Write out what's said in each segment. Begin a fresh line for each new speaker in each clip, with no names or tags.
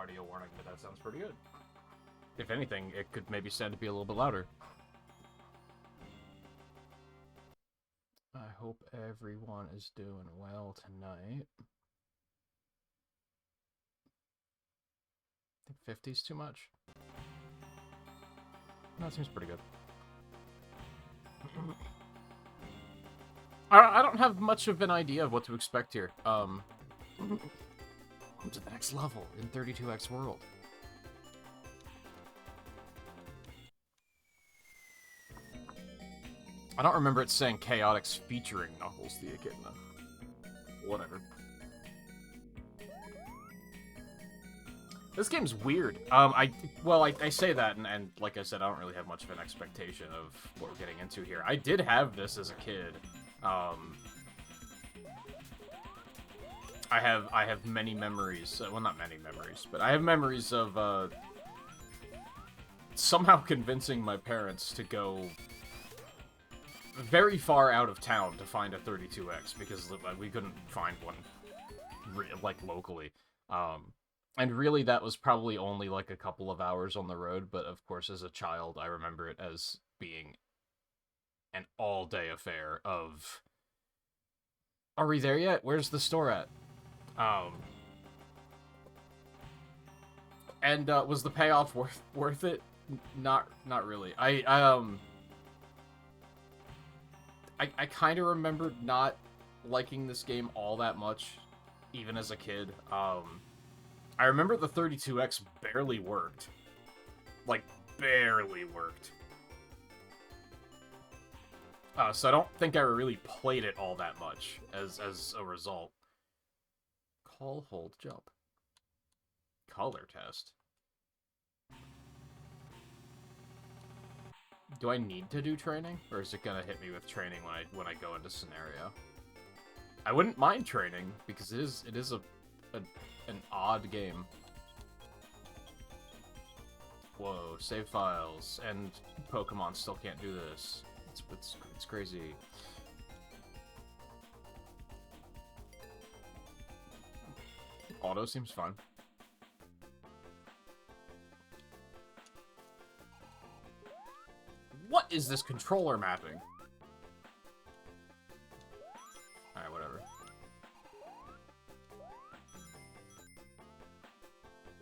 audio warning, but that sounds pretty good. If anything, it could maybe stand to be a little bit louder. I hope everyone is doing well tonight. I think 50's too much. That seems pretty good. I don't have much of an idea of what to expect here. Welcome to the next level in 32X World. I don't remember it saying Chaotix featuring Knuckles the Echidna. Whatever. This game's weird. I say that, and like I said, I don't really have much of an expectation of what we're getting into here. I did have this as a kid. I have many memories. Well, not many memories, but I have memories of somehow convincing my parents to go very far out of town to find a 32X because we couldn't find one like locally. And really, that was probably only like a couple of hours on the road, but of course, as a child, I remember it as being an all-day affair of, are we there yet? Where's the store at? And was the payoff worth it? Not really. I kind of remember not liking this game all that much, even as a kid. I remember the 32X barely worked. Like, barely worked. So I don't think I really played it all that much as a result. Call, hold, jump. Color test. Do I need to do training? Or is it gonna hit me with training when I go into scenario? I wouldn't mind training, because it is an odd game. Whoa, save files, and Pokemon still can't do this. It's crazy. Auto seems fun. What is this controller mapping? Alright, whatever.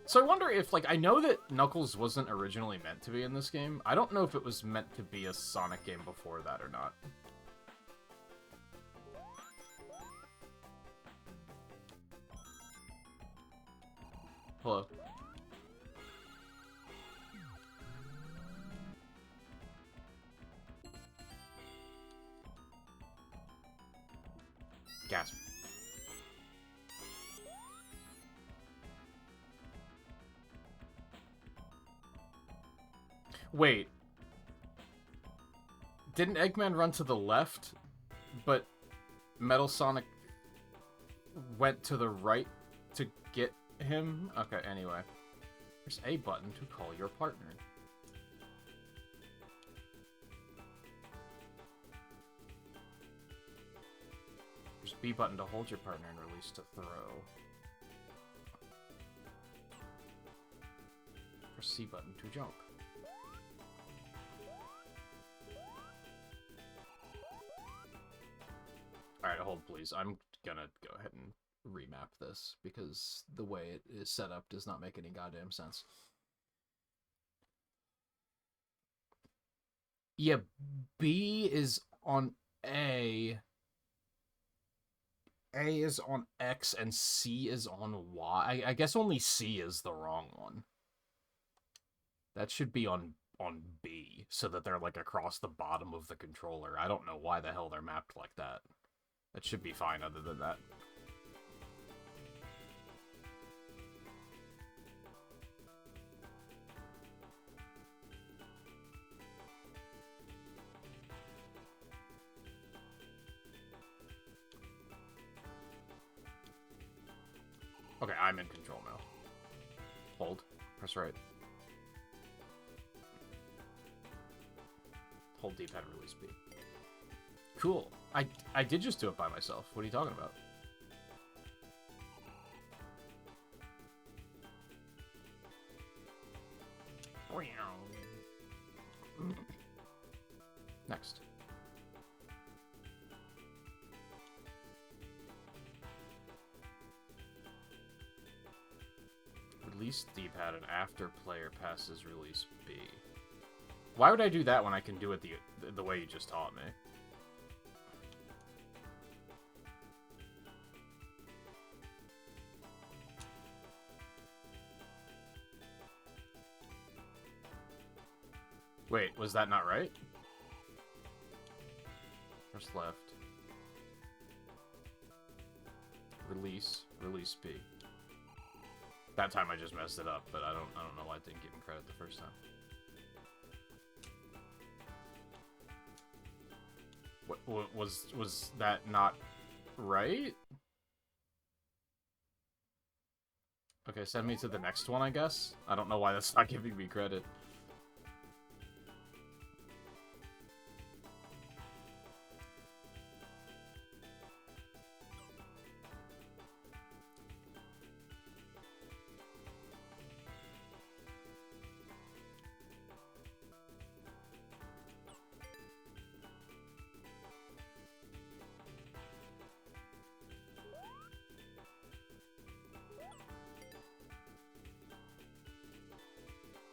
So I wonder if, like, I know that Knuckles wasn't originally meant to be in this game. I don't know if it was meant to be a Sonic game before that or not. Hello. Gasp. Wait. Didn't Eggman run to the left, but Metal Sonic went to the right to get him? Okay, anyway. There's a button to call your partner. There's B button to hold your partner and release to throw. Press C button to jump. Alright, hold please. I'm gonna go ahead and remap this, because the way it is set up does not make any goddamn sense. Yeah, B is on A. A is on X, and C is on Y. I guess only C is the wrong one. That should be on B, so that they're, like, across the bottom of the controller. I don't know why the hell they're mapped like that. That should be fine other than that. Okay, I'm in control now. Hold. Press right. Hold D-pad, release B. Cool. I did just do it by myself. What are you talking about? Next. Release D-pad and after player passes release B. Why would I do that when I can do it the way you just taught me? Wait, was that not right? First left. Release B. That time I just messed it up, but I don't know why I didn't give him credit the first time. What was that not right? Okay, send me to the next one, I guess. I don't know why that's not giving me credit.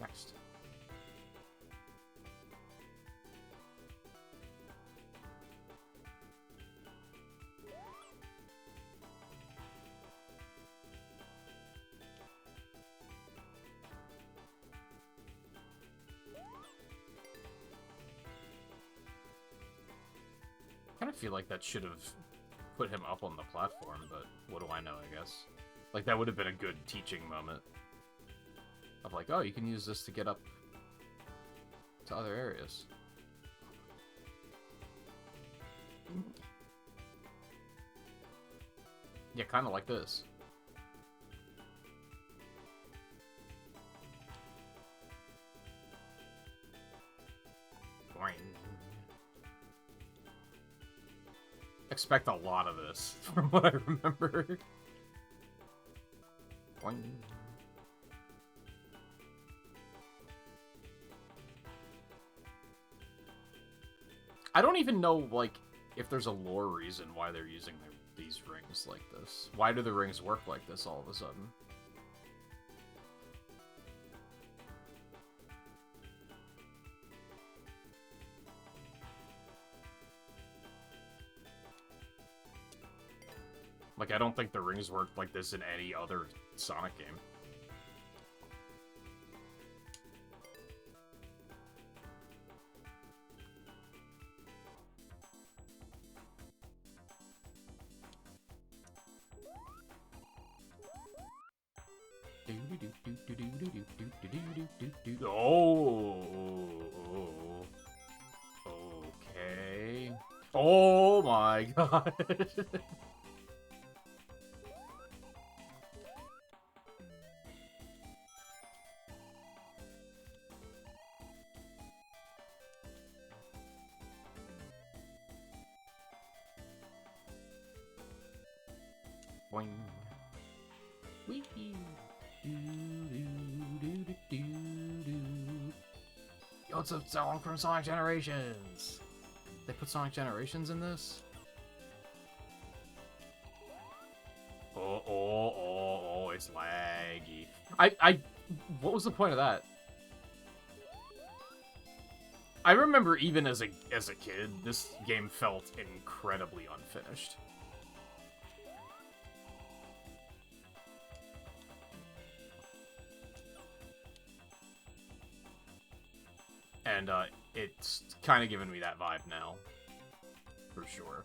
Next. I kind of feel like that should have put him up on the platform, but what do I know, I guess. Like, that would have been a good teaching moment. Of like, oh, you can use this to get up to other areas. Yeah, kind of like this. Boing. Expect a lot of this, from what I remember. Boing. I don't even know, like, if there's a lore reason why they're using these rings like this. Why do the rings work like this all of a sudden? Like, I don't think the rings work like this in any other Sonic game. Oh, okay. Oh my god. Boing. Wee. Yo, it's a song from Sonic Generations. They put Sonic Generations in this? Oh, it's laggy. What was the point of that? I remember even as a kid, this game felt incredibly unfinished. And, it's kind of giving me that vibe now. For sure.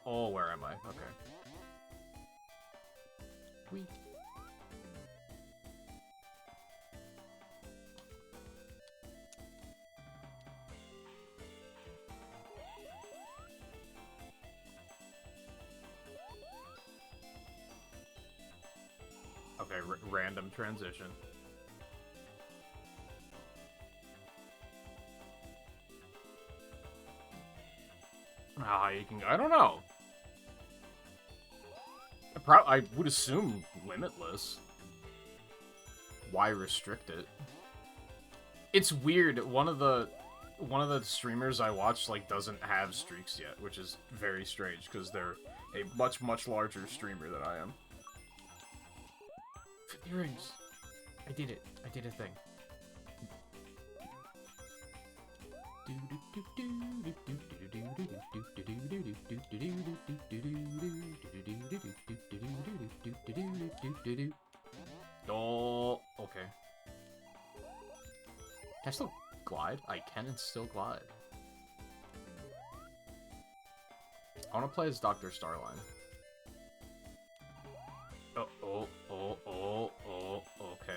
Oh, where am I? Okay. Whee. Okay, random transition. How high you can go? I don't know. I would assume limitless. Why restrict it? It's weird. One of the streamers I watch like doesn't have streaks yet, which is very strange because they're a much larger streamer than I am. 50 rings. I did it. I did a thing. Oh, okay. Can I still glide? I can and still glide. I want to play as Dr. Starline. Oh, okay.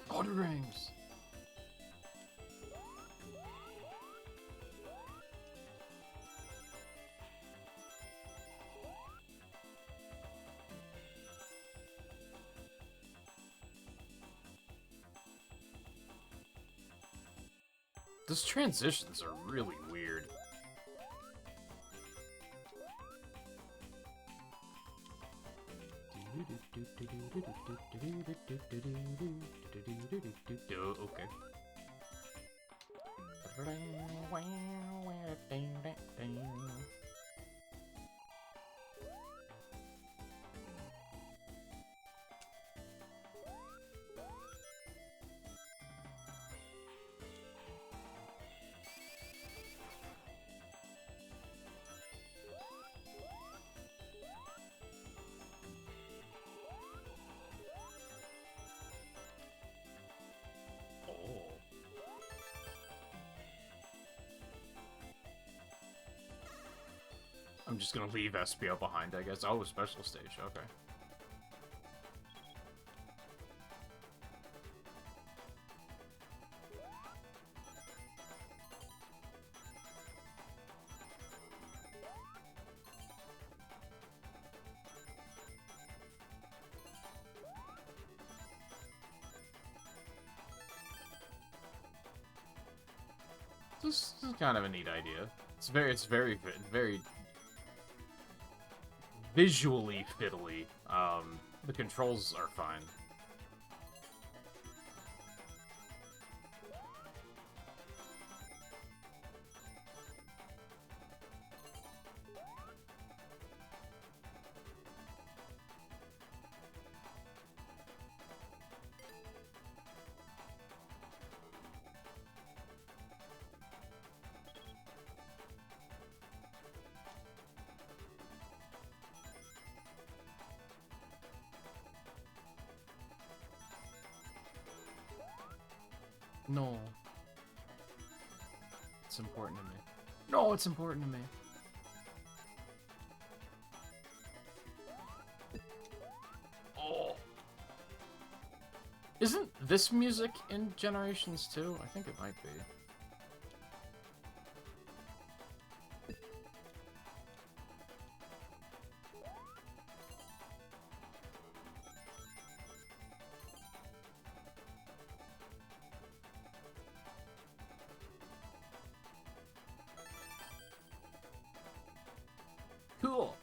Order rings. Those transitions are really weird. Okay. I'm just gonna leave SPO behind, I guess. Oh, special stage, okay. This is kind of a neat idea. It's very visually fiddly. The controls are fine. No. It's important to me. No, it's important to me. Oh. Isn't this music in Generations 2? I think it might be. Cool.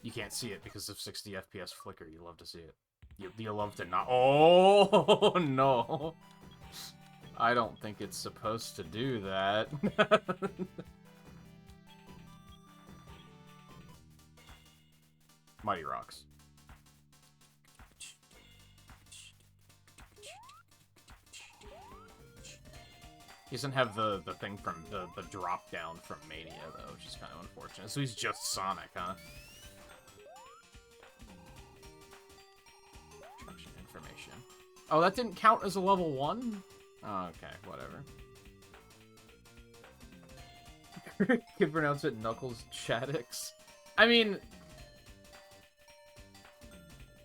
You can't see it because of 60 FPS flicker. You love to see it. You love to not. Oh no! I don't think it's supposed to do that. Mighty Rocks. He doesn't have the thing from the drop down from Mania though, which is kind of unfortunate. So he's just Sonic, huh? Instruction information. Oh, that didn't count as a level 1? Oh, okay, whatever. Can pronounce it Knuckles Chaotix. I mean,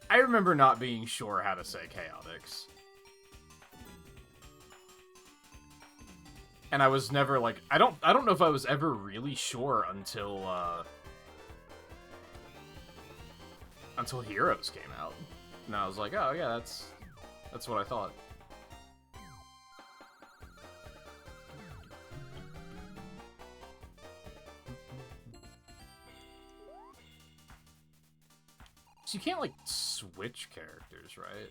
I remember not being sure how to say Chaotix. And I was never like I don't know if I was ever really sure until Heroes came out. And I was like, "Oh, yeah, that's what I thought." So you can't, like, switch characters, right?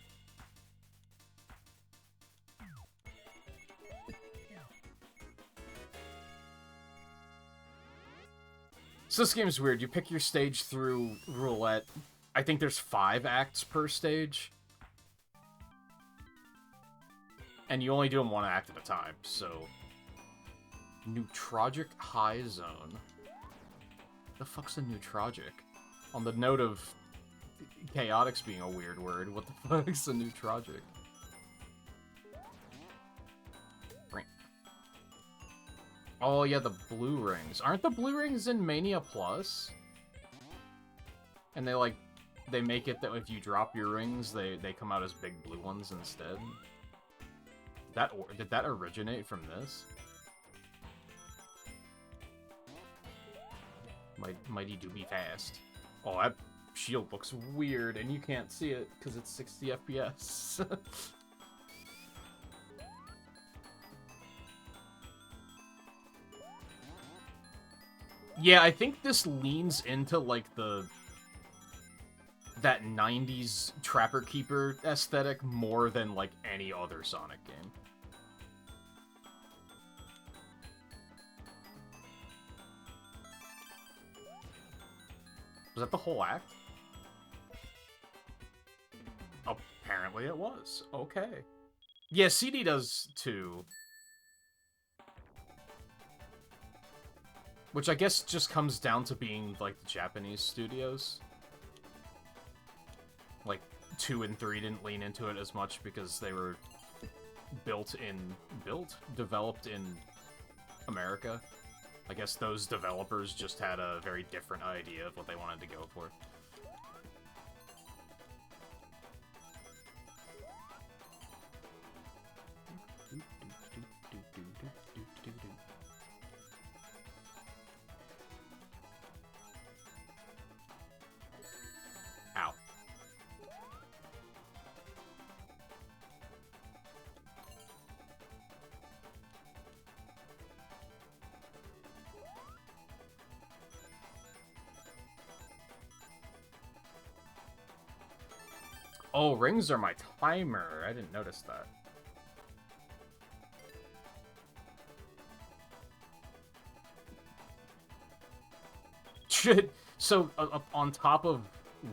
So this game's weird. You pick your stage through roulette. I think there's 5 acts per stage. And you only do them 1 act at a time, so... Neutrogic High Zone. The fuck's a Neutrogic? On the note of Chaotix being a weird word, what the fuck's a Neutrogic? Oh yeah, the blue rings. Aren't the blue rings in Mania Plus? And they make it that if you drop your rings, they come out as big blue ones instead. Did that originate from this? Mighty do be fast. Oh, that shield looks weird, and you can't see it because it's 60 FPS. Yeah, I think this leans into, like, that 90s Trapper Keeper aesthetic more than, like, any other Sonic game. Was that the whole act? Apparently it was. Okay. Yeah, CD does, too. Which I guess just comes down to being, like, the Japanese studios. Like, 2 and 3 didn't lean into it as much because they were developed in America. I guess those developers just had a very different idea of what they wanted to go for. Ow. Oh, rings are my timer. I didn't notice that. So, on top of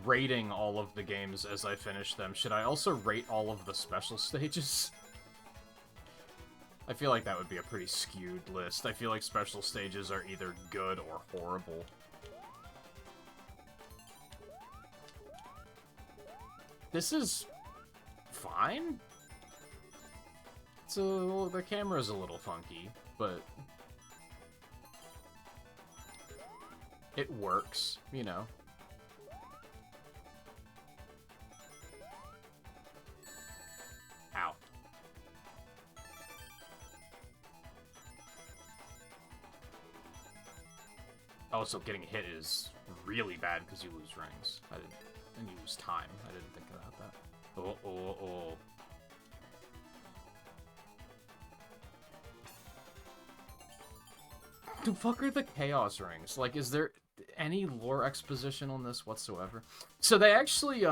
rating all of the games as I finish them, should I also rate all of the special stages? I feel like that would be a pretty skewed list. I feel like special stages are either good or horrible. This is fine. The camera's a little funky, but it works, you know. Ow. Also, getting hit is really bad because you lose rings. And you lose time. I didn't think about that. Oh. The fuck are the Chaos Rings? Like, is there any lore exposition on this whatsoever? So they actually,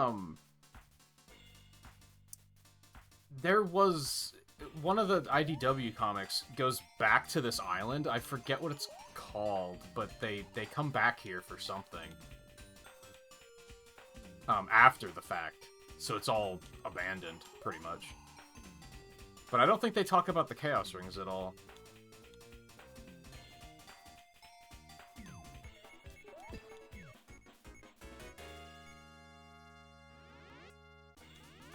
there was... One of the IDW comics goes back to this island. I forget what it's called, but they come back here for something. After the fact. So it's all abandoned, pretty much. But I don't think they talk about the Chaos Rings at all.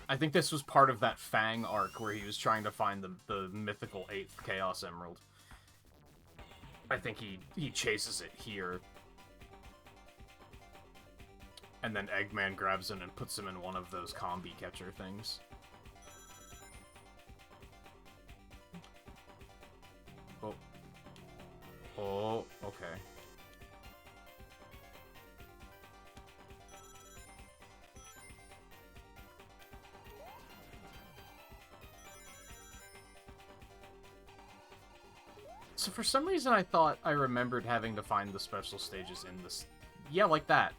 I think this was part of that Fang arc where he was trying to find the mythical 8th Chaos Emerald. I think he chases it here. And then Eggman grabs him and puts him in one of those combi catcher things. Oh. Oh, okay. So for some reason I thought I remembered having to find the special stages in this... Yeah, like that.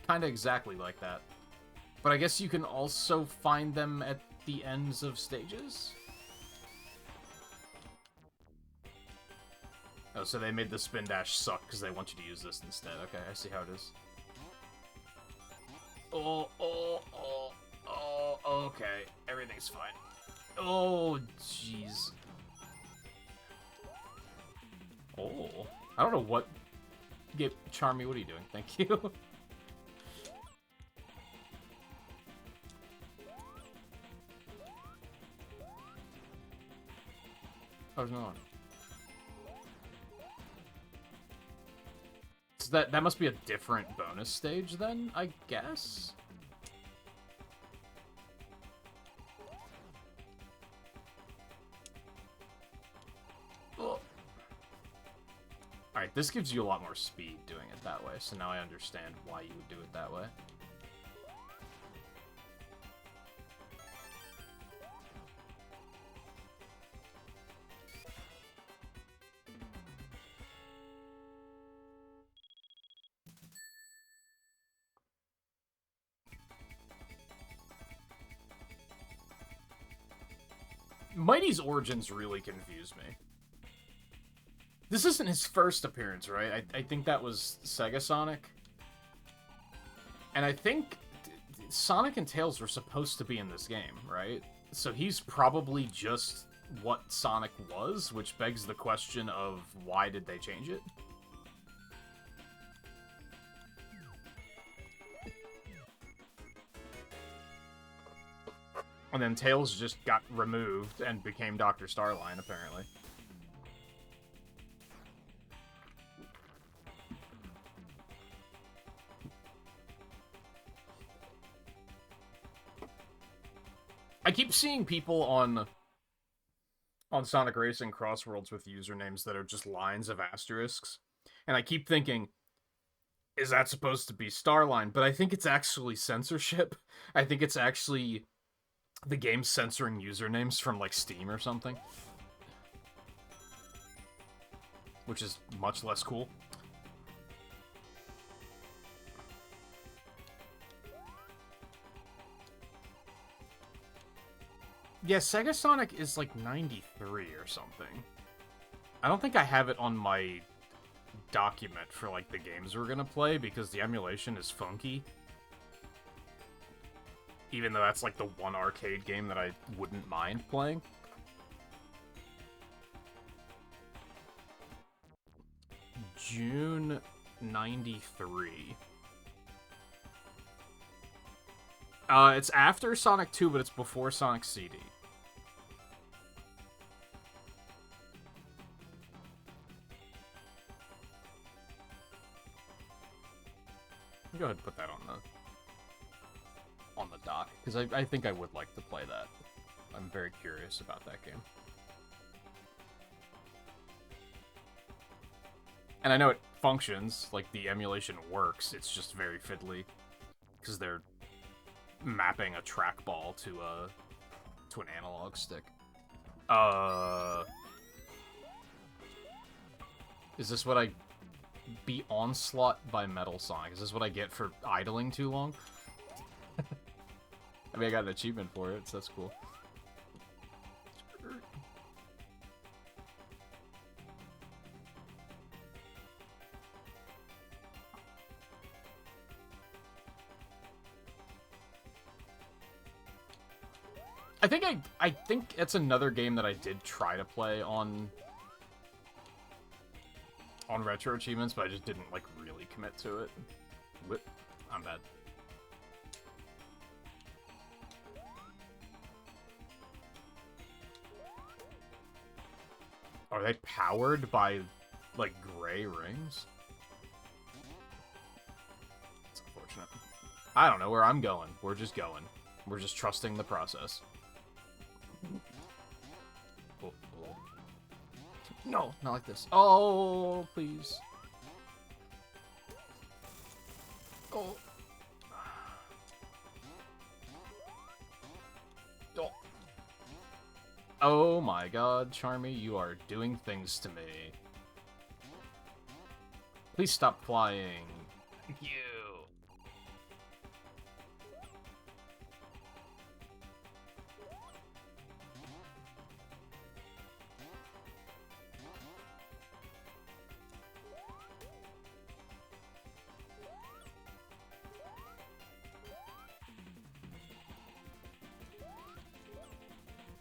Kinda exactly like that. But I guess you can also find them at the ends of stages? Oh, so they made the spin dash suck because they want you to use this instead. Okay, I see how it is. Oh, okay. Everything's fine. Oh, jeez. Oh. I don't know what... Charmy, what are you doing? Thank you. Oh, no. So that must be a different bonus stage then, I guess? Oh. Alright, this gives you a lot more speed doing it that way, so now I understand why you would do it that way. Mighty's origins really confuse me. This isn't his first appearance, right? I think that was Sega Sonic. And I think Sonic and Tails were supposed to be in this game, right? So he's probably just what Sonic was, which begs the question of why did they change it? And then Tails just got removed and became Dr. Starline, apparently. I keep seeing people on Sonic Racing Crossworlds with usernames that are just lines of asterisks. And I keep thinking, is that supposed to be Starline? But I think it's actually censorship. I think it's actually the game censoring usernames from, like, Steam or something. Which is much less cool. Yeah, Sega Sonic is, like, 93 or something. I don't think I have it on my document for, like, the games we're gonna play, because the emulation is funky. Even though that's, like, the one arcade game that I wouldn't mind playing. June 93. It's after Sonic 2, but it's before Sonic CD. Go ahead and put that on the dock, because I think I would like to play that. I'm very curious about that game. And I know it functions, like the emulation works, it's just very fiddly, because they're mapping a trackball to an analog stick. Is this what I... Be Onslaught by Metal Sonic. Is this what I get for idling too long? I mean, I got an achievement for it, so that's cool. I think it's another game that I did try to play on Retro Achievements, but I just didn't, like, really commit to it. I'm bad. Are they powered by like, gray rings? It's unfortunate. I don't know where I'm going. We're just going. We're just trusting the process. Oh, oh. No, not like this. Oh, please. Oh. Oh. Oh my god, Charmy, you are doing things to me. Please stop flying. Thank you.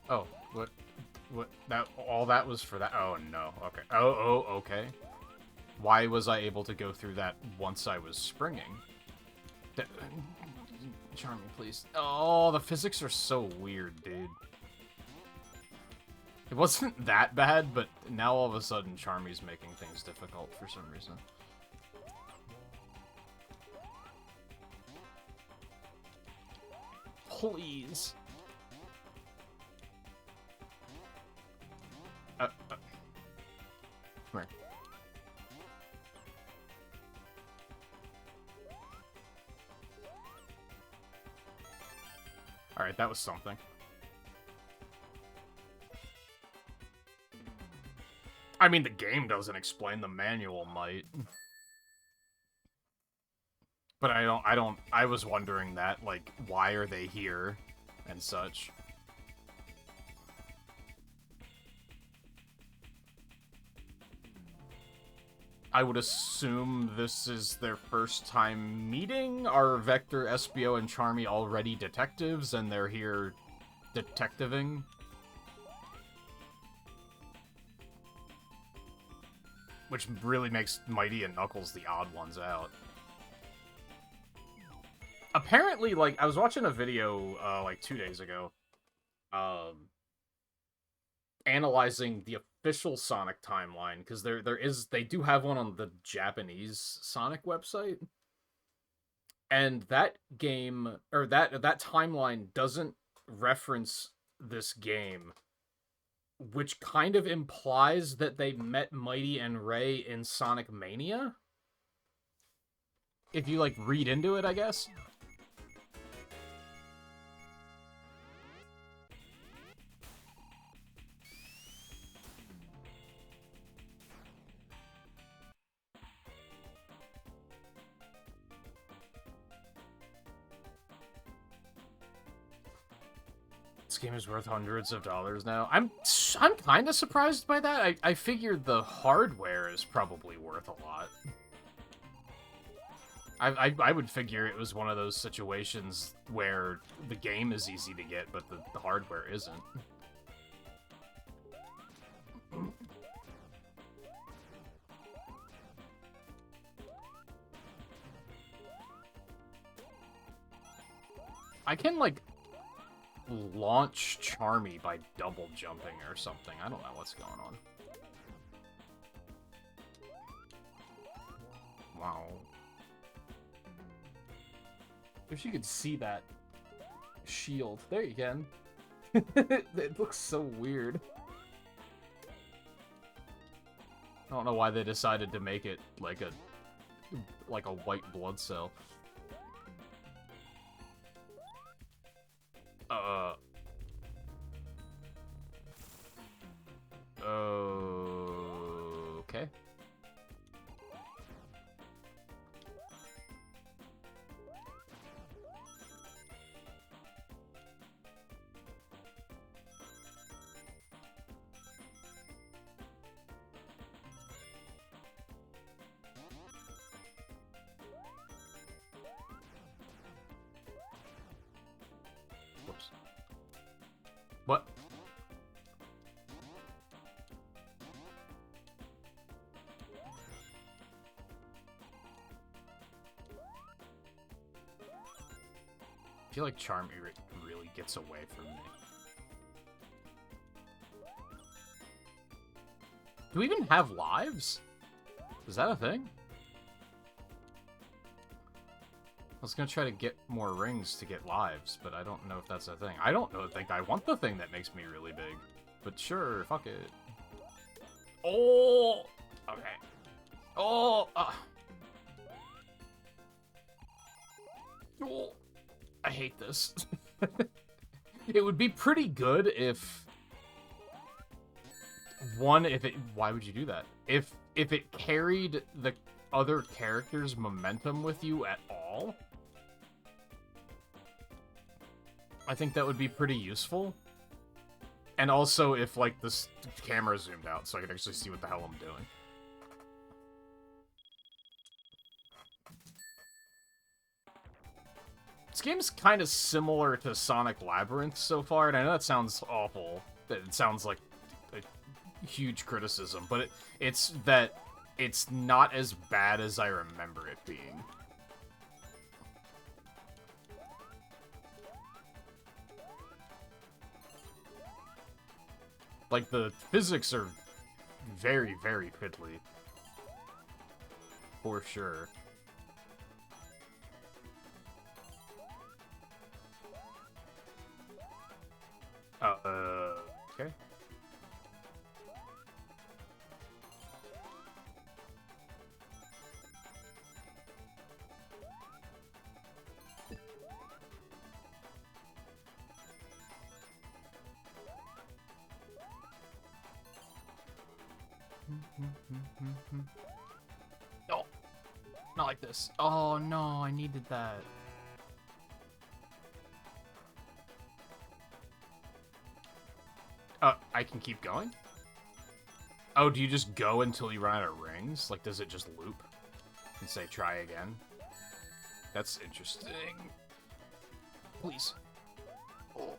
Oh, what, that, all that was for that? Oh, no, okay. Oh, okay. Why was I able to go through that once I was springing? Charmy, please. Oh, the physics are so weird, dude. It wasn't that bad, but now all of a sudden Charmy's making things difficult for some reason. Please. Come here. Alright, that was something. I mean, the game doesn't explain, the manual might. But I was wondering that, like, why are they here and such. I would assume this is their first time meeting. Are Vector, Espio, and Charmy already detectives, and they're here detectiving? Which really makes Mighty and Knuckles the odd ones out. Apparently, like, I was watching a video, like, 2 days ago, analyzing the official Sonic timeline, because they do have one on the Japanese Sonic website, and that game, or that timeline doesn't reference this game, which kind of implies that they met Mighty and Ray in Sonic Mania, if you, like, read into it, I guess. This game is worth hundreds of dollars now. I'm kind of surprised by that. I figured the hardware is probably worth a lot. I would figure it was one of those situations where the game is easy to get, but the hardware isn't. I can, like, launch Charmy by double jumping or something. I don't know what's going on. Wow. Wish you could see that shield. There you can. It looks so weird. I don't know why they decided to make it like a white blood cell. Okay. Whoops. What? I feel like Charmy really gets away from me. Do we even have lives? Is that a thing? I was gonna try to get more rings to get lives, but I don't know if that's a thing. I don't think I want the thing that makes me really big. But sure, fuck it. Oh! Okay. Oh! Oh! I hate this. It would be pretty good if... One, if it... Why would you do that? If it carried the other character's momentum with you at all, I think that would be pretty useful. And also if, like, this camera zoomed out so I could actually see what the hell I'm doing. This game's kind of similar to Sonic Labyrinth so far, and I know that sounds awful. It sounds like a huge criticism, but it's that it's not as bad as I remember it being. Like, the physics are very, very fiddly. For sure. Okay. Oh, not like this. Oh no, I needed that. I can keep going? Oh, do you just go until you run out of rings? Like, does it just loop and say try again? That's interesting. Please. Oh.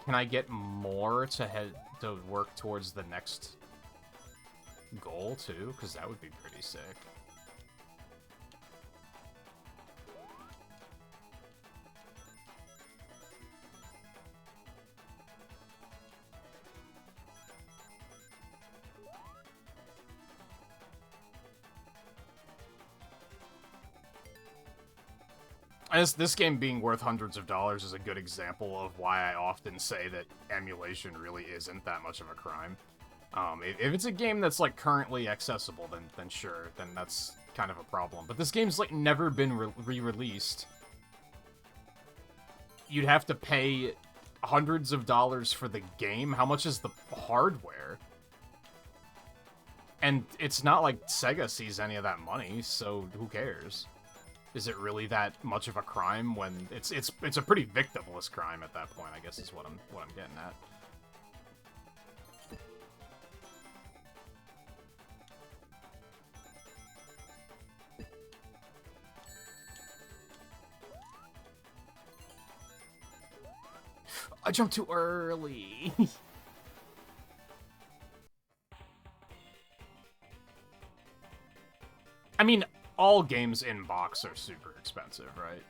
Can I get more to work towards the next goal too? Because that would be pretty sick. This game being worth hundreds of dollars is a good example of why I often say that emulation really isn't that much of a crime. If it's a game that's, like, currently accessible, then sure, then that's kind of a problem. But this game's, like, never been re-released. You'd have to pay hundreds of dollars for the game. How much is the hardware? And it's not like Sega sees any of that money, so who cares? Is it really that much of a crime when it's a pretty victimless crime at that point, I guess is what I'm getting at. I jumped too early. I mean, all games in box are super expensive, right?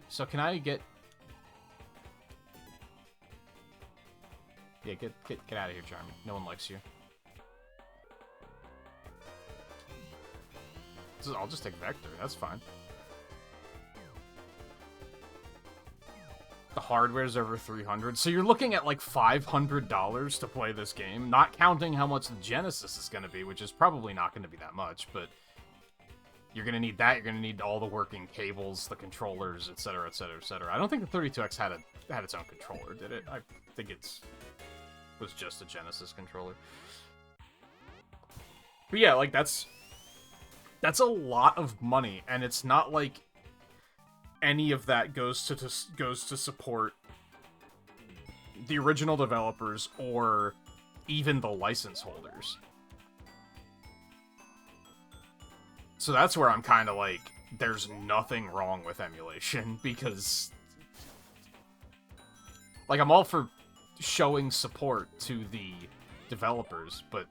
So can I get... Yeah, get out of here, Charmy. No one likes you. I'll just take Vector, that's fine. The hardware's over $300, so you're looking at like $500 to play this game, not counting how much the Genesis is going to be, which is probably not going to be that much, but you're going to need that, you're going to need all the working cables, the controllers, etc., etc., etc. I don't think the 32X had its own controller, did it? I think it was just a Genesis controller. But yeah, like, that's a lot of money, and it's not like any of that goes to support the original developers or even the license holders. So that's where I'm kind of like, there's nothing wrong with emulation, because, like, I'm all for showing support to the developers, but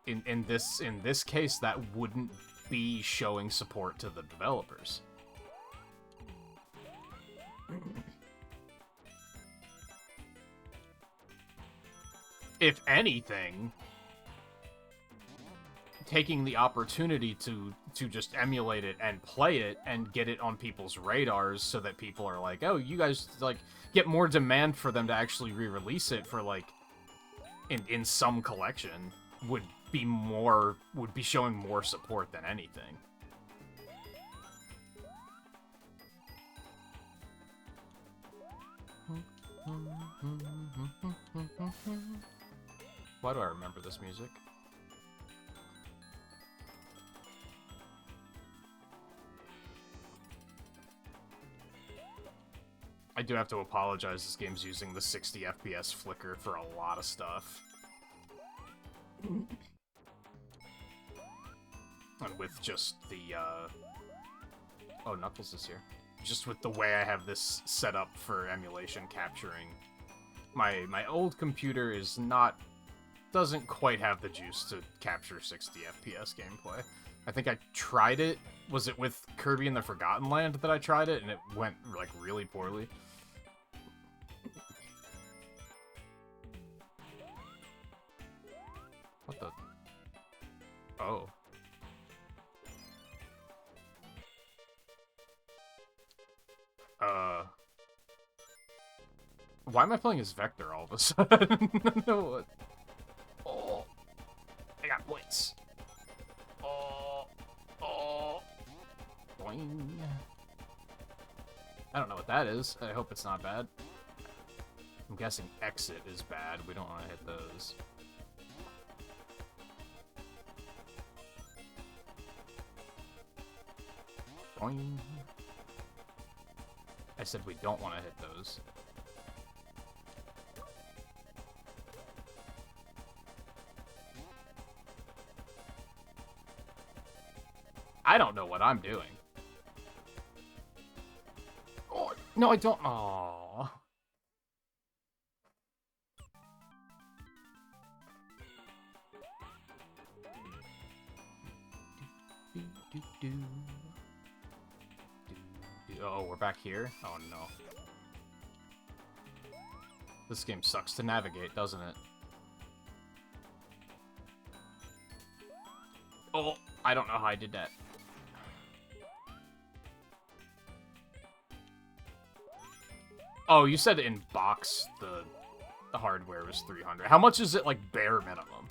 in this case, that wouldn't be showing support to the developers. If anything, taking the opportunity to just emulate it and play it and get it on people's radars so that people are like, oh, you guys, like, get more demand for them to actually re-release it for, like, in some collection would be showing more support than anything. Why do I remember this music? I do have to apologize, this game's using the 60 FPS flicker for a lot of stuff. And with just the, oh, Knuckles is here. Just with the way I have this set up for emulation capturing. My old computer doesn't quite have the juice to capture 60 FPS gameplay. I think I tried it. Was it with Kirby and the Forgotten Land that I tried it, and it went, like, really poorly? What the? Oh. Why am I playing as Vector all of a sudden? No. Oh. I got points. Oh. Boing. I don't know what that is. I hope it's not bad. I'm guessing exit is bad. We don't want to hit those. Boing. I said we don't want to hit those. I don't know what I'm doing. Oh, no, I don't. Aww. Oh, we're back here? Oh, no. This game sucks to navigate, doesn't it? Oh, I don't know how I did that. Oh, you said in box the hardware was 300. How much is it, like, bare minimum?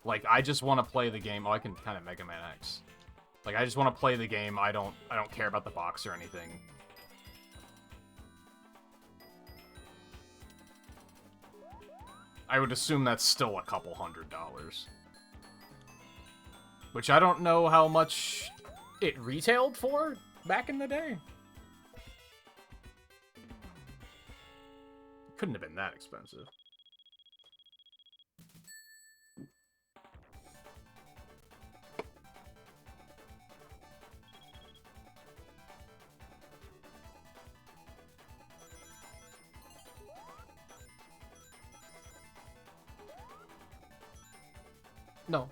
Like, I just want to play the game. Oh, I can kind of Mega Man X. Like, I just want to play the game. I don't care about the box or anything. I would assume that's still a couple $100. Which I don't know how much it retailed for back in the day. Couldn't have been that expensive. No.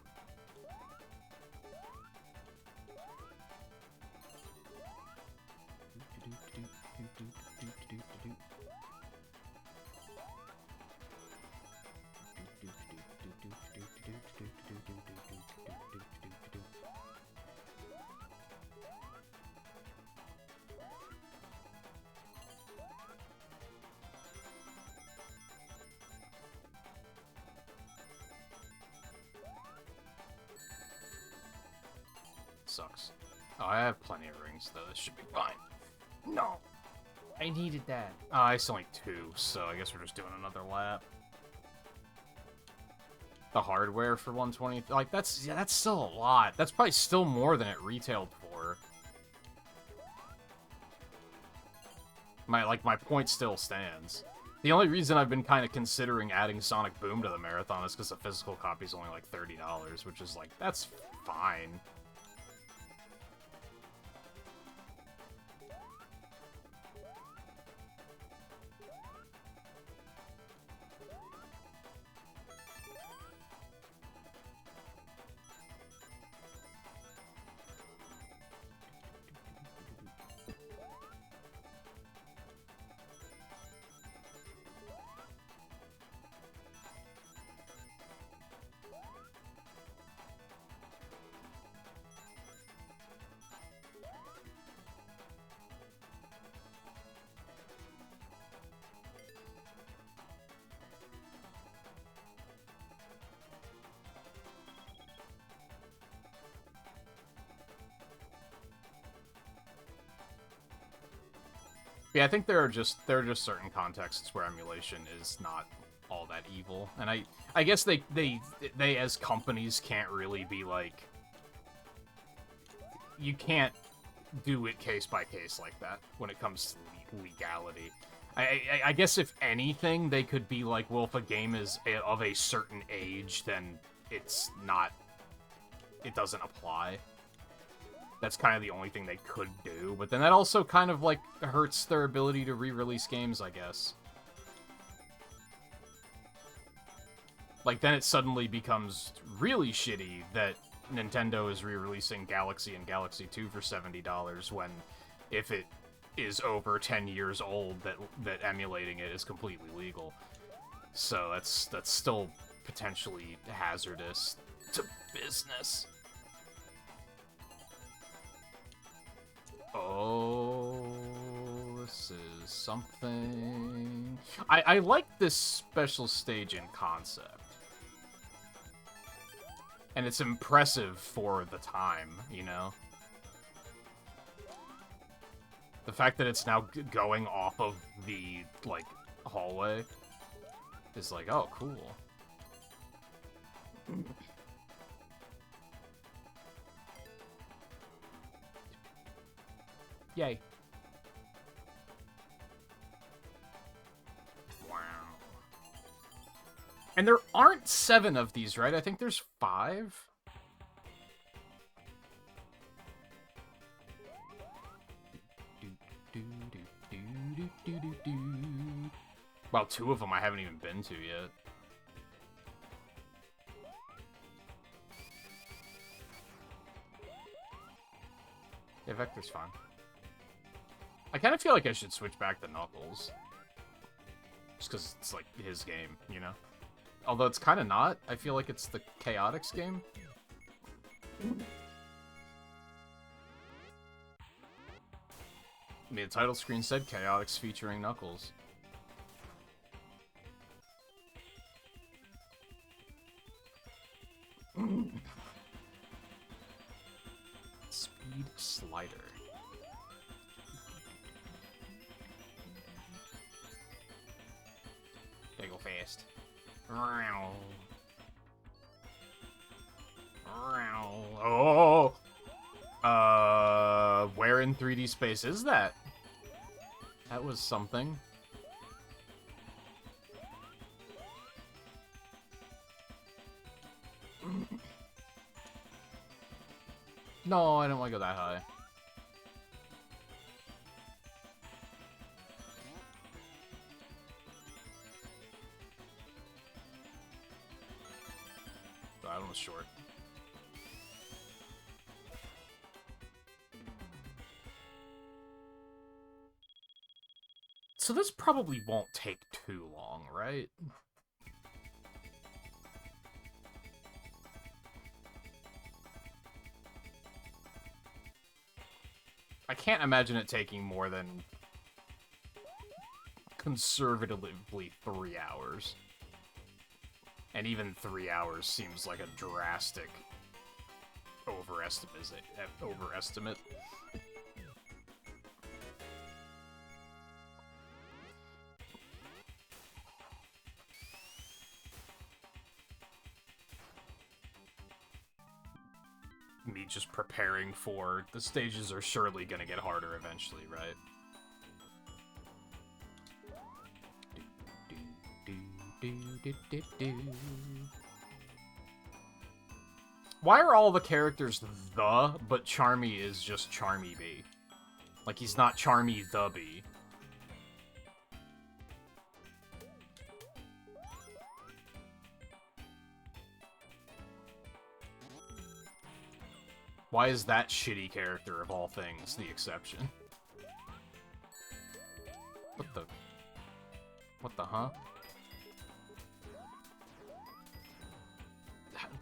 Sucks. Oh, I have plenty of rings, though. This should be fine. No! I needed that. Oh, it's only 2, so I guess we're just doing another lap. The hardware for 120... Like, that's still a lot. That's probably still more than it retailed for. My point still stands. The only reason I've been kind of considering adding Sonic Boom to the marathon is because the physical copy's only like $30, which is like, that's fine. But yeah, I think there are just certain contexts where emulation is not all that evil, and I guess they as companies can't really be like, you can't do it case by case like that when it comes to legality. I guess if anything, they could be like, well, if a game is of a certain age, then it's not, it doesn't apply. That's kind of the only thing they could do, but then that also kind of, like, hurts their ability to re-release games, I guess. Like, then it suddenly becomes really shitty that Nintendo is re-releasing Galaxy and Galaxy 2 for $70 when, if it is over 10 years old, that emulating it is completely legal. So that's still potentially hazardous to business. Oh, this is something... I like this special stage in concept. And it's impressive for the time, you know? The fact that it's now going off of the, like, hallway is like, oh, cool. Yay. Wow. And there aren't 7 of these, right? I think there's 5? Well, 2 of them I haven't even been to yet. Yeah, Vector's fine. I kind of feel like I should switch back to Knuckles. Just because it's, like, his game, you know? Although it's kind of not. I feel like it's the Chaotix game. I mean, the title screen said Chaotix featuring Knuckles. Speed slider. Gotta go fast. Oh! Where in 3D space is that? That was something. No, I don't want to go that high. That one was short. So this probably won't take too long, right? I can't imagine it taking more than conservatively 3 hours. And even 3 hours seems like a drastic overestimate. Me just preparing for the stages are surely gonna get harder eventually, right? Why are all the characters the, but Charmy is just Charmy B? Like, he's not Charmy the B. Why is that shitty character, of all things, the exception? What the... What the huh?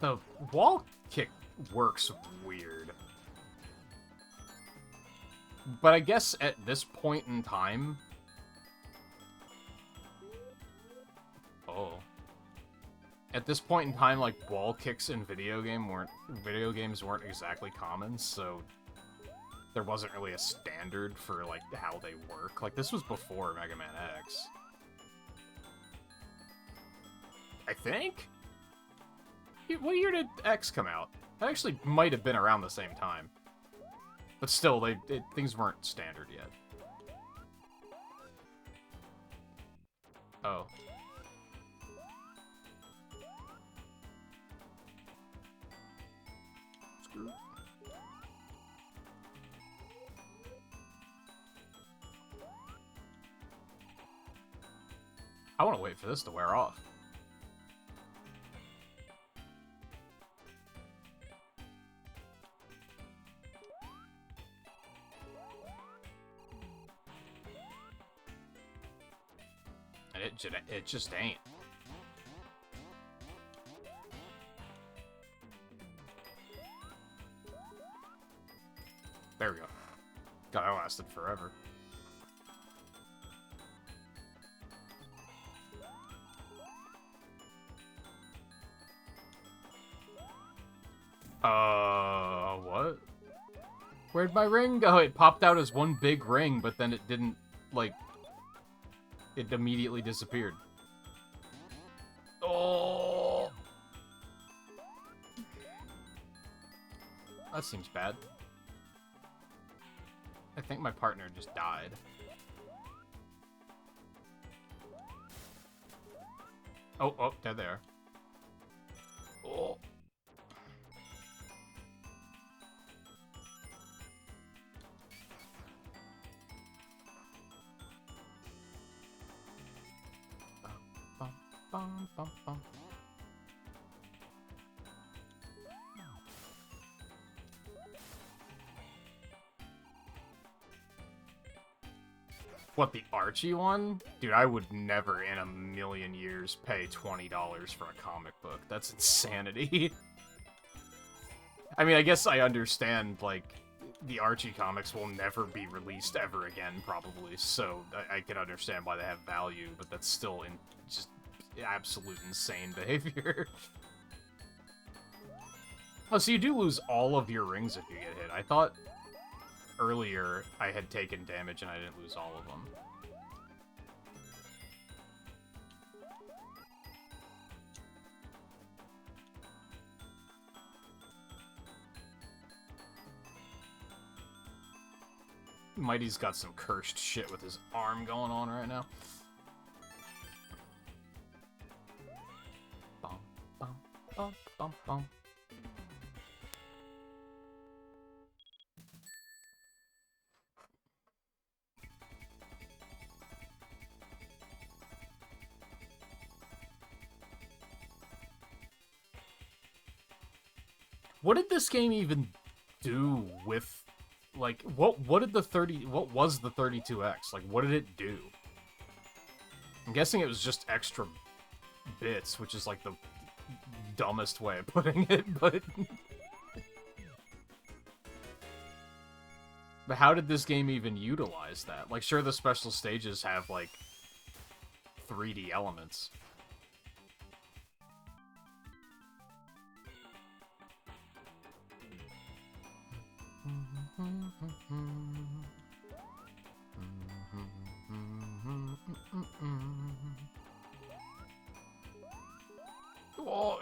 The wall kick works weird. But I guess at this point in time... Oh. At this point in time, like, wall kicks in video games weren't exactly common, so there wasn't really a standard for, like, how they work. Like, this was before Mega Man X. I think? What year did X come out? That actually might have been around the same time. But still, things weren't standard yet. Oh. Screw. I want to wait for this to wear off. And it just ain't. There we go. God, that lasted forever. What? Where'd my ring go? It popped out as one big ring, but then it didn't, like... It immediately disappeared. Oh! That seems bad. I think my partner just died. Oh, there they are. Oh. Bum, bum, bum. What, the Archie one? Dude, I would never in a million years pay $20 for a comic book. That's insanity. I mean, I guess I understand, like, the Archie comics will never be released ever again, probably, so I can understand why they have value, but that's still just absolute insane behavior. Oh, so you do lose all of your rings if you get hit. I thought earlier I had taken damage and I didn't lose all of them. Mighty's got some cursed shit with his arm going on right now. Bum, bum, bum, bum, bum. What did this game even do with, like, what was the 32X? Like, what did it do? I'm guessing it was just extra bits, which is, like, the dumbest way of putting it, but... But how did this game even utilize that? Like, sure, the special stages have, like, 3D elements. Oh.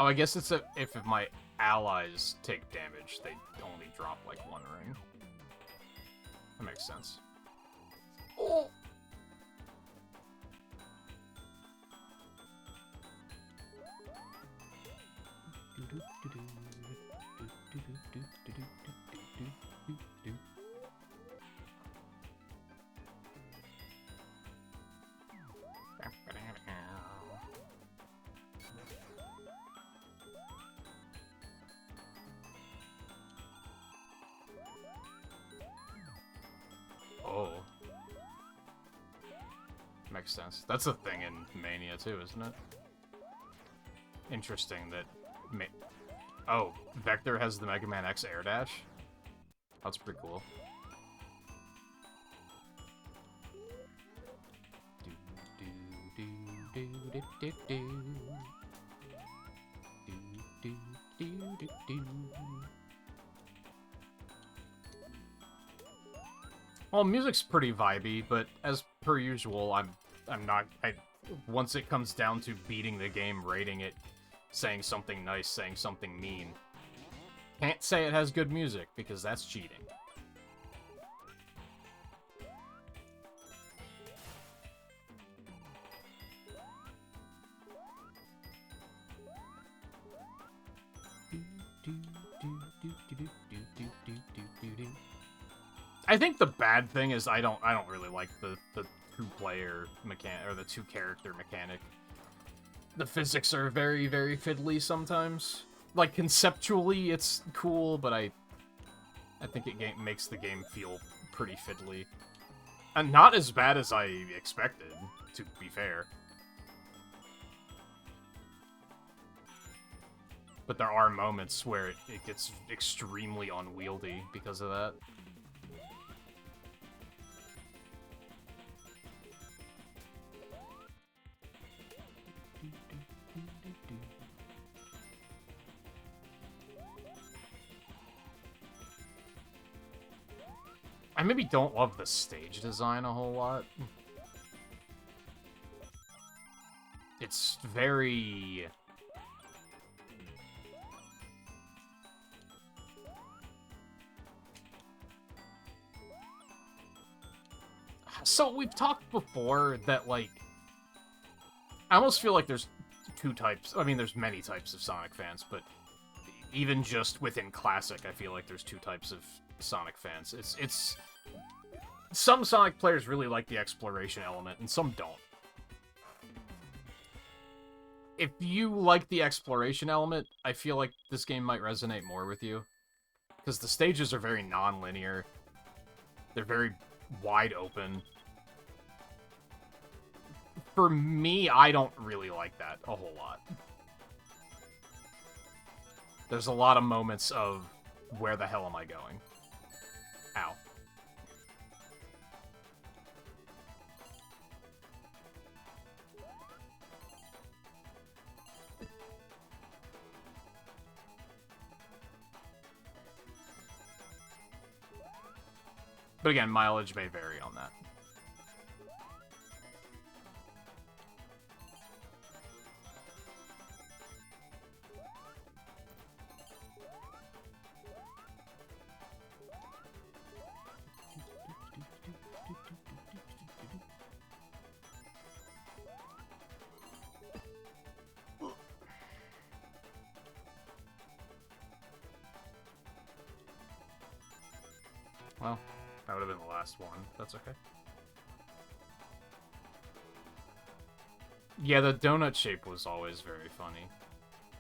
Oh, I guess it's if my allies take damage, they only drop, like, one ring. That makes sense. Oh! Oh. Makes sense. That's a thing in Mania too, isn't it? Interesting that Oh, Vector has the Mega Man X Air Dash? That's pretty cool. Well, music's pretty vibey, but as per usual, I'm not. Once it comes down to beating the game, rating it, saying something nice, saying something mean, can't say it has good music because that's cheating. I think the bad thing is I don't really like the two-player mechanic or the two-character mechanic. The physics are very, very fiddly sometimes. Like conceptually it's cool, but I think it makes the game feel pretty fiddly. And not as bad as I expected, to be fair. But there are moments where it gets extremely unwieldy because of that. I maybe don't love the stage design a whole lot. It's very... So, we've talked before that, like... I almost feel like there's two types... I mean, there's many types of Sonic fans, but even just within Classic, I feel like there's two types of Sonic fans. It's... Some Sonic players really like the exploration element, and some don't. If you like the exploration element, I feel like this game might resonate more with you. Because the stages are very non-linear. They're very wide open. For me, I don't really like that a whole lot. There's a lot of moments of, where the hell am I going? Ow. But again, mileage may vary on that. Well, that would have been the last one. That's okay. Yeah, the donut shape was always very funny.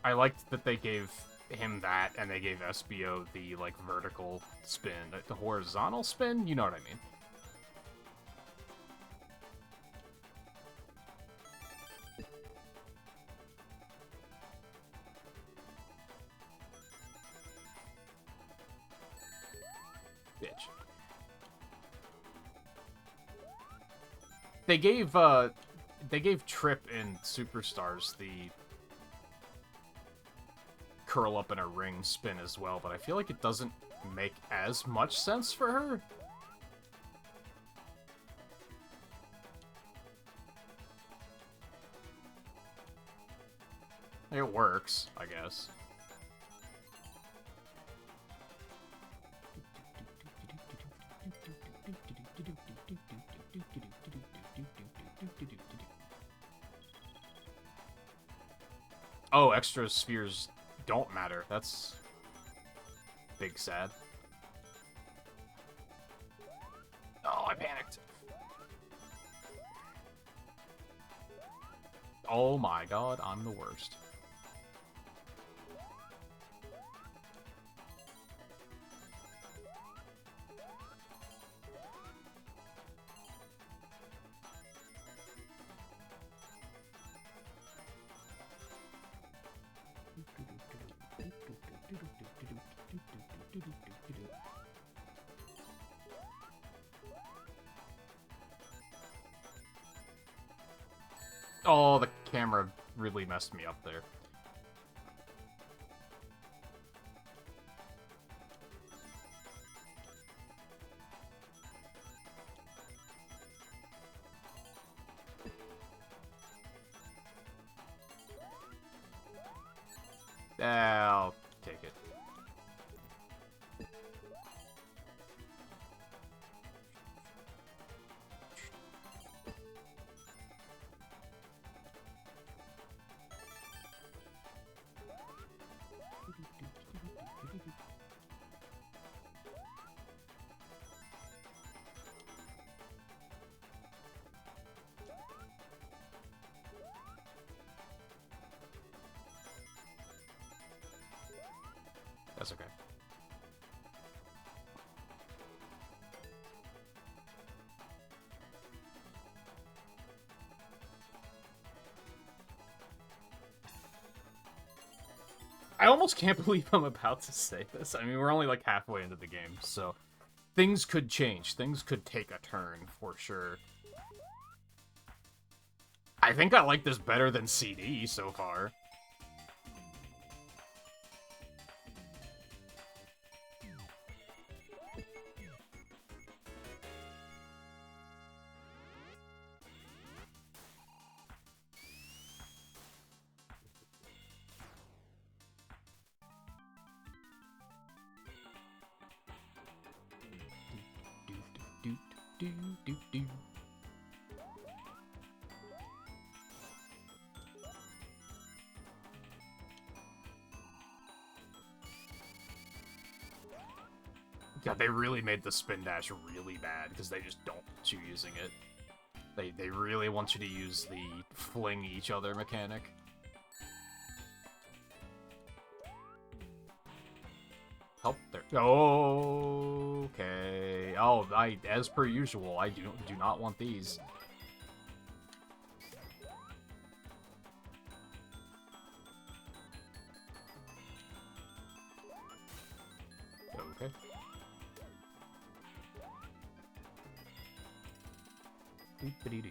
I liked that they gave him that, and they gave SBO the, like, vertical spin. The horizontal spin? You know what I mean. Bitch. They gave Trip in Superstars the curl up in a ring spin as well, but I feel like it doesn't make as much sense for her. It works, I guess. Oh, extra spheres don't matter. That's big sad. Oh, I panicked. Oh my god, I'm the worst. Oh, the camera really messed me up there. I'll take it. That's okay. I almost can't believe I'm about to say this. I mean, we're only like halfway into the game, so things could change. Things could take a turn for sure. I think I like this better than CD so far. God, they really made the spin dash really bad because they just don't want you using it. They really want you to use the fling each other mechanic. Help there. Okay. Oh, as per usual, I do not want these. Okay. Doop-a-dee-doo.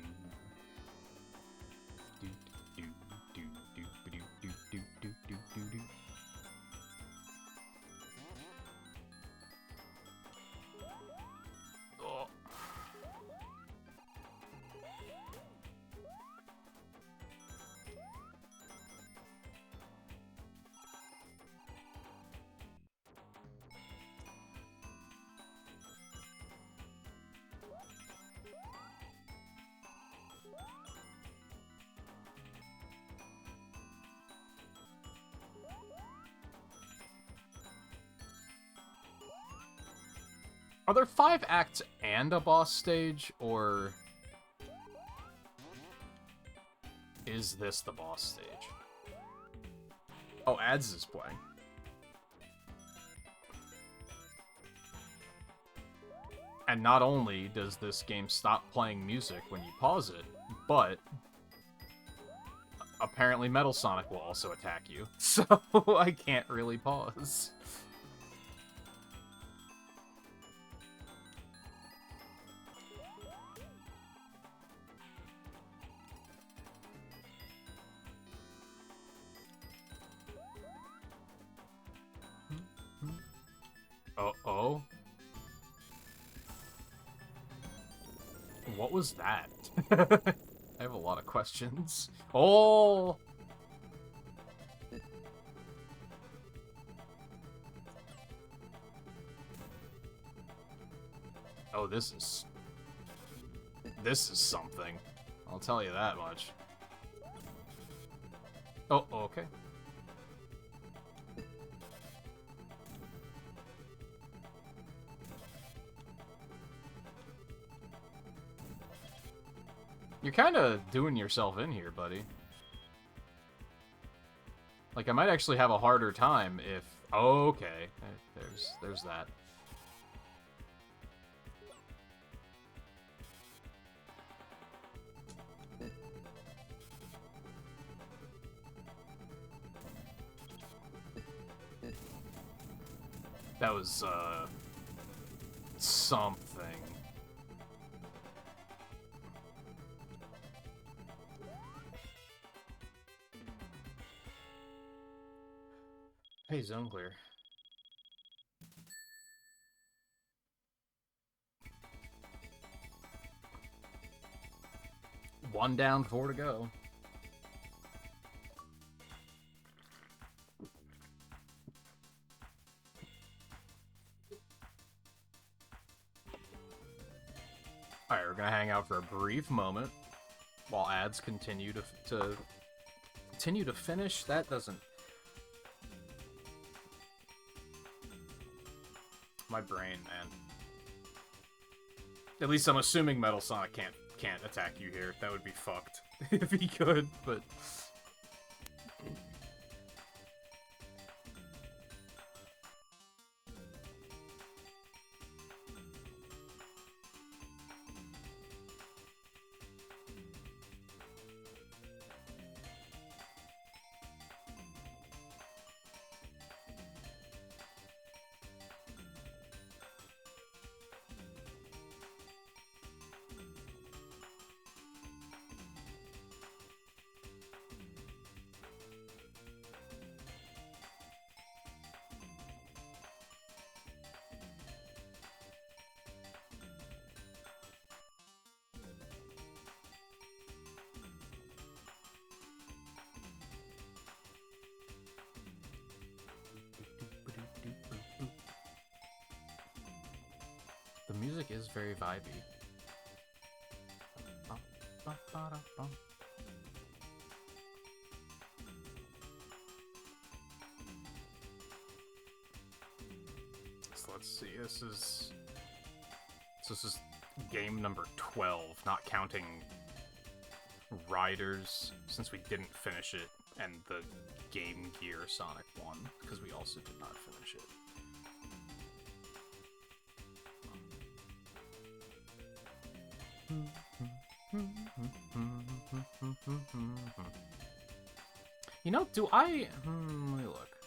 Doop-a-doo-doo-doo-doo-doo-doo-doo-doo-doo-doo. Oh. Are there 5 acts and a boss stage, or is this the boss stage? Oh, Ads is playing. And not only does this game stop playing music when you pause it, but apparently Metal Sonic will also attack you, so I can't really pause. Uh-oh. What was that? I have a lot of questions. Oh! Oh, this is something. I'll tell you that much. Oh, okay. You're kind of doing yourself in here, buddy. Like, I might actually have a harder time if... Oh, okay. There's that. That was, something. Hey, zone clear. One down, 4 to go. Alright, we're gonna hang out for a brief moment while ads continue to finish. That doesn't... My brain, man. At least I'm assuming Metal Sonic can't attack you here. That would be fucked if he could, but... The music is very vibey. So let's see, this is game number 12, not counting Riders, since we didn't finish it, and the Game Gear Sonic 1, because we also did not finish it. You know, do I... let me look.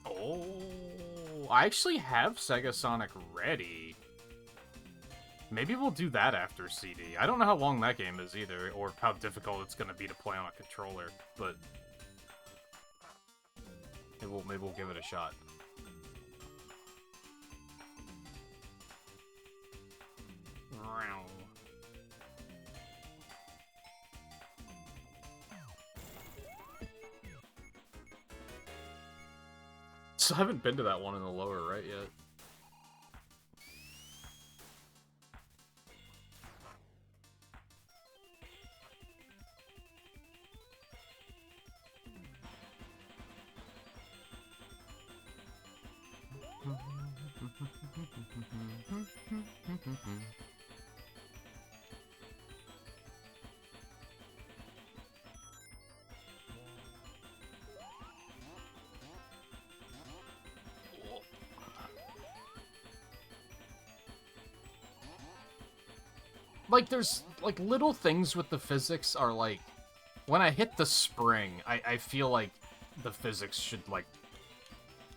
Oh, I actually have Sega Sonic ready. Maybe we'll do that after CD. I don't know how long that game is either, or how difficult it's going to be to play on a controller, but maybe we'll give it a shot. So I haven't been to that one in the lower right yet. Like, there's, like, little things with the physics are, like, when I hit the spring, I feel like the physics should, like,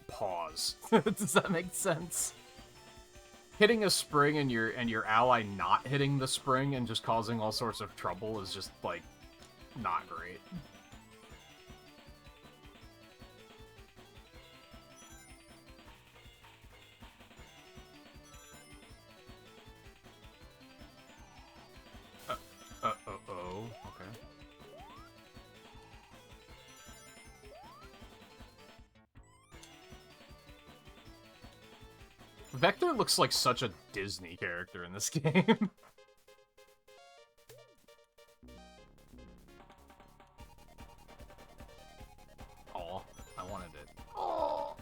pause. Does that make sense? Hitting a spring and your ally not hitting the spring and just causing all sorts of trouble is just, like, not great. Okay. Vector looks like such a Disney character in this game. Aw, I wanted it. Aw.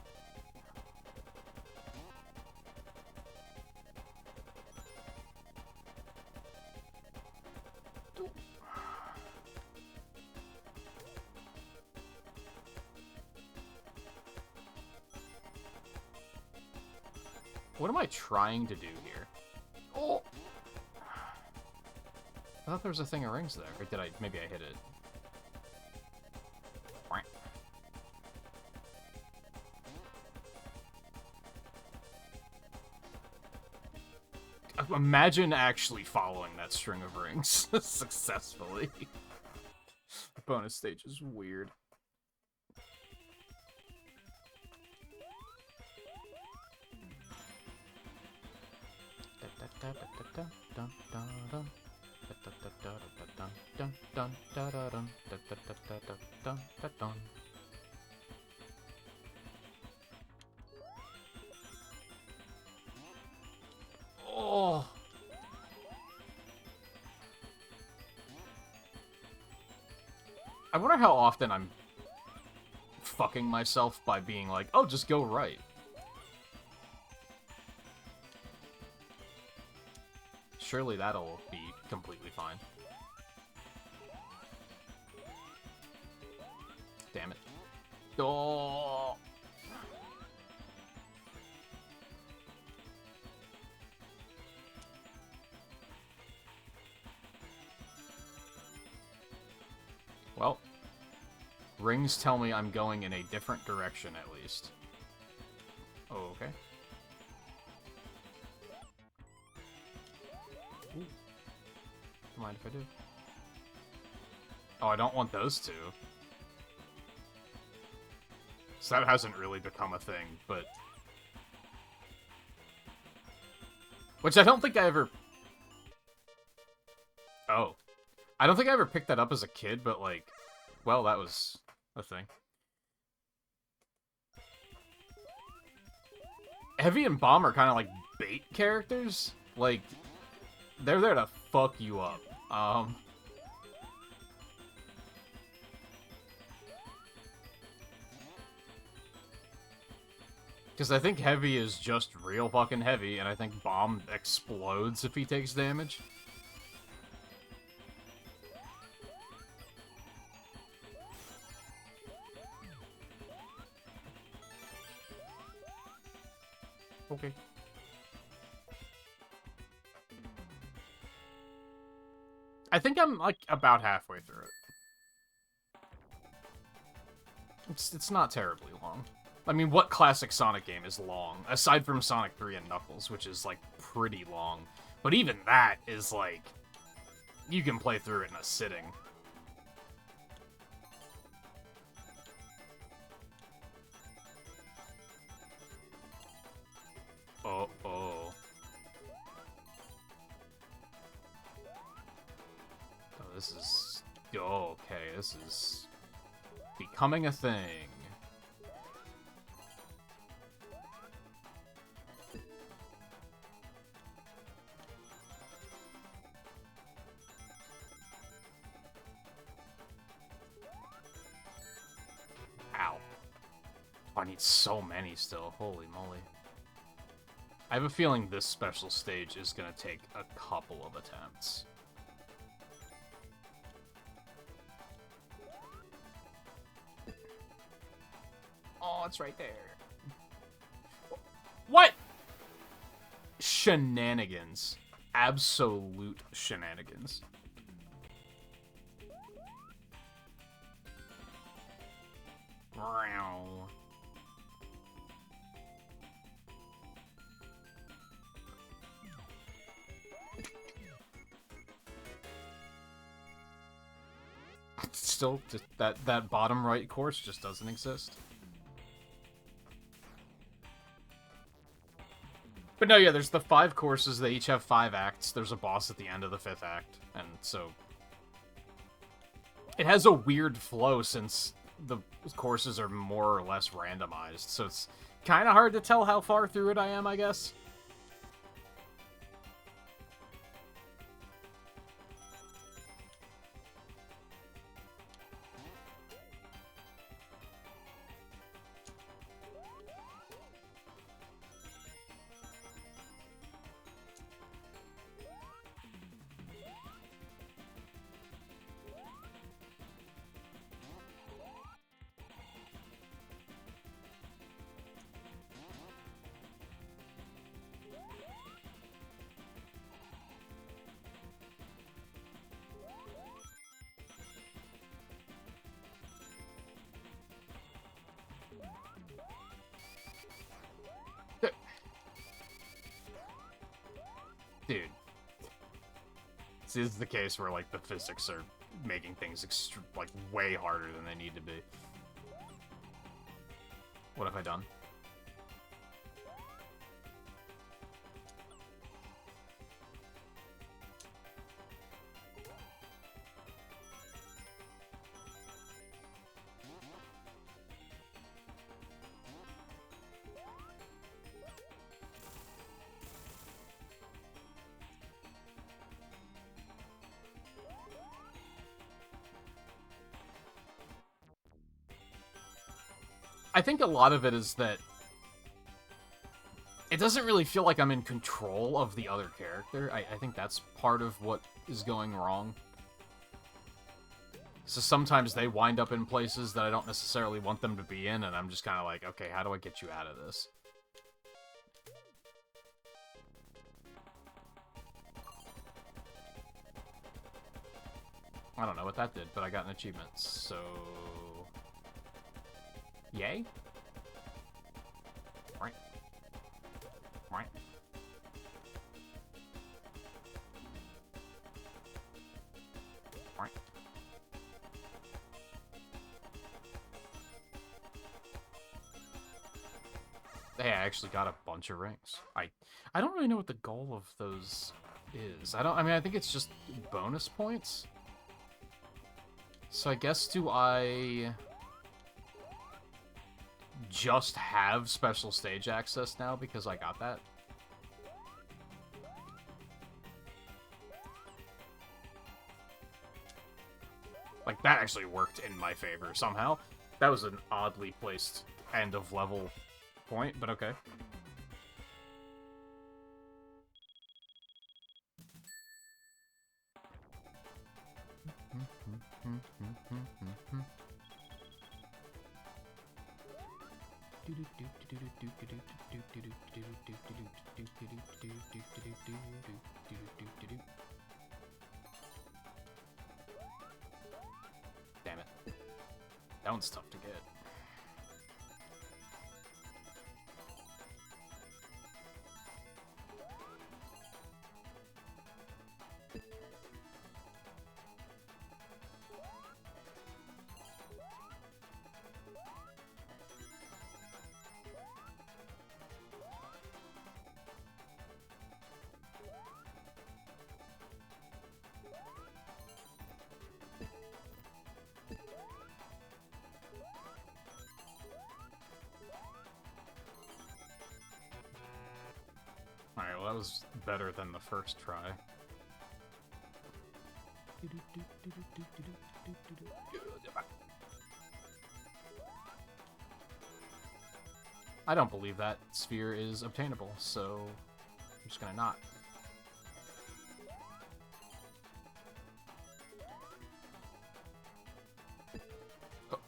What am I trying to do here? Oh! I thought there was a thing of rings there. Or did I? Maybe I hit it. Imagine actually following that string of rings successfully. That bonus stage is weird. Oh. I wonder how often I'm fucking myself by being like, oh, just go right. Surely that'll be completely fine. Damn it. Oh. Well, rings tell me I'm going in a different direction, at least. Oh, okay. Ooh. Don't mind if I do. Oh, I don't want those two. So that hasn't really become a thing, but... Which I don't think I ever... Oh. I don't think I ever picked that up as a kid, but, like... Well, that was a thing. Heavy and Bomb are kind of like bait characters. Like, they're there to fuck you up. Because I think Heavy is just real fucking heavy, and I think Bomb explodes if he takes damage. Okay. I think I'm, like, about halfway through it. It's not terribly long. I mean, what classic Sonic game is long? Aside from Sonic 3 and Knuckles, which is, like, pretty long. But even that is, like... You can play through it in a sitting. Oh. Oh, this is... Oh, okay, this is... becoming a thing. Ow. Oh, I need so many still. Holy moly. I have a feeling this special stage is going to take a couple of attempts. Oh, it's right there. What? Shenanigans. Absolute shenanigans. Wow. Still, just that bottom right course just doesn't exist. But no, yeah, there's the 5 courses. They each have 5 acts. There's a boss at the end of the 5th act, and so it has a weird flow since the courses are more or less randomized. So it's kind of hard to tell how far through it I am, I guess. Dude. This is the case where, like, the physics are making things like way harder than they need to be. What have I done? I think a lot of it is that it doesn't really feel like I'm in control of the other character. I think that's part of what is going wrong. So sometimes they wind up in places that I don't necessarily want them to be in, and I'm just kind of like, okay, how do I get you out of this? I don't know what that did, but I got an achievement, so... Yay? Right. Right. Right. Hey, I actually got a bunch of rings. I don't really know what the goal of those is. I mean, I think it's just bonus points. So I guess do I just have special stage access now because I got that? Like, that actually worked in my favor somehow. That was an oddly placed end of level point, but okay. Damn it. That one's tough to get. Alright, well that was better than the first try. I don't believe that sphere is obtainable, so I'm just gonna not.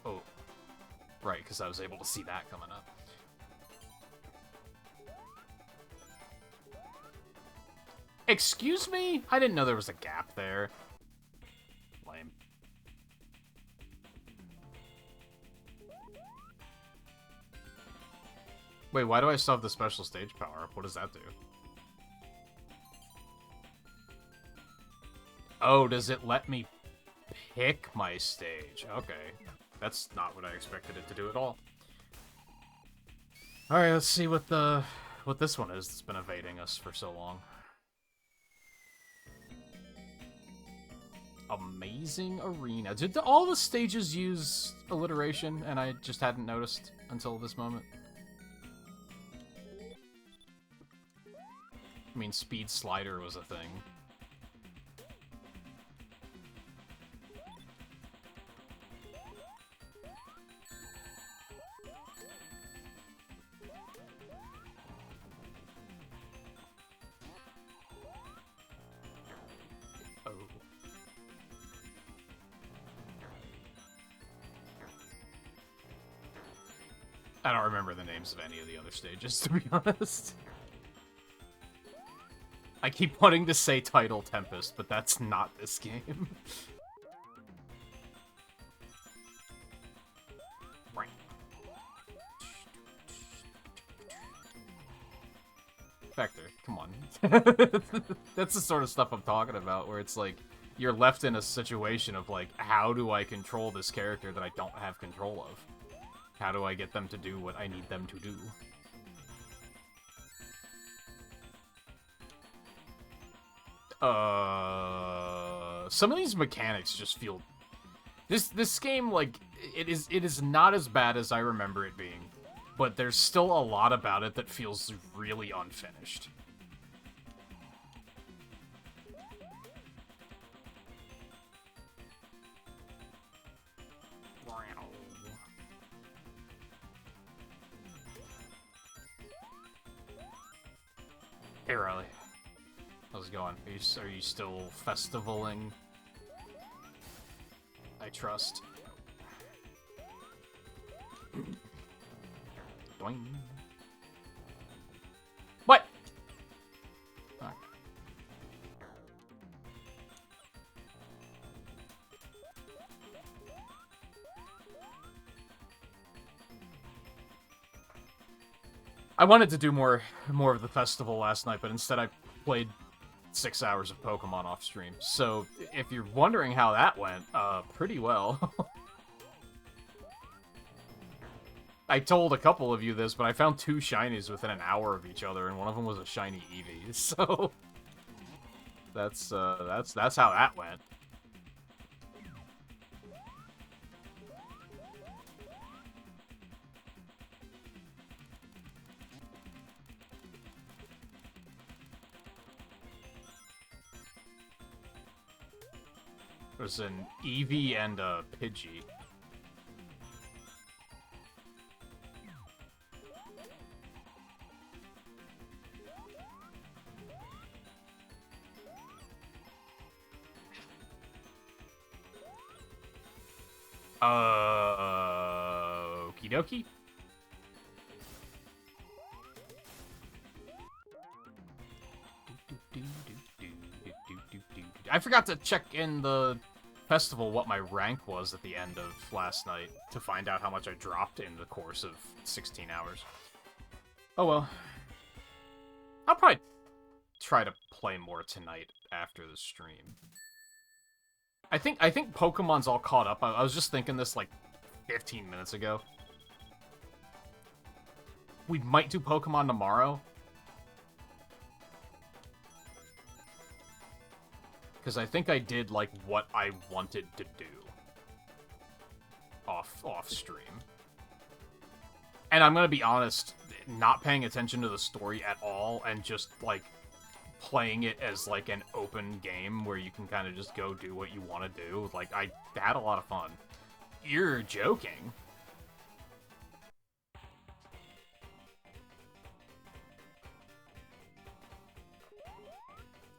Oh. Right, because I was able to see that coming up. Excuse me? I didn't know there was a gap there. Lame. Wait, why do I still have the special stage power up? What does that do? Oh, does it let me pick my stage? Okay. That's not what I expected it to do at all. Alright, let's see what this one is that's been evading us for so long. Amazing Arena. Did all the stages use alliteration and I just hadn't noticed until this moment? I mean, Speed Slider was a thing. I don't remember the names of any of the other stages, to be honest. I keep wanting to say Tidal Tempest, but that's not this game. Vector, come on. That's the sort of stuff I'm talking about, where it's like, you're left in a situation of, like, how do I control this character that I don't have control of? How do I get them to do what I need them to do? Some of these mechanics just feel... This game, like, it is not as bad as I remember it being, but there's still a lot about it that feels really unfinished. Hey, Riley. How's it going? Are you still festivaling? I trust. Doing. What? Right. I wanted to do more of the festival last night, but instead I played 6 hours of Pokemon off stream. So if you're wondering how that went, pretty well. I told a couple of you this, but I found 2 shinies within an hour of each other, and one of them was a shiny Eevee. So that's how that went. There's an Eevee and a Pidgey. Okie dokie. I forgot to check in the festival what my rank was at the end of last night to find out how much I dropped in the course of 16 hours. Oh well. I'll probably try to play more tonight after the stream. I think Pokemon's all caught up. I was just thinking this like 15 minutes ago. We might do Pokemon tomorrow. Because I think I did, like, what I wanted to do. Off stream. And I'm gonna be honest, not paying attention to the story at all, and just, like, playing it as, like, an open game where you can kind of just go do what you want to do. Like, I had a lot of fun. You're joking.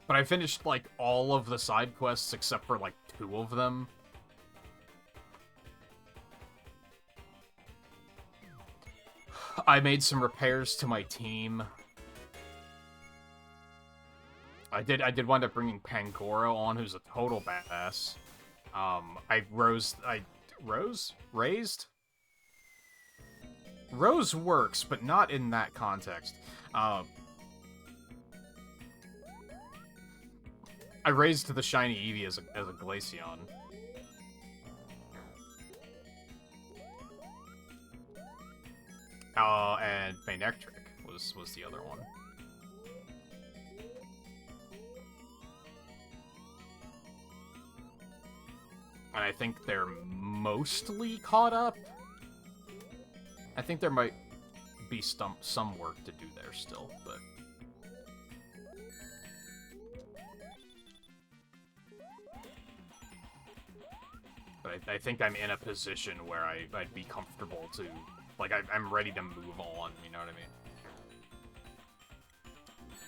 But I finished, like, all of the side quests except for, like, 2 of them. I made some repairs to my team. I did wind up bringing Pangoro on, who's a total badass. Raised? Rose works, but not in that context. I raised the shiny Eevee as a Glaceon. And Manectric was the other one. And I think they're mostly caught up. I think there might be some work to do there still, but... But I think I'm in a position where I'd be comfortable to... Like, I'm ready to move on, you know what I mean?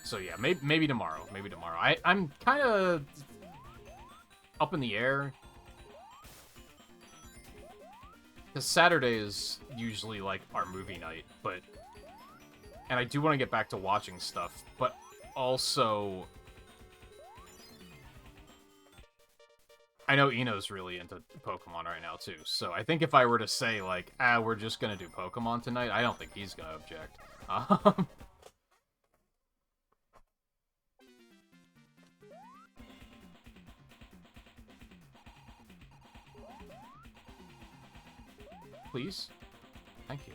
So yeah, maybe tomorrow. Maybe tomorrow. I'm kind of up in the air. Because Saturday is usually, like, our movie night, but... And I do want to get back to watching stuff, but also... I know Eno's really into Pokemon right now, too, so I think if I were to say, like, we're just gonna do Pokemon tonight, I don't think he's gonna object. please. Thank you.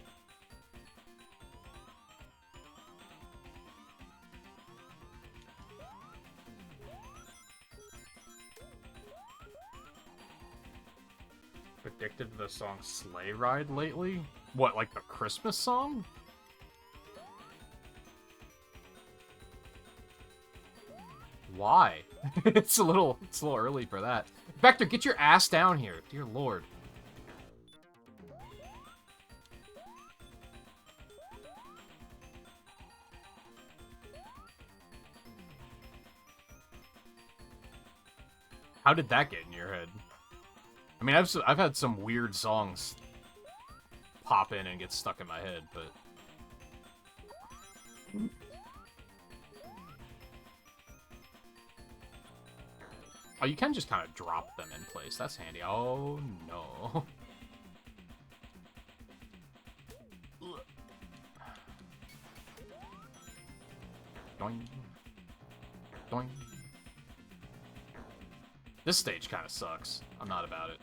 Addicted to the song Sleigh Ride lately? What, like the Christmas song? Why? It's a little early for that. Vector, get your ass down here. Dear Lord. How did that get in your head? I mean, I've had some weird songs pop in and get stuck in my head, but... Oh, you can just kind of drop them in place. That's handy. Oh, no. Doing. Doing. This stage kind of sucks. I'm not about it.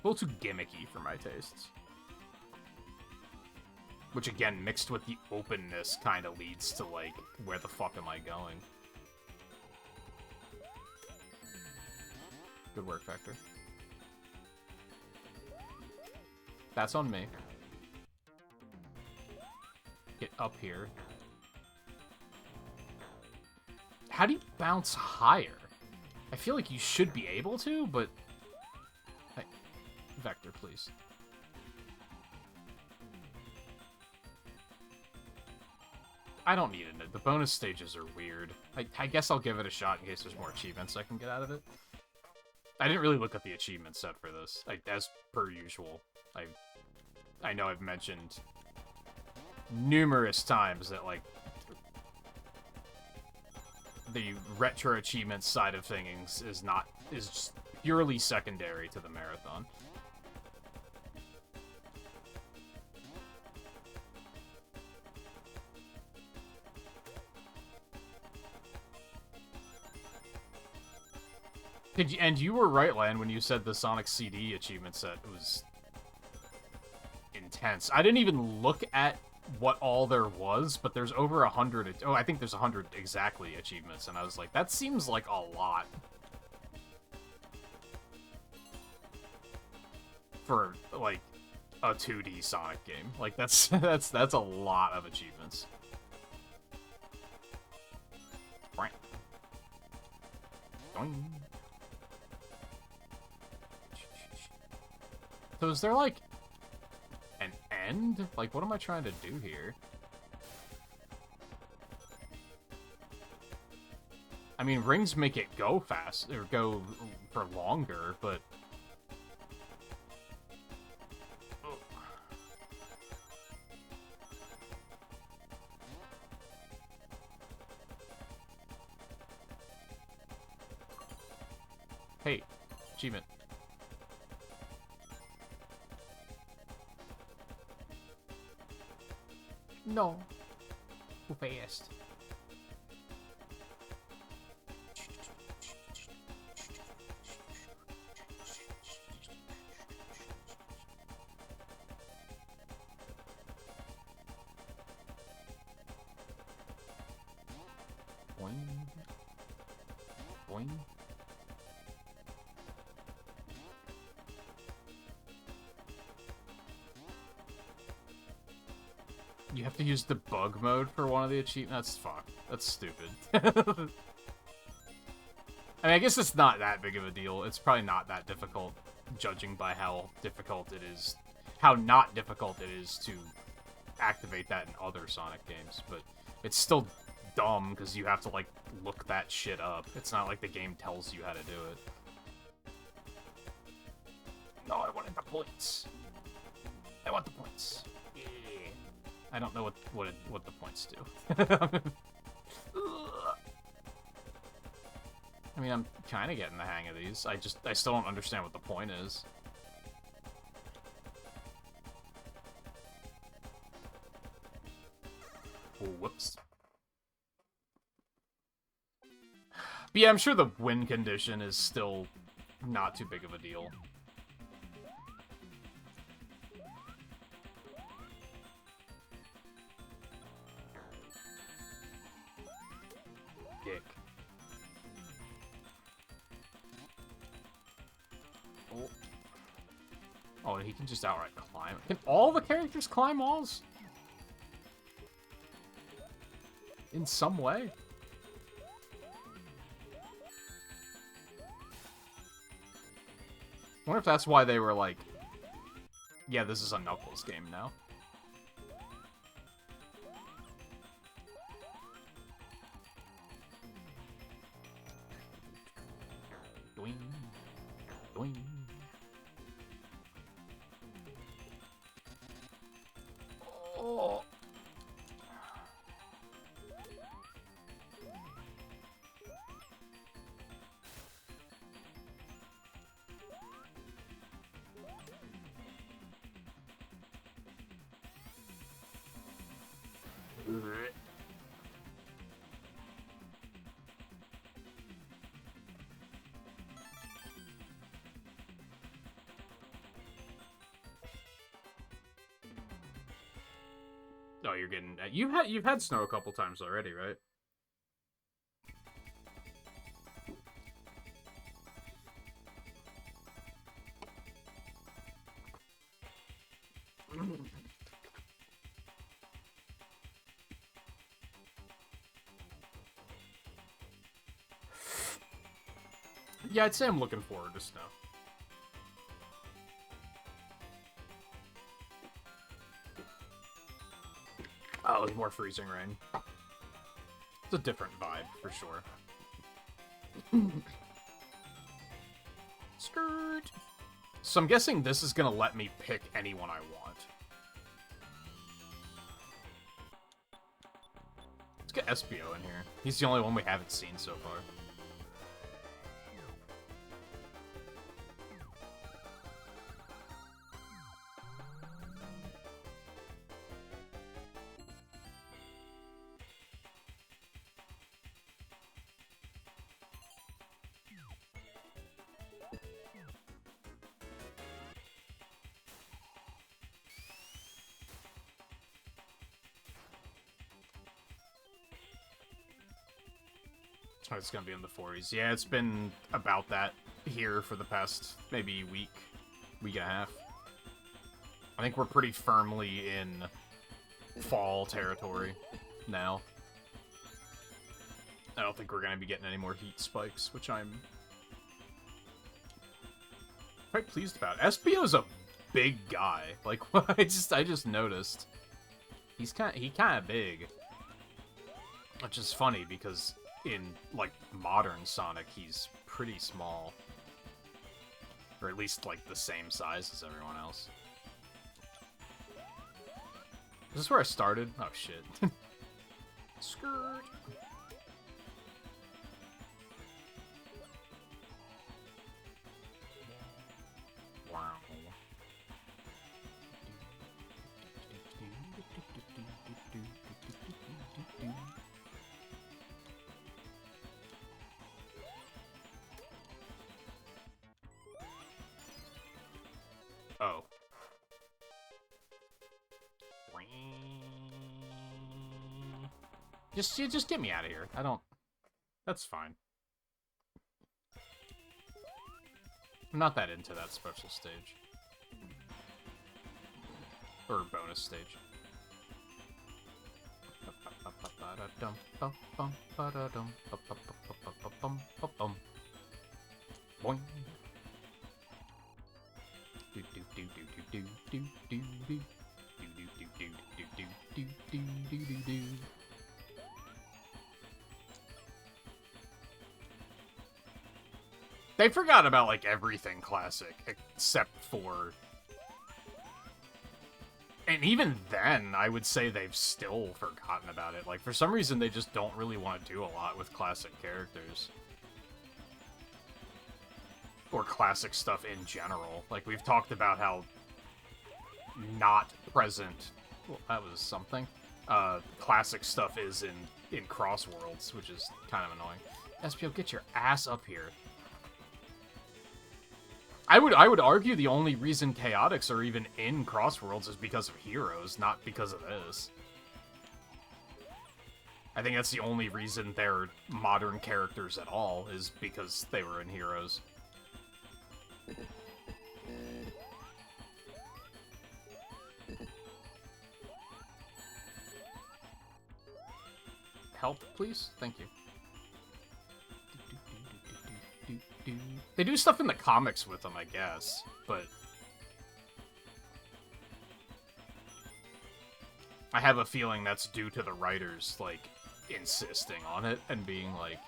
A little too gimmicky for my tastes. Which, again, mixed with the openness, kind of leads to, like, where the fuck am I going? Good work, Vector. That's on me. Get up here. How do you bounce higher? I feel like you should be able to, but... Hey, Vector, please. I don't need it. The bonus stages are weird. I guess I'll give it a shot in case there's more achievements I can get out of it. I didn't really look at the achievement set for this, as per usual. I know I've mentioned numerous times that, like, the retro achievement side of things is just purely secondary to the marathon. And you were right, Lan, when you said the Sonic CD achievement set was intense. I didn't even look at what all there was, but there's over 100... Oh, I think there's 100 exactly achievements, and I was like, that seems like a lot. For, like, a 2D Sonic game. Like, that's a lot of achievements. Right. Doing. So is there, like, an end? Like, what am I trying to do here? I mean, rings make it go fast, or go for longer, but... Hey, achievement. No. Too fast. Boing. Boing. You have to use debug mode for one of the achievements? That's fucked. That's stupid. I mean, I guess it's not that big of a deal. It's probably not that difficult, judging by how difficult it is, how not difficult it is to activate that in other Sonic games, but it's still dumb because you have to, like, look that shit up. It's not like the game tells you how to do it. No, I wanted the points. I want the points. Yeah. I don't know what the points do. I mean, I'm kind of getting the hang of these. I still don't understand what the point is. Oh, whoops. But yeah, I'm sure the win condition is still not too big of a deal. Dick. Oh. Oh, and he can just outright climb. Can all the characters climb walls? In some way? I wonder if that's why they were like, yeah, this is a Knuckles game now. Doing. Doing. Oh. Oh, you're getting you've had snow a couple times already, right? Yeah, I'd say I'm looking forward to snow. Oh, there's more freezing rain. It's a different vibe, for sure. Skirt! So I'm guessing this is gonna let me pick anyone I want. Let's get Espio in here. He's the only one we haven't seen so far. Oh, it's gonna be in the 40s. Yeah, it's been about that here for the past maybe week and a half. I think we're pretty firmly in fall territory now. I don't think we're gonna be getting any more heat spikes, which I'm quite pleased about. Espio's a big guy. Like, I just noticed. He kind of big. Which is funny because in like modern Sonic, he's pretty small. Or at least like the same size as everyone else. Is this where I started? Oh shit. Skirt. Wow. Oh. Just get me out of here. I don't... That's fine. I'm not that into that special stage. Or bonus stage. Boing. They forgot about, like, everything classic, except for... And even then, I would say they've still forgotten about it. Like, for some reason, they just don't really want to do a lot with classic characters. Or classic stuff in general. Like, we've talked about how not present... Well, that was something. Classic stuff is in Cross Worlds, which is kind of annoying. Espio, get your ass up here. I would argue the only reason Chaotix are even in Crossworlds is because of Heroes, not because of this. I think that's the only reason they're modern characters at all, is because they were in Heroes. Help, please? Thank you. They do stuff in the comics with them, I guess, but... I have a feeling that's due to the writers, like, insisting on it and being like,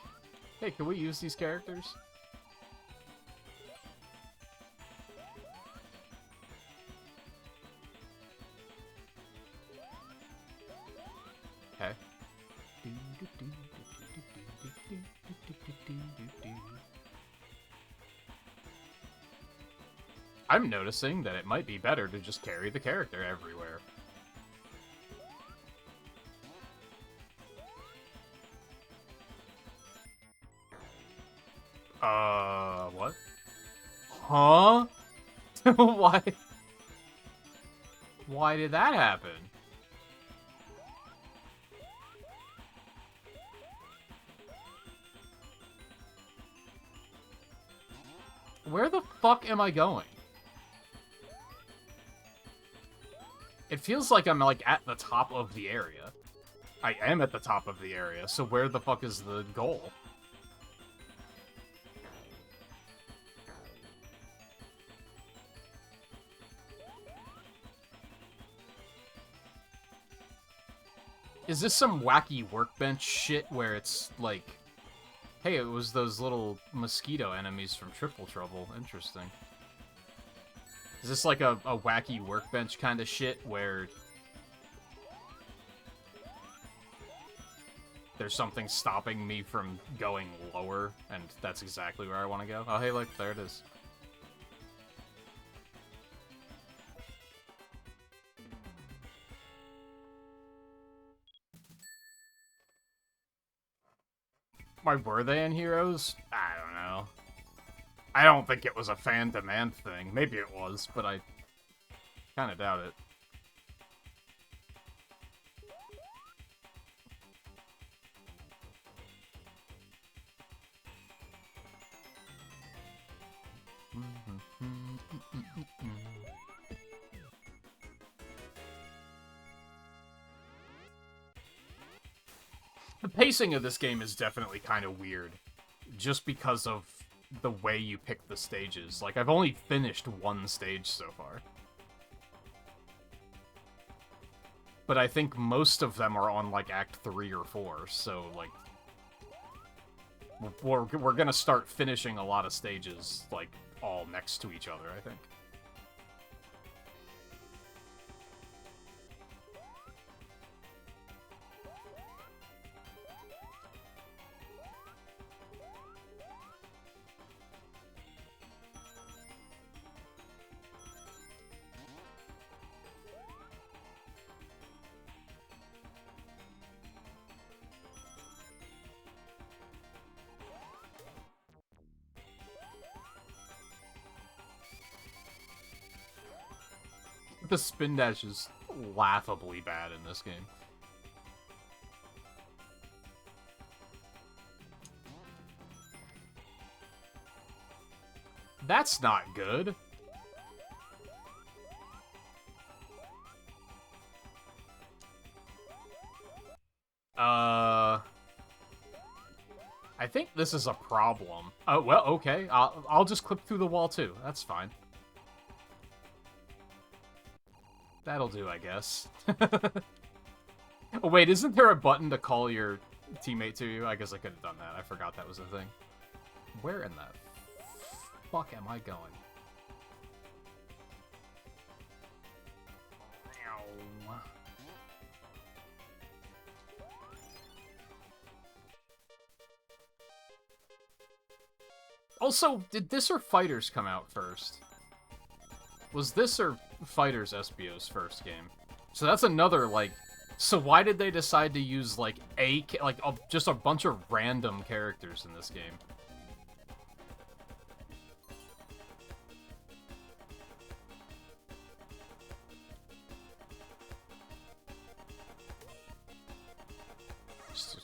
hey, can we use these characters? Okay. I'm noticing that it might be better to just carry the character everywhere. What? Huh? Why? Why did that happen? Where the fuck am I going? It feels like I'm, like, at the top of the area. I am at the top of the area, so where the fuck is the goal? Is this some wacky workbench shit where it's, like... Hey, it was those little mosquito enemies from Triple Trouble. Interesting. Is this like a wacky workbench kind of shit where there's something stopping me from going lower, and that's exactly where I want to go? Oh, hey, look, there it is. Why were they in Heroes? I don't know. I don't think it was a fan demand thing. Maybe it was, but I kind of doubt it. The pacing of this game is definitely kind of weird, just because of the way you pick the stages. Like, I've only finished one stage so far. But I think most of them are on, like, Act 3 or 4, so, like... We're gonna start finishing a lot of stages, like, all next to each other, I think. The spin dash is laughably bad in this game. That's not good. I think this is a problem. Oh, well, okay. I'll just clip through the wall too. That's fine. That'll do, I guess. Oh, wait, isn't there a button to call your teammate to you? I guess I could have done that. I forgot that was a thing. Where in the fuck am I going? Ow. Also, did this or Fighters come out first? Was this or Fighters Espio's first game? So that's another, like, So why did they decide to use, like, just a bunch of random characters in this game?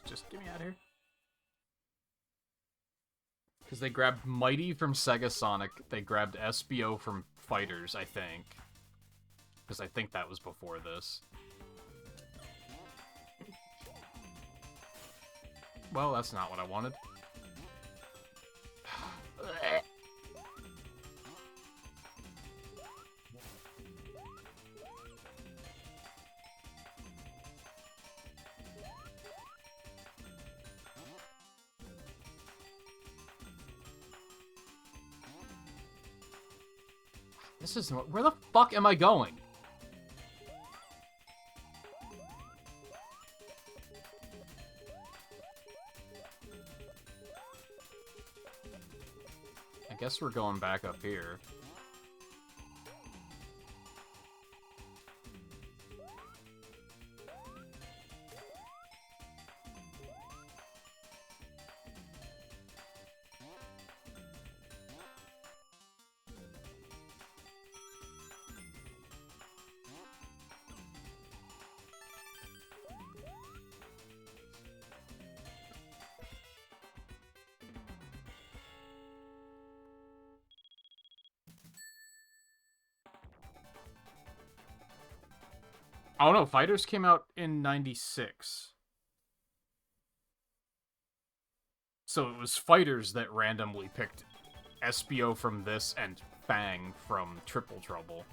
Just get me out of here. Because they grabbed Mighty from Sega Sonic, they grabbed SBO from Fighters, I think. Because I think that was before this. Well, that's not what I wanted. This isn't... Where the fuck am I going? I guess we're going back up here. Oh no, Fighters came out in 96. So it was Fighters that randomly picked SBO from this and Fang from Triple Trouble.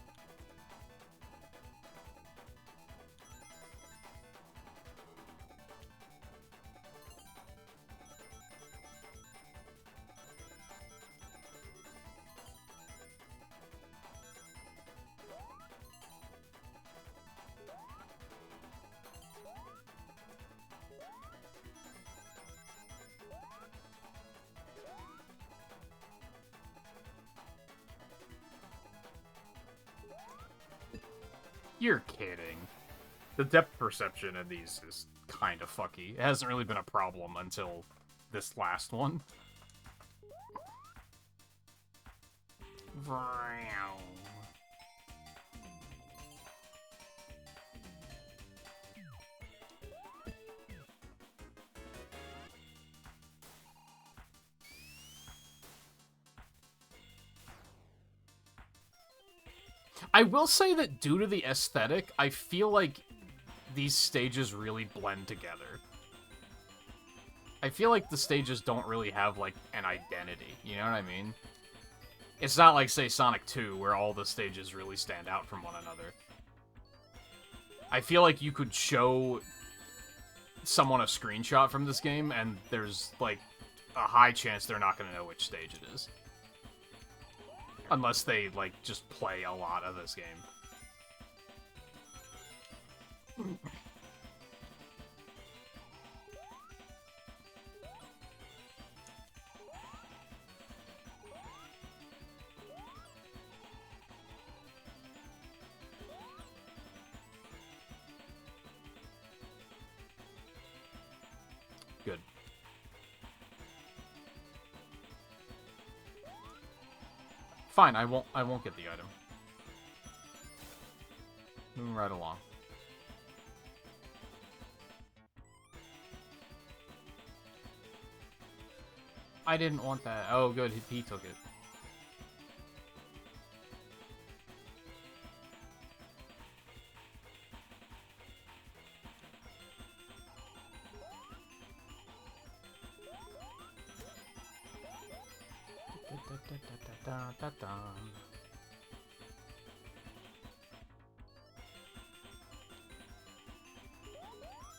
You're kidding. The depth perception in these is kind of fucky. It hasn't really been a problem until this last one. I will say that due to the aesthetic, I feel like these stages really blend together. I feel like the stages don't really have, like, an identity, you know what I mean? It's not like, say, Sonic 2, where all the stages really stand out from one another. I feel like you could show someone a screenshot from this game, and there's, like, a high chance they're not going to know which stage it is. Unless they, like, just play a lot of this game. Good. Fine, I won't get the item. Moving right along. I didn't want that. Oh, good, he took it.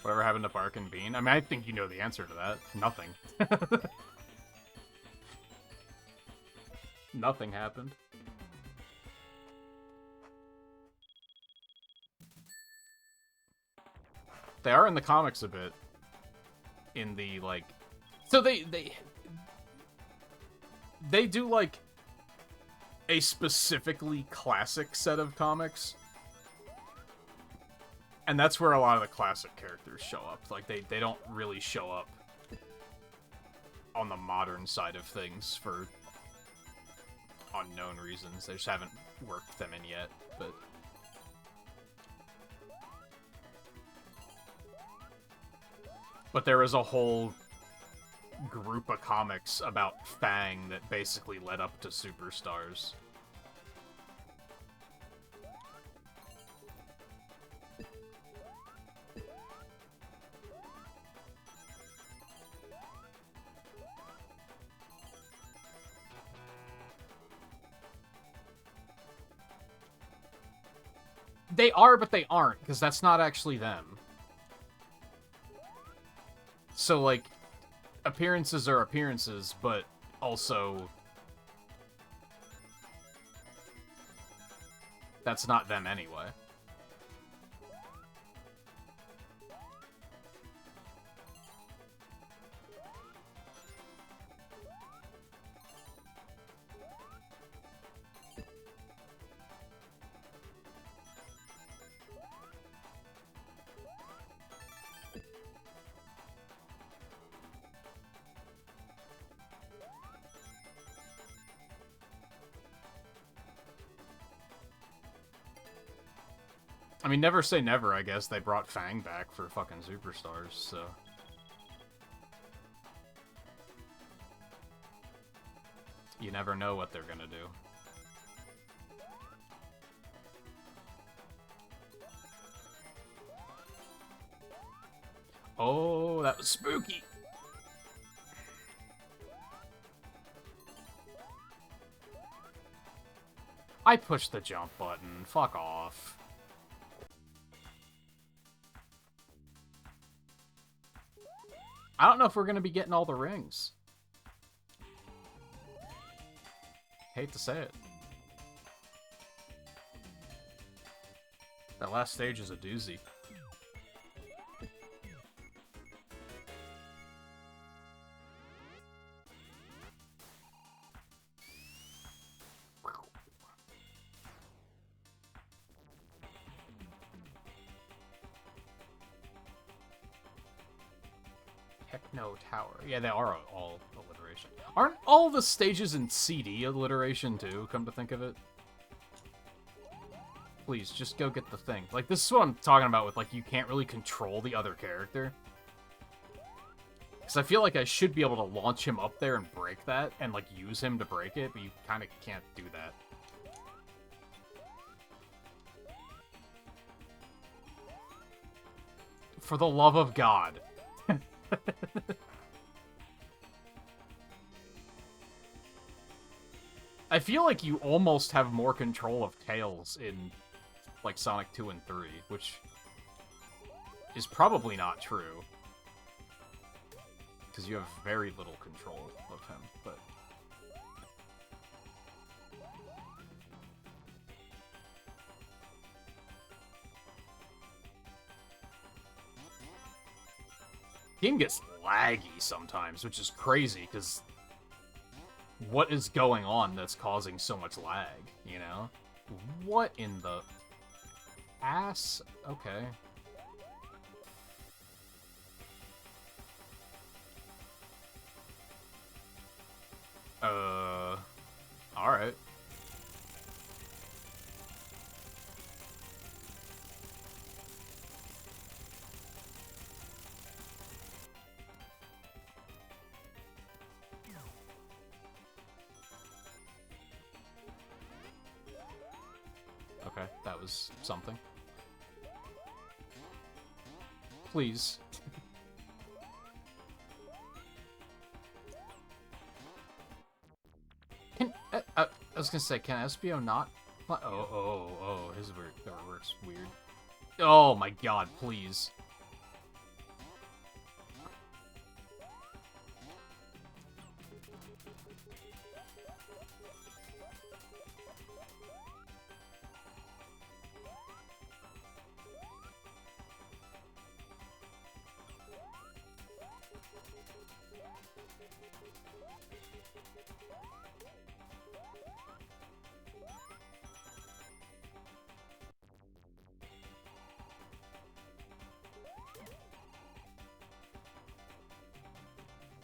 Whatever happened to Bark and Bean? I mean, I think you know the answer to that. Nothing. Nothing happened. They are in the comics a bit. In the, like... So they do, like, a specifically classic set of comics. And that's where a lot of the classic characters show up. Like, they don't really show up on the modern side of things for unknown reasons. They just haven't worked them in yet, but... But there is a whole group of comics about Fang that basically led up to Superstars. They are, but they aren't, because that's not actually them. So, like, appearances are appearances, but also... that's not them anyway. I mean, never say never, I guess. They brought Fang back for fucking Superstars, so... you never know what they're gonna do. Oh, that was spooky! I pushed the jump button. Fuck off. I don't know if we're going to be getting all the rings. Hate to say it. That last stage is a doozy. Techno Tower. Yeah, they are all alliteration. Aren't all the stages in CD alliteration too, come to think of it? Please, just go get the thing. Like, this is what I'm talking about with, like, you can't really control the other character. Because I feel like I should be able to launch him up there and break that, and, like, use him to break it, but you kind of can't do that. For the love of God. I feel like you almost have more control of Tails in, like, Sonic 2 and 3, which is probably not true. Because you have very little control of him, but... game gets laggy sometimes, which is crazy, because what is going on that's causing so much lag, you know? What in the ass? Okay. Alright. Okay, that was something. Please. I was gonna say, can SBO not... Oh, his works weird. Oh my god, please.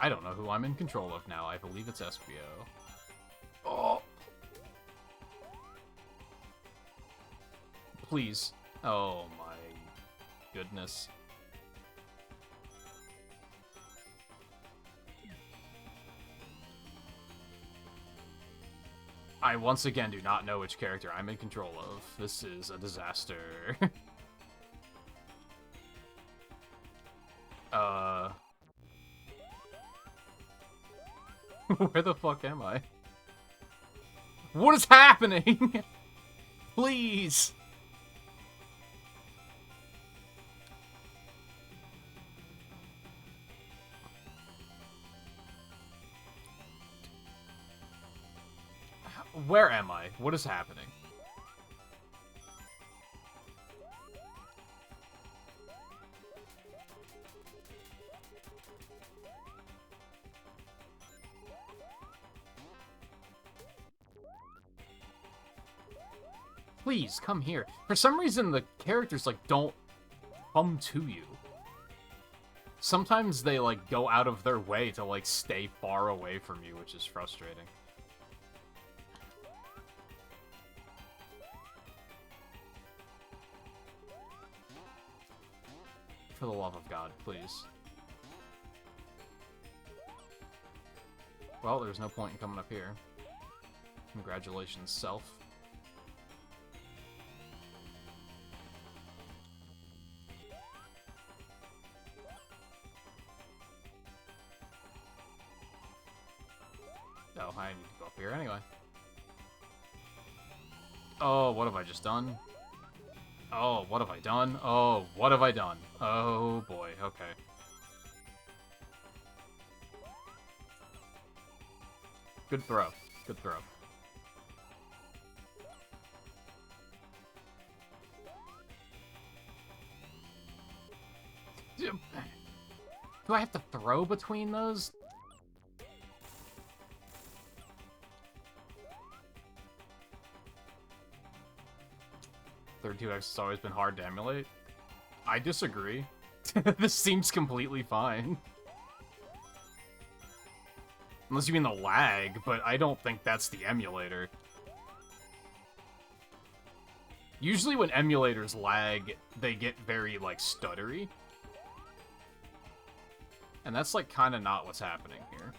I don't know who I'm in control of now. I believe it's SBO. Oh! Please. Oh my goodness. I once again do not know which character I'm in control of. This is a disaster. Where the fuck am I? What is happening? Please! Where am I? What is happening? Please, come here. For some reason, the characters, like, don't come to you. Sometimes they, like, go out of their way to, like, stay far away from you, which is frustrating. For the love of God, please. Well, there's no point in coming up here. Congratulations, self. Oh, I need to go up here anyway. Oh, what have I just done? Oh, what have I done? Oh, what have I done? Oh, boy. Okay. Good throw. Good throw. Do I have to throw between those? Third 2X has always been hard to emulate. I disagree. This seems completely fine. Unless you mean the lag, but I don't think that's the emulator. Usually when emulators lag, they get very, like, stuttery. And that's, like, kind of not what's happening here.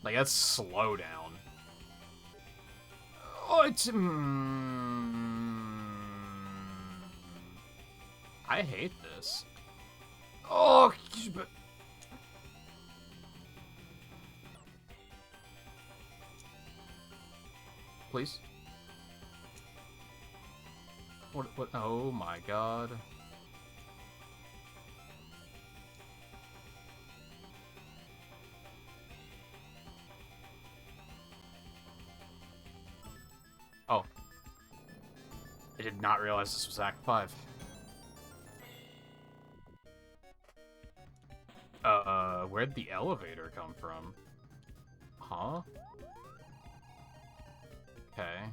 Like, that's slow down. Oh, it's... I hate this. Oh, but... Please? What? Oh my god. Oh. I did not realize this was Act 5. Where'd the elevator come from? Huh? Okay.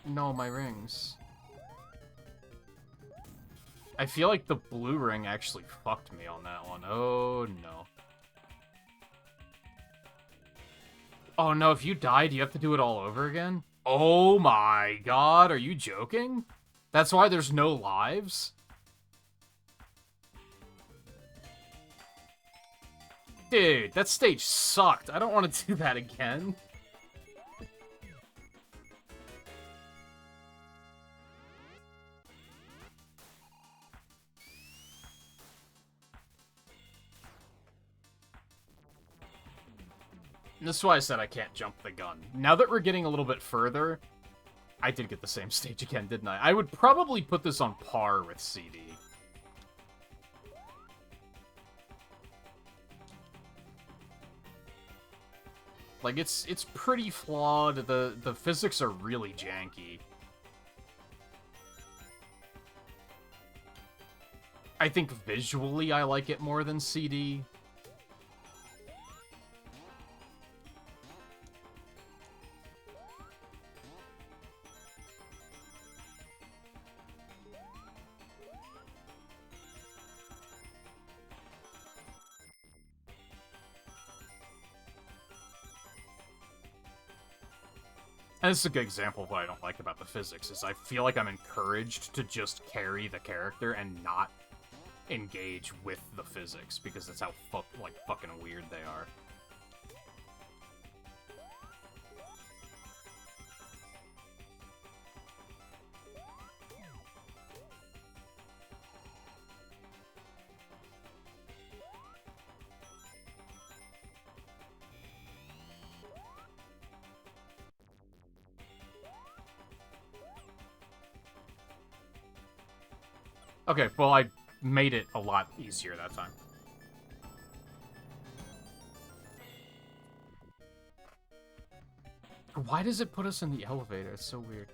No, my rings. I feel like the blue ring actually fucked me on that one. Oh, no. Oh, no, if you die, do you have to do it all over again? Oh my god, are you joking? That's why there's no lives? Dude, that stage sucked. I don't want to do that again. This is why I said I can't jump the gun. Now that we're getting a little bit further, I did get the same stage again, didn't I? I would probably put this on par with CD. Like, it's pretty flawed. The physics are really janky. I think visually I like it more than CD. And this is a good example of what I don't like about the physics, is I feel like I'm encouraged to just carry the character and not engage with the physics, because that's how fucking weird they are. Okay, well, I made it a lot easier that time. Why does it put us in the elevator? It's so weird.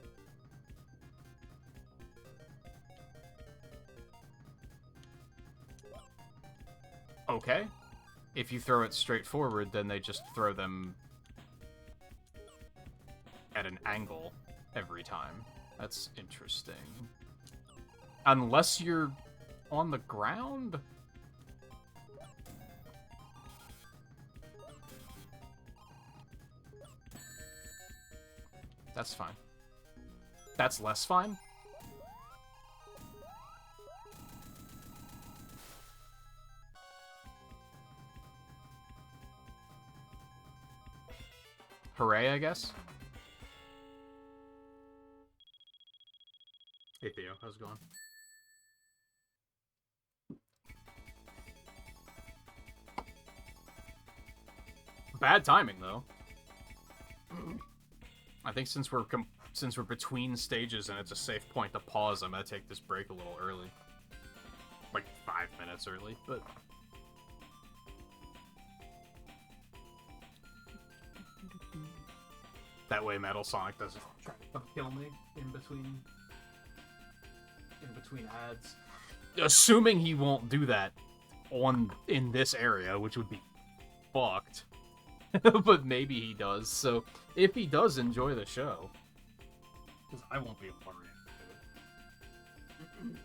Okay. If you throw it straight forward, then they just throw them at an angle every time. That's interesting. Unless you're on the ground? That's fine. That's less fine? Hooray, I guess? Hey Theo, how's it going? Bad timing, though. I think since we're between stages and it's a safe point to pause, I'm gonna take this break a little early. Like 5 minutes early, but... That way Metal Sonic doesn't try to kill me in between ads. Assuming he won't do that in this area, which would be fucked. But maybe he does, so if he does, enjoy the show. Because I won't be able to react to it.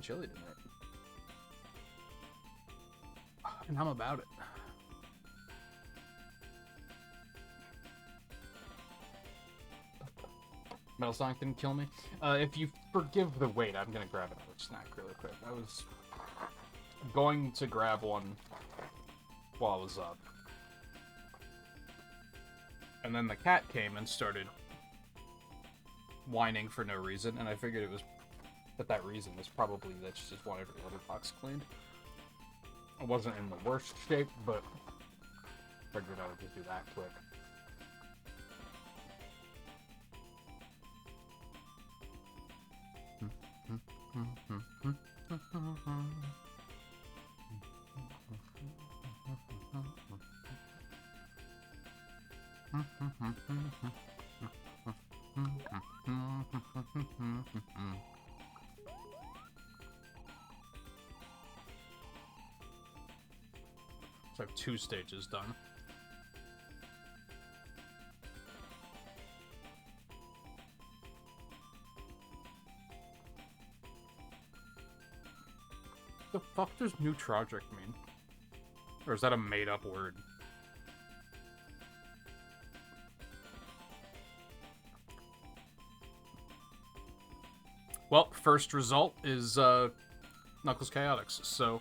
chili tonight. And I'm about it. Metal Sonic didn't kill me. If you forgive the wait, I'm gonna grab another snack really quick. I was going to grab one while I was up. And then the cat came and started whining for no reason, and I figured it was that reason was probably that she just wanted her litter box cleaned. I wasn't in the worst shape, but figured I would just do that quick. So I have 2 stages done. The fuck does nootrogic mean? Or is that a made-up word? Well, first result is Knuckles Chaotix, so...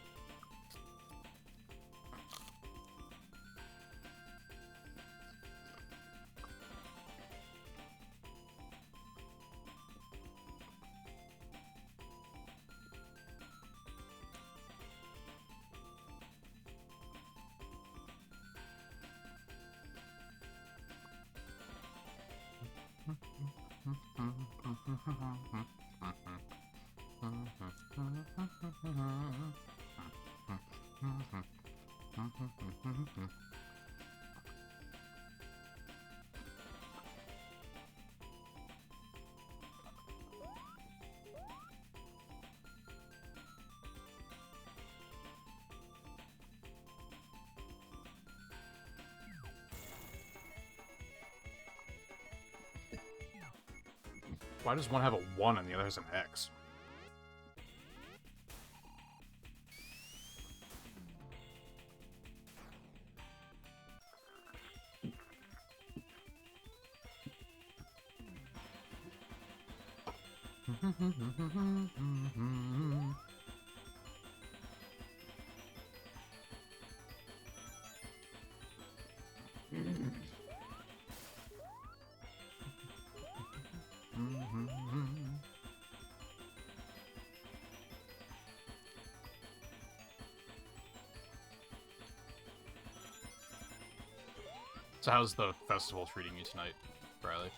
Why does one have a 1 and the other has an X? So how's the festival treating you tonight, Riley?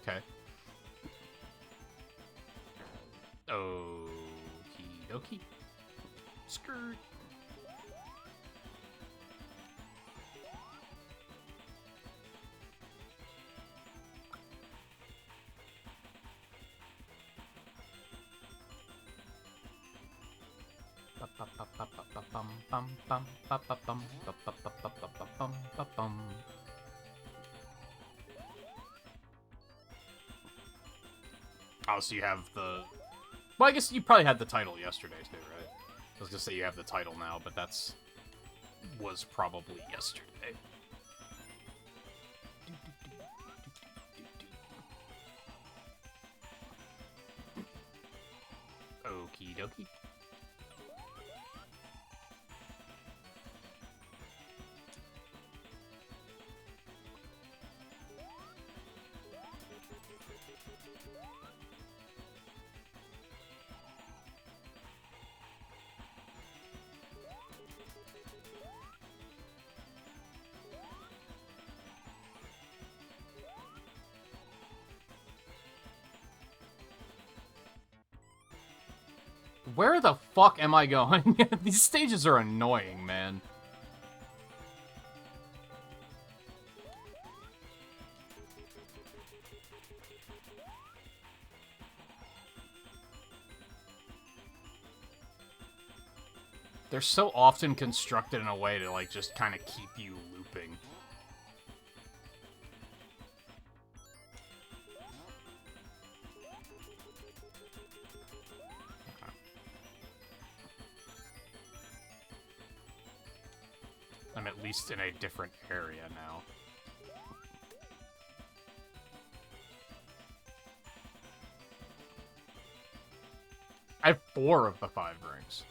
Okay. Okie dokie. Skirt. Oh, so you have the... Well, I guess you probably had the title yesterday, too, right? I was gonna say you have the title now, but that's... was probably yesterday. Okie dokie. Where the fuck am I going? These stages are annoying, man. They're so often constructed in a way to, like, just kind of keep you looping. I'm at least in a different area now. I have 4 of the 5 rings.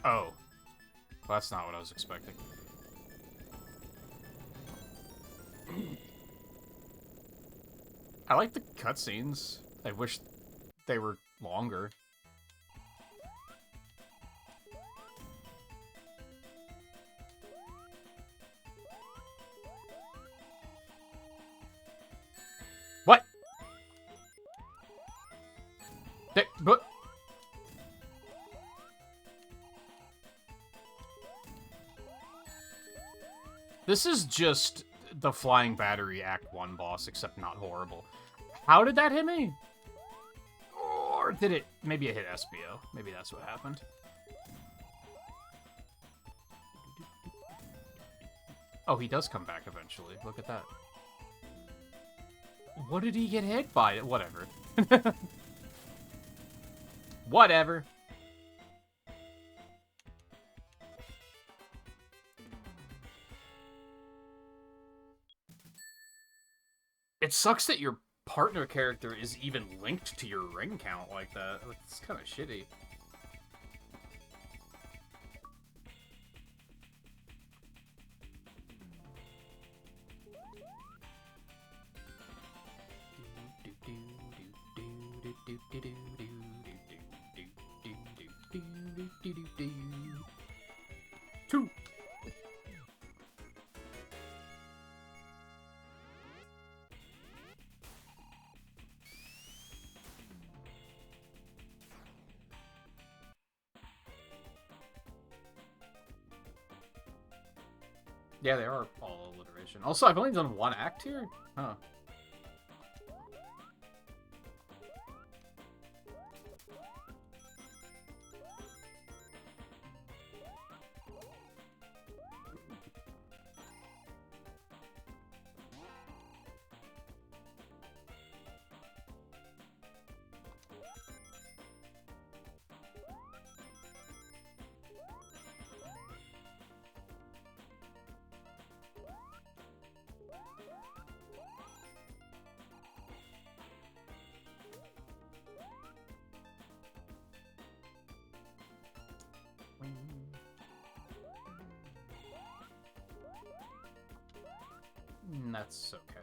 Oh. Well, that's not what I was expecting. I like the cutscenes. I wish they were longer. What? But this is just the Flying Battery Act 1 boss, except not horrible. How did that hit me? Or did it... Maybe it hit SBO. Maybe that's what happened. Oh, he does come back eventually. Look at that. What did he get hit by? Whatever. Whatever. It sucks that your partner character is even linked to your ring count like that. It's kind of shitty. Two. Yeah, they are all alliteration. Also, I've only done 1 act here? Huh. That's okay.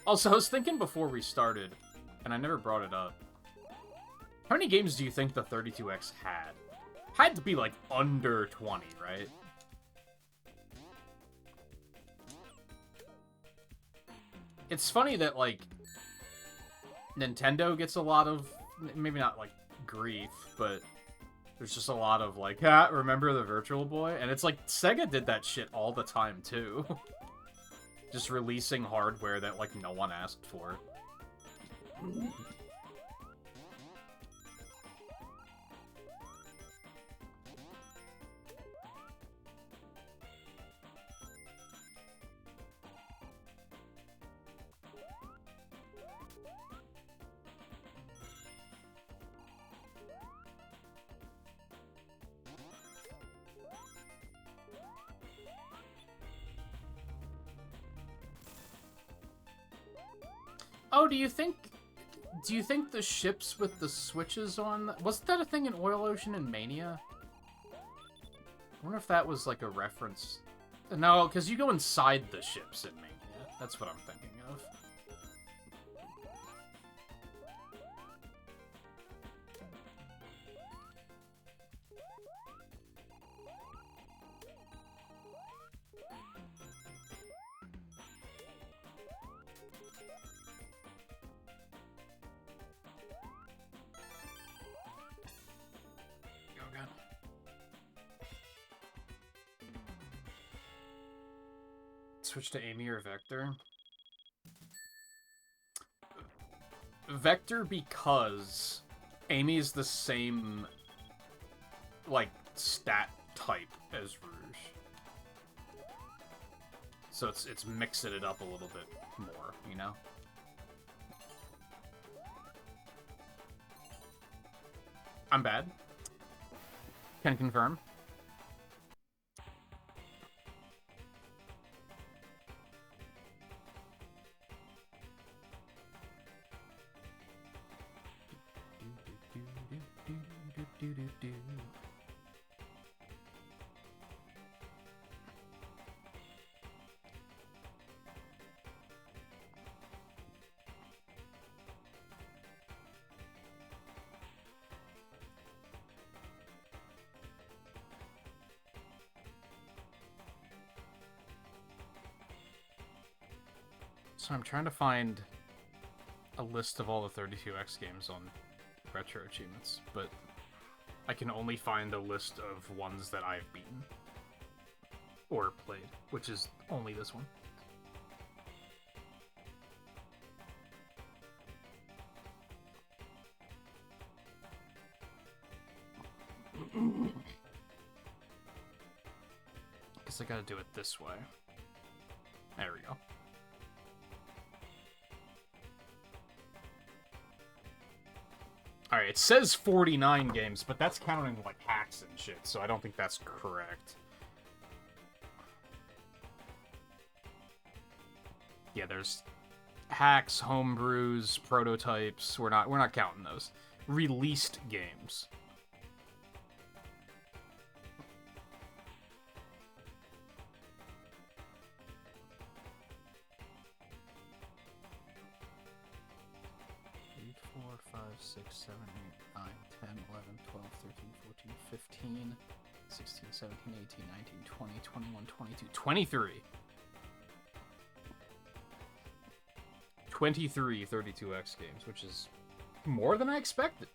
Also, I was thinking before we started, and I never brought it up. How many games do you think the 32X had? Had to be, like, under 20, right? It's funny that, like, Nintendo gets a lot of, maybe not, like, grief, but there's just a lot of, like, remember the Virtual Boy? And it's like, Sega did that shit all the time, too. Just releasing hardware that, like, no one asked for. Oh, do you think the ships with the switches on... Wasn't that a thing in Oil Ocean and Mania? I wonder if that was, like, a reference. No, because you go inside the ships in Mania. That's what I'm thinking of. Switch to Amy or Vector? Vector because Amy is the same, like, stat type as Rouge. So it's mixing it up a little bit more, you know? I'm bad. Can confirm. So I'm trying to find a list of all the 32X games on Retro Achievements, but I can only find a list of ones that I've beaten or played, which is only this one. Guess I gotta do it this way. There we go. Alright, it says 49 games, but that's counting, like, hacks and shit, so I don't think that's correct. Yeah, there's hacks, homebrews, prototypes. We're not counting those. Released games. Eight, 4, 5, 6, 7, 8, 9, 10, 11, 12, 13, 14, 15, 16, 17, 18, 19, 20, 21, 22, 23. 23 32X games, which is more than I expected.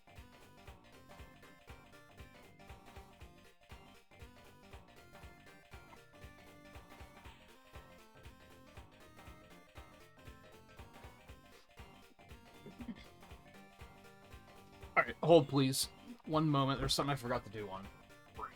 Alright, hold please. One moment, there's something I forgot to do on break.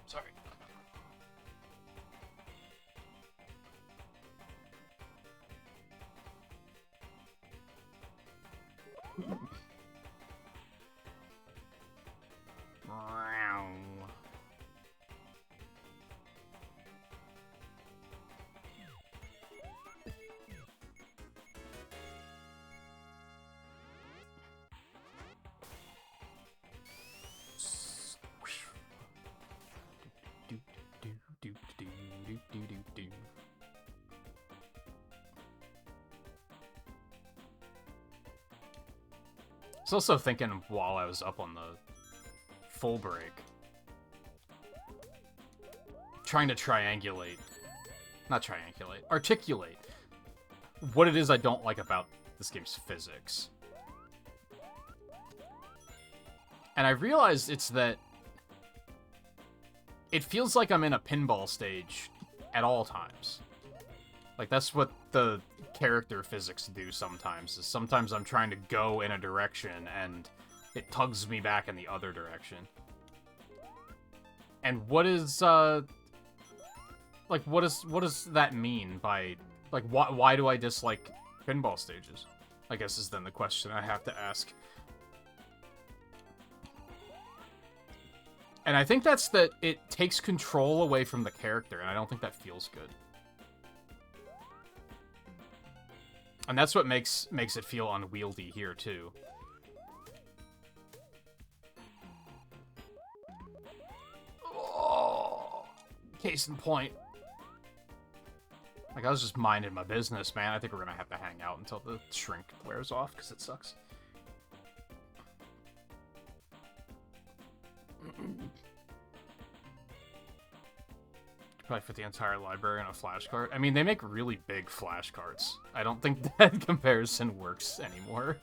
Sorry. I was also thinking while I was up on the full break, trying to triangulate Not triangulate. Articulate. What it is I don't like about this game's physics. And I realized it's that it feels like I'm in a pinball stage at all times. Like, that's what the character physics do sometimes, is sometimes I'm trying to go in a direction and it tugs me back in the other direction. And what is, like, what does that mean by, like, why do I dislike pinball stages? I guess is then the question I have to ask. And I think that's that it takes control away from the character, and I don't think that feels good. And that's what makes it feel unwieldy here, too. Oh, case in point. Like, I was just minding my business, man. I think we're gonna have to hang out until the shrink wears off, because it sucks. Probably fit the entire library in a flashcard. I mean, they make really big flashcards. I don't think that comparison works anymore.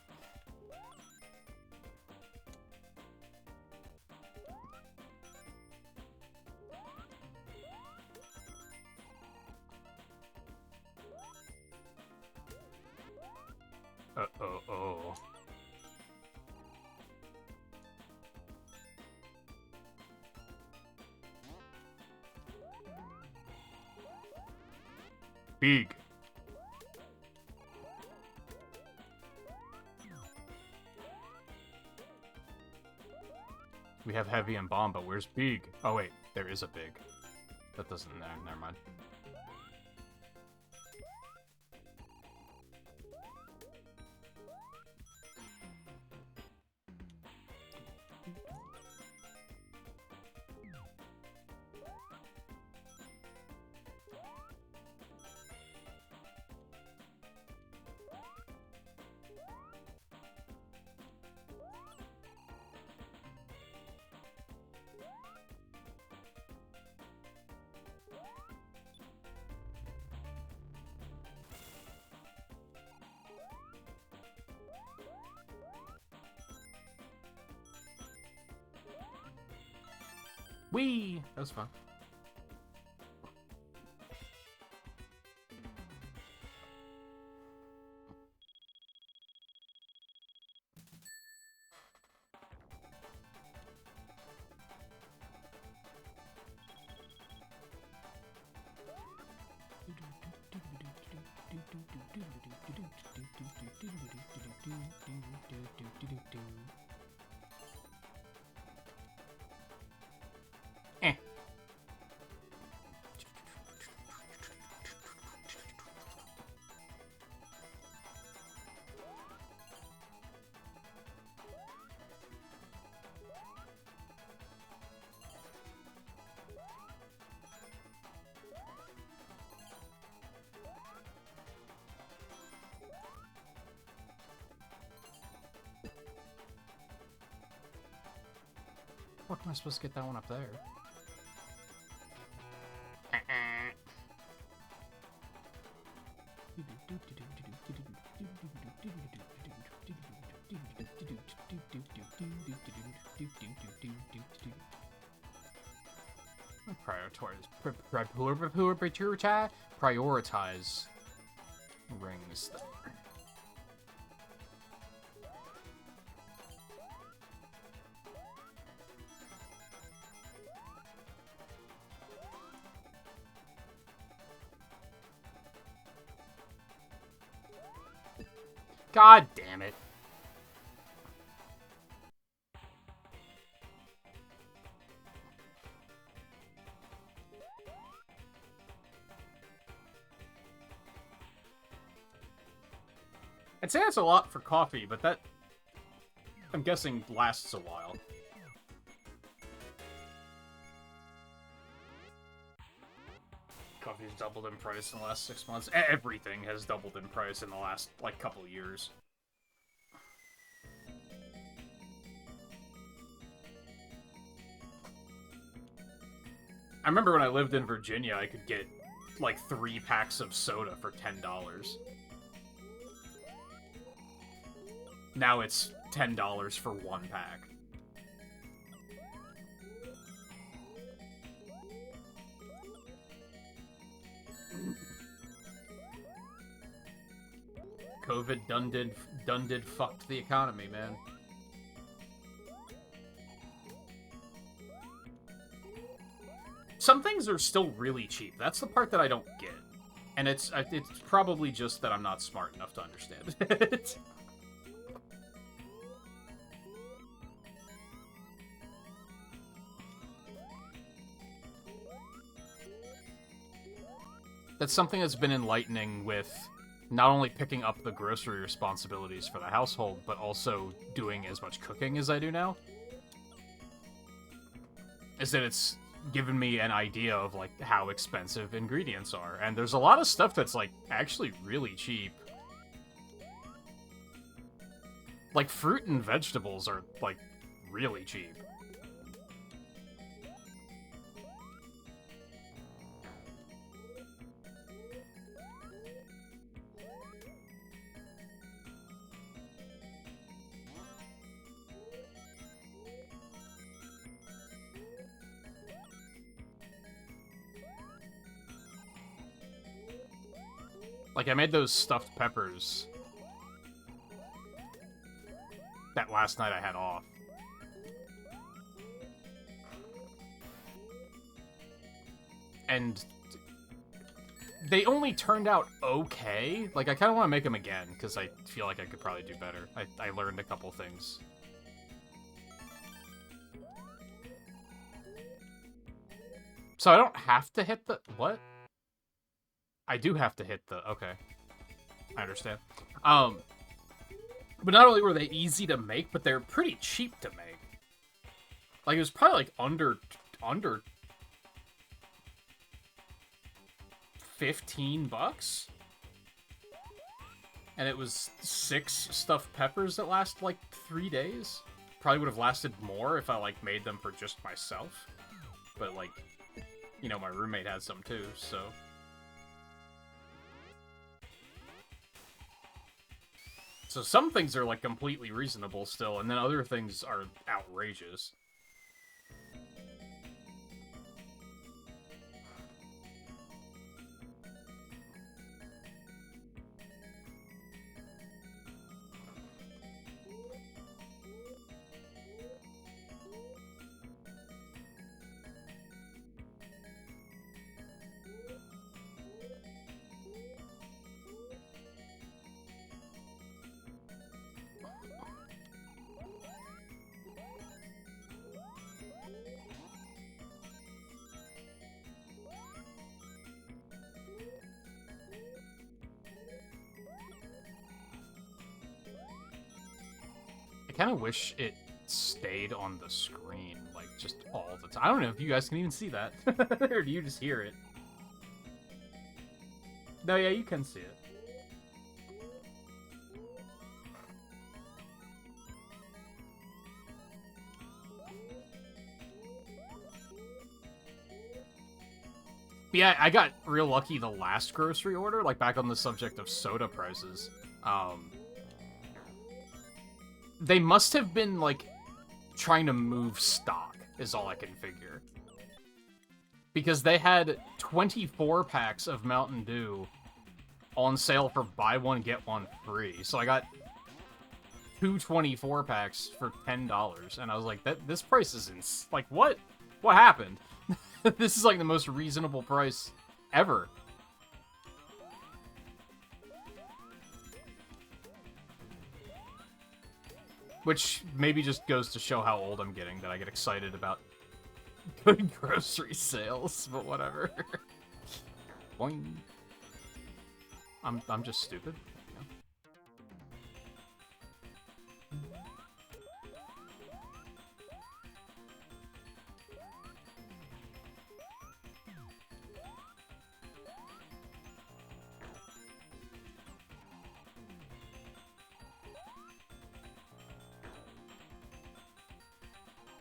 Oh. Big. We have heavy and bomb, but where's big? Oh wait, there is a big. That doesn't. No, never mind. Whee! That was fun. What am I supposed to get that one up there? Prioritize rings there. God damn it. I'd say that's a lot for coffee, but that, I'm guessing, lasts a while. Coffee's doubled in price in the last 6 months. Everything has doubled in price in the last, like, couple years. I remember when I lived in Virginia, I could get like 3 packs of soda for $10. Now it's $10 for 1 pack. COVID done did fucked the economy, man. Some things are still really cheap. That's the part that I don't get. And it's probably just that I'm not smart enough to understand it. That's something that's been enlightening with not only picking up the grocery responsibilities for the household, but also doing as much cooking as I do now. Is that it's given me an idea of, like, how expensive ingredients are. And there's a lot of stuff that's, like, actually really cheap. Like, fruit and vegetables are, like, really cheap. Like, I made those stuffed peppers that last night I had off. And they only turned out okay. Like, I kind of want to make them again, because I feel like I could probably do better. I learned a couple things. So I don't have to hit the... What? I do have to hit the... Okay. I understand. But not only were they easy to make, but they're pretty cheap to make. Like, it was probably, like, under 15 bucks? And it was 6 stuffed peppers that last, like, 3 days? Probably would have lasted more if I, like, made them for just myself. But, like, you know, my roommate had some too, so... So some things are, like, completely reasonable still, and then other things are outrageous. I kind of wish it stayed on the screen, like, just all the time. I don't know if you guys can even see that. Or do you just hear it? No, yeah, you can see it. Yeah, I got real lucky the last grocery order, like, back on the subject of soda prices. They must have been, like, trying to move stock, is all I can figure. Because they had 24 packs of Mountain Dew on sale for buy one, get one free. So I got 2 24 packs for $10. And I was like, this price is like, what? What happened? This is, like, the most reasonable price ever. Which maybe just goes to show how old I'm getting, that I get excited about good grocery sales, but whatever. Boing. I'm just stupid.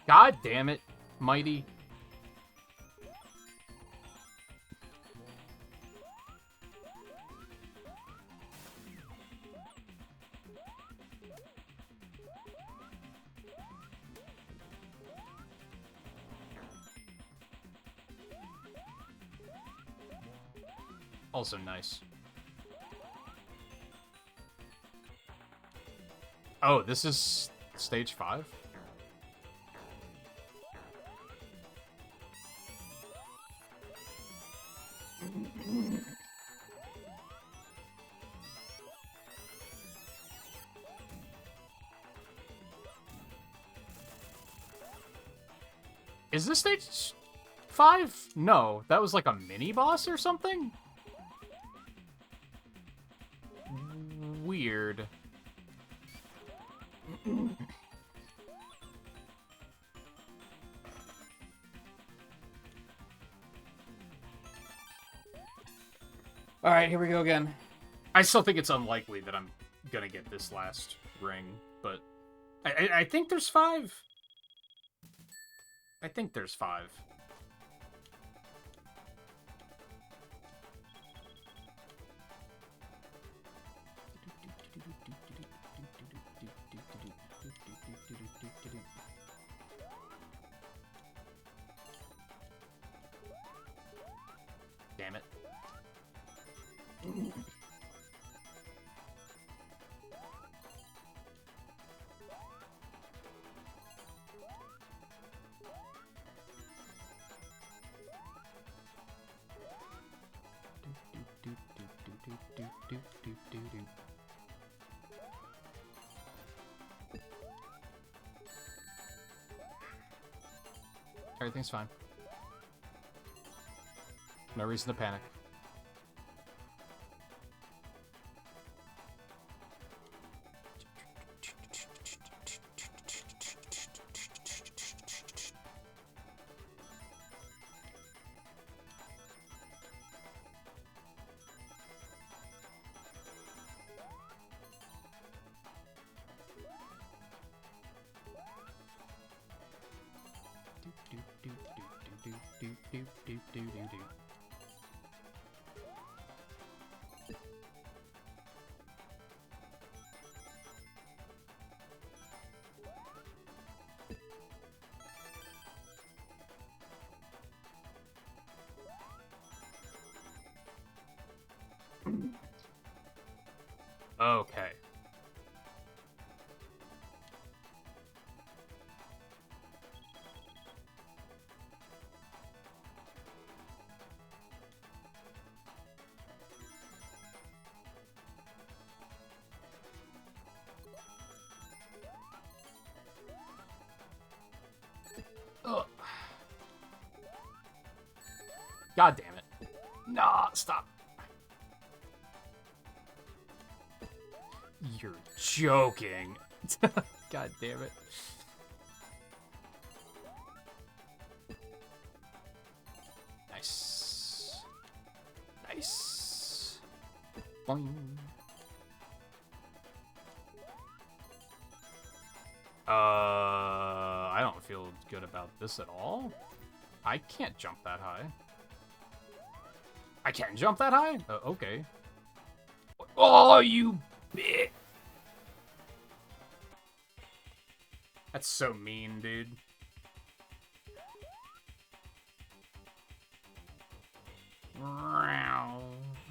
God damn it, Mighty. Also nice. Oh, this is stage 5? Is this stage 5? No, that was like a mini-boss or something? Weird. Alright, here we go again. I still think it's unlikely that I'm gonna get this last ring, but I think there's 5. I think there's 5. Damn it. Everything's fine. No reason to panic. Okay. Ugh. God damn it. Nah, stop. You're joking. God damn it. Nice. Nice. Boing. I don't feel good about this at all. I can't jump that high. I can jump that high? Okay. Oh, you bitch. That's so mean, dude. I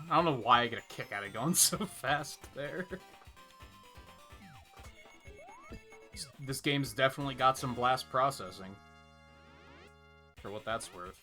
don't know why I get a kick out of going so fast there. This game's definitely got some blast processing. For what that's worth.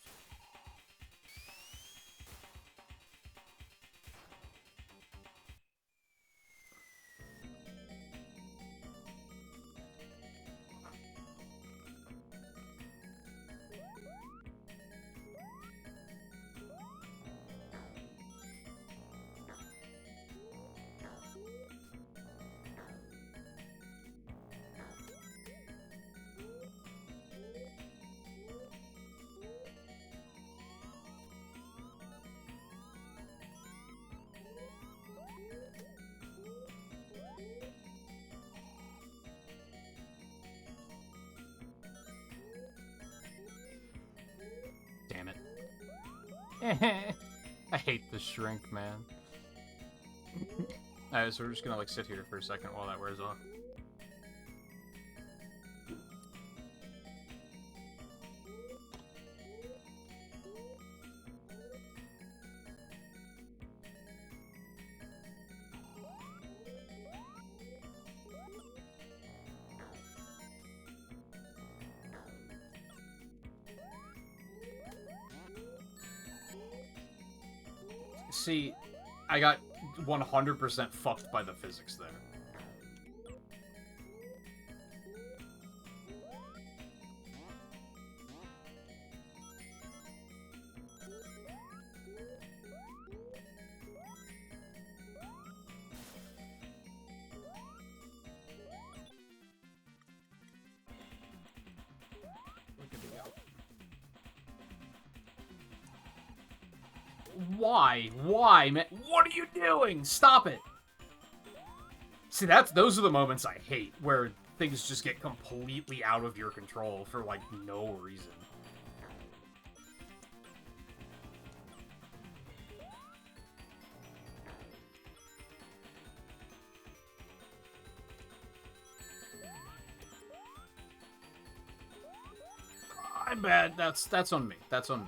Damn it. I hate the shrink, man. Alright, so we're just gonna like sit here for a second while that wears off. See, I got 100% fucked by the physics there. Why? Why, man? What are you doing? Stop it! See, those are the moments I hate, where things just get completely out of your control for, like, no reason. I'm bad. That's on me. That's on me.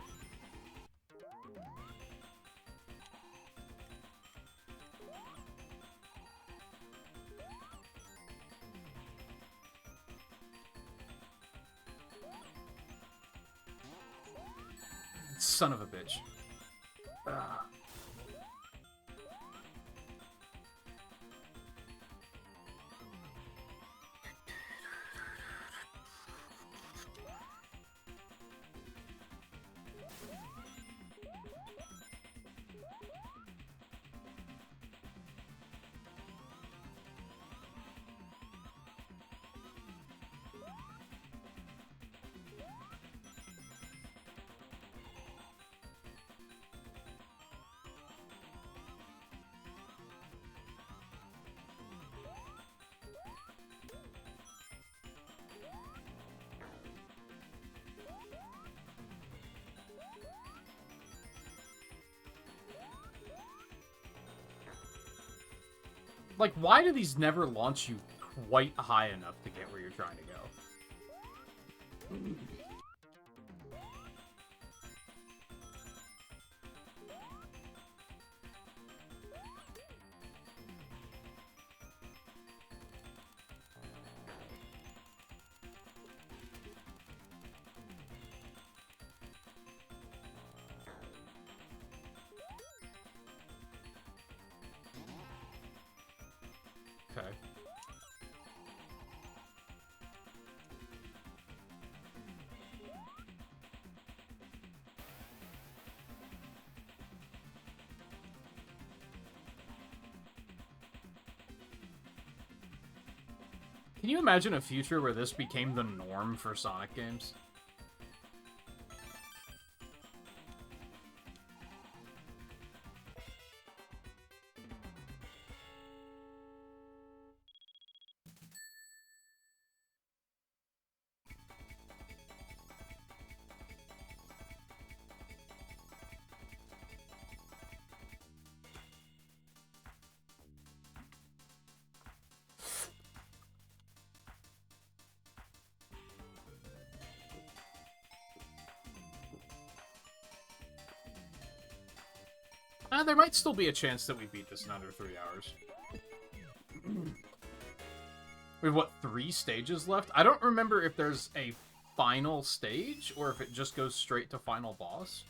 Son of a bitch. Like, why do these never launch you quite high enough to get where you're trying to go? Okay. Can you imagine a future where this became the norm for Sonic games? There might still be a chance that we beat this in under 3 hours. We have, what, 3 stages left? I don't remember if there's a final stage, or if it just goes straight to final boss.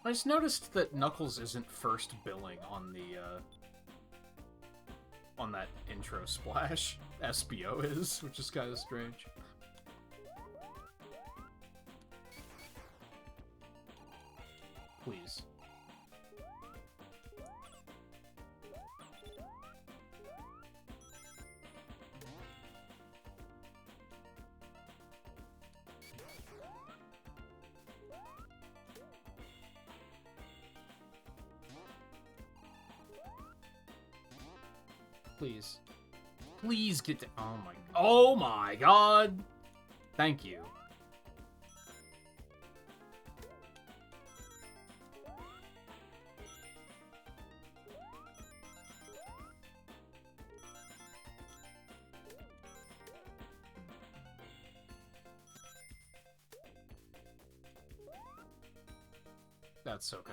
I just noticed that Knuckles isn't first billing on the, on that intro splash. SBO is, which is kind of strange. Please. Please. Please get to... Oh my god! Thank you. That's okay.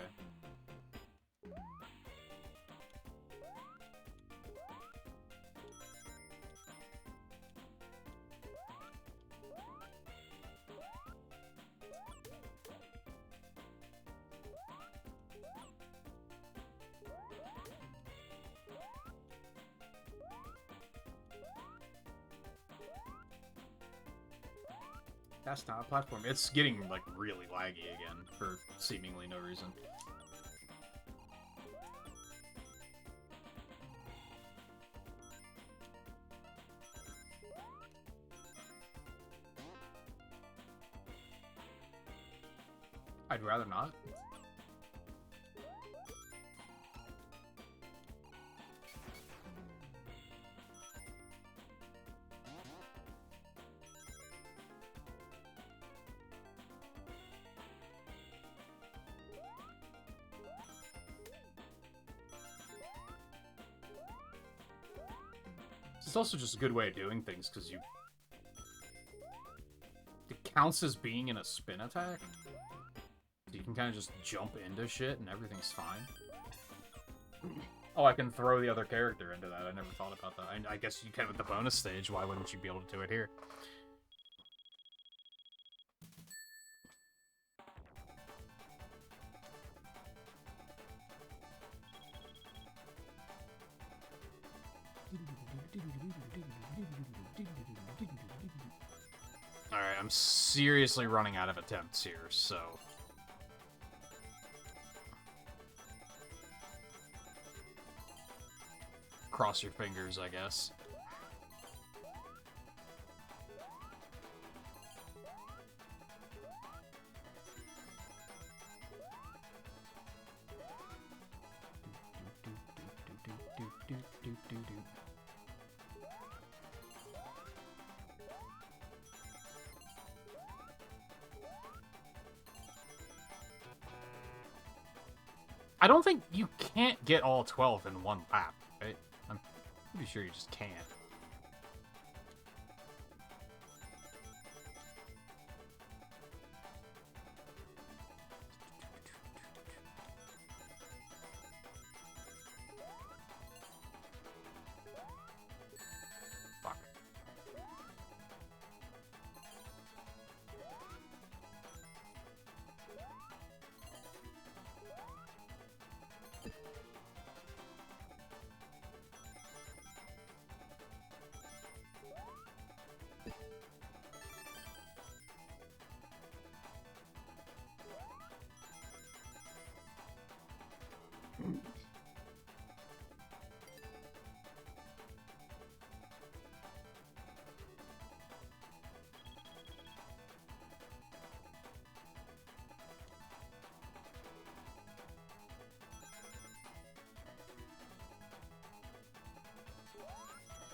That's not a platform. It's getting, like, really laggy again for seemingly no reason. I'd rather not. It's also just a good way of doing things, because you... It counts as being in a spin attack. You can kind of just jump into shit and everything's fine. Oh, I can throw the other character into that. I never thought about that. I guess you can with the bonus stage. Why wouldn't you be able to do it here? Alright, I'm seriously running out of attempts here, so... Cross your fingers, I guess. I don't think you can't get all 12 in one lap, right? I'm pretty sure you just can't. Fuck.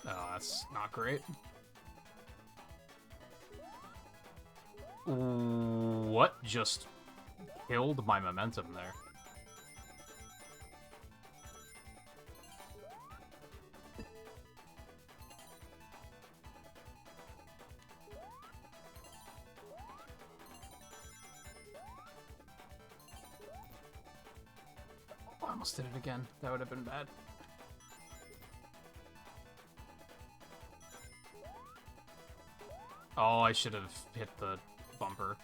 Oh, that's not great. What just killed my momentum there? Oh, I almost did it again. That would have been bad. Oh, I should have hit the bumper.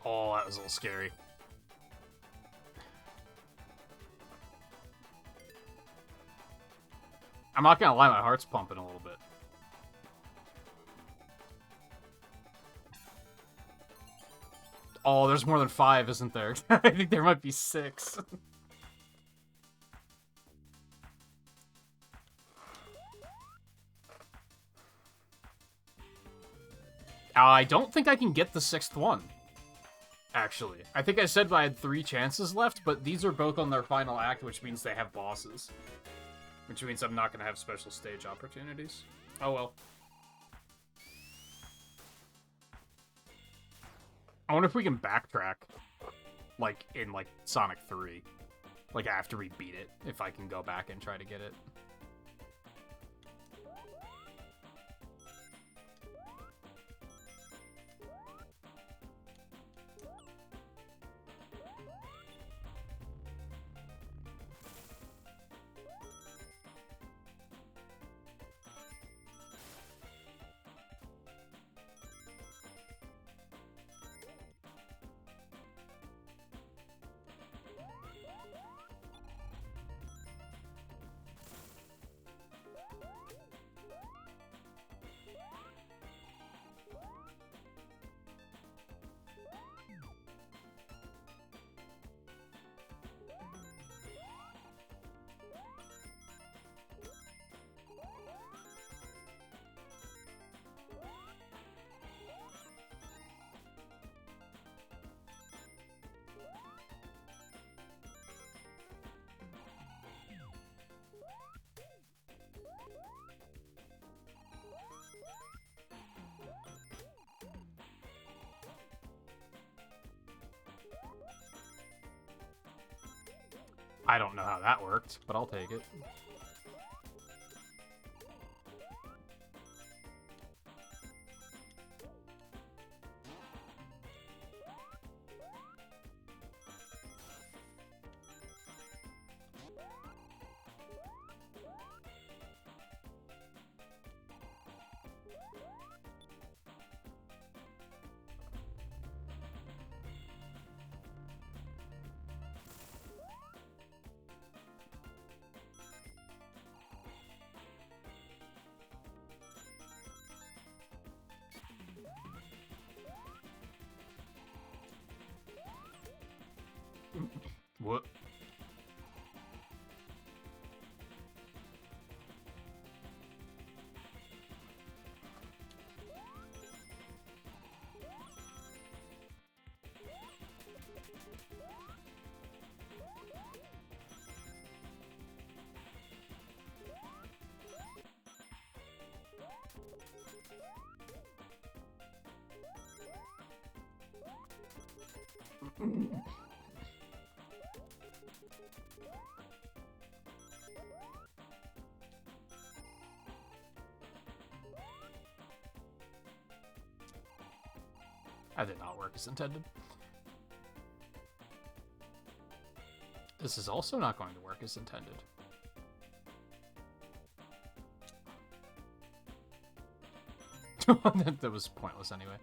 Oh, that was a little scary. I'm not gonna lie, my heart's pumping a little bit. Oh, there's more than 5, isn't there? I think there might be 6. I don't think I can get the 6th one, actually. I think I said I had 3 chances left, but these are both on their final act, which means they have bosses. Which means I'm not going to have special stage opportunities. Oh well. I wonder if we can backtrack, like, in, like, Sonic 3. Like, after we beat it, if I can go back and try to get it. I don't know how that worked, but I'll take it. What? That did not work as intended. This is also not going to work as intended. That was pointless anyway.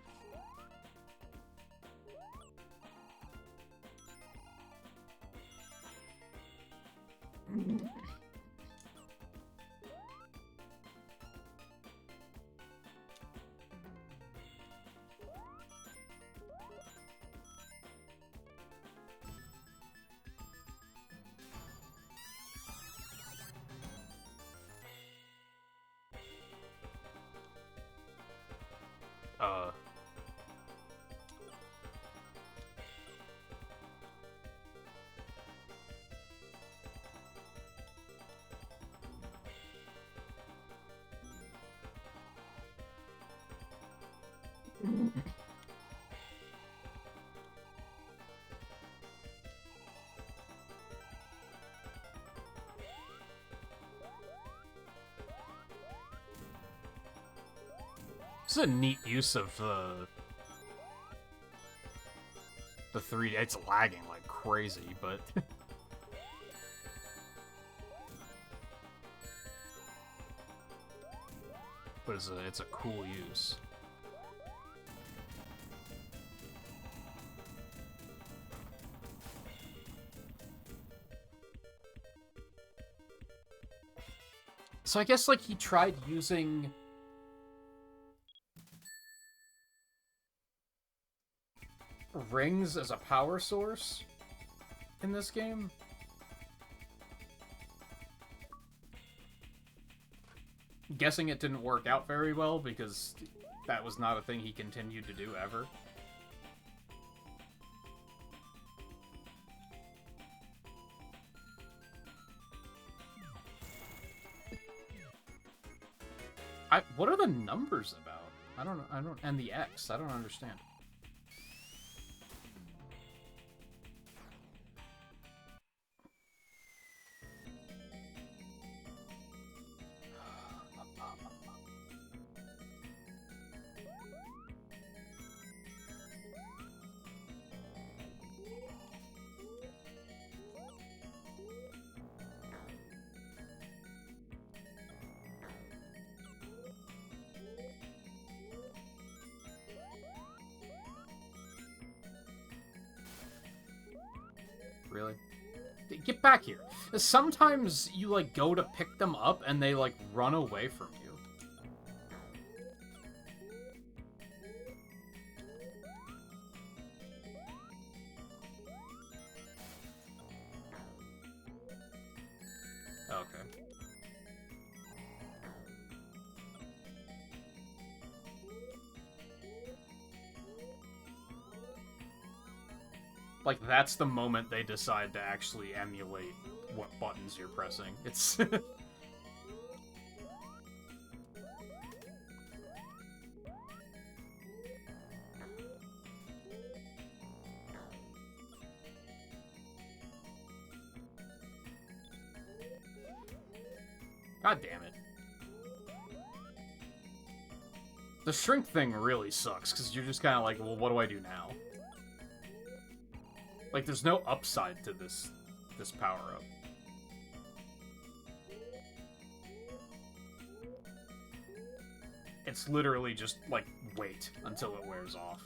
This is a neat use of the 3D. It's lagging like crazy, but but it's a cool use. So I guess like he tried using rings as a power source in this game. Guessing it didn't work out very well because that was not a thing he continued to do ever. What are the numbers about? I don't, and the X, I don't understand. Really? Get back here. Sometimes you, like, go to pick them up and they, like, run away from you. Okay. Like, that's the moment they decide to actually emulate what buttons you're pressing. It's... God damn it. The shrink thing really sucks, because you're just kind of like, well, what do I do now? Like, there's no upside to this power-up. It's literally just, like, wait until it wears off.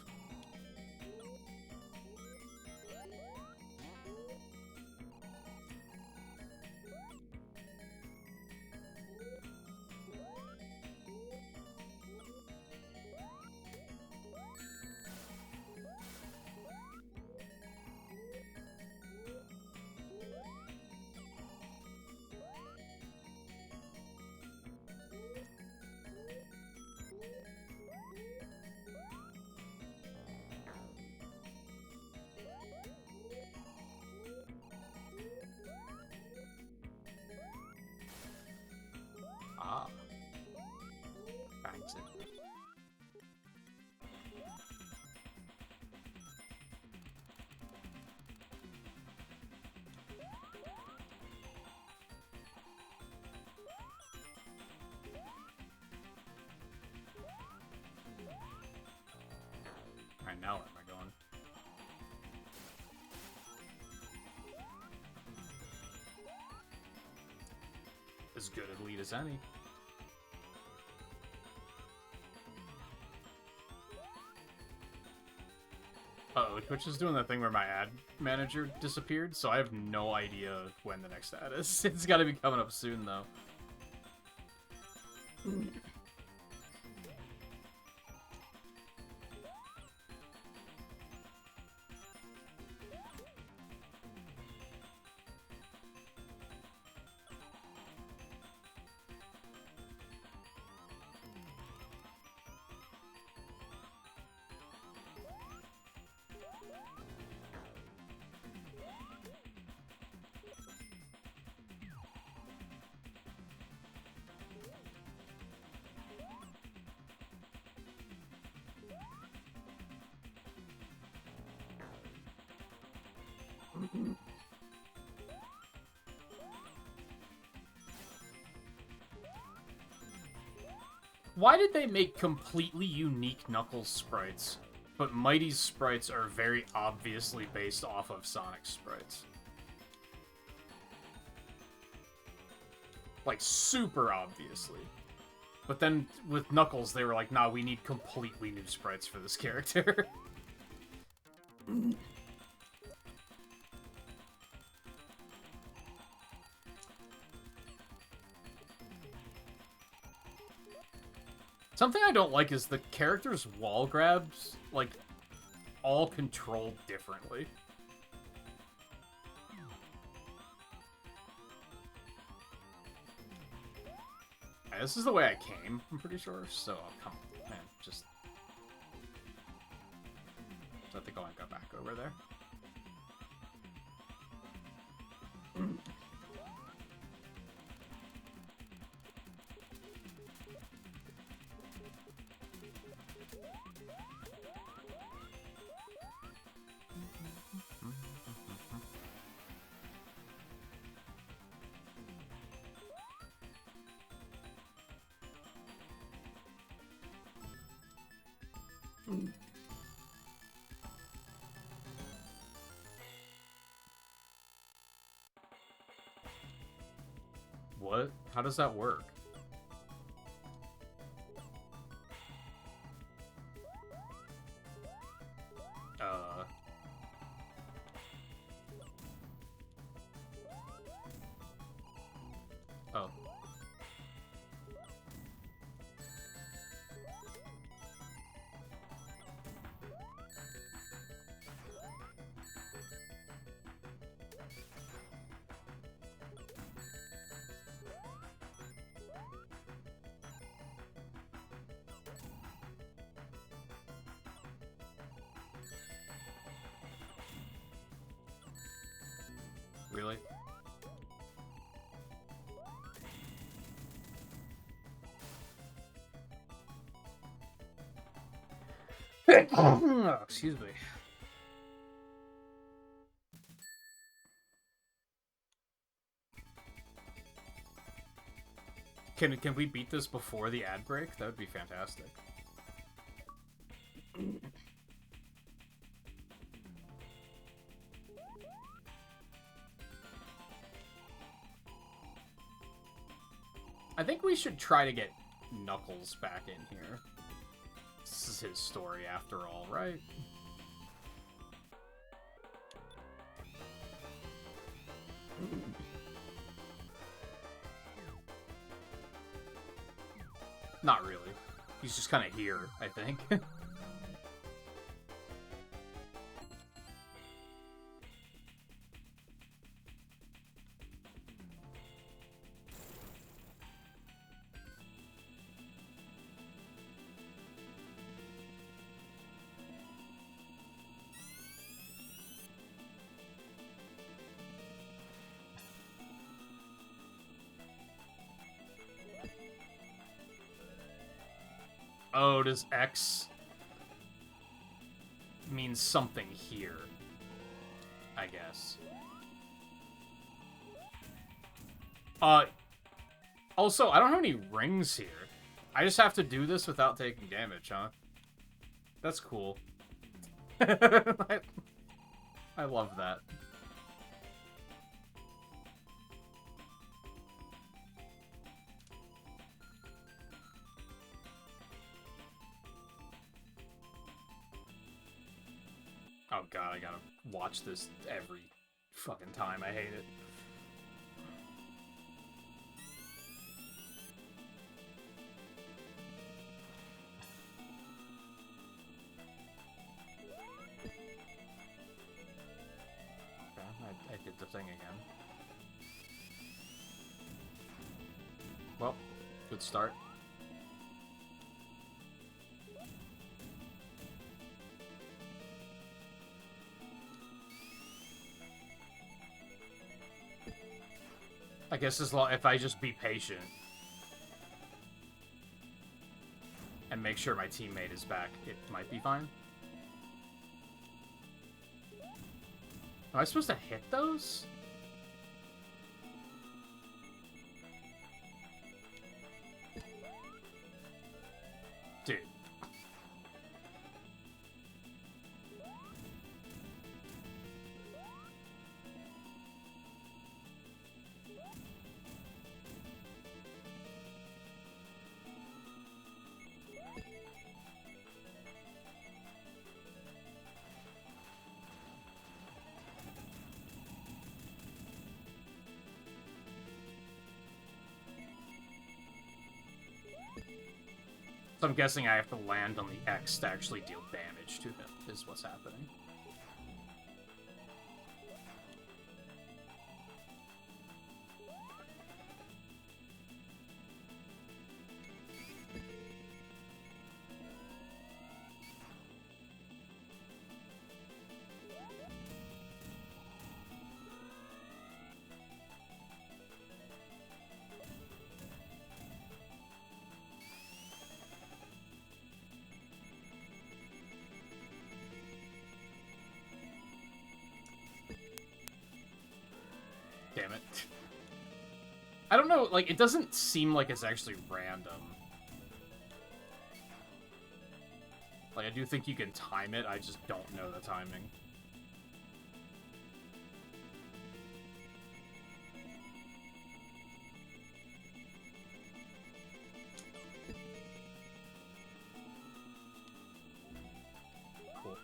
Ah. Bangs it. Alright, now where am I going? As good a lead as any. Uh-oh, Twitch is doing that thing where my ad manager disappeared, so I have no idea when the next ad is. It's gotta be coming up soon, though. Why did they make completely unique Knuckles sprites, but Mighty's sprites are very obviously based off of Sonic's sprites? Like, super obviously. But then, with Knuckles, they were like, nah, we need completely new sprites for this character. Something I don't like is the characters' wall grabs, like, all controlled differently. Yeah, this is the way I came, I'm pretty sure, so, come on, man, just... I think I'll go back over there. What? How does that work? Oh. Really? Oh, excuse me. Can we beat this before the ad break? That would be fantastic. I think we should try to get Knuckles back in here. This is his story after all, right? Not really. He's just kind of here, I think. Oh, does X mean something here? I guess. Also, I don't have any rings here. I just have to do this without taking damage, huh? That's cool. I love that. Oh god, I gotta watch this every fucking time. I hate it. Okay, I did the thing again. Well, good start. I guess as long if I just be patient and make sure my teammate is back, it might be fine. Am I supposed to hit those? Dude. So I'm guessing I have to land on the X to actually deal damage to him, is what's happening. Damn it. I don't know, like, it doesn't seem like it's actually random. Like, I do think you can time it, I just don't know the timing. Cool.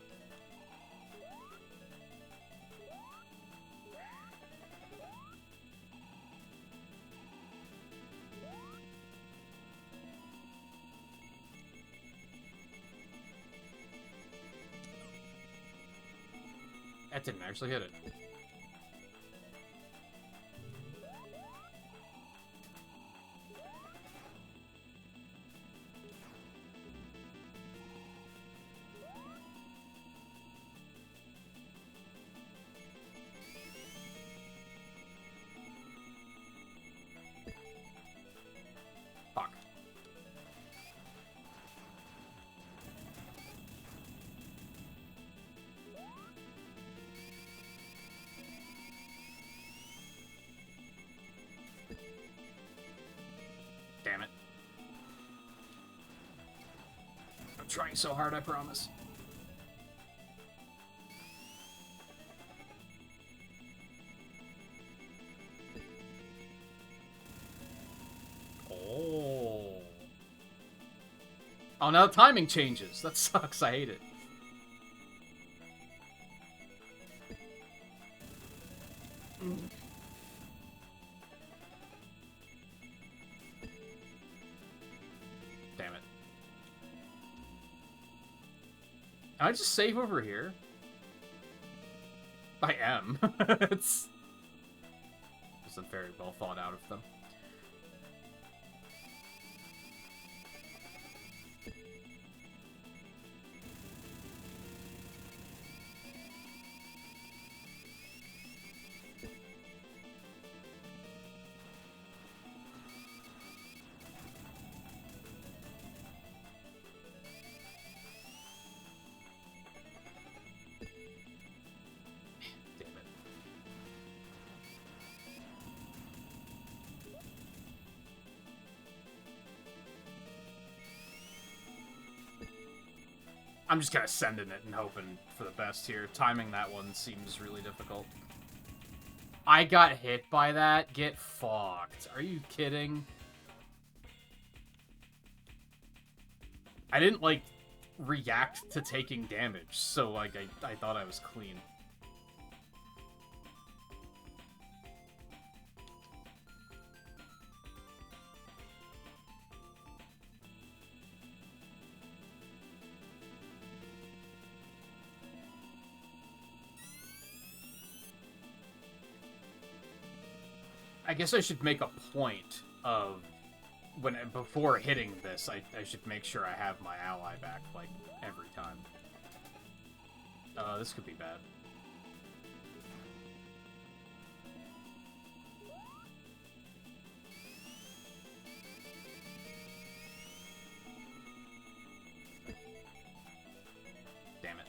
That didn't actually hit it. Fuck. trying so hard, I promise. Oh. Oh, now the timing changes. That sucks. I hate it. Damn it. Can I just save over here? I am. It's wasn't very well thought out of them. I'm just kind of sending it and hoping for the best here. Timing that one seems really difficult. I got hit by that? Get fucked. Are you kidding? I didn't, like, react to taking damage, so, like, I thought I was clean. I guess I should make a point of before hitting this, I should make sure I have my ally back, like, every time. This could be bad. Damn it.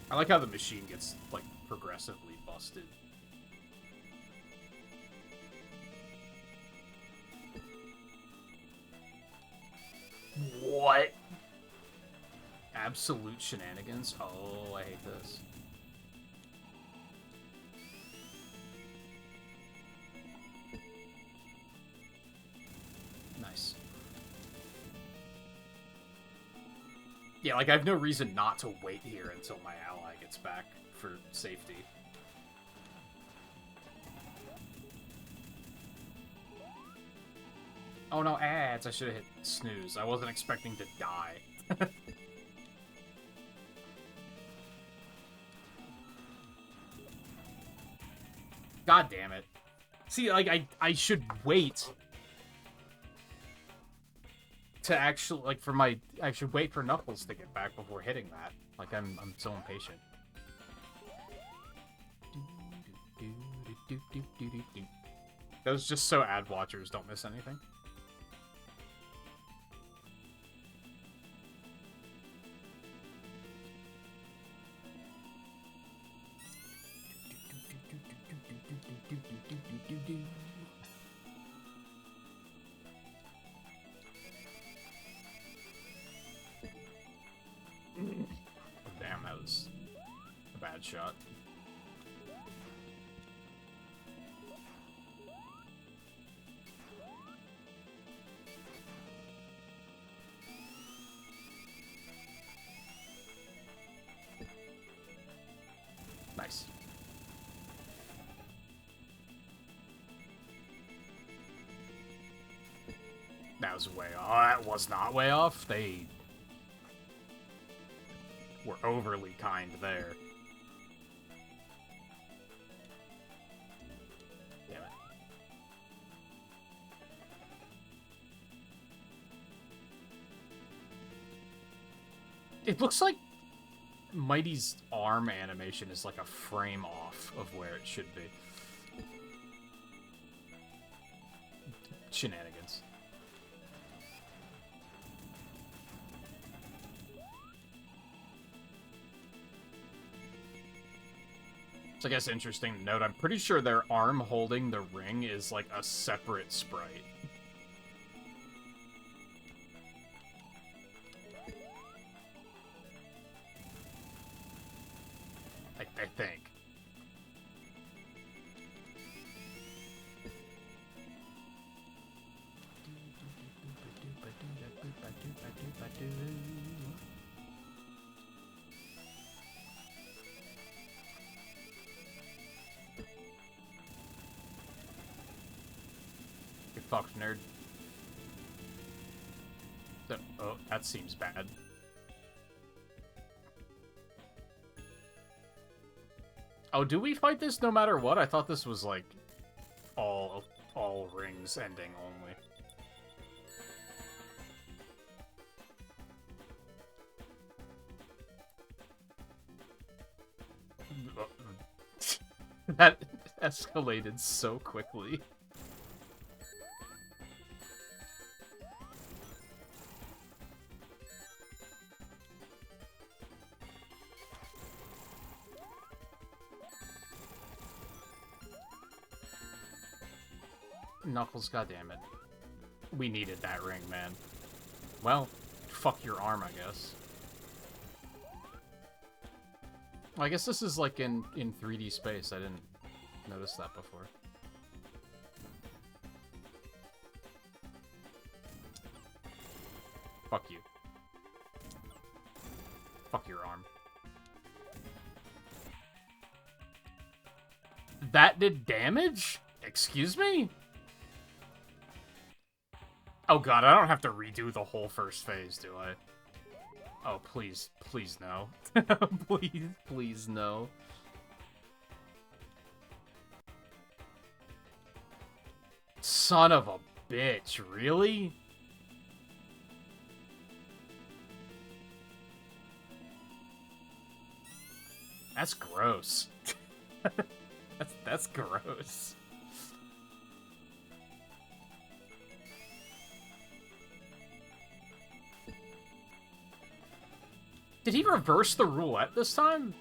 I like how the machine gets, like, progressively busted. What? Absolute shenanigans? Oh, I hate this. Nice. Yeah, like, I have no reason not to wait here until my ally gets back for safety. Oh no, ads! I should have hit snooze. I wasn't expecting to die. God damn it. See, like, I should wait to actually, like, I should wait for Knuckles to get back before hitting that. Like, I'm so impatient. That was just so ad watchers don't miss anything. Damn, that was a bad shot. Nice. That was way off. Oh, that was not way off. They were overly kind there. Damn it. It looks like Mighty's arm animation is like a frame off of where it should be. Shenanigans. So I guess interesting to note, I'm pretty sure their arm holding the ring is like a separate sprite. I think. You're fucked, nerd. Oh, that seems bad. Oh, do we fight this no matter what? I thought this was, like, all rings ending only. That escalated so quickly. Knuckles, goddammit. We needed that ring, man. Well, fuck your arm, I guess. Well, I guess this is like in 3D space. I didn't notice that before. Fuck you. Fuck your arm. That did damage? Excuse me? Oh god, I don't have to redo the whole first phase, do I? Oh, please, please no. Please, please no. Son of a bitch, really? That's gross. That's gross. Did he reverse the roulette this time?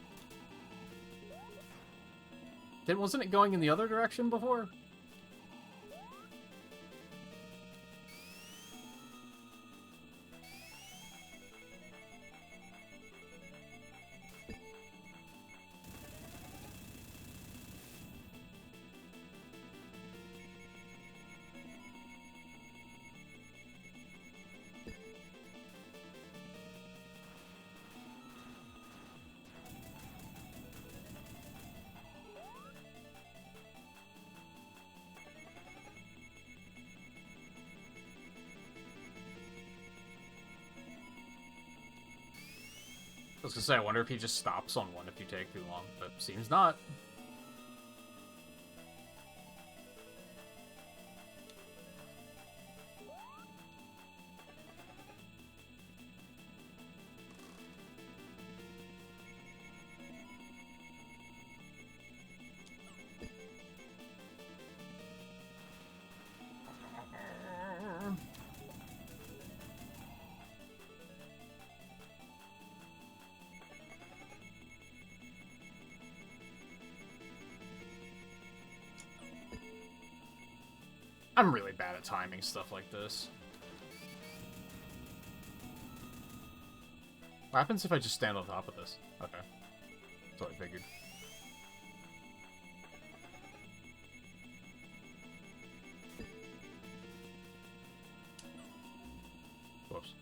Wasn't it going in the other direction before? I was gonna say, I wonder if he just stops on one if you take too long, but seems not. I'm really bad at timing stuff like this. What happens if I just stand on top of this? Okay. That's what I figured. Whoops.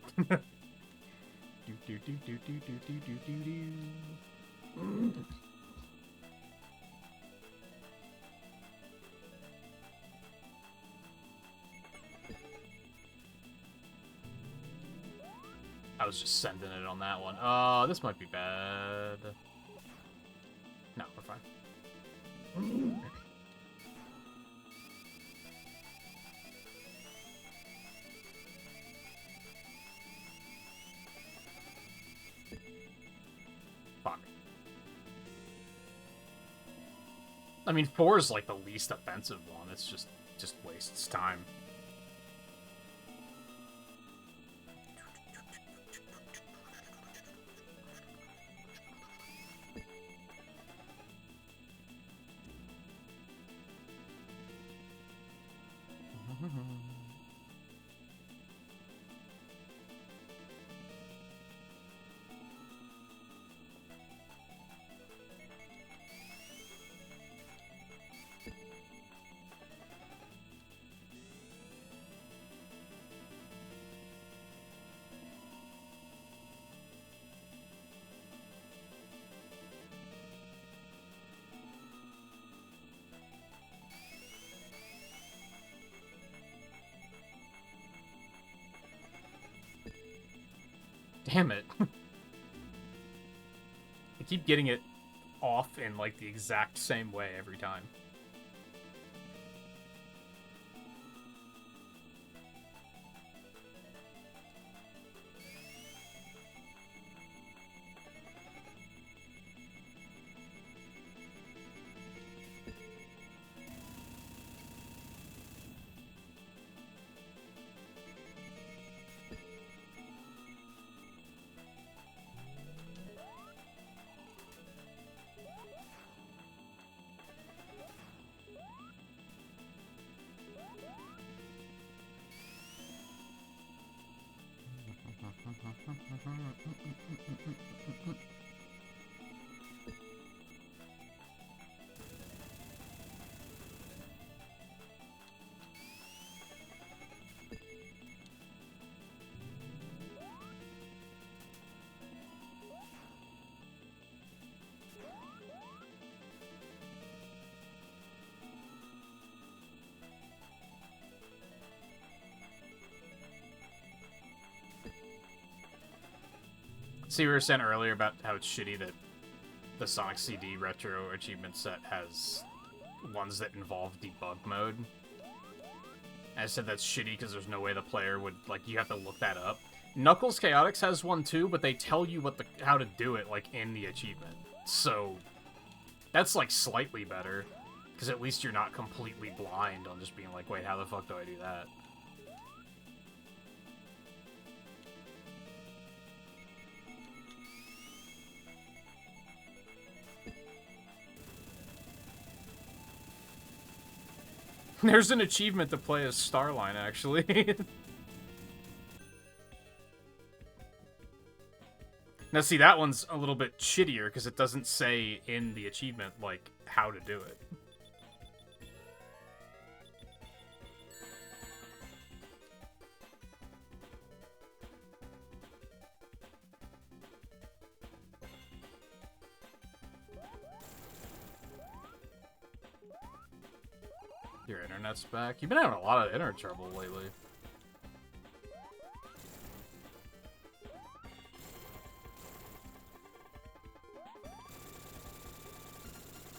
I was just sending it on that one. This might be bad. No, we're fine. Fine. I mean, 4 is like the least offensive one. It's just wastes time. Damn it. I keep getting it off in, like, the exact same way every time. See, we were saying earlier about how it's shitty that the Sonic CD Retro achievement set has ones that involve debug mode. I said that's shitty because there's no way the player would, like, you have to look that up. Knuckles Chaotix has one too, but they tell you how to do it, like, in the achievement. So, that's, like, slightly better, because at least you're not completely blind on just being like, wait, how the fuck do I do that? There's an achievement to play as Starline, actually. Now, see, that one's a little bit shittier, because it doesn't say in the achievement, like, how to do it. Your internet's back. You've been having a lot of internet trouble lately.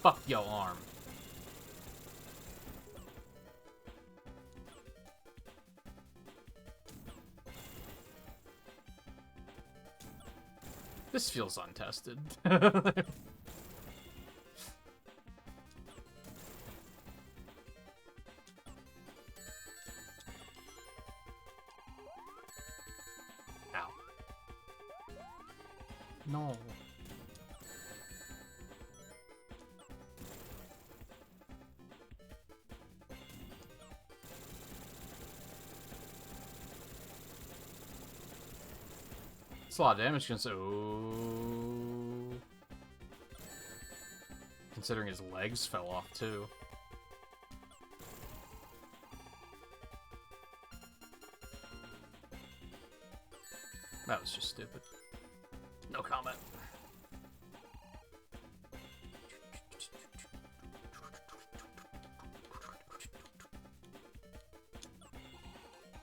Fuck your arm. This feels untested. No. It's a lot of damage considering his legs fell off too. That was just stupid. No comment.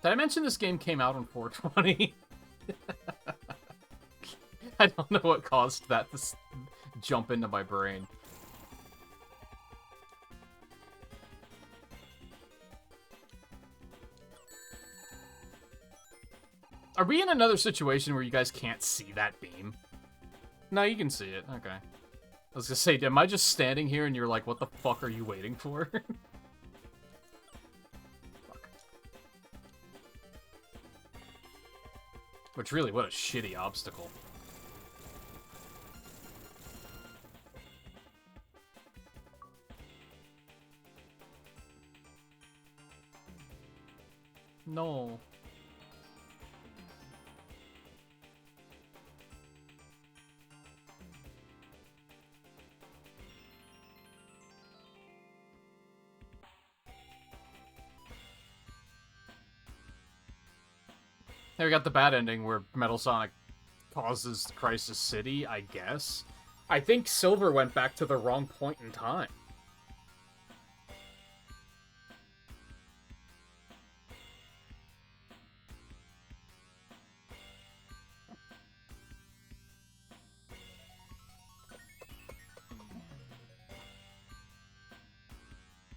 Did I mention this game came out on 420? I don't know what caused that to jump into my brain. Are we in another situation where you guys can't see that beam? No, you can see it. Okay. I was gonna say, am I just standing here and you're like, what the fuck are you waiting for? Fuck. Which really, what a shitty obstacle. No. There we got the bad ending where Metal Sonic causes Crisis City, I guess. I think Silver went back to the wrong point in time.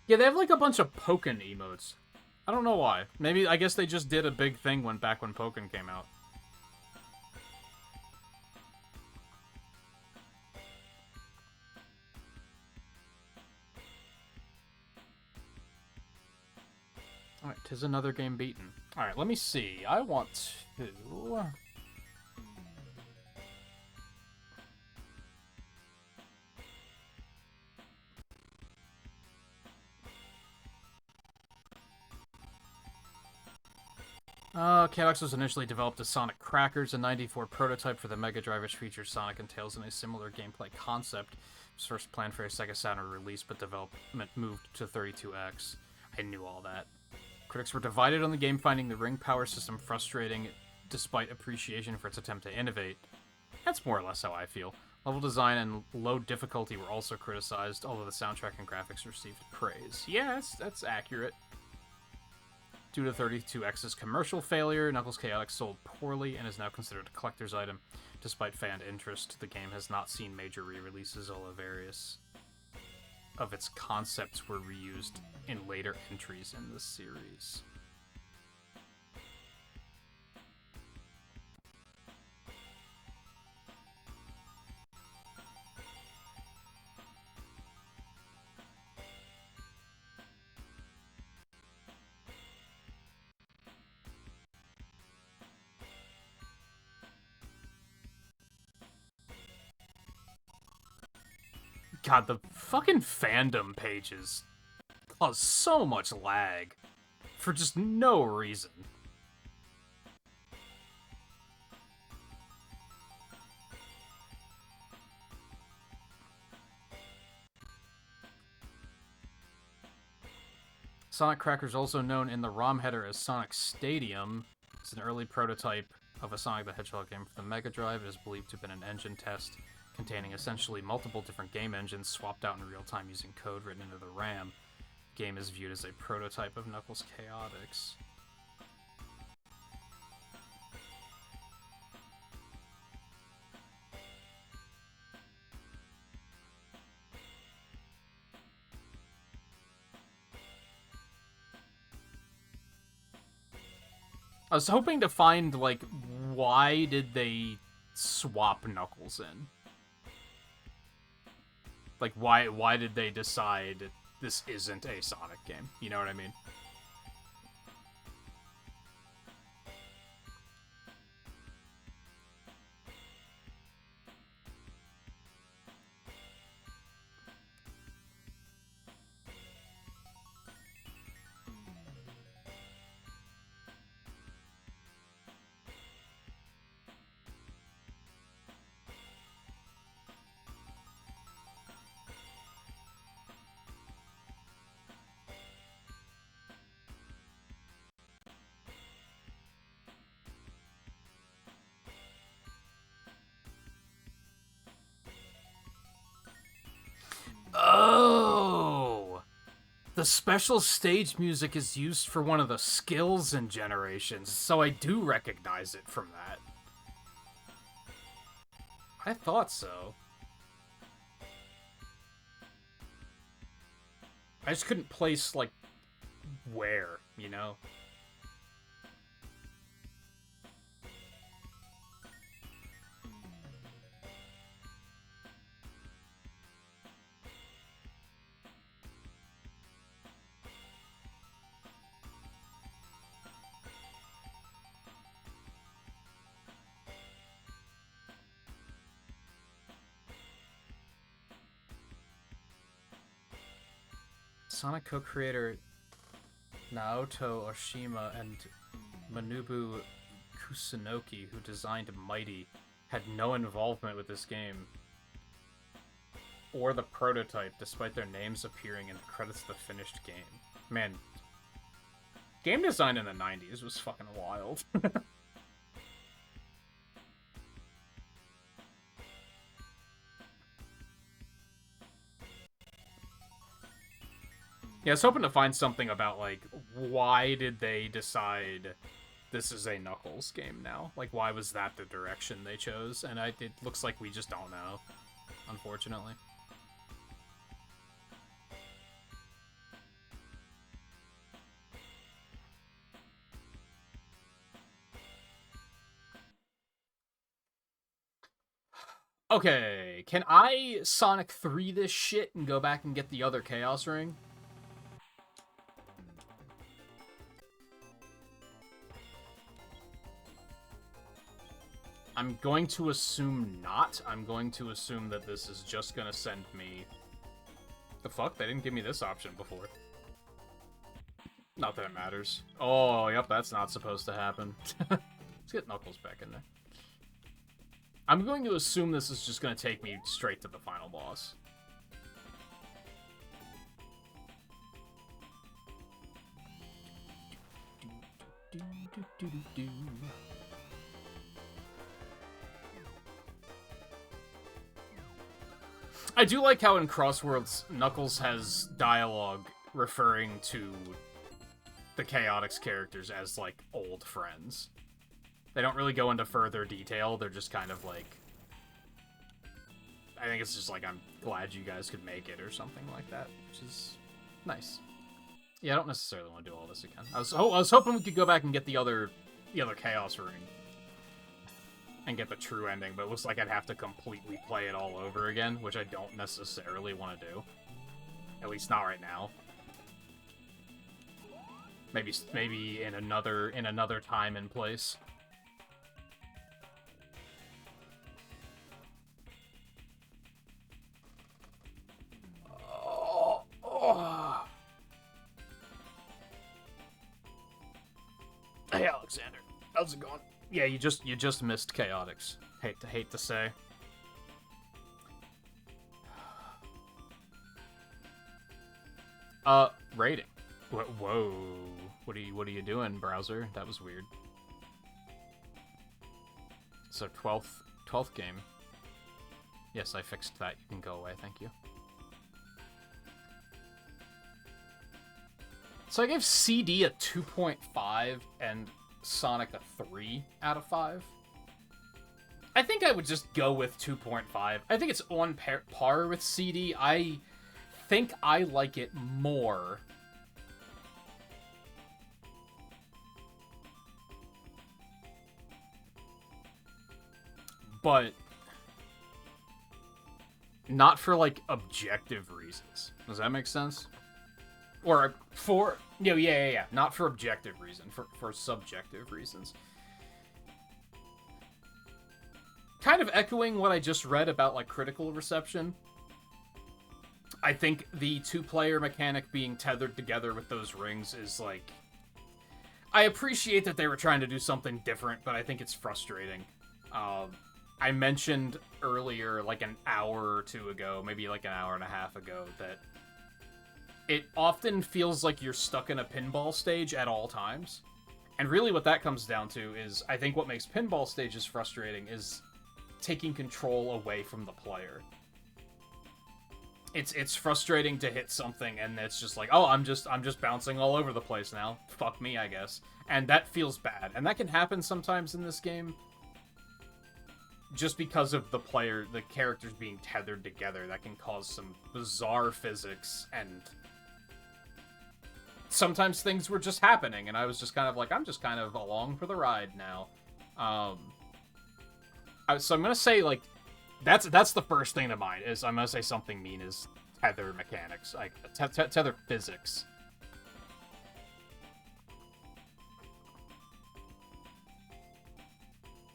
Yeah, they have like a bunch of Pokken emotes. I don't know why. Maybe, I guess they just did a big thing back when Pokken came out. Alright, 'tis another game beaten. Alright, let me see. I want to... Chaotix was initially developed as Sonic Crackers, a 94 prototype for the Mega Drive, which features Sonic and Tails in a similar gameplay concept. It was first planned for a Sega Saturn release, but development moved to 32X. I knew all that. Critics were divided on the game, finding the ring power system frustrating, despite appreciation for its attempt to innovate. That's more or less how I feel. Level design and low difficulty were also criticized, although the soundtrack and graphics received praise. Yeah, that's accurate. Due to 32X's commercial failure, Knuckles Chaotix sold poorly and is now considered a collector's item. Despite fan interest, the game has not seen major re-releases, although various of its concepts were reused in later entries in the series. God, the fucking fandom pages cause so much lag for just no reason. Sonic Crackers, also known in the ROM header as Sonic Stadium, is an early prototype of a Sonic the Hedgehog game for the Mega Drive. It is believed to have been an engine test containing essentially multiple different game engines swapped out in real time using code written into the RAM. The game is viewed as a prototype of Knuckles Chaotix. I was hoping to find, like, why did they swap Knuckles in? Like, why did they decide this isn't a Sonic game? You know what I mean? Oh! The special stage music is used for one of the skills in Generations, so I do recognize it from that. I thought so. I just couldn't place, like, where, you know? Sonic co-creator Naoto Oshima and Manabu Kusunoki, who designed Mighty, had no involvement with this game or the prototype, despite their names appearing in the credits of the finished game. Man, game design in the 90s was fucking wild. Yeah, I was hoping to find something about, like, why did they decide this is a Knuckles game now? Like, why was that the direction they chose? And it looks like we just don't know, unfortunately. Okay, can I Sonic 3 this shit and go back and get the other Chaos Ring? I'm going to assume not. I'm going to assume that this is just gonna send me... The fuck? They didn't give me this option before. Not that it matters. Oh, yep, that's not supposed to happen. Let's get Knuckles back in there. I'm going to assume this is just gonna take me straight to the final boss. I do like how in Crossworlds, Knuckles has dialogue referring to the Chaotix characters as, like, old friends. They don't really go into further detail, they're just kind of like... I think it's just like, I'm glad you guys could make it, or something like that, which is nice. Yeah, I don't necessarily want to do all this again. I was hoping we could go back and get the other Chaos Ring. And get the true ending, but it looks like I'd have to completely play it all over again, which I don't necessarily want to do. At least not right now. Maybe in another time and place. Hey Alexander, how's it going? Yeah, you just missed Chaotix. Hate to say. Rating. Whoa. What are you doing, browser? That was weird. So 12th game. Yes, I fixed that. You can go away, thank you. So I gave CD a 2.5 and Sonic a 3 out of 5. I think I would just go with 2.5. I think it's on par with CD. I think I like it more. But not for, like, objective reasons. Does that make sense? Or for... Yeah. Not for objective reason. For subjective reasons. Kind of echoing what I just read about, like, critical reception. I think the two-player mechanic being tethered together with those rings is, like... I appreciate that they were trying to do something different, but I think it's frustrating. I mentioned earlier, like an hour or two ago, maybe like an hour and a half ago, that it often feels like you're stuck in a pinball stage at all times. And really what that comes down to is, I think what makes pinball stages frustrating is taking control away from the player. It's frustrating to hit something and it's just like, oh, I'm just bouncing all over the place now. Fuck me, I guess. And that feels bad. And that can happen sometimes in this game. Just because of the characters being tethered together, that can cause some bizarre physics, and sometimes things were just happening, and I was just kind of like, I'm just kind of along for the ride now. So I'm gonna say, like, that's the first thing to mind, is I'm gonna say something mean is tether mechanics, like, tether physics.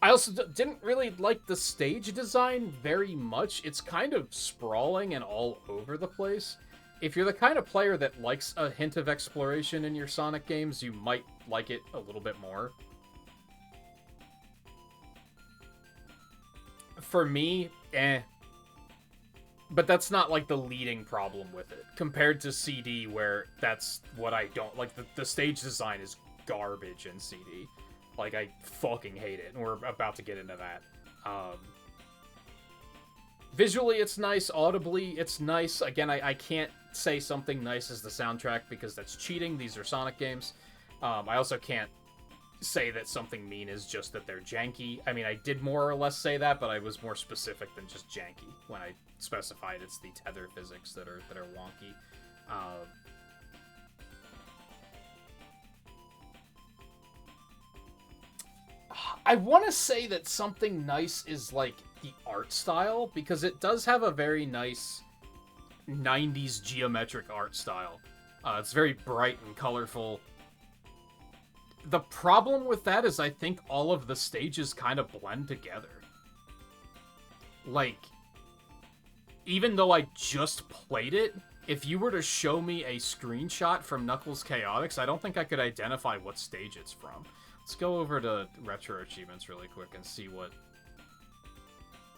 I also didn't really like the stage design very much. It's kind of sprawling and all over the place. if you're the kind of player that likes a hint of exploration in your Sonic games, you might like it a little bit more. For me, But that's not, like, the leading problem with it. Compared to CD, where that's what I don't... Like, the stage design is garbage in CD. Like, I fucking hate it, and we're about to get into that. Visually, it's nice. Audibly, it's nice. Again, I can't say something nice is the soundtrack, because that's cheating. These are Sonic games. I also can't say that something mean is just that they're janky. I mean, I did more or less say that, but I was more specific than just janky when I specified it's the tether physics that are wonky. I want to say that something nice is, like, the art style, because it does have a very nice 90s geometric art style. It's very bright and colorful. The problem with that is I think all of the stages kind of blend together. Like, even though I just played it, if you were to show me a screenshot from Knuckles Chaotix, I don't think I could identify what stage it's from. Let's go over to Retro Achievements really quick and see what...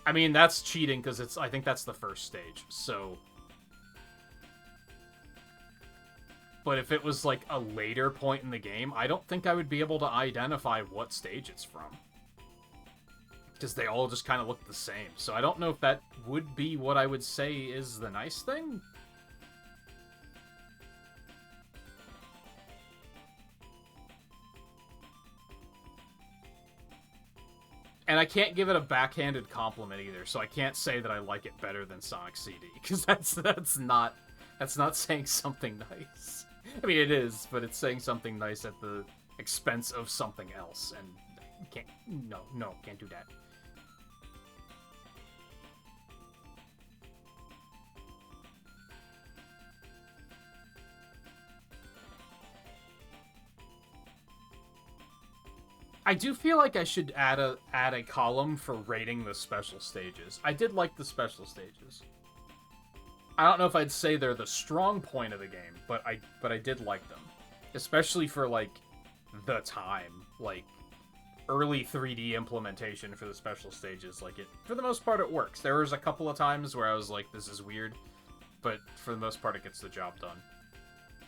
I mean, that's cheating because I think that's the first stage, so... But if it was, like, a later point in the game, I don't think I would be able to identify what stage it's from. Because they all just kind of look the same. So I don't know if that would be what I would say is the nice thing. And I can't give it a backhanded compliment either, so I can't say that I like it better than Sonic CD, because that's not saying something nice. I mean, it is, but it's saying something nice at the expense of something else, and can't do that. I do feel like I should add a column for rating the special stages. I did like the special stages. I don't know if I'd say they're the strong point of the game, but I did like them. Especially for, like, the time. Like, early 3D implementation for the special stages. Like, for the most part, it works. There was a couple of times where I was like, this is weird. But for the most part, it gets the job done.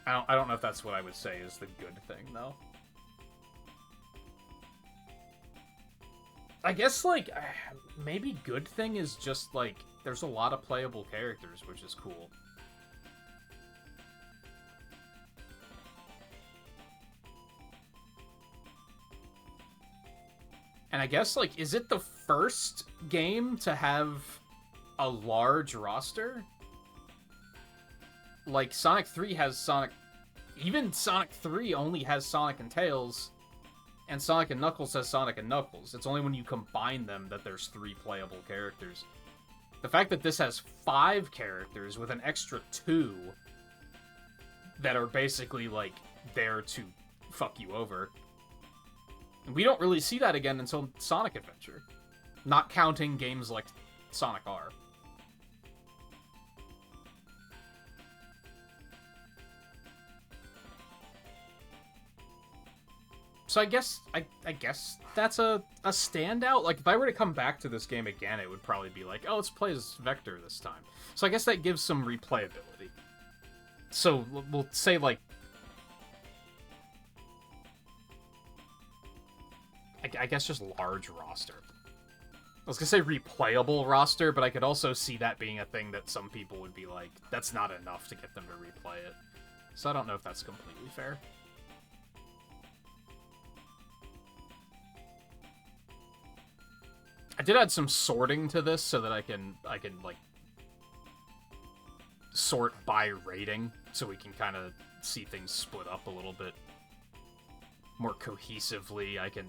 I don't know if that's what I would say is the good thing, though. I guess, like, maybe good thing is just, like, there's a lot of playable characters, which is cool. And I guess, like, is it the first game to have a large roster? Like, Sonic 3 has Sonic... Even Sonic 3 only has Sonic and Tails... And Sonic and Knuckles has Sonic and Knuckles. It's only when you combine them that there's 3 playable characters. The fact that this has 5 characters with an extra 2 that are basically, like, there to fuck you over. We don't really see that again until Sonic Adventure. Not counting games like Sonic R. So I guess that's a standout. Like, if I were to come back to this game again, it would probably be like, oh, let's play as Vector this time. So I guess that gives some replayability. So we'll say, like... I guess just large roster. I was gonna say replayable roster, but I could also see that being a thing that some people would be like, that's not enough to get them to replay it. So I don't know if that's completely fair. I did add some sorting to this so that I can like sort by rating, so we can kind of see things split up a little bit more cohesively. I can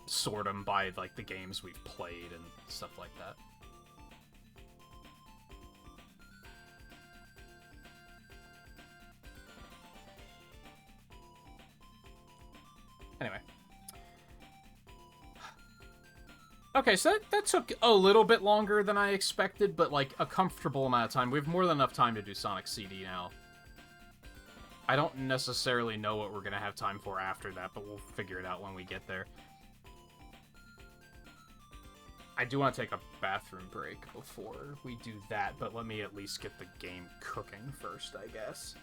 sort them by like the games we've played and stuff like that. Anyway. Okay, so that took a little bit longer than I expected, but, like, a comfortable amount of time. We have more than enough time to do Sonic CD now. I don't necessarily know what we're gonna have time for after that, but we'll figure it out when we get there. I do want to take a bathroom break before we do that, but let me at least get the game cooking first, I guess.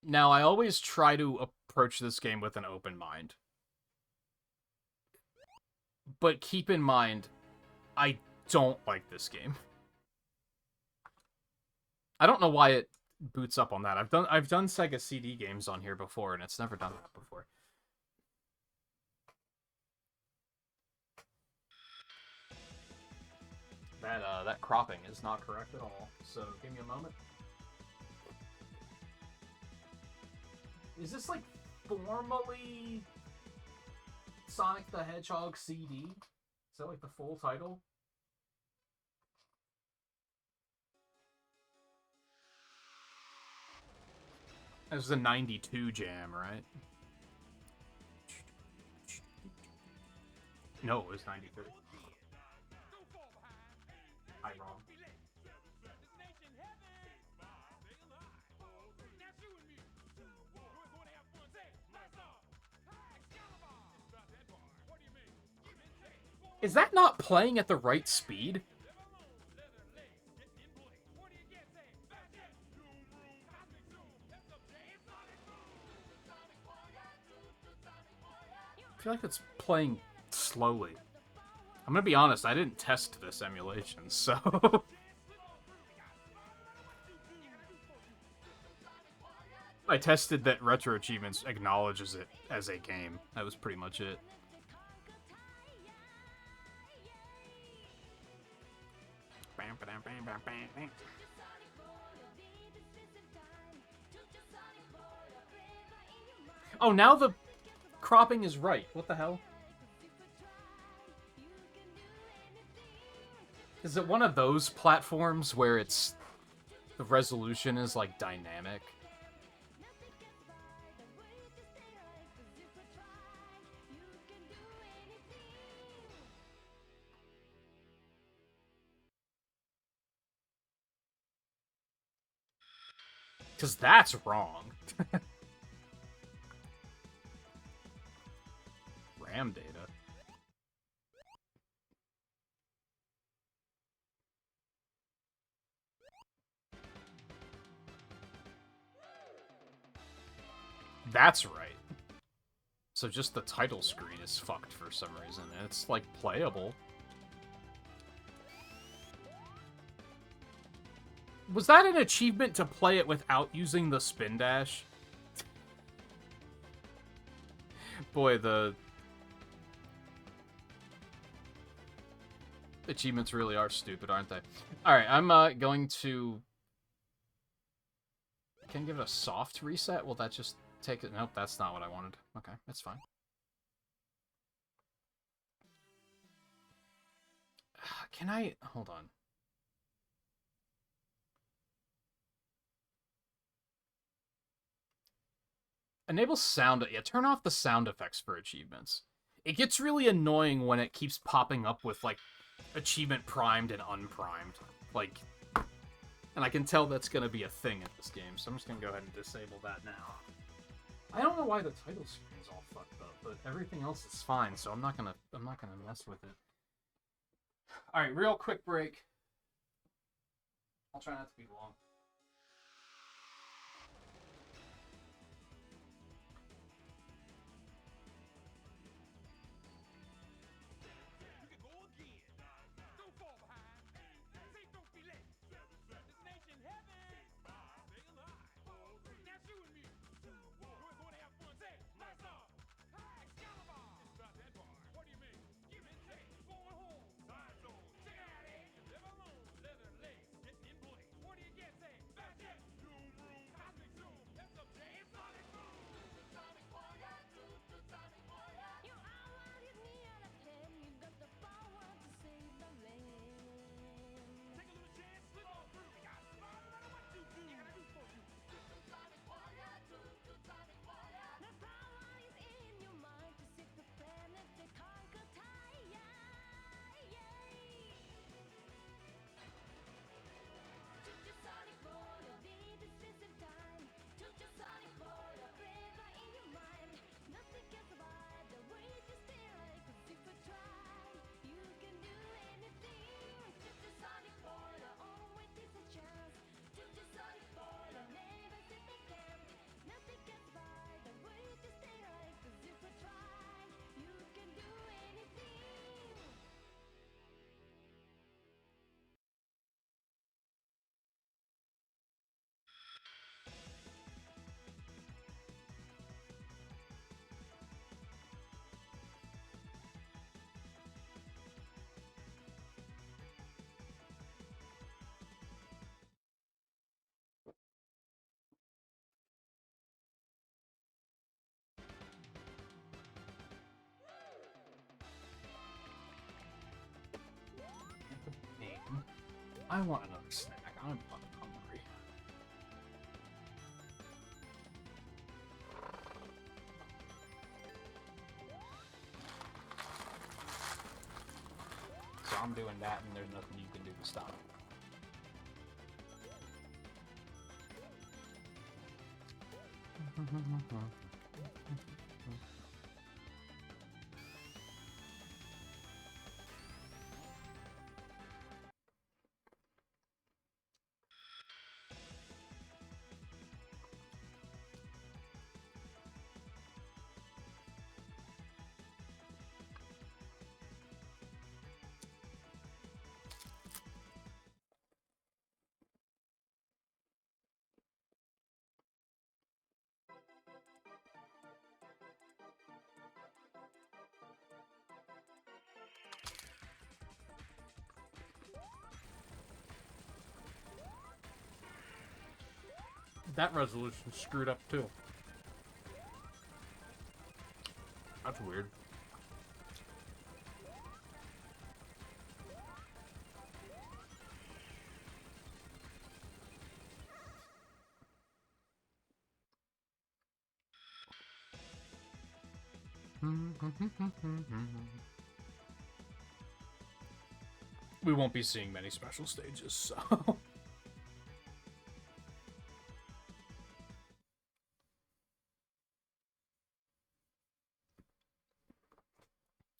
Now, I always try to approach this game with an open mind. But keep in mind, I don't like this game. I don't know why it boots up on that. I've done Sega CD games on here before, and it's never done that before. That cropping is not correct at all. So give me a moment. Is this like formally Sonic the Hedgehog CD? Is that like the full title? It was the 92 jam, right? No, it was 93. I'm wrong. Is that not playing at the right speed? I feel like it's playing slowly. I'm gonna be honest, I didn't test this emulation, so... I tested that Retro Achievements acknowledges it as a game. That was pretty much it. Oh, now the cropping is right. What the hell? Is it one of those platforms where it's... the resolution is, like, dynamic? Because that's wrong. RAM data. That's right. So just the title screen is fucked for some reason. It's, like, playable. Was that an achievement to play it without using the spin dash? Boy, the achievements really are stupid, aren't they? Alright, I'm going to... Can I give it a soft reset? Will that just take it? Nope, that's not what I wanted. Okay, that's fine. Can I... Hold on. Enable sound... Yeah, turn off the sound effects for achievements. It gets really annoying when it keeps popping up with, like, achievement primed and unprimed. Like... And I can tell that's gonna be a thing in this game, so I'm just gonna go ahead and disable that now. I don't know why the title screen's all fucked up, but everything else is fine, so I'm not gonna mess with it. Alright, real quick break. I'll try not to be long. I want another snack. I'm fucking hungry. So I'm doing that, and there's nothing you can do to stop it. That resolution's screwed up too. That's weird. We won't be seeing many special stages, so...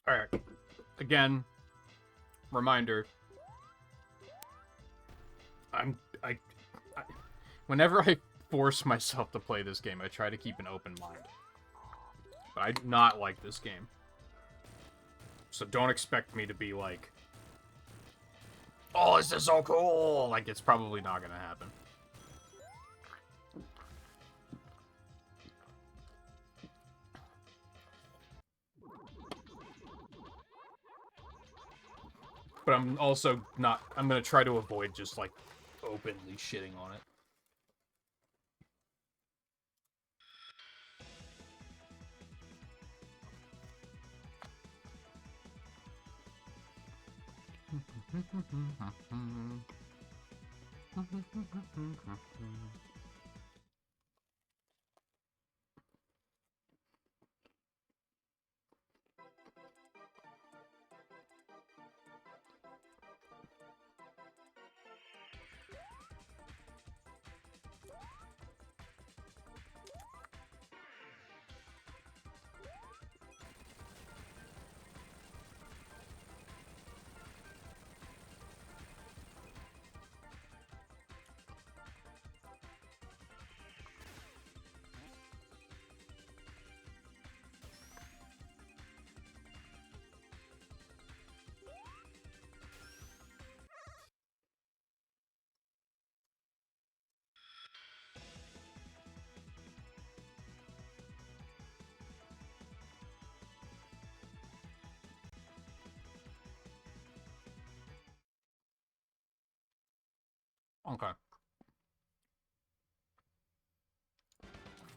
Alright. Again, reminder. Whenever I force myself to play this game, I try to keep an open mind. But I do not like this game. So don't expect me to be like, oh, this is so cool! Like, it's probably not gonna happen. But I'm also not... I'm gonna try to avoid just, like, openly shitting on it. Okay.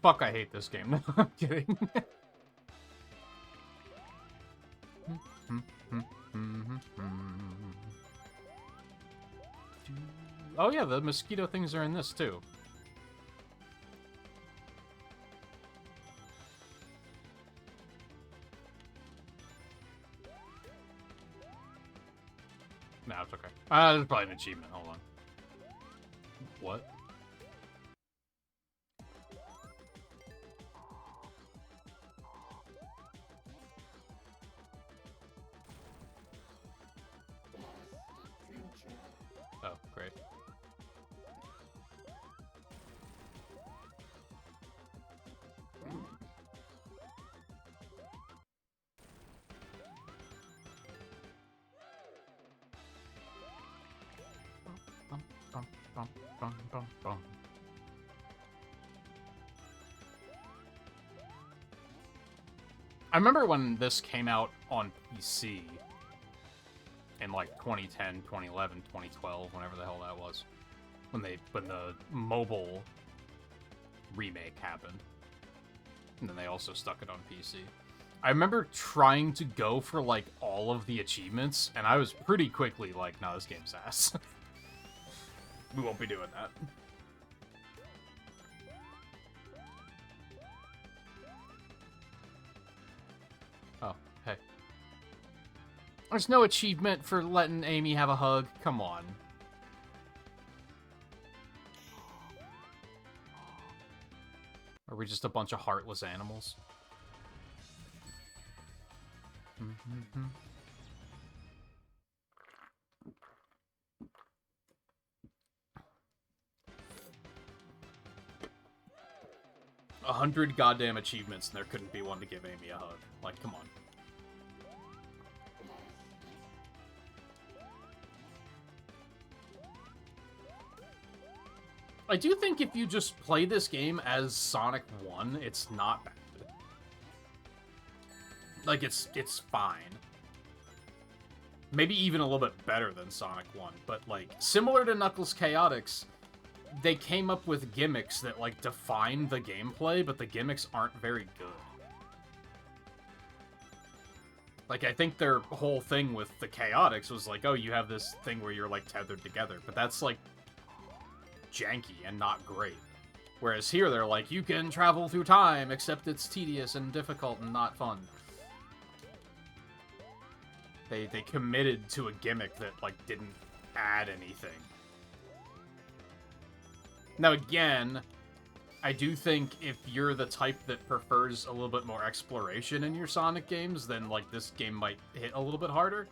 Fuck, I hate this game. No, I'm kidding. Oh yeah, the mosquito things are in this too. No, it's okay. There's probably an achievement. Hold on. What? Oh, great. I remember when this came out on PC in like 2010, 2011, 2012, whenever the hell that was, when the mobile remake happened, and then they also stuck it on PC. I remember trying to go for like all of the achievements, and I was pretty quickly like, "No, this game's ass." we won't be doing that. Oh, hey. There's no achievement for letting Amy have a hug. Come on. Are we just a bunch of heartless animals? Mm-hmm. 100 goddamn achievements and there couldn't be one to give Amy a hug. Like, come on. I do think if you just play this game as Sonic 1, it's not bad. Like, it's fine. Maybe even a little bit better than Sonic 1, but, like, similar to Knuckles Chaotix, they came up with gimmicks that, like, define the gameplay, but the gimmicks aren't very good. Like, I think their whole thing with the Chaotix was like, oh, you have this thing where you're, like, tethered together, but that's, like, janky and not great. Whereas here, they're like, you can travel through time, except it's tedious and difficult and not fun. They committed to a gimmick that, like, didn't add anything. Now, again, I do think if you're the type that prefers a little bit more exploration in your Sonic games, then, like, this game might hit a little bit harder.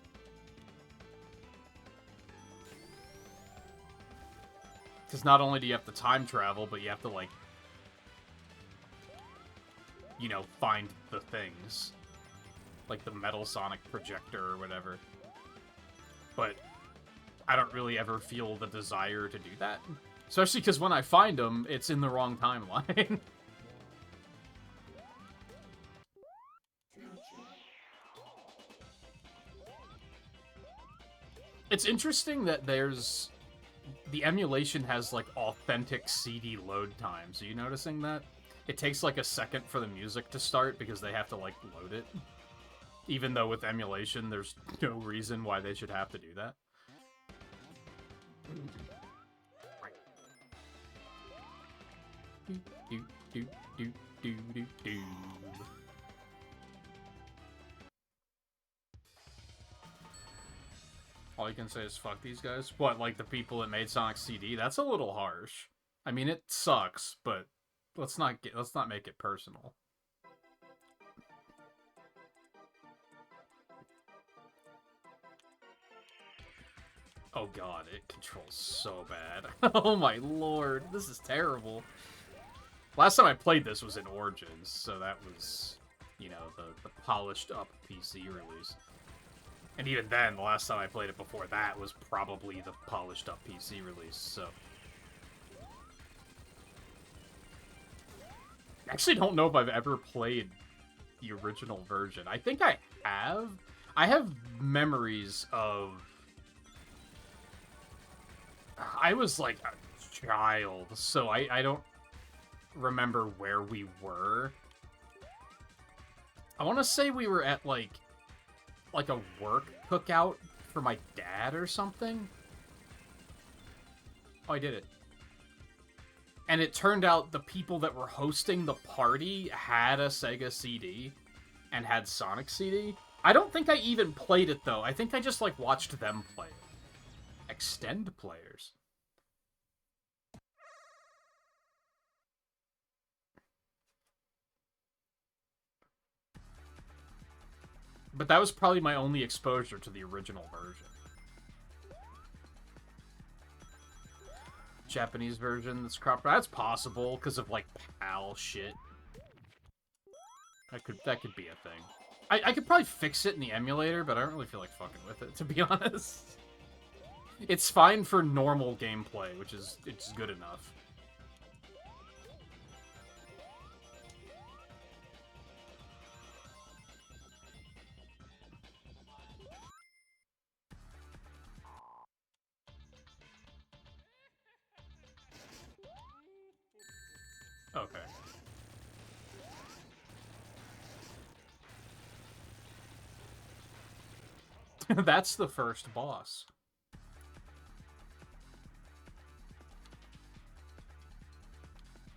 Because not only do you have to time travel, but you have to, like, you know, find the things. Like the Metal Sonic projector or whatever. But I don't really ever feel the desire to do that. Especially because when I find them, it's in the wrong timeline. It's interesting that there's... The emulation has, like, authentic CD load times. Are you noticing that? It takes, like, a second for the music to start because they have to, like, load it. Even though with emulation, there's no reason why they should have to do that. All you can say is fuck these guys? What, like the people that made Sonic CD? That's a little harsh. I mean, it sucks, but let's not make it personal. Oh god, it controls so bad. Oh my lord, this is terrible. Last time I played this was in Origins, so that was, you know, the polished up PC release. And even then, the last time I played it before that was probably the polished up PC release, so... I actually don't know if I've ever played the original version. I think I have. I have memories of... I was, like, a child, so I don't remember where we were. I want to say we were at, like a work cookout for my dad or something. Oh, I did it. And it turned out the people that were hosting the party had a Sega CD and had Sonic CD. I don't think I even played it, though. I think I just, like, watched them play it. Extend players. But that was probably my only exposure to the original version. Japanese version that's cropped. That's possible because of, like, PAL shit. That could be a thing. I could probably fix it in the emulator, but I don't really feel like fucking with it, to be honest. It's fine for normal gameplay, which is it's good enough. Okay. That's the first boss.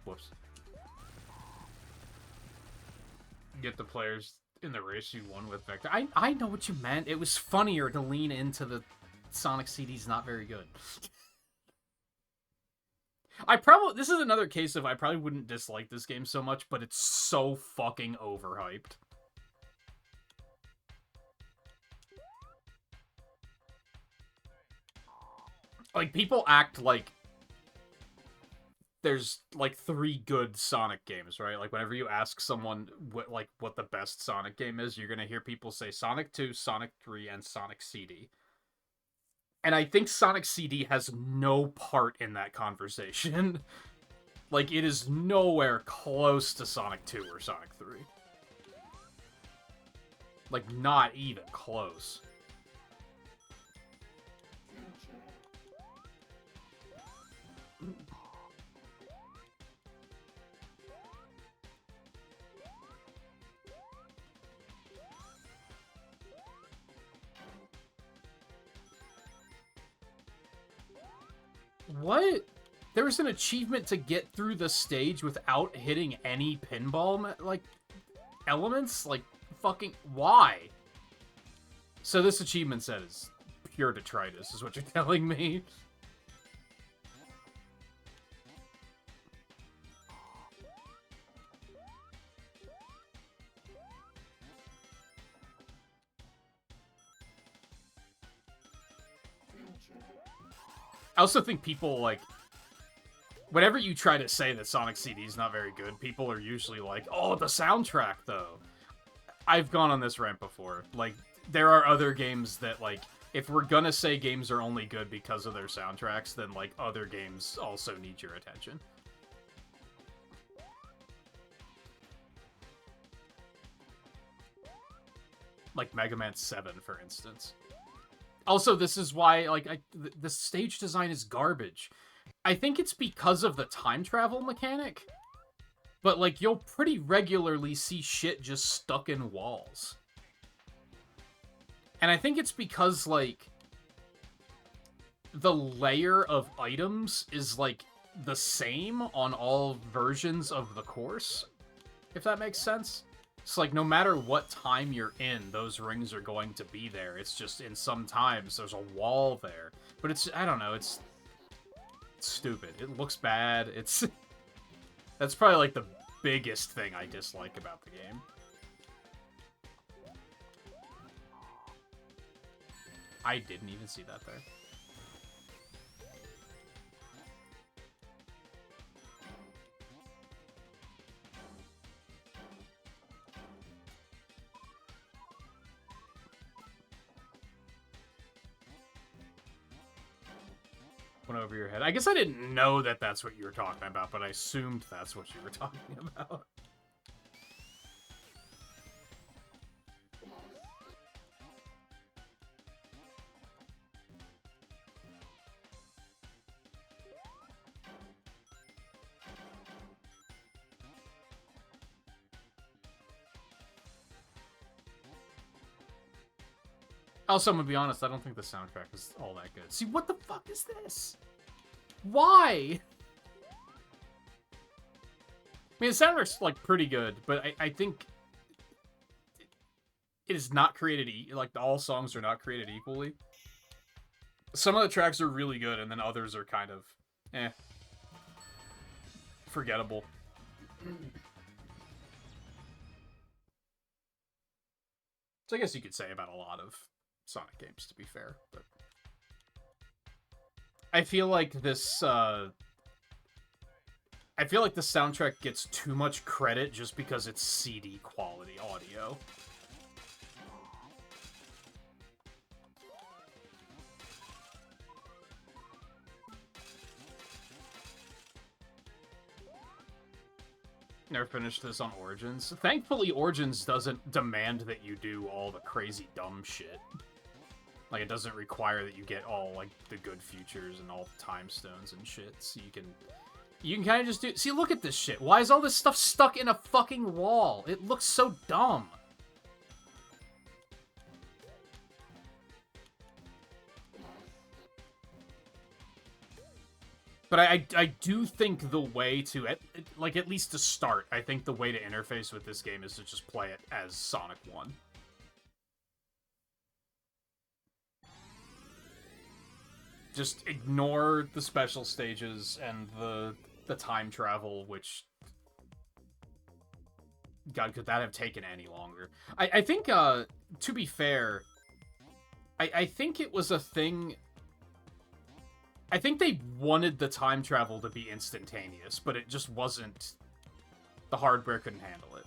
Whoops. Get the players in the race you won with Vector. I know what you meant. It was funnier to lean into the Sonic CD's not very good. This is another case of I probably wouldn't dislike this game so much, but it's so fucking overhyped. Like, people act like there's, like, 3 good Sonic games, right? Like, whenever you ask someone what the best Sonic game is, you're gonna hear people say Sonic 2, Sonic 3, and Sonic CD. And I think Sonic CD has no part in that conversation. Like, it is nowhere close to Sonic 2 or Sonic 3. Like, not even close. What? There was an achievement to get through the stage without hitting any pinball, like, elements? Like, fucking, why? So this achievement set is pure detritus, is what you're telling me? I also think people, like, whenever you try to say that Sonic CD is not very good, people are usually like, oh, the soundtrack, though. I've gone on this rant before. Like, there are other games that, like, if we're gonna say games are only good because of their soundtracks, then, like, other games also need your attention. Like Mega Man 7, for instance. Also, this is why, like, the stage design is garbage. I think it's because of the time travel mechanic. But, like, you'll pretty regularly see shit just stuck in walls. And I think it's because, like, the layer of items is, like, the same on all versions of the course, if that makes sense. It's like, no matter what time you're in, those rings are going to be there. It's just, in some times, there's a wall there. But it's, I don't know, it's stupid. It looks bad. It's... That's probably, like, the biggest thing I dislike about the game. I didn't even see that there. Went over your head. I guess I didn't know that that's what you were talking about, but I assumed that's what you were talking about. Also, I'm gonna be honest, I don't think the soundtrack is all that good. See, what the fuck is this? Why? I mean, the soundtrack's, like, pretty good, but I think it is not created, like, all songs are not created equally. Some of the tracks are really good, and then others are kind of, forgettable. So I guess you could say about a lot of Sonic games, to be fair, but I feel like this, I feel like the soundtrack gets too much credit just because it's CD quality audio. Never finished this on Origins. Thankfully, Origins doesn't demand that you do all the crazy dumb shit. Like, it doesn't require that you get all, like, the good futures and all the time stones and shit, so you can kind of just do... See, look at this shit. Why is all this stuff stuck in a fucking wall? It looks so dumb. But I do think the way to, at least to start, I think the way to interface with this game is to just play it as Sonic 1. Just ignore the special stages and the time travel, which... God, could that have taken any longer? I think, to be fair, I think it was a thing... I think they wanted the time travel to be instantaneous, but it just wasn't... The hardware couldn't handle it.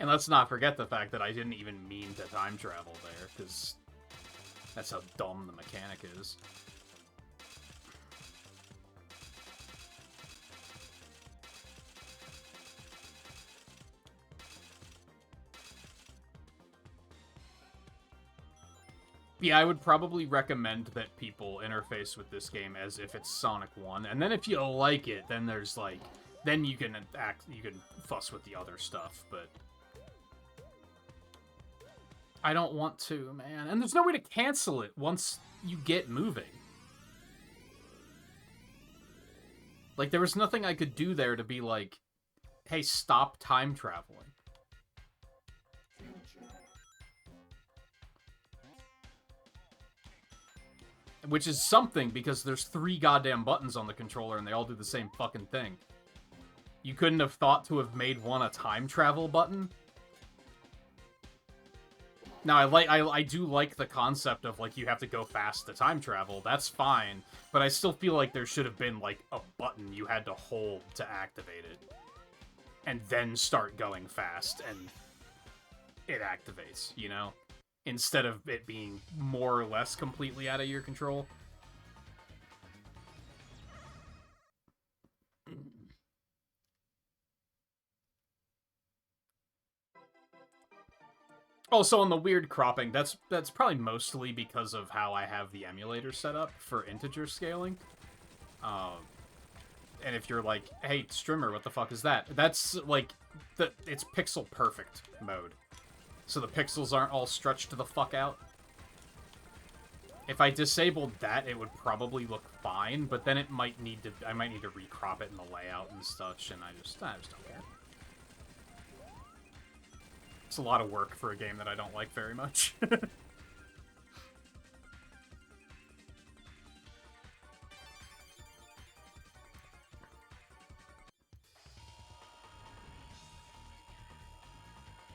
And let's not forget the fact that I didn't even mean to time travel there, because that's how dumb the mechanic is. Yeah, I would probably recommend that people interface with this game as if it's Sonic 1, and then if you like it, then there's like... Then you can fuss with the other stuff, but... I don't want to, man. And there's no way to cancel it once you get moving. Like, there was nothing I could do there to be like, hey, stop time traveling. Which is something, because there's 3 goddamn buttons on the controller and they all do the same fucking thing. You couldn't have thought to have made one a time travel button? Now, I do like the concept of, like, you have to go fast to time travel. That's fine. But I still feel like there should have been, like, a button you had to hold to activate it. And then start going fast, and it activates, you know? Instead of it being more or less completely out of your control. Also, on the weird cropping, that's probably mostly because of how I have the emulator set up for integer scaling. And if you're like, hey, Strimmer, what the fuck is that? That's, like, it's pixel perfect mode. So the pixels aren't all stretched the fuck out. If I disabled that, it would probably look fine, but then I might need to recrop it in the layout and such, and I just don't care. It's a lot of work for a game that I don't like very much.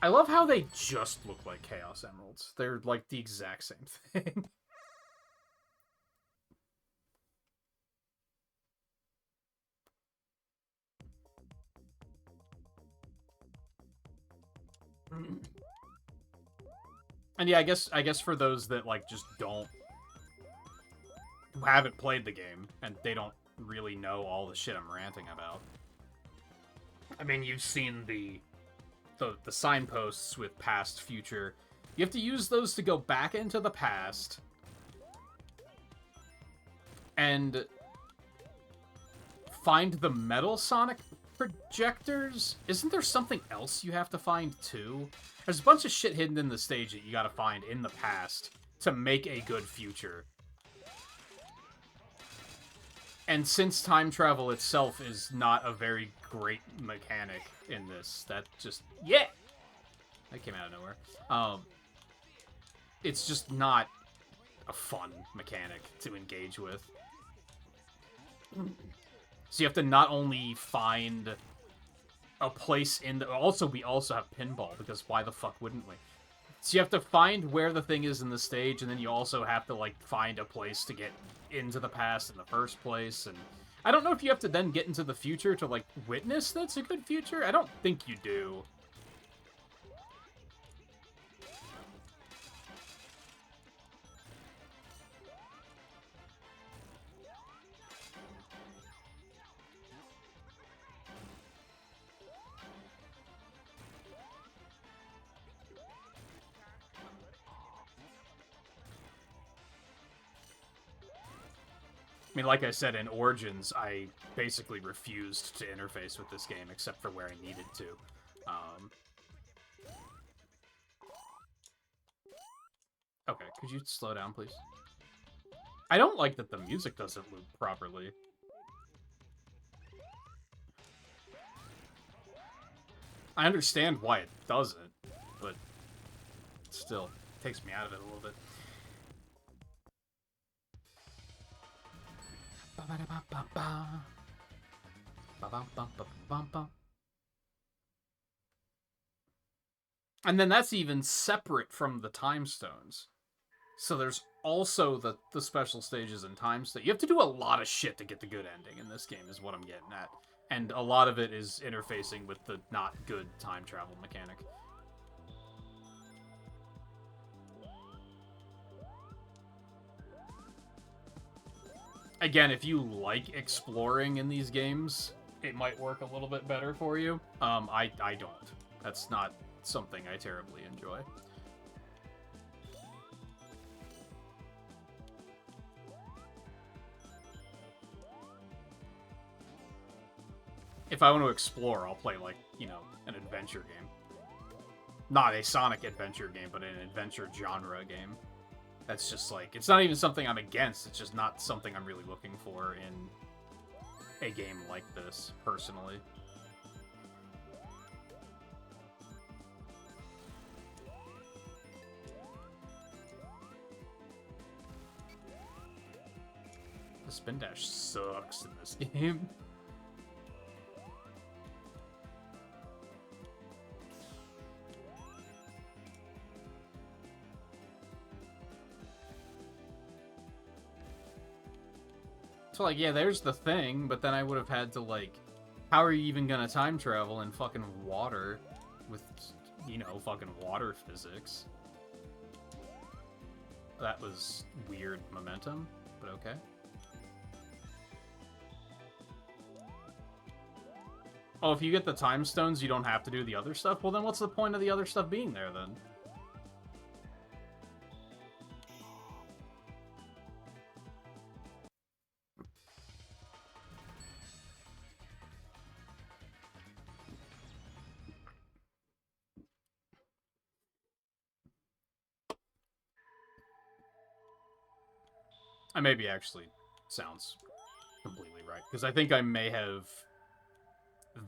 I love how they just look like Chaos Emeralds. They're, like, the exact same thing. And yeah, I guess for those that, like, just who haven't played the game, and they don't really know all the shit I'm ranting about. I mean, you've seen the signposts with past, future. You have to use those to go back into the past and find the Metal Sonic projectors. Isn't there something else you have to find too? There's a bunch of shit hidden in the stage that you gotta find in the past to make a good future. And since time travel itself is not a very great mechanic in this, that just... Yeah! That came out of nowhere. It's just not a fun mechanic to engage with. So you have to not only find a place in the... Also, we also have pinball, because why the fuck wouldn't we? So you have to find where the thing is in the stage, and then you also have to, like, find a place to get into the past in the first place, and... I don't know if you have to then get into the future to, like, witness that's a good future. I don't think you do. mean, like I said, in Origins, I basically refused to interface with this game except for where I needed to. Okay, could you slow down, please? I don't like that the music doesn't loop properly. I understand why it doesn't, but still, it takes me out of it a little bit. And then that's even separate from the time stones. So there's also the special stages and time stones. You have to do a lot of shit to get the good ending in this game, is what I'm getting at. And a lot of it is interfacing with the not good time travel mechanic. Again, if you like exploring in these games, it might work a little bit better for you. I don't. That's not something I terribly enjoy. If I want to explore, I'll play, like, you know, an adventure game. Not a Sonic adventure game, but an adventure genre game. That's just, like, it's not even something I'm against, it's just not something I'm really looking for in a game like this, personally. The spin dash sucks in this game. So, like, yeah, there's the thing, but then I would have had to, like, how are you even gonna time travel in fucking water with, you know, fucking water physics? That was weird momentum, but okay. Oh, if you get the time stones, you don't have to do the other stuff? Well, then what's the point of the other stuff being there, then? I maybe actually sounds completely right, because I think I may have...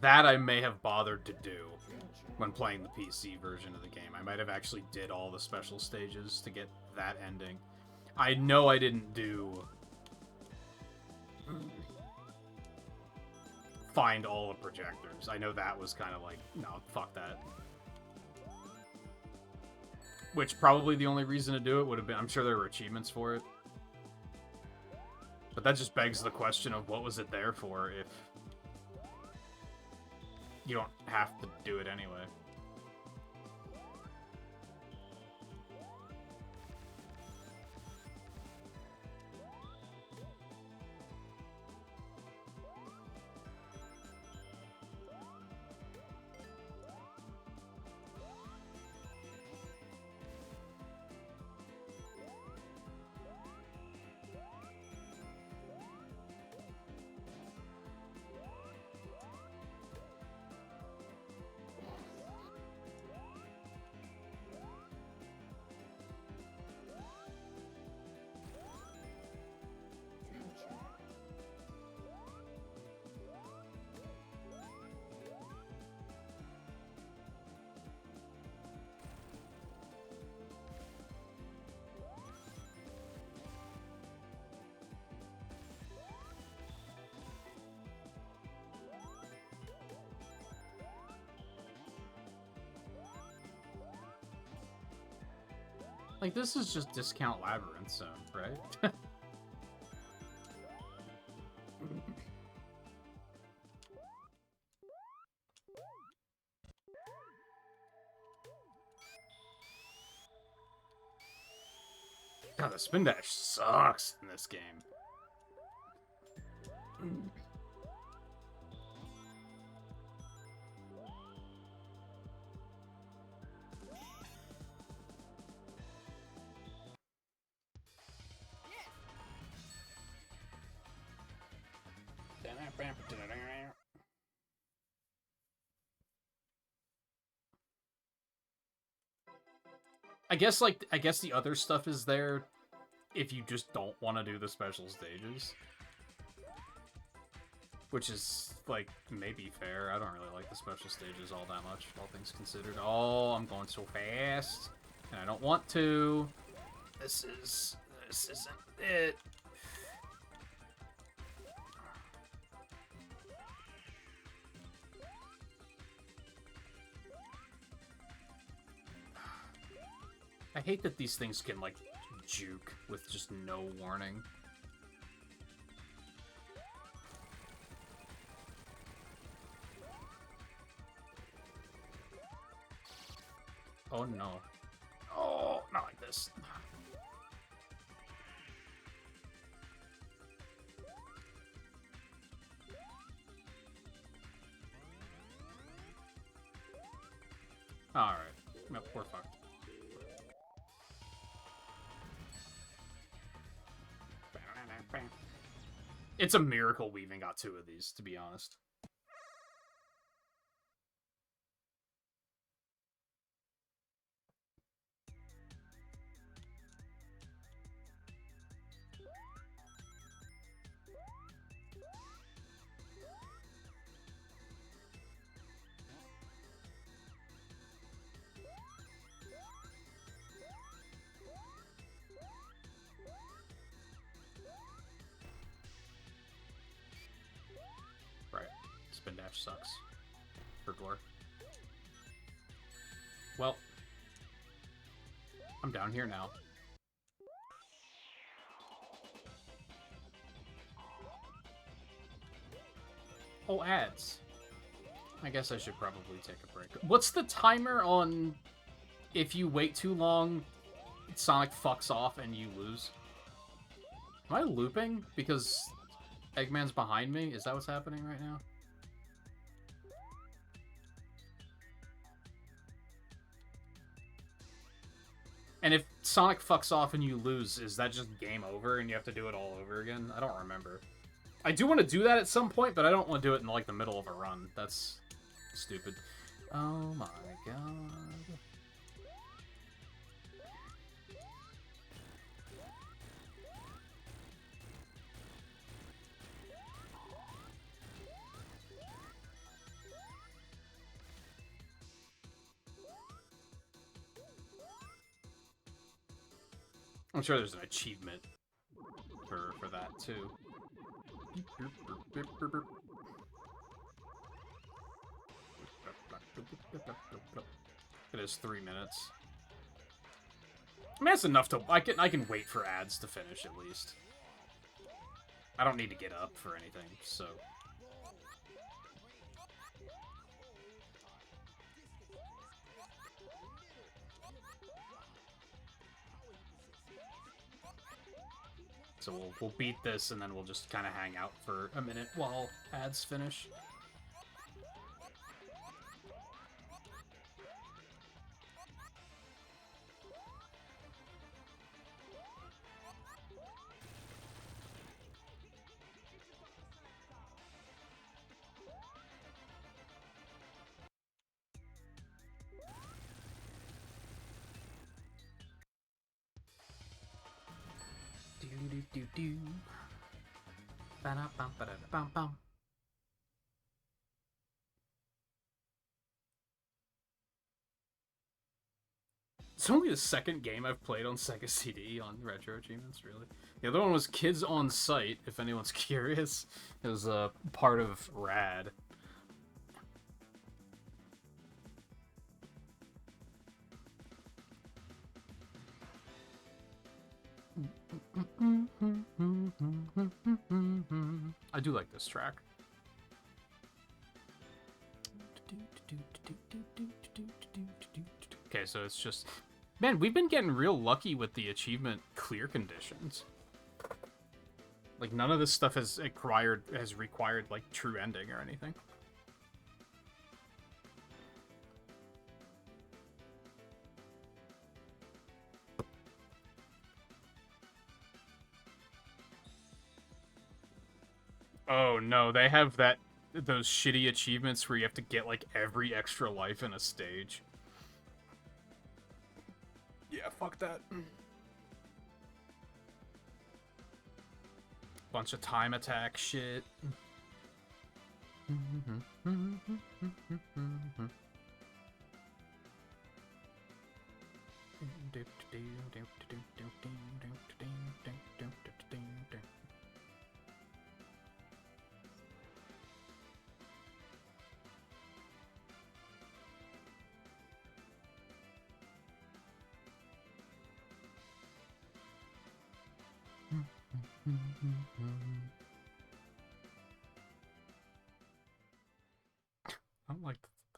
That I may have bothered to do when playing the PC version of the game. I might have actually did all the special stages to get that ending. I know I didn't do... Find all the projectors. I know that was kind of like, no, fuck that. Which probably the only reason to do it would have been... I'm sure there were achievements for it. But that just begs the question of what was it there for if you don't have to do it anyway. Like, this is just Discount Labyrinth Zone, right? God, the spin dash sucks in this game. I guess the other stuff is there if you just don't want to do the special stages. Which is, like, maybe fair. I don't really like the special stages all that much, all things considered. Oh, I'm going so fast. And I don't want to. This isn't it. I hate that these things can, like, juke with just no warning. Oh no. Oh, not like this. Alright. Nope, we're fucked. It's a miracle we even got 2 of these, to be honest. Spin dash sucks. For Glor. Well. I'm down here now. Oh, ads. I guess I should probably take a break. What's the timer on if you wait too long, Sonic fucks off and you lose? Am I looping? Because Eggman's behind me? Is that what's happening right now? And if Sonic fucks off and you lose, is that just game over and you have to do it all over again? I don't remember. I do want to do that at some point, but I don't want to do it in, like, the middle of a run. That's stupid. Oh my god. I'm sure there's an achievement for that, too. It is 3 minutes. I mean, that's enough to... I can wait for ads to finish, at least. I don't need to get up for anything, so... So we'll beat this, and then we'll just kind of hang out for a minute while ads finish. Do. Ba-da-bum, ba-da-bum-bum. It's only the second game I've played on Sega CD on Retro Achievements, really. The other one was Kids on Site, if anyone's curious. It was a part of Rad. I do like this track. Okay, so it's just... Man, we've been getting real lucky with the achievement clear conditions. Like, none of this stuff has required like, true ending or anything. Oh no, they have those shitty achievements where you have to get like every extra life in a stage. Yeah, fuck that. Bunch of time attack shit.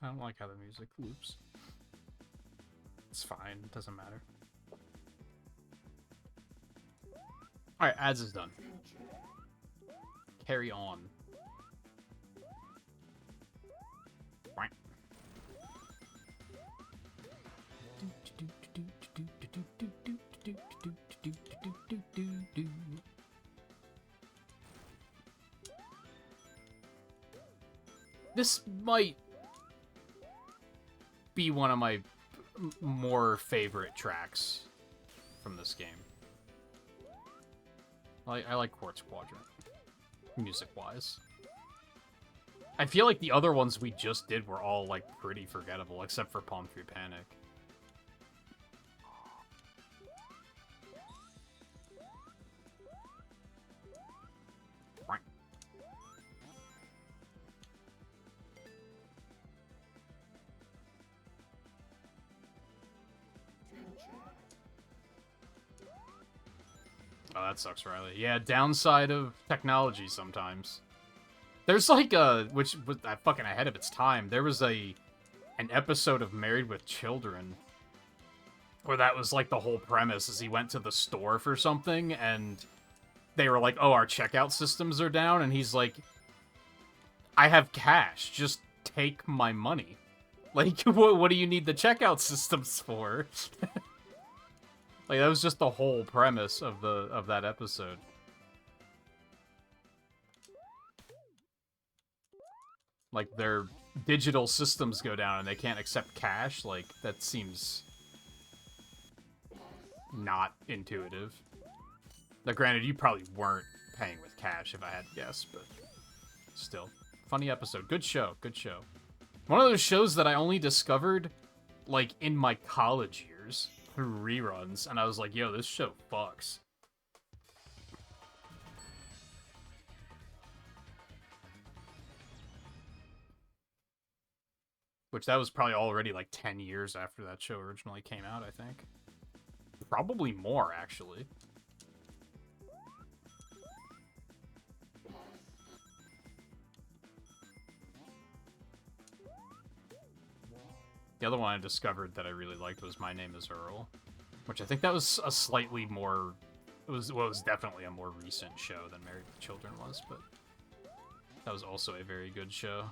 I don't like how the music loops. It's fine, it doesn't matter. Alright, ads is done. Carry on. This might be one of my more favorite tracks from this game. I like Quartz Quadrant, music-wise. I feel like the other ones we just did were all, like, pretty forgettable, except for Palm 3 Panic. Oh, that sucks, Riley. Yeah, downside of technology sometimes. There's like which was fucking ahead of its time. There was an episode of Married with Children where that was like the whole premise is he went to the store for something and they were like, "Oh, our checkout systems are down," and he's like, "I have cash. Just take my money. Like, what do you need the checkout systems for?" Like, that was just the whole premise of that episode. Like, their digital systems go down and they can't accept cash. Like, that seems not intuitive. Now, granted, you probably weren't paying with cash if I had to guess, but still. Funny episode. Good show. Good show. One of those shows that I only discovered, like, in my college years through reruns, and I was like, yo, this show fucks. Which that was probably already like 10 years after that show originally came out, I think. Probably more, actually. The other one I discovered that I really liked was My Name is Earl, which I think that was a slightly more... It was definitely a more recent show than Married with Children was, but that was also a very good show.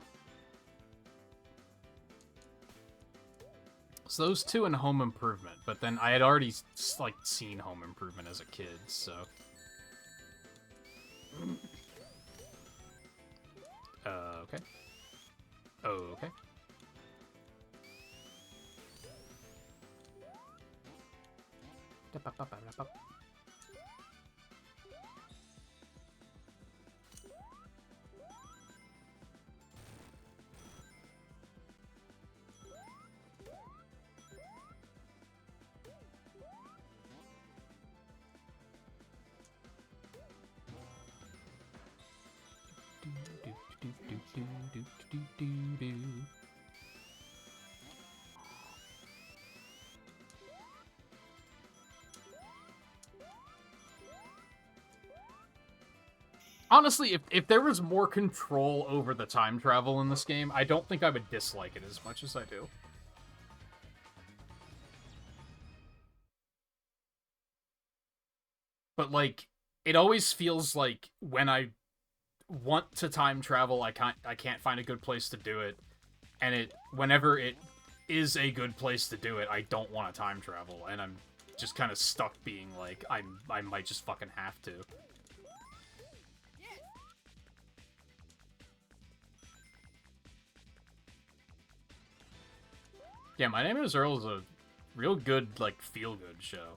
So those two and Home Improvement, but then I had already, like, seen Home Improvement as a kid, so... Okay. Okay. Honestly, if there was more control over the time travel in this game, I don't think I would dislike it as much as I do. But, like, it always feels like when I want to time travel, I can't find a good place to do it. And whenever it is a good place to do it, I don't want to time travel. And I'm just kind of stuck being like, I might just fucking have to. Yeah, My Name is Earl is a Real good, like, feel-good show.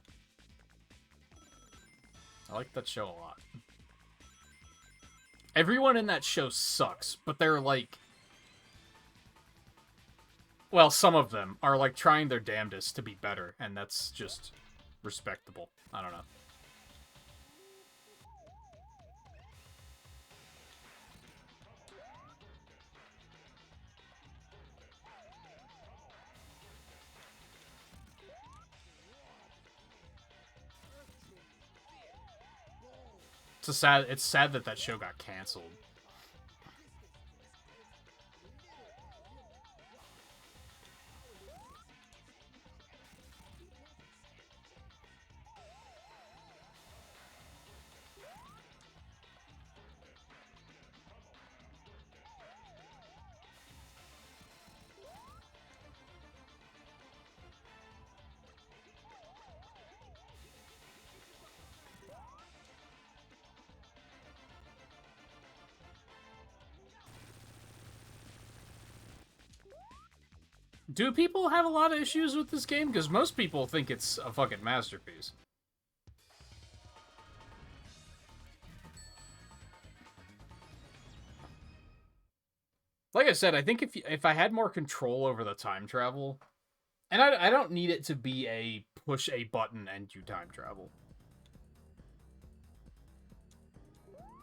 I like that show a lot. Everyone in that show sucks, but they're like... Well, some of them are, like, trying their damnedest to be better, and that's just respectable. I don't know. It's sad that that show got canceled. Do people have a lot of issues with this game? Because most people think it's a fucking masterpiece. Like I said, I think if I had more control over the time travel, and I don't need it to be a push a button and you time travel.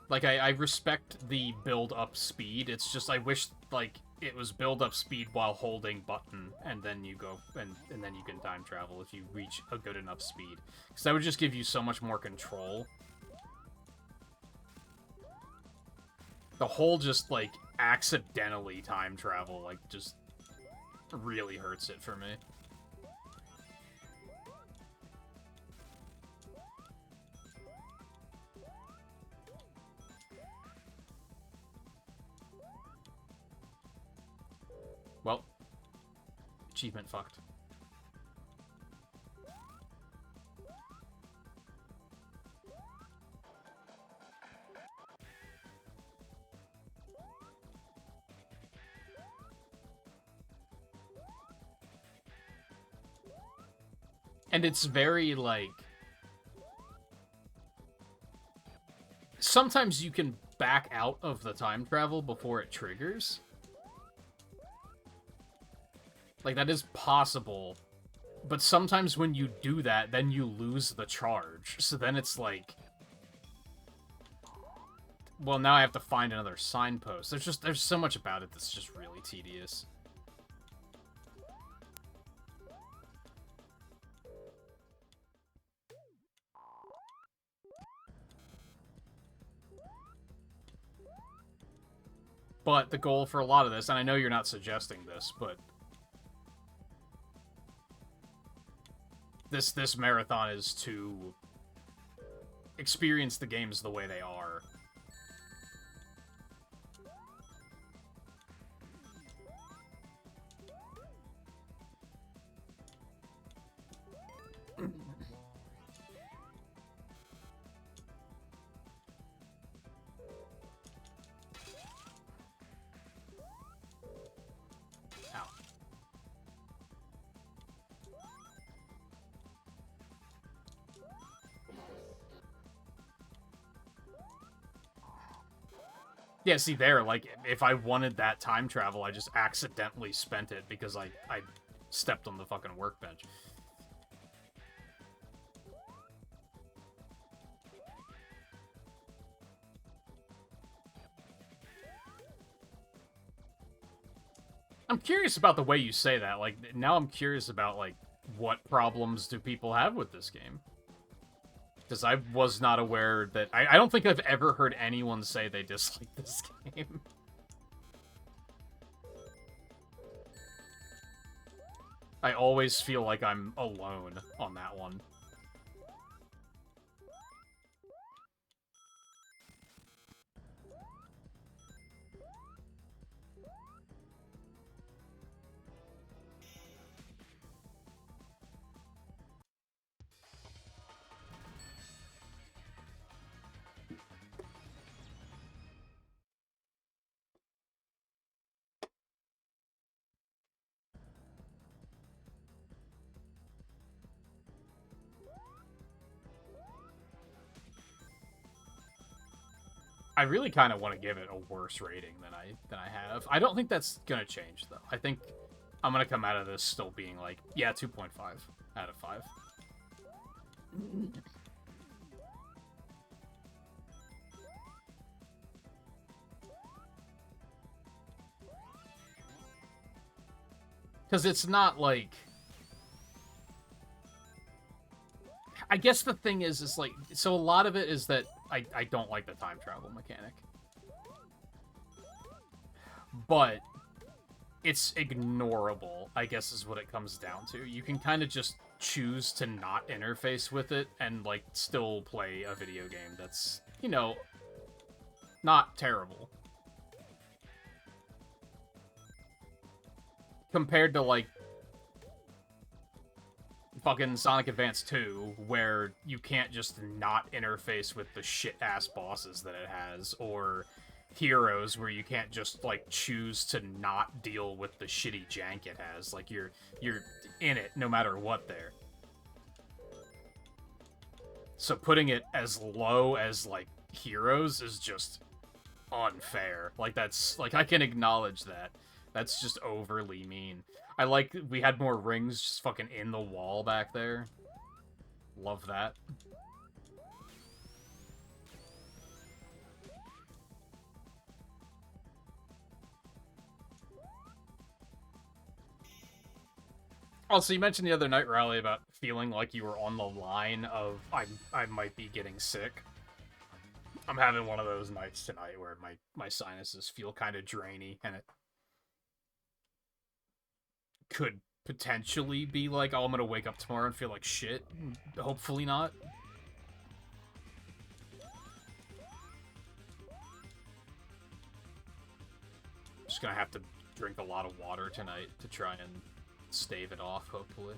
Like, I respect the build-up speed. It's just I wish, like, it was build-up speed while holding button, and then you go, and then you can time travel if you reach a good enough speed. Because that would just give you so much more control. The whole just, like, accidentally time travel, like, just really hurts it for me. Well, achievement fucked. And it's very, like... Sometimes you can back out of the time travel before it triggers. Like, that is possible. But sometimes when you do that, then you lose the charge. So then it's like... Well, now I have to find another signpost. There's so much about it that's just really tedious. But the goal for a lot of this, and I know you're not suggesting this, but this marathon is to experience the games the way they are. Yeah, see there, like, if I wanted that time travel, I just accidentally spent it because I stepped on the fucking workbench. I'm curious about the way you say that. Like, now I'm curious about, like, what problems do people have with this game? Because I was not aware that... I don't think I've ever heard anyone say they dislike this game. I always feel like I'm alone on that one. I really kind of want to give it a worse rating than I have. I don't think that's gonna change though. I think I'm gonna come out of this still being like, yeah, 2.5 out of 5. Because it's not like... I guess the thing is like... So a lot of it is that I don't like the time travel mechanic. But it's ignorable, I guess is what it comes down to. You can kind of just choose to not interface with it and, like, still play a video game that's, you know, not terrible. Compared to, like, fucking Sonic Advance 2, where you can't just not interface with the shit-ass bosses that it has, or Heroes, where you can't just, like, choose to not deal with the shitty jank it has. Like, you're in it no matter what there. So putting it as low as, like, Heroes is just unfair. Like, that's... Like, I can acknowledge that. That's just overly mean. I like we had more rings just fucking in the wall back there. Love that. Also, you mentioned the other night, Riley, about feeling like you were on the line of I might be getting sick. I'm having one of those nights tonight where my sinuses feel kind of drainy, and it could potentially be like, oh, I'm gonna wake up tomorrow and feel like shit. Hopefully not. Just gonna have to drink a lot of water tonight to try and stave it off, hopefully.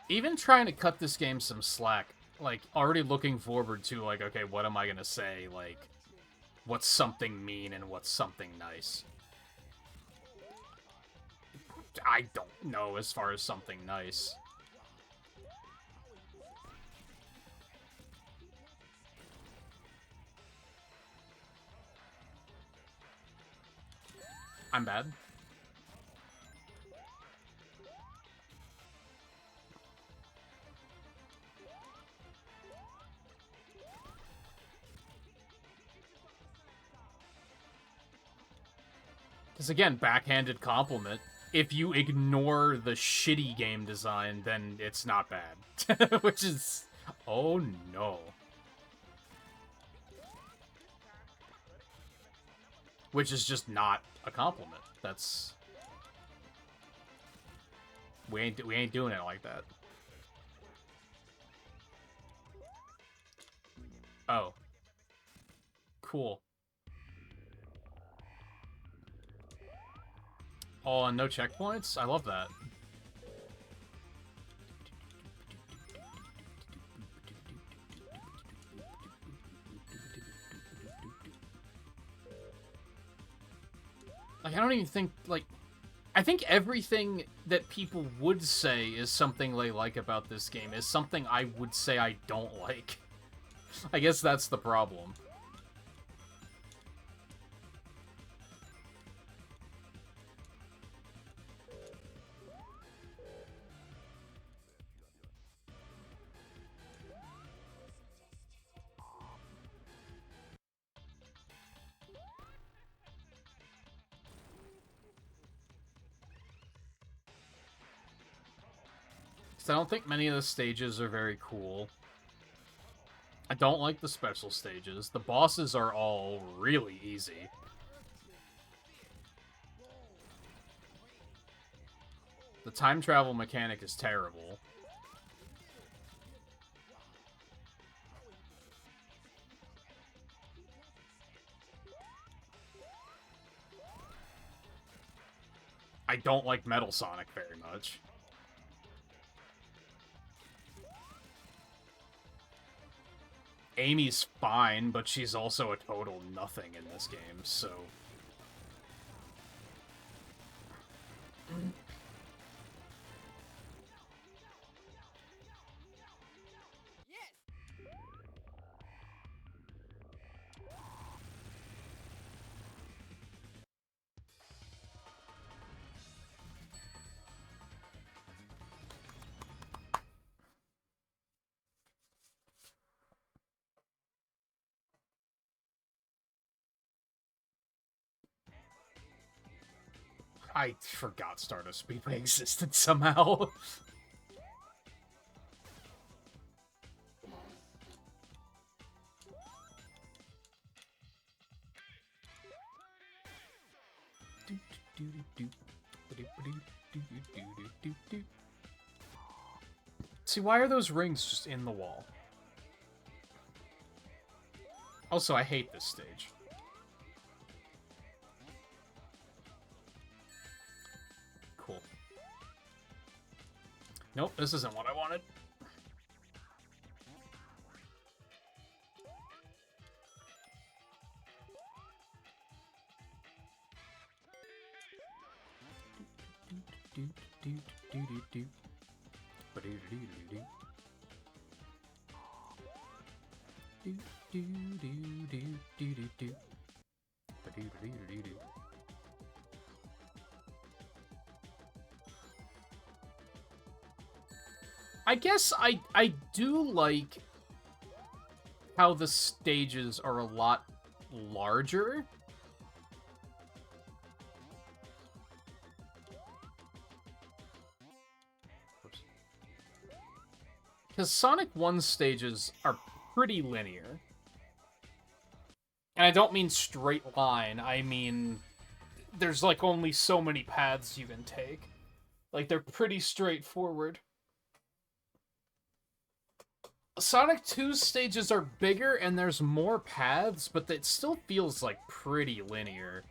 Even trying to cut this game some slack, like, already looking forward to, like, okay, what am I gonna say? Like, what's something mean and what's something nice? I don't know as far as something nice. I'm bad. Because again, backhanded compliment. If you ignore the shitty game design, then it's not bad. Which is... Oh no. Which is just not a compliment. That's... We ain't doing it like that. Oh. Cool. Oh, and no checkpoints? I love that. Like, I don't even think, like... I think everything that people would say is something they like about this game is something I would say I don't like. I guess that's the problem. I don't think many of the stages are very cool. I don't like the special stages. The bosses are all really easy. The time travel mechanic is terrible. I don't like Metal Sonic very much. Amy's fine, but she's also a total nothing in this game, so... I forgot Stardust Speedway existed somehow. See, why are those rings just in the wall? Also, I hate this stage. Cool. Nope, this isn't what I wanted. I guess I do like how the stages are a lot larger. Because Sonic 1 stages are pretty linear. And I don't mean straight line, I mean there's like only so many paths you can take. Like, they're pretty straightforward. Sonic 2's stages are bigger and there's more paths, but it still feels like pretty linear.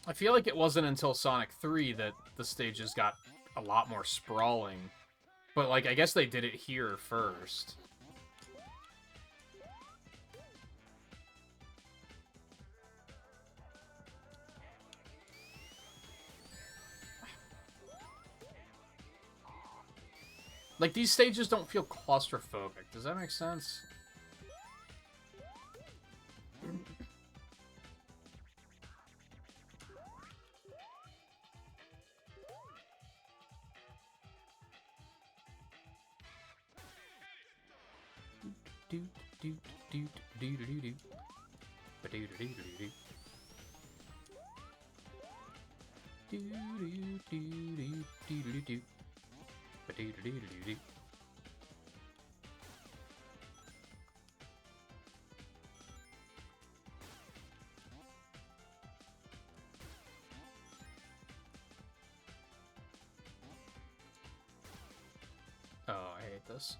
I feel like it wasn't until Sonic 3 that the stages got a lot more sprawling. But, like, I guess they did it here first. Like, these stages don't feel claustrophobic. Does that make sense? Oh, I hate this.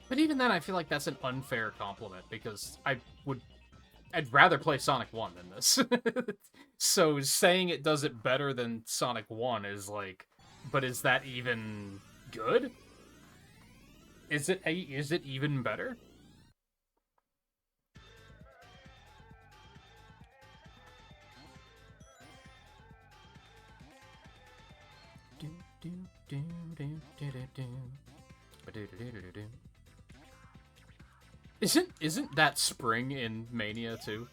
But even then, I feel like that's an unfair compliment, because I'd rather play Sonic 1 than this. So saying it does it better than Sonic 1 is like, but is that even good? Is it even better? Isn't that Spring in Mania too?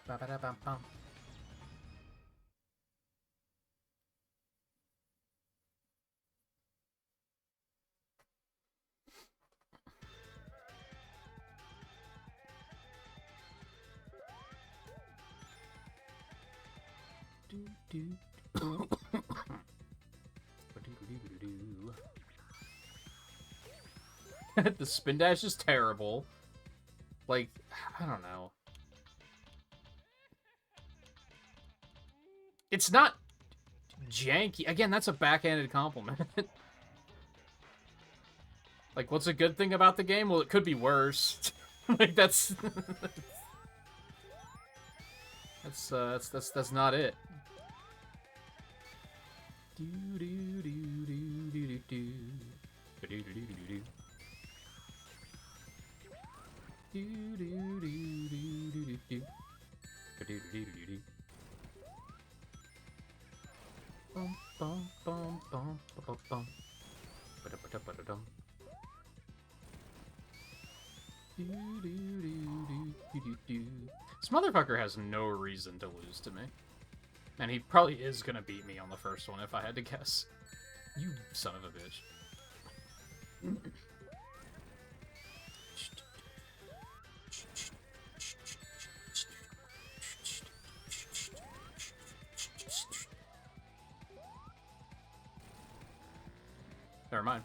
Ba-ba-da-bum-bum. The spin dash is terrible. Like, I don't know. It's not janky. Again, that's a backhanded compliment. Like, what's a good thing about the game? Well, it could be worse. Like, that's not it. This motherfucker has no reason to lose to me. And he probably is gonna beat me on the first one if I had to guess. You son of a bitch. Never mind.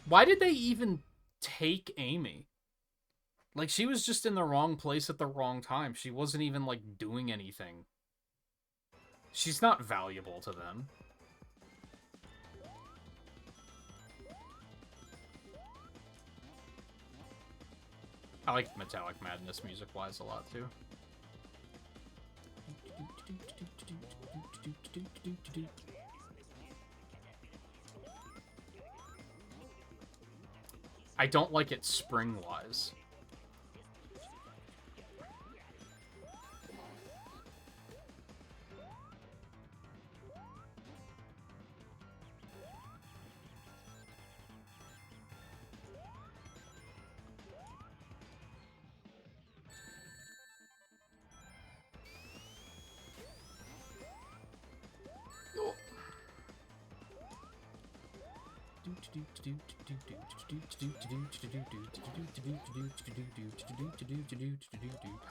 Why did they even take Amy? Like, she was just in the wrong place at the wrong time. She wasn't even, like, doing anything. She's not valuable to them. I like Metallic Madness music-wise a lot, too. I don't like it spring-wise.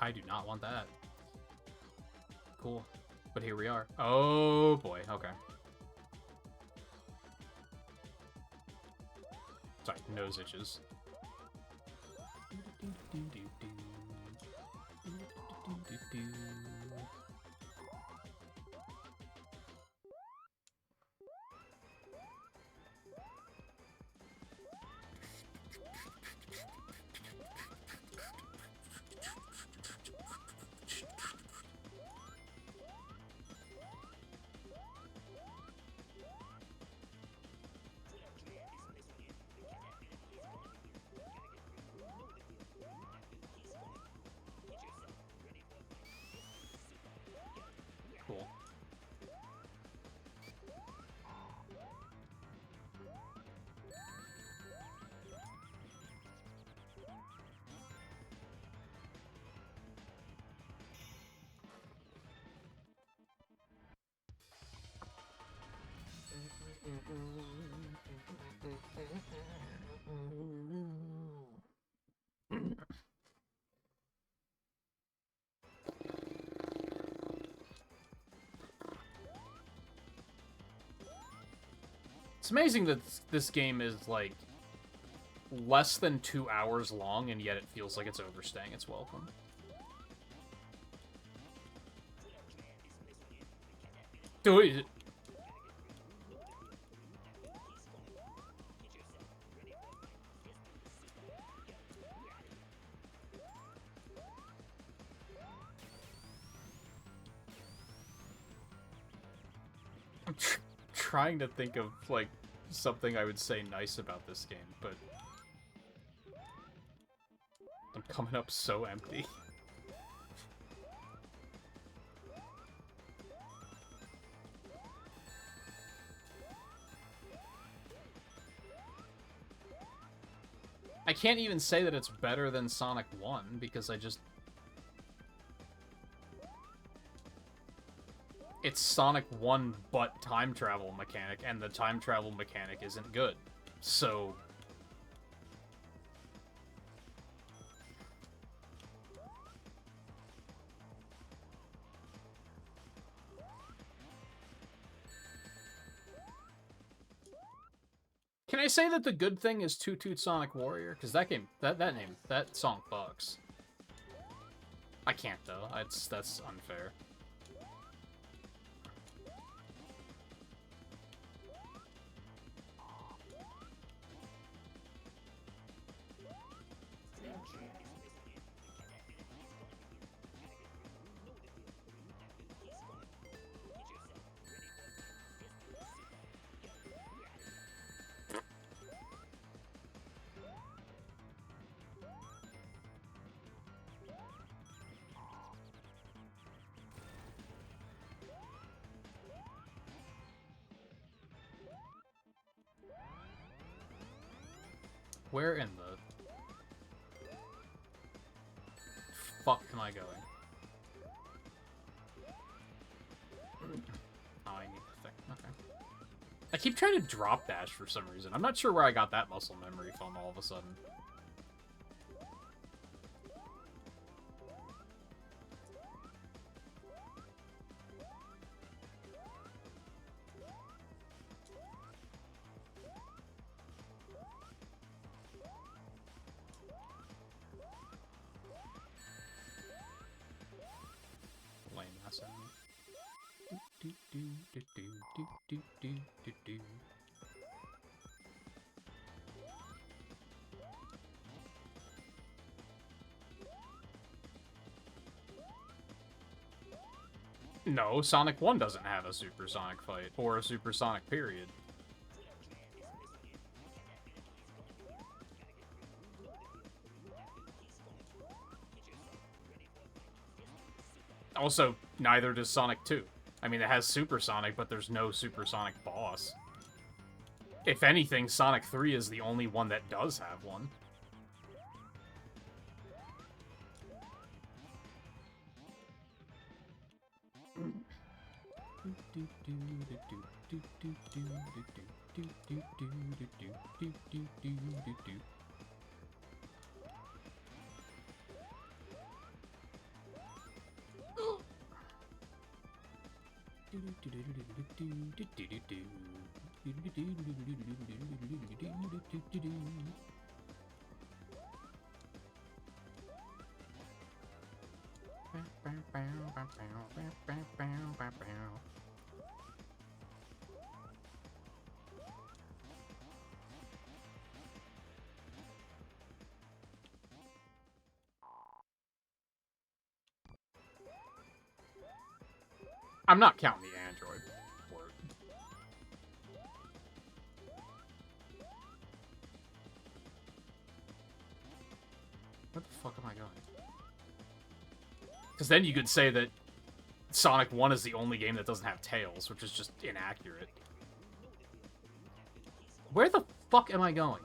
I do not want that. Cool. But here we are. Oh boy, okay. Sorry, nose itches. Cool. It's amazing that this game is, like, less than 2 hours long, and yet it feels like it's overstaying its welcome. Dude. I'm trying to think of, like, something I would say nice about this game, but I'm coming up so empty. I can't even say that it's better than Sonic 1, because It's Sonic 1 but time travel mechanic, and the time travel mechanic isn't good. So... Can I say that the good thing is Toot Toot Sonic Warrior? Because that game, that song fucks. I can't, though. That's unfair. Where in the fuck am I going? Oh, I need the thing. Okay. I keep trying to drop dash for some reason. I'm not sure where I got that muscle memory from all of a sudden. No, Sonic 1 doesn't have a supersonic fight, or a supersonic period. Also, neither does Sonic 2. I mean, it has supersonic, but there's no supersonic boss. If anything, Sonic 3 is the only one that does have one. I'm not counting the Android port. Where the fuck am I going? Because then you could say that Sonic 1 is the only game that doesn't have Tails, which is just inaccurate. Where the fuck am I going?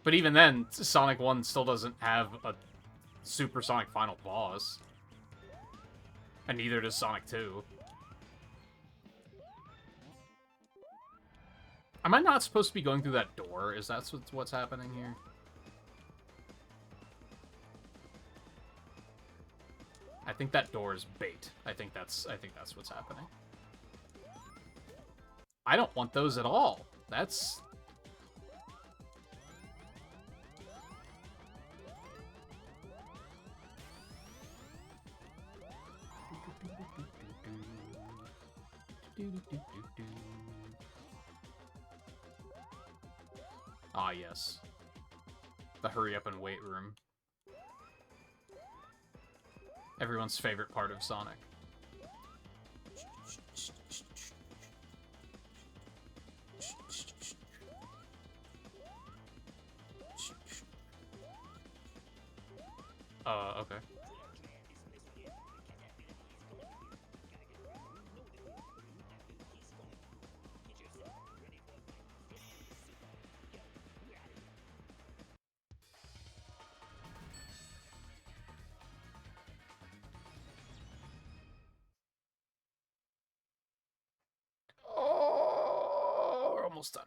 But even then, Sonic 1 still doesn't have a supersonic final boss. And neither does Sonic 2. Am I not supposed to be going through that door? Is that what's happening here? I think that door is bait. I think that's what's happening. I don't want those at all. That's... Ah, yes. The hurry up and wait room. Everyone's favorite part of Sonic. Okay. almost done.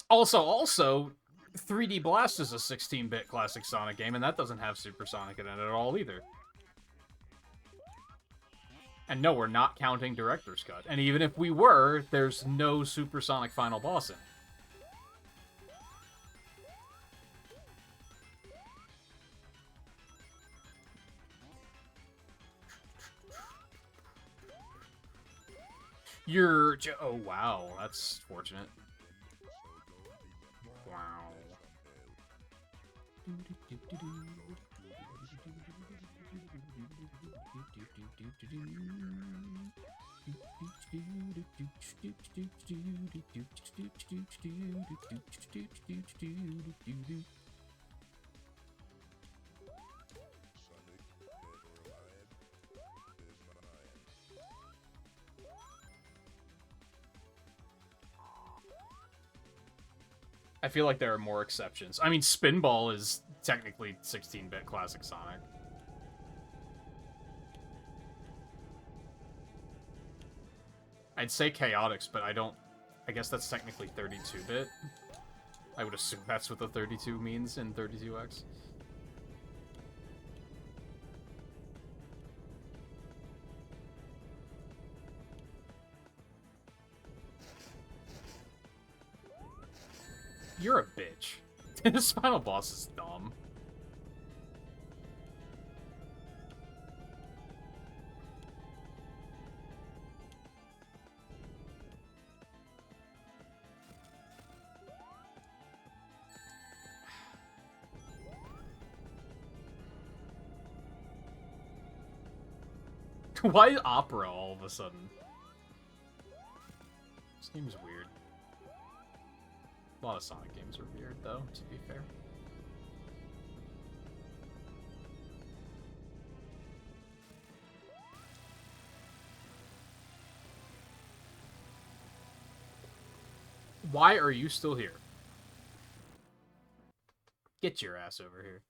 Also, 3D Blast is a 16-bit classic Sonic game, and that doesn't have Supersonic in it at all either. And no, we're not counting Director's Cut. And even if we were, there's no Supersonic final boss in it. Oh, wow. That's fortunate. Wow. I feel like there are more exceptions. I mean, Spinball is technically 16-bit classic Sonic. I'd say Chaotix, but I guess that's technically 32-bit. I would assume that's what the 32 means in 32X. You're a bitch. This final boss is dumb. Why opera all of a sudden? This game is weird. A lot of Sonic games are weird, though, to be fair. Why are you still here? Get your ass over here.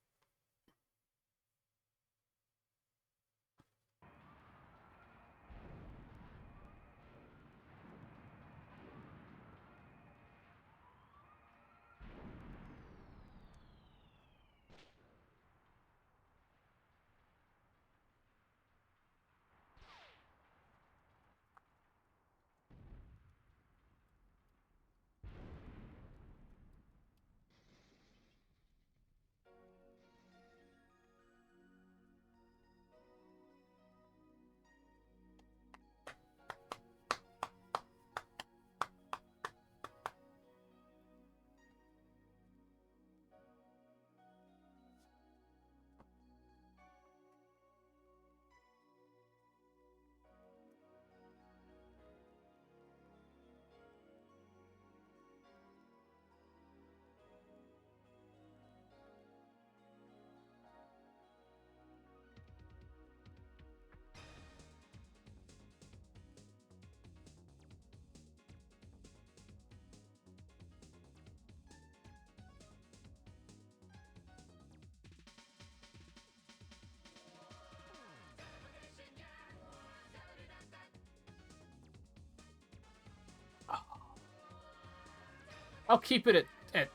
I'll keep it at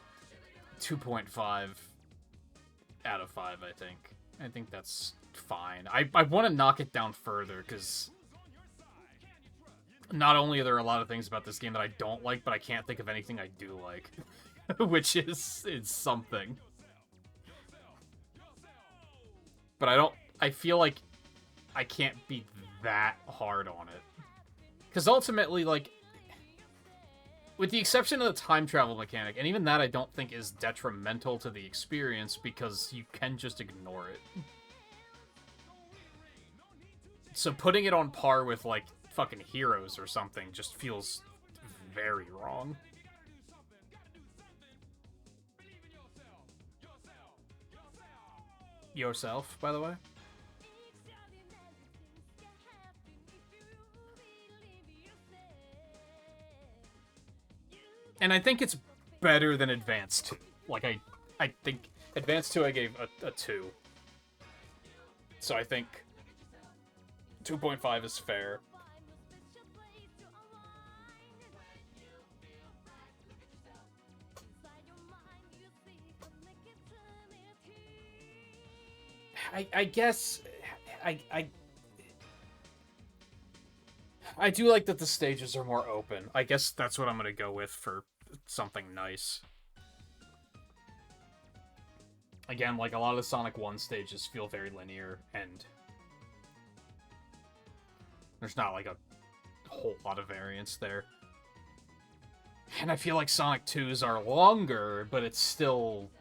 2.5 out of 5, I think. I think that's fine. I want to knock it down further, because not only are there a lot of things about this game that I don't like, but I can't think of anything I do like. Which is something. But I feel like I can't be that hard on it. Because ultimately, like, with the exception of the time travel mechanic, and even that I don't think is detrimental to the experience because you can just ignore it. So putting it on par with, like, fucking Heroes or something just feels very wrong. Yourself, by the way? And I think it's better than Advanced 2. Like, I think Advanced 2 I gave a 2. So I think 2.5 is fair. I guess I do like that the stages are more open. I guess that's what I'm gonna go with for something nice. Again, like, a lot of the Sonic 1 stages feel very linear, and there's not, like, a whole lot of variance there. And I feel like Sonic 2's are longer, but it's still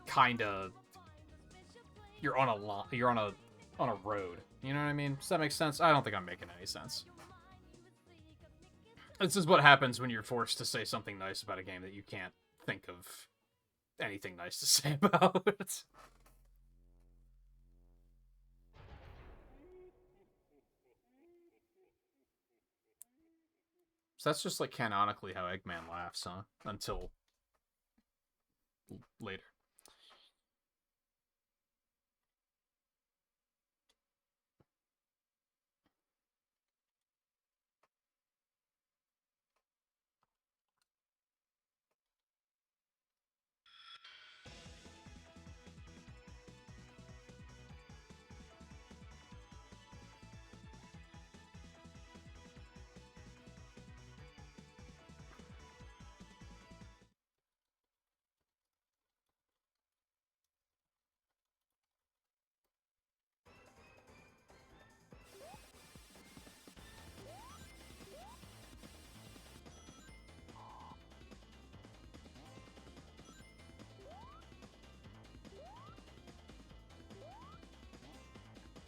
kinda... You're on a road. You know what I mean? Does that make sense? I don't think I'm making any sense. This is what happens when you're forced to say something nice about a game that you can't think of anything nice to say about it. So that's just, like, canonically how Eggman laughs, huh? Until later.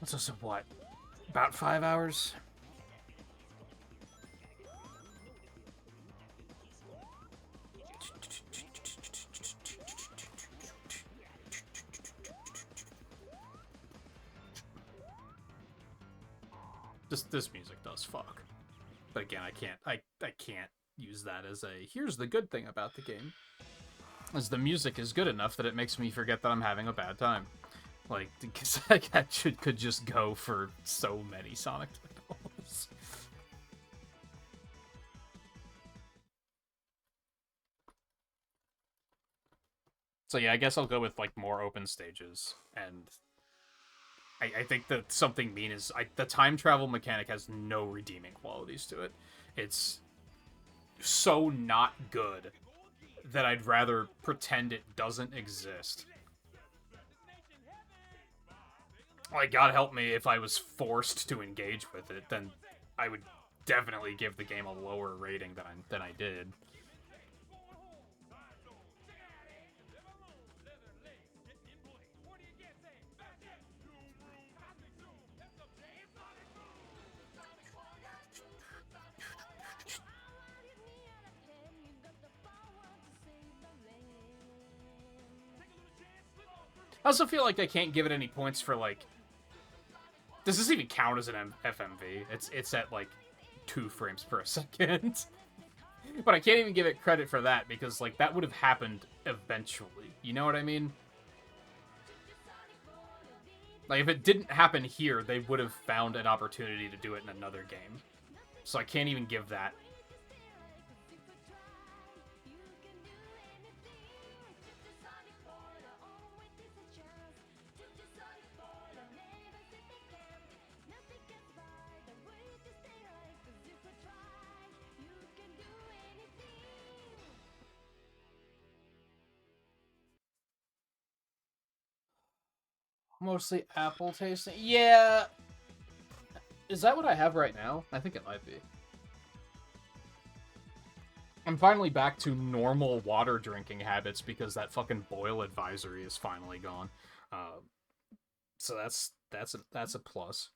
What's this, what? About 5 hours? This music does fuck. But again, I can't use that as a here's the good thing about the game. As the music is good enough that it makes me forget that I'm having a bad time. Like, because I could just go for so many Sonic titles. So yeah, I guess I'll go with, like, more open stages. And I think that something mean is... the time travel mechanic has no redeeming qualities to it. It's so not good that I'd rather pretend it doesn't exist. Like, God help me, if I was forced to engage with it, then I would definitely give the game a lower rating than I did. I also feel like I can't give it any points for, like... Does this even count as an FMV? It's at, like, 2 frames per second. But I can't even give it credit for that, because, like, that would have happened eventually. You know what I mean? Like, if it didn't happen here, they would have found an opportunity to do it in another game. So I can't even give that. Mostly apple tasting. Yeah. Is that what I have right now? I think it might be. I'm finally back to normal water drinking habits because that fucking boil advisory is finally gone. So that's a plus.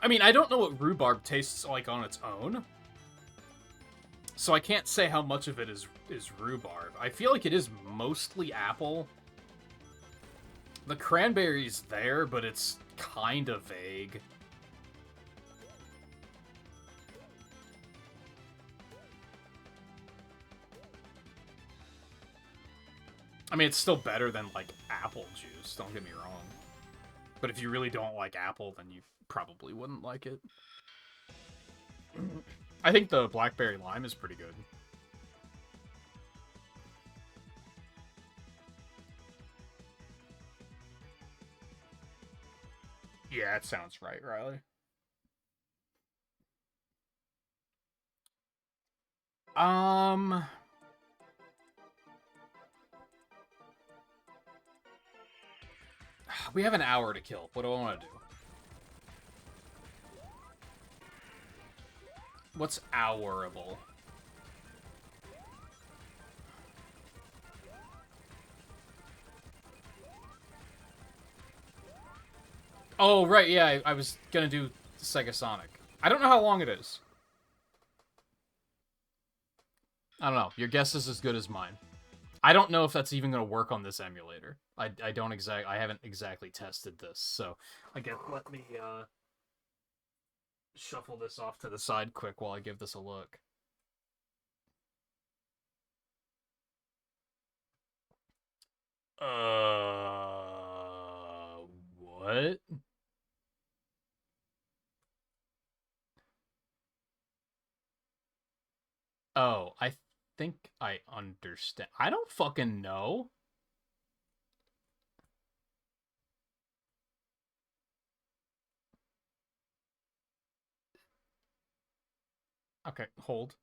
I mean, I don't know what rhubarb tastes like on its own, so I can't say how much of it is rhubarb. I feel like it is mostly apple. The cranberry's there, but it's kind of vague. I mean, it's still better than, like, apple juice, don't get me wrong. But if you really don't like apple, then you probably wouldn't like it. I think the blackberry lime is pretty good. Yeah, that sounds right, Riley. We have an hour to kill. What do I want to do? What's hourable? Oh, right, yeah, I was gonna do Sega Sonic. I don't know how long it is. I don't know. Your guess is as good as mine. I don't know if that's even gonna work on this emulator. I haven't exactly tested this, so I guess let me shuffle this off to the side quick while I give this a look. What? Oh, I think I understand. I don't fucking know. Okay, hold.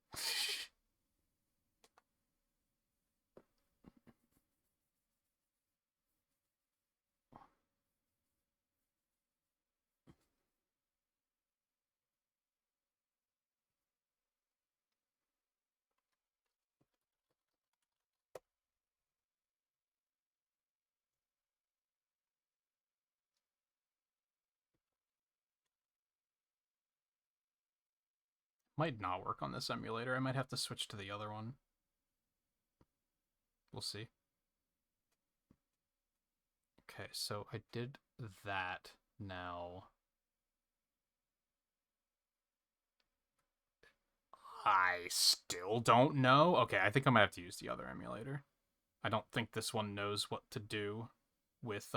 Might not work on this emulator. I might have to switch to the other one. We'll see. Okay, so I did that now. I still don't know. Okay, I think I might have to use the other emulator. I don't think this one knows what to do with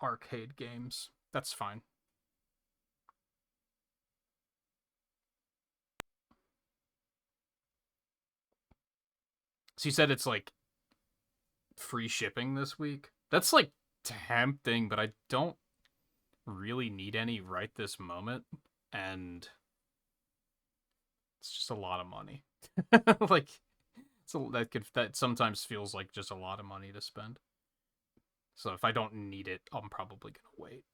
arcade games. That's fine. So you said it's like free shipping this week? That's like tempting, but I don't really need any right this moment, and it's just a lot of money. Like, so that sometimes feels like just a lot of money to spend. So if I don't need it, I'm probably gonna wait.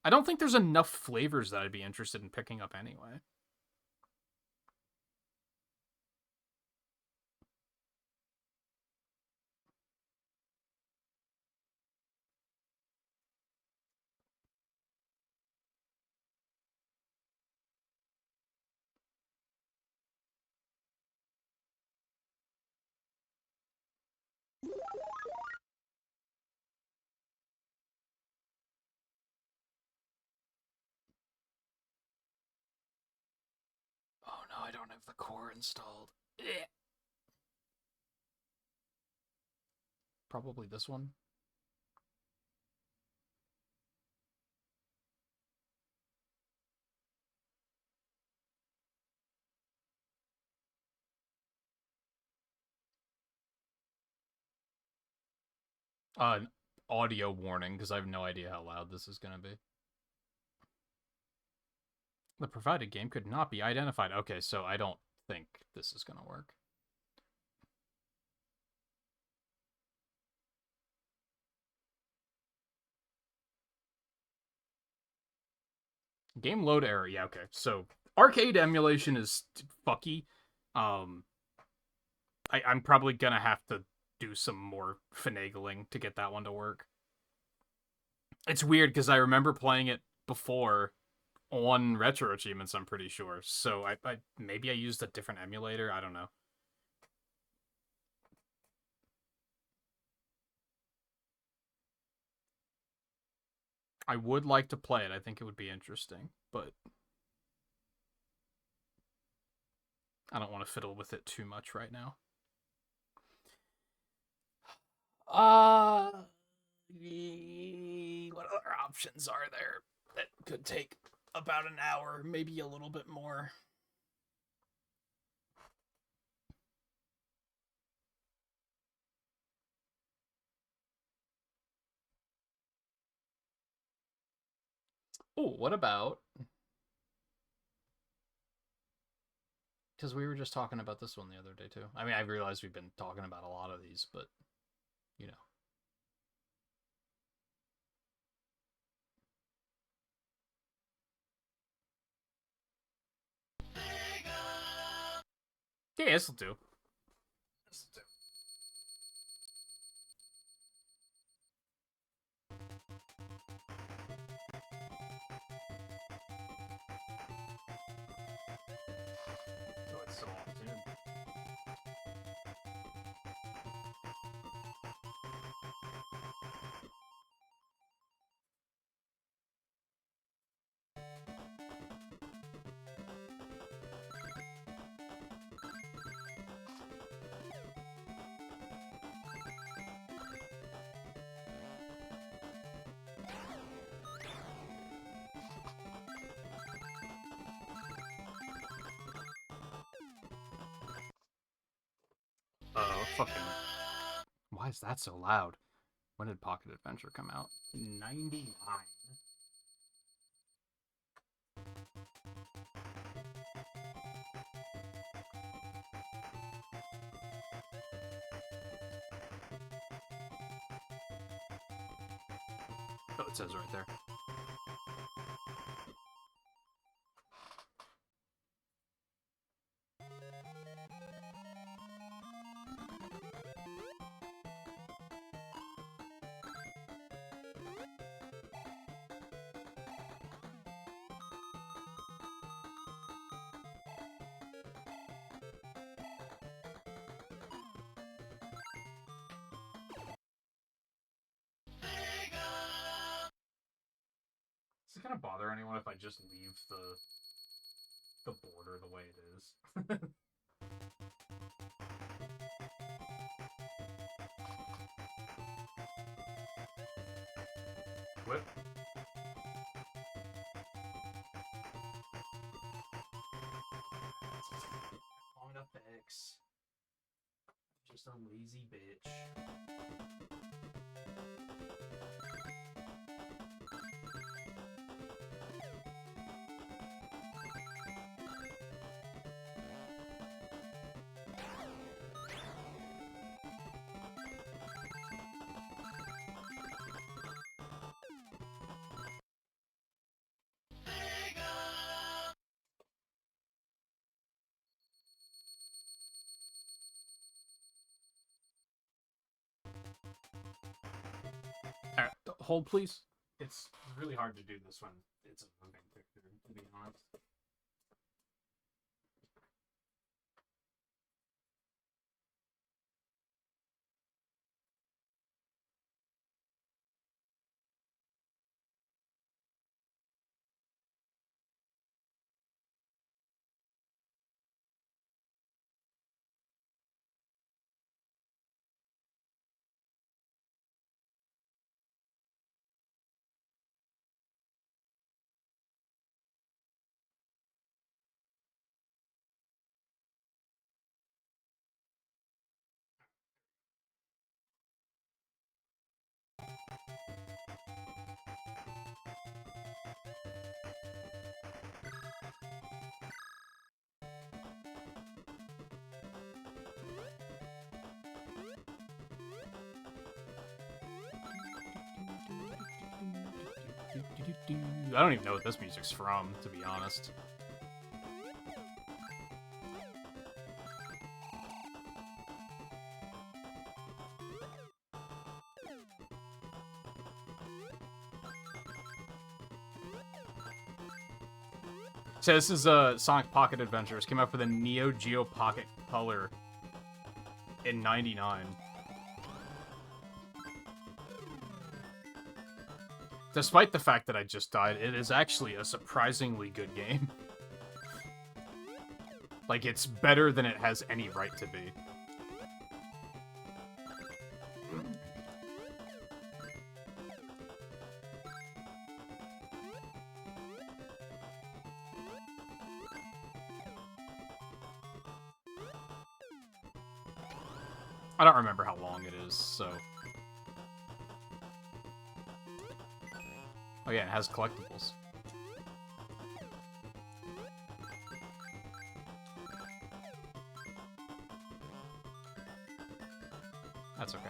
I don't think there's enough flavors that I'd be interested in picking up anyway. Oh no, I don't have the core installed. Probably this one. An audio warning, because I have no idea how loud this is gonna be. The provided game could not be identified. Okay, so I don't think this is gonna work. Game load error. Yeah, okay. So arcade emulation is fucky. Um, I'm probably gonna have to do some more finagling to get that one to work. It's weird because I remember playing it before on Retro Achievements, I'm pretty sure. So I maybe I used a different emulator. I don't know. I would like to play it. I think it would be interesting, but I don't want to fiddle with it too much right now. What other options are there that could take about an hour, maybe a little bit more. Oh, what about... Because we were just talking about this one the other day, too. I mean, I realize we've been talking about a lot of these, but, you know. Yeah, this'll do. This'll do. Oh, it's so off tune. Fucking... Why is that so loud? When did Pocket Adventure come out? 99. Oh, it says right there. Does it kind of bother anyone if I just leave the border the way it is? Whip. Long enough to X. Just a lazy bitch. Alright, hold please. It's really hard to do this when it's a moving picture, to be honest. I don't even know what this music's from, to be honest. So this is Sonic Pocket Adventures. Came out for the Neo Geo Pocket Color in '99. Despite the fact that I just died, it is actually a surprisingly good game. Like, it's better than it has any right to be. I don't remember how long it is, so... Oh yeah, it has collectibles. That's okay.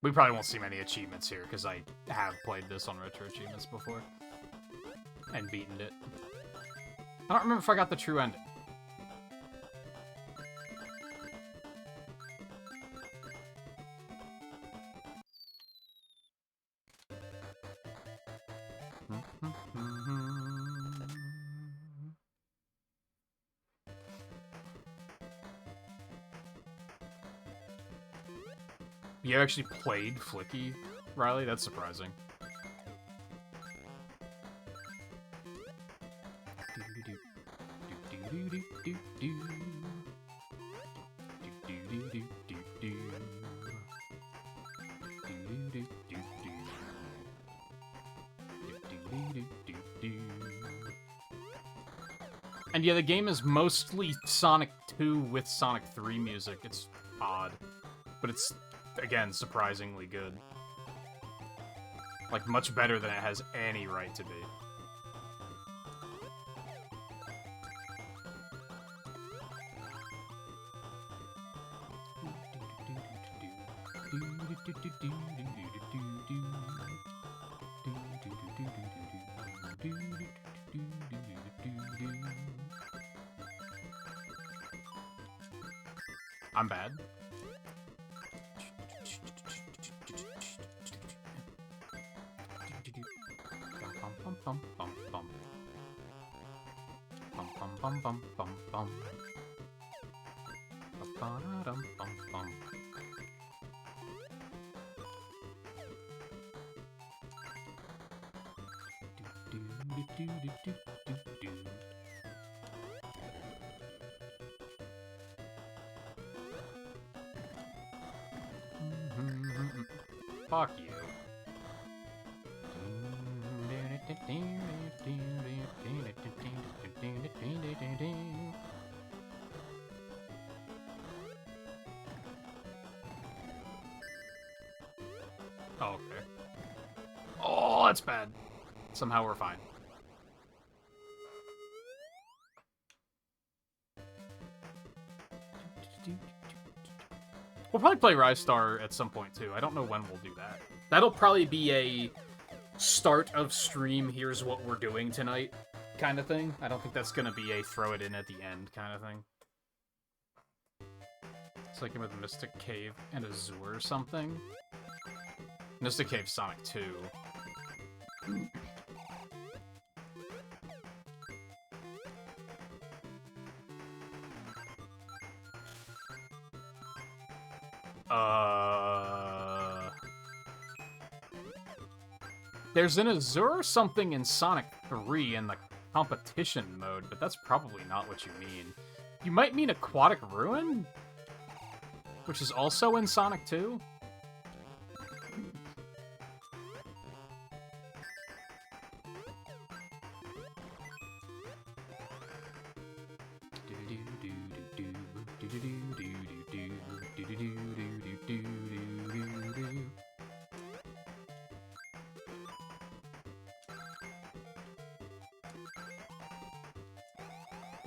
We probably won't see many achievements here, because I have played this on Retro Achievements before. And beaten it. I don't remember if I got the true ending. You actually played Flicky, Riley? That's surprising. And yeah, the game is mostly Sonic 2 with Sonic 3 music. It's odd. But it's, again, surprisingly good. Like, much better than it has any right to be. I'm bad. Bum bum bum. Bum bum bum bum bum bum. Ba-ba-da-dum bum bum. Do do do do do do do. Fuck you. Oh, okay. Oh, that's bad. Somehow we're fine. We'll probably play Rise Star at some point, too. I don't know when we'll do that. That'll probably be a start of stream, here's what we're doing tonight kind of thing. I don't think that's going to be a throw it in at the end kind of thing. It's like with Mystic Cave and Azure or something. Mystic Cave Sonic 2. There's an Azure or something in Sonic 3 in the competition mode, but that's probably not what you mean. You might mean Aquatic Ruin? Which is also in Sonic 2?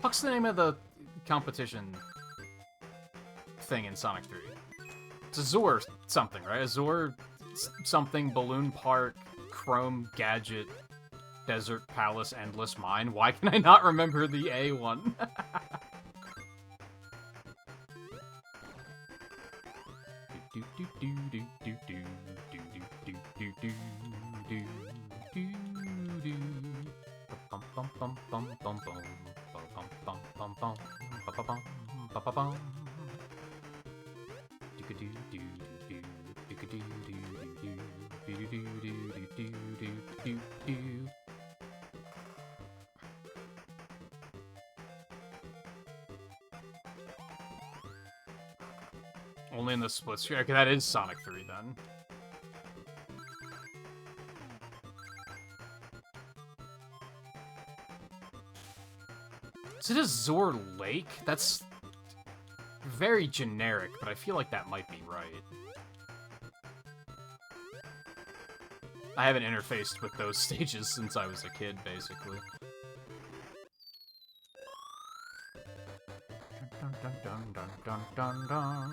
What's the name of the competition thing in Sonic 3? It's Azure something, right? Azure something, Balloon Park, Chrome Gadget, Desert Palace, Endless Mine. Why can I not remember the A one? Only in the split screen. Okay, that is Sonic 3 then. Is it Azure Lake? That's very generic, but I feel like that might be right. I haven't interfaced with those stages since I was a kid, basically. Dun, dun, dun, dun, dun, dun, dun.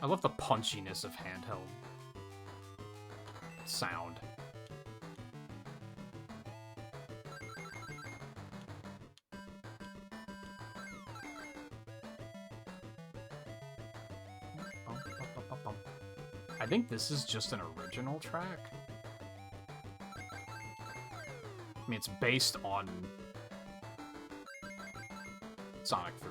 I love the punchiness of handheld sound. I think this is just an original track. I mean, it's based on Sonic 3.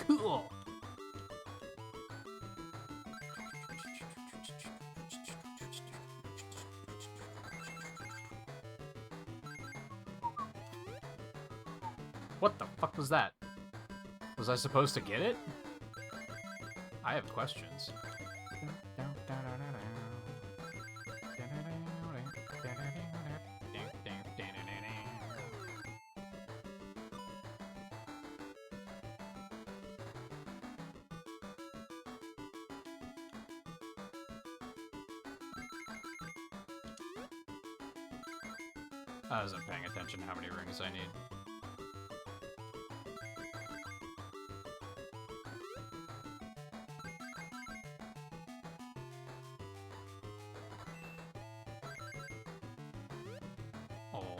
Cool. What the fuck was that? Was I supposed to get it? I have questions. I wasn't paying attention to how many rings I need. Oh.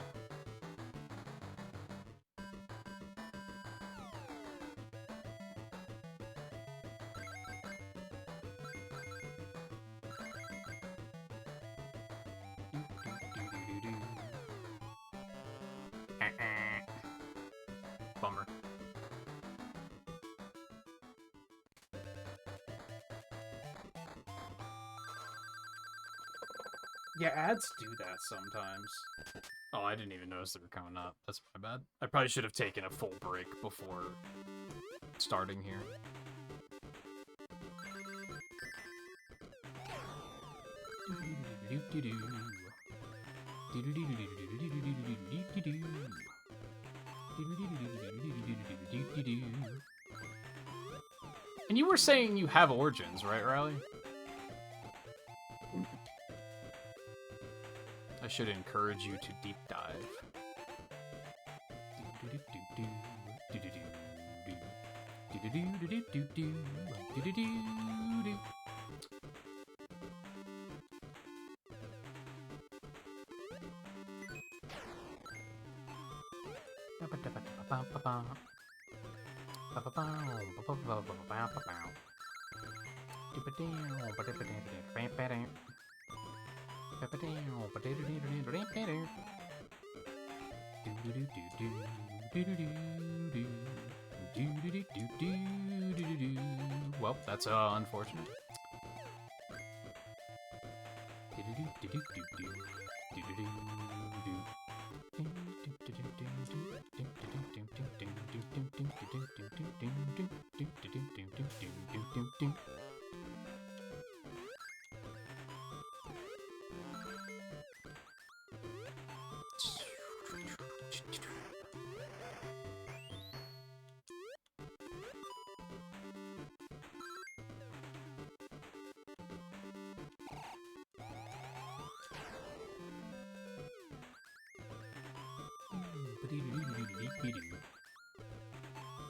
Bummer. Yeah, ads do that sometimes. Oh, I didn't even notice they were coming up. That's my bad. I probably should have taken a full break before starting here. And you were saying you have origins, right, Riley? I should encourage you to deep dive. Well, that's unfortunate.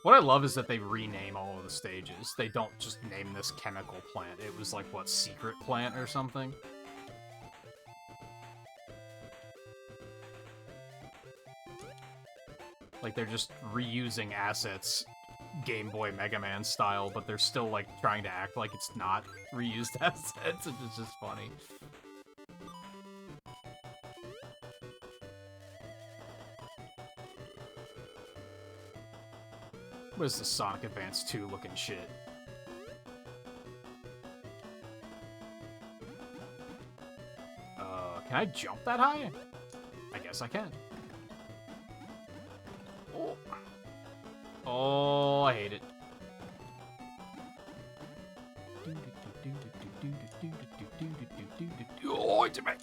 What I love is that they rename all of the stages. They don't just name this chemical plant. It was like, what, secret plant or something? Like, they're just reusing assets Game Boy Mega Man style, but they're still, like, trying to act like it's not reused assets, which is just funny. What is the Sonic Advance 2 looking shit? Can I jump that high? I guess I can. Oh, oh, I hate it. Oh, it's in my...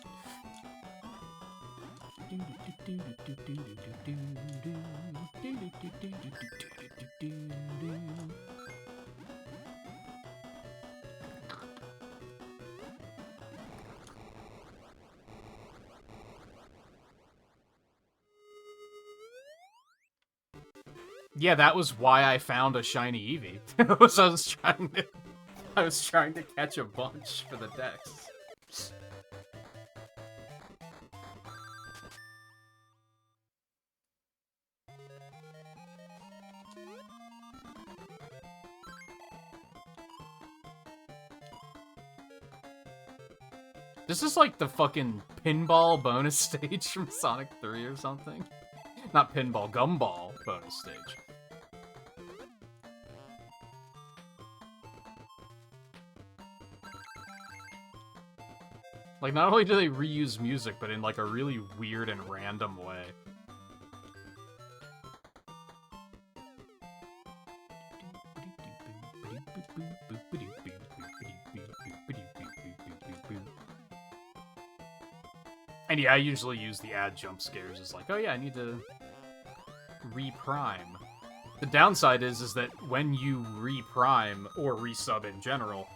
Yeah, that was why I found a shiny Eevee. I was trying to catch a bunch for the Dex. This is like the fucking pinball bonus stage from Sonic 3 or something. Not pinball, gumball bonus stage. Like, not only do they reuse music, but in, like, a really weird and random way. And yeah, I usually use the add jump scares as like, oh yeah, I need to reprime. The downside is that when you reprime, or resub in general,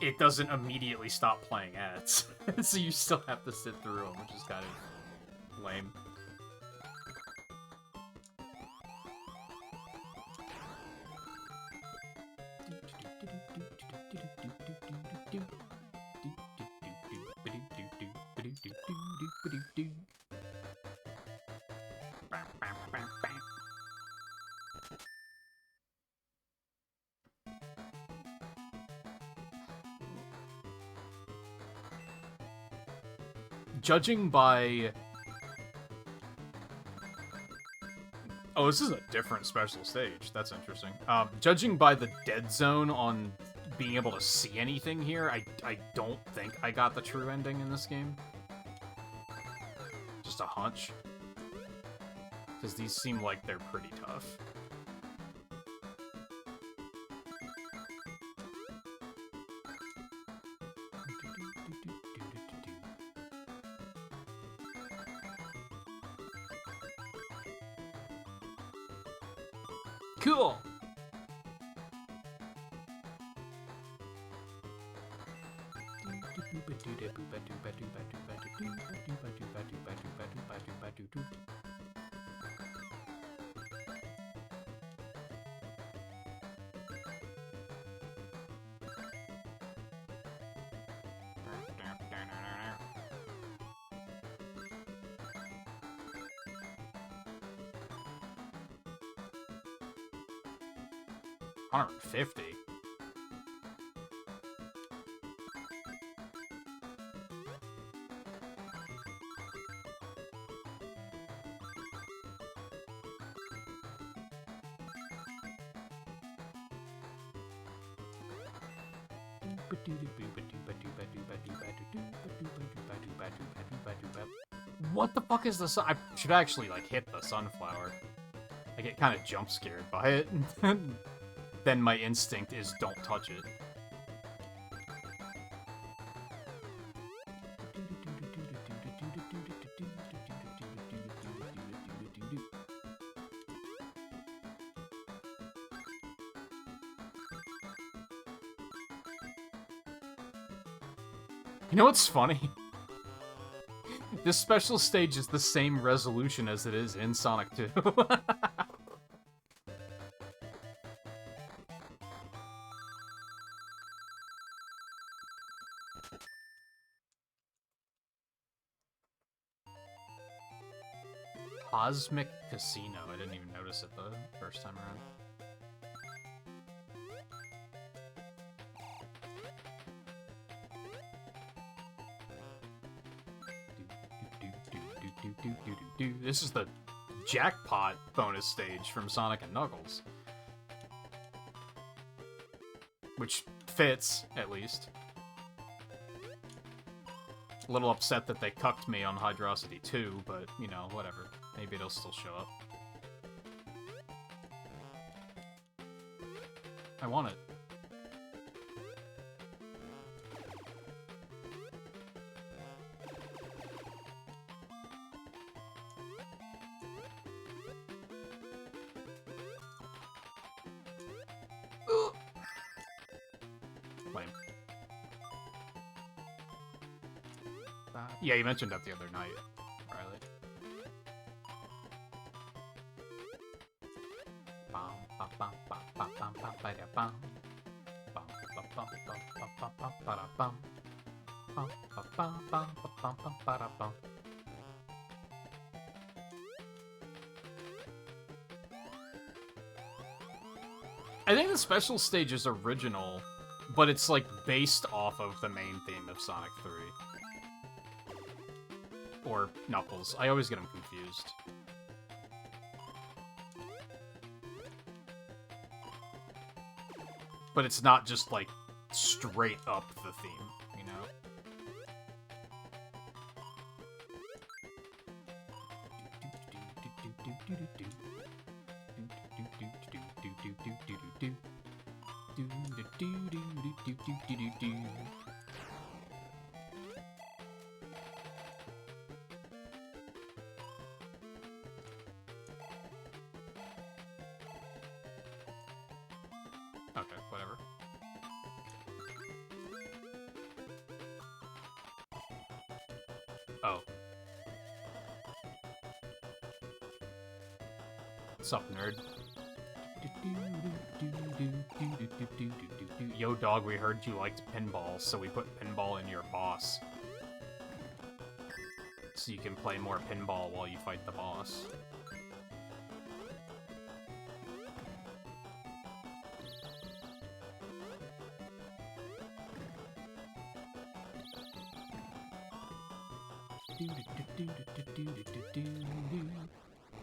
it doesn't immediately stop playing ads. So you still have to sit through them, which is kind of lame. Judging by... Oh, this is a different special stage. That's interesting. Judging by the dead zone on being able to see anything here, I don't think I got the true ending in this game. Just a hunch. Because these seem like they're pretty tough. Cool! $150. What the fuck is this? I should actually, like, hit the sunflower. I get kind of jump scared by it. Then my instinct is don't touch it. You know what's funny? This special stage is the same resolution as it is in Sonic 2. Cosmic Casino. I didn't even notice it the first time around. This is the jackpot bonus stage from Sonic and Knuckles. Which fits, at least. A little upset that they cucked me on Hydrosity 2, but, you know, whatever. Maybe it'll still show up. I want it. Lame. Yeah, you mentioned that the other night, Riley. I think the special stage is original, but it's like based off of the main theme of Sonic 3. Or Knuckles. I always get them confused. But it's not just, like, straight up the theme, you know? Okay, whatever. Oh. What's up, nerd? Yo, dog, we heard you liked pinball, so we put pinball in your boss. So you can play more pinball while you fight the boss.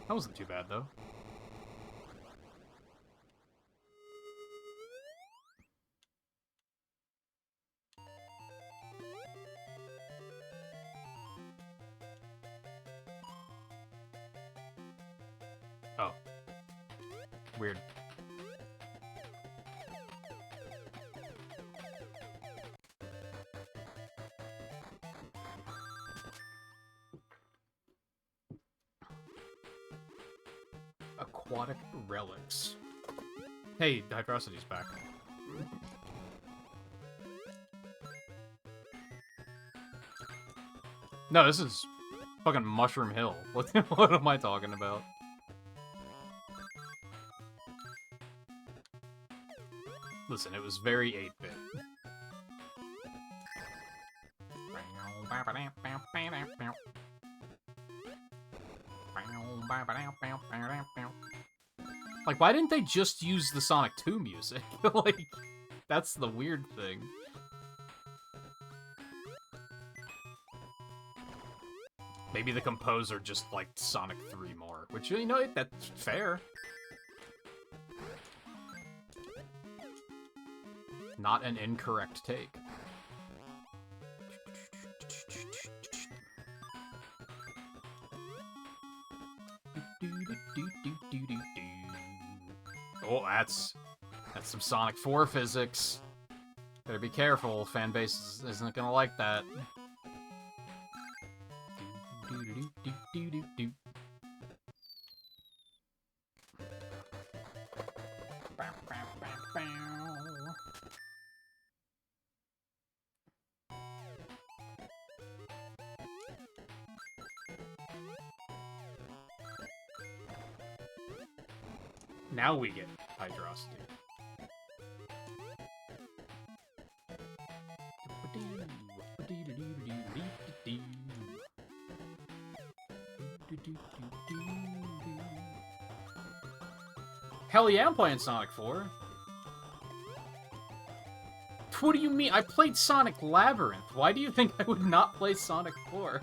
That wasn't too bad, though. Oh. Weird. Aquatic relics. Hey, Hydrosity's back. No, this is fucking Mushroom Hill. What am I talking about? Listen, it was very 8-bit. Like, why didn't they just use the Sonic 2 music? Like, that's the weird thing. Maybe the composer just liked Sonic 3 more, which, you know, that's fair. Not an incorrect take. Oh, that's some Sonic 4 physics. Better be careful, fanbase isn't gonna like that. Now we get Hydrosity.
Hell yeah, I'm playing Sonic 4. What do you mean? I played Sonic Labyrinth. Why do you think I would not play Sonic 4?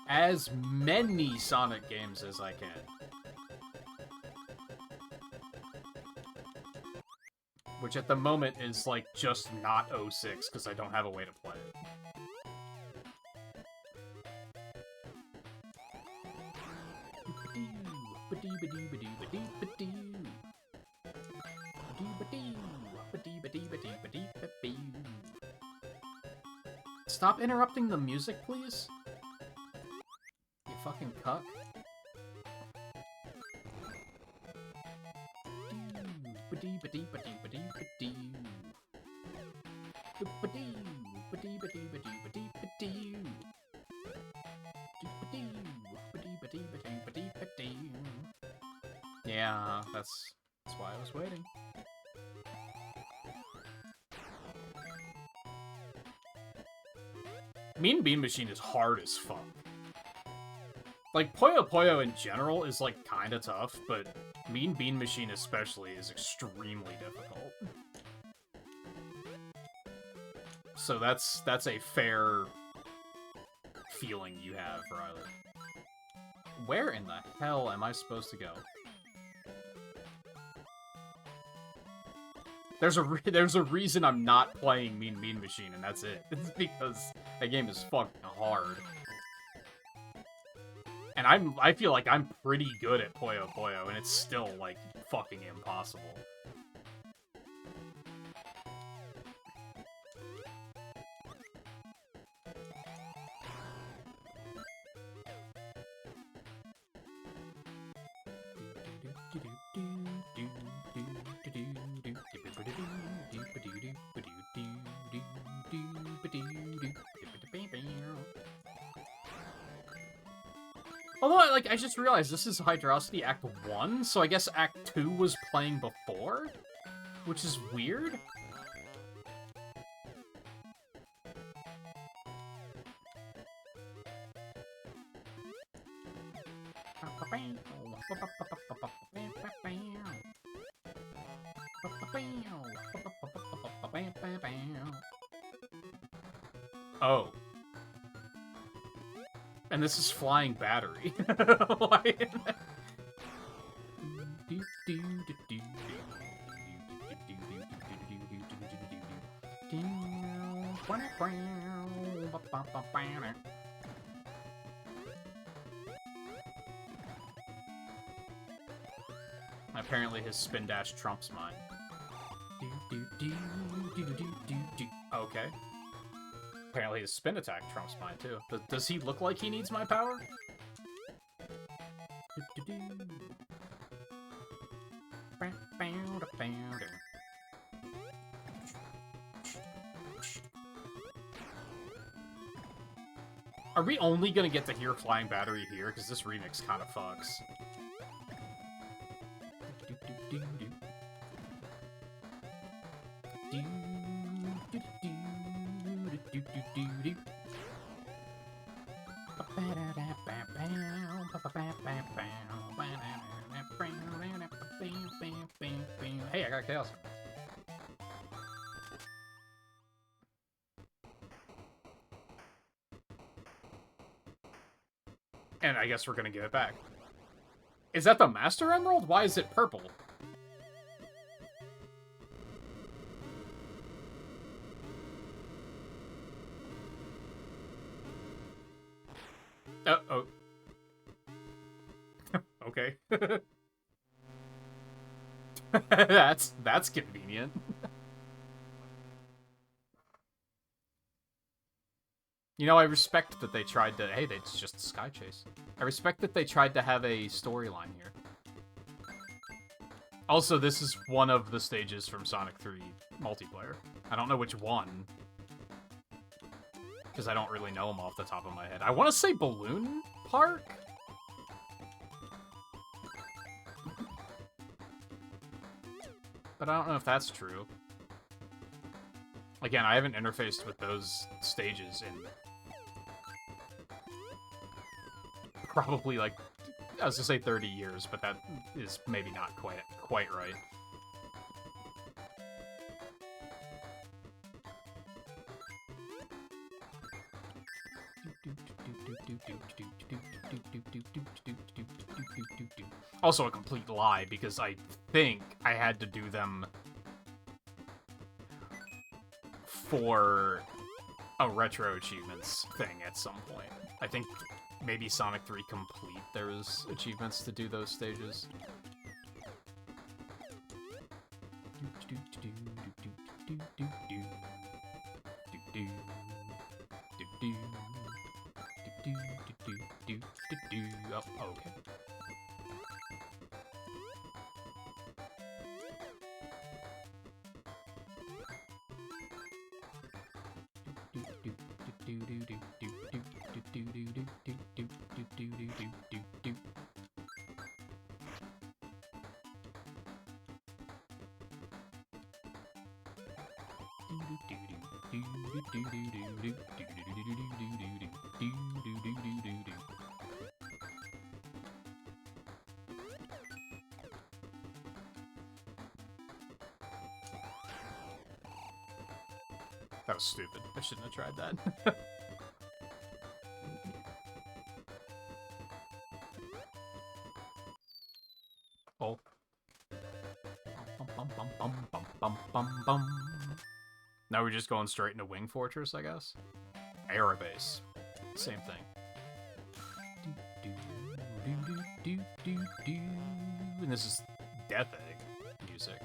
As many Sonic games as I can. Which at the moment is, like, just not 06, because I don't have a way to play it. Stop interrupting the music, please? You fucking cuck. Yeah, that's why I was waiting. Mean Bean Machine is hard as fuck. Like, Puyo Puyo in general is, like, kinda tough, but Mean Bean Machine especially is extremely difficult. So that's a fair feeling you have, Riley. Where in the hell am I supposed to go? There's a reason I'm not playing Mean Bean Machine, and that's it. It's because that game is fucking hard. And I feel like I'm pretty good at Puyo Puyo, and it's still, like, fucking impossible. Although, I just realized this is Hydrosity Act 1, so I guess Act 2 was playing before? Which is weird. Oh. And this is Flying Battery. Why? Apparently his spin dash trumps mine. Okay. Apparently his spin attack trumps mine too. Does he look like he needs my power? Are we only gonna get to hear Flying Battery here? Because this remix kind of fucks. Hey, I got Chaos. And I guess we're gonna give it back. Is that the Master Emerald? Why is it purple? Oh. Okay. That's convenient. You know, I respect that they tried to... Hey, it's just Sky Chase. I respect that they tried to have a storyline here. Also, this is one of the stages from Sonic 3 multiplayer. I don't know which one. Because I don't really know them off the top of my head. I want to say Balloon Park? But I don't know if that's true. Again, I haven't interfaced with those stages in
probably like, I was gonna say 30 years, but that is maybe not quite right. Also a complete lie, because I think I had to do them for a retro achievements thing at some point. I think maybe Sonic 3 Complete, there's achievements to do those stages. Oh, okay. That was stupid. I shouldn't have tried that. Oh. Now we're just going straight into Wing Fortress, I guess? Aerobase. Same thing. And this is Death Egg music,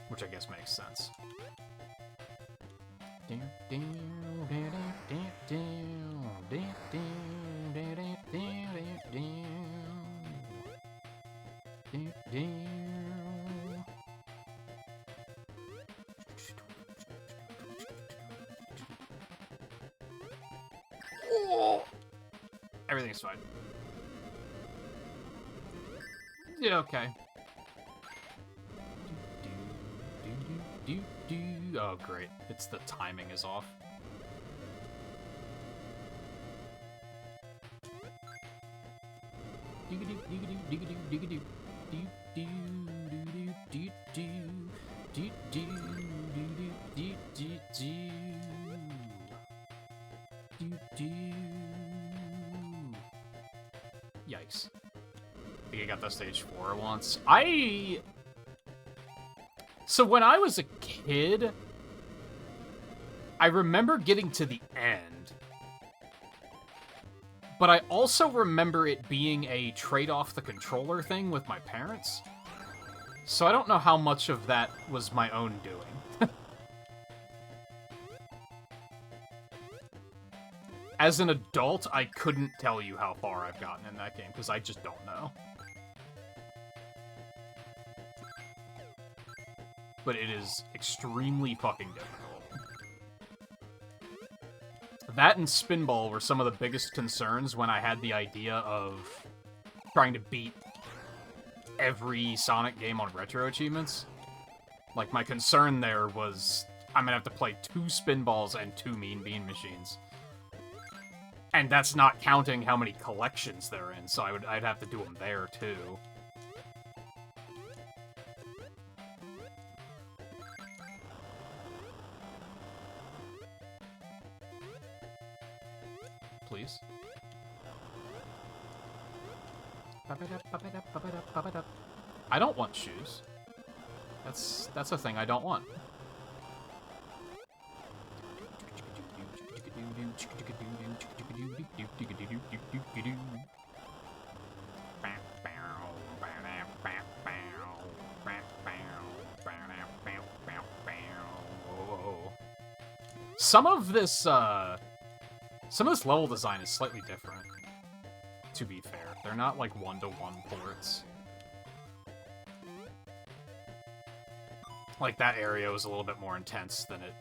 which I guess makes sense. Everything's fine. Yeah, okay. Oh, great. It's the timing is off. Yikes. I think I got that stage 4 once. So when I was a kid, I remember getting to the end, but I also remember it being a trade-off the controller thing with my parents. So I don't know how much of that was my own doing. As an adult, I couldn't tell you how far I've gotten in that game, because I just don't know. But it is extremely fucking difficult. That and Spinball were some of the biggest concerns when I had the idea of trying to beat every Sonic game on retro achievements. Like, my concern there was I'm gonna have to play 2 Spinballs and 2 Mean Bean Machines. And that's not counting how many collections they're in, so I'd have to do them there, too. Please. I don't want shoes. That's a thing I don't want. Some of this level design is slightly different, to be fair. They're not like one-to-one ports. Like, that area was a little bit more intense than it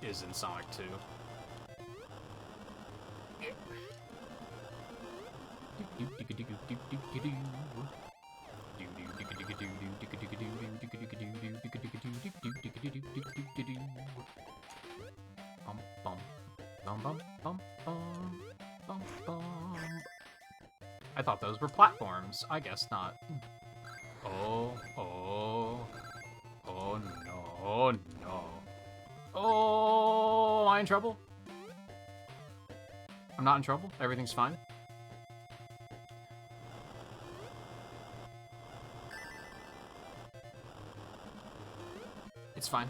is in Sonic 2. I thought those were platforms. I guess not. Oh, oh, oh no, no. Oh, am I in trouble? I'm not in trouble. Everything's fine. It's fine.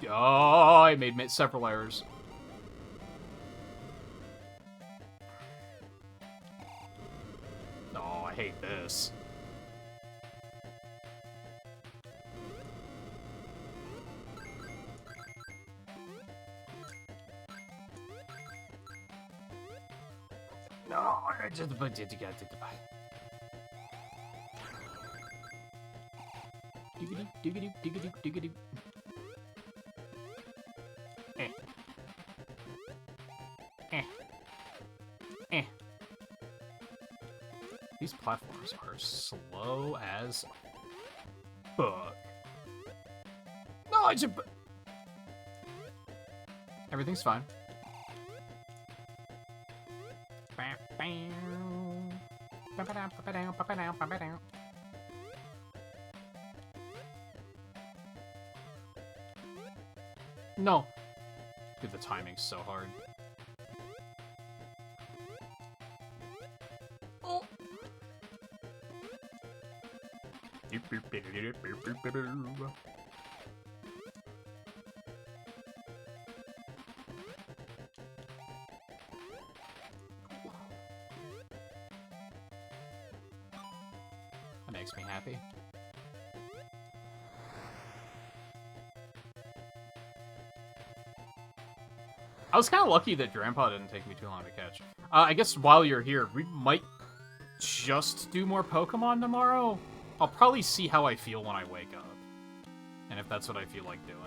Oh, I made several errors. Oh, I hate this. No, I just did you get it. Diggity. These platforms are slow as fuck. No, I just... Everything's fine. No. Dude, the timing's so hard. Oh. That makes me happy. I was kind of lucky that Grandpa didn't take me too long to catch. I guess while you're here, we might just do more Pokemon tomorrow. I'll probably see how I feel when I wake up. And if that's what I feel like doing.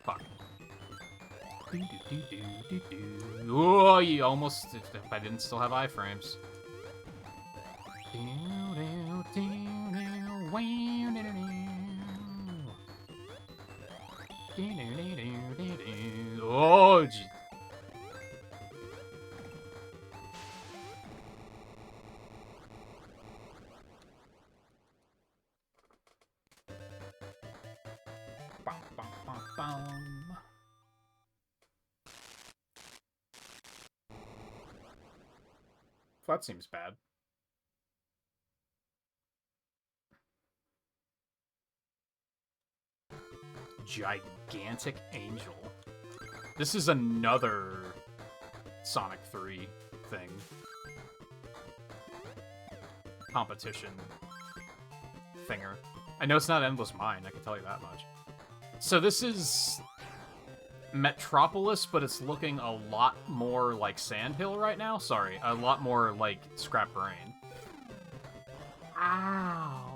Fuck. Oh, you almost... If I didn't still have iframes. Oh, gee. Bum, bum, bum, bum. That seems bad. Gigantic Angel. This is another Sonic 3 thing. Competition thinger. I know it's not Endless Mine, I can tell you that much. So this is Metropolis, but it's looking a lot more like Sandhill right now. Sorry, a lot more like Scrap Brain. Ow.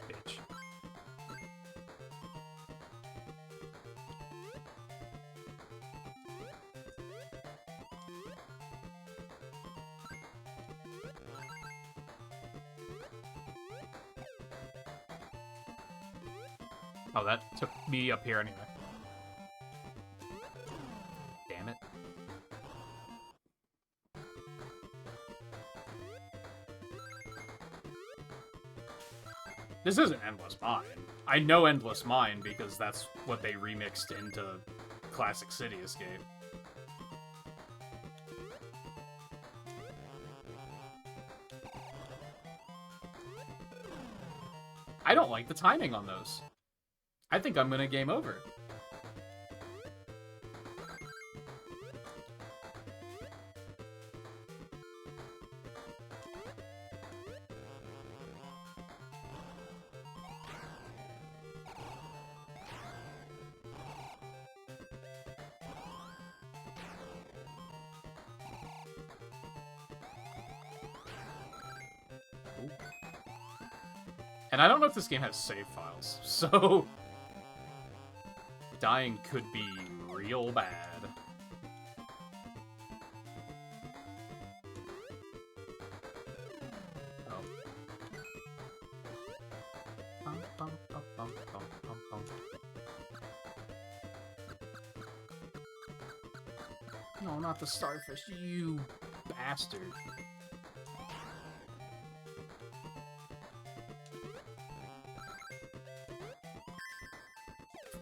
Bitch. Oh, that took me up here anyway. Damn it. This isn't Endless Mine. I know Endless Mine because that's what they remixed into Classic City Escape. I don't like the timing on those. I think I'm gonna game over.
And I don't know if this game has save files, so dying could be real bad. Oh. No, not the starfish, you bastard.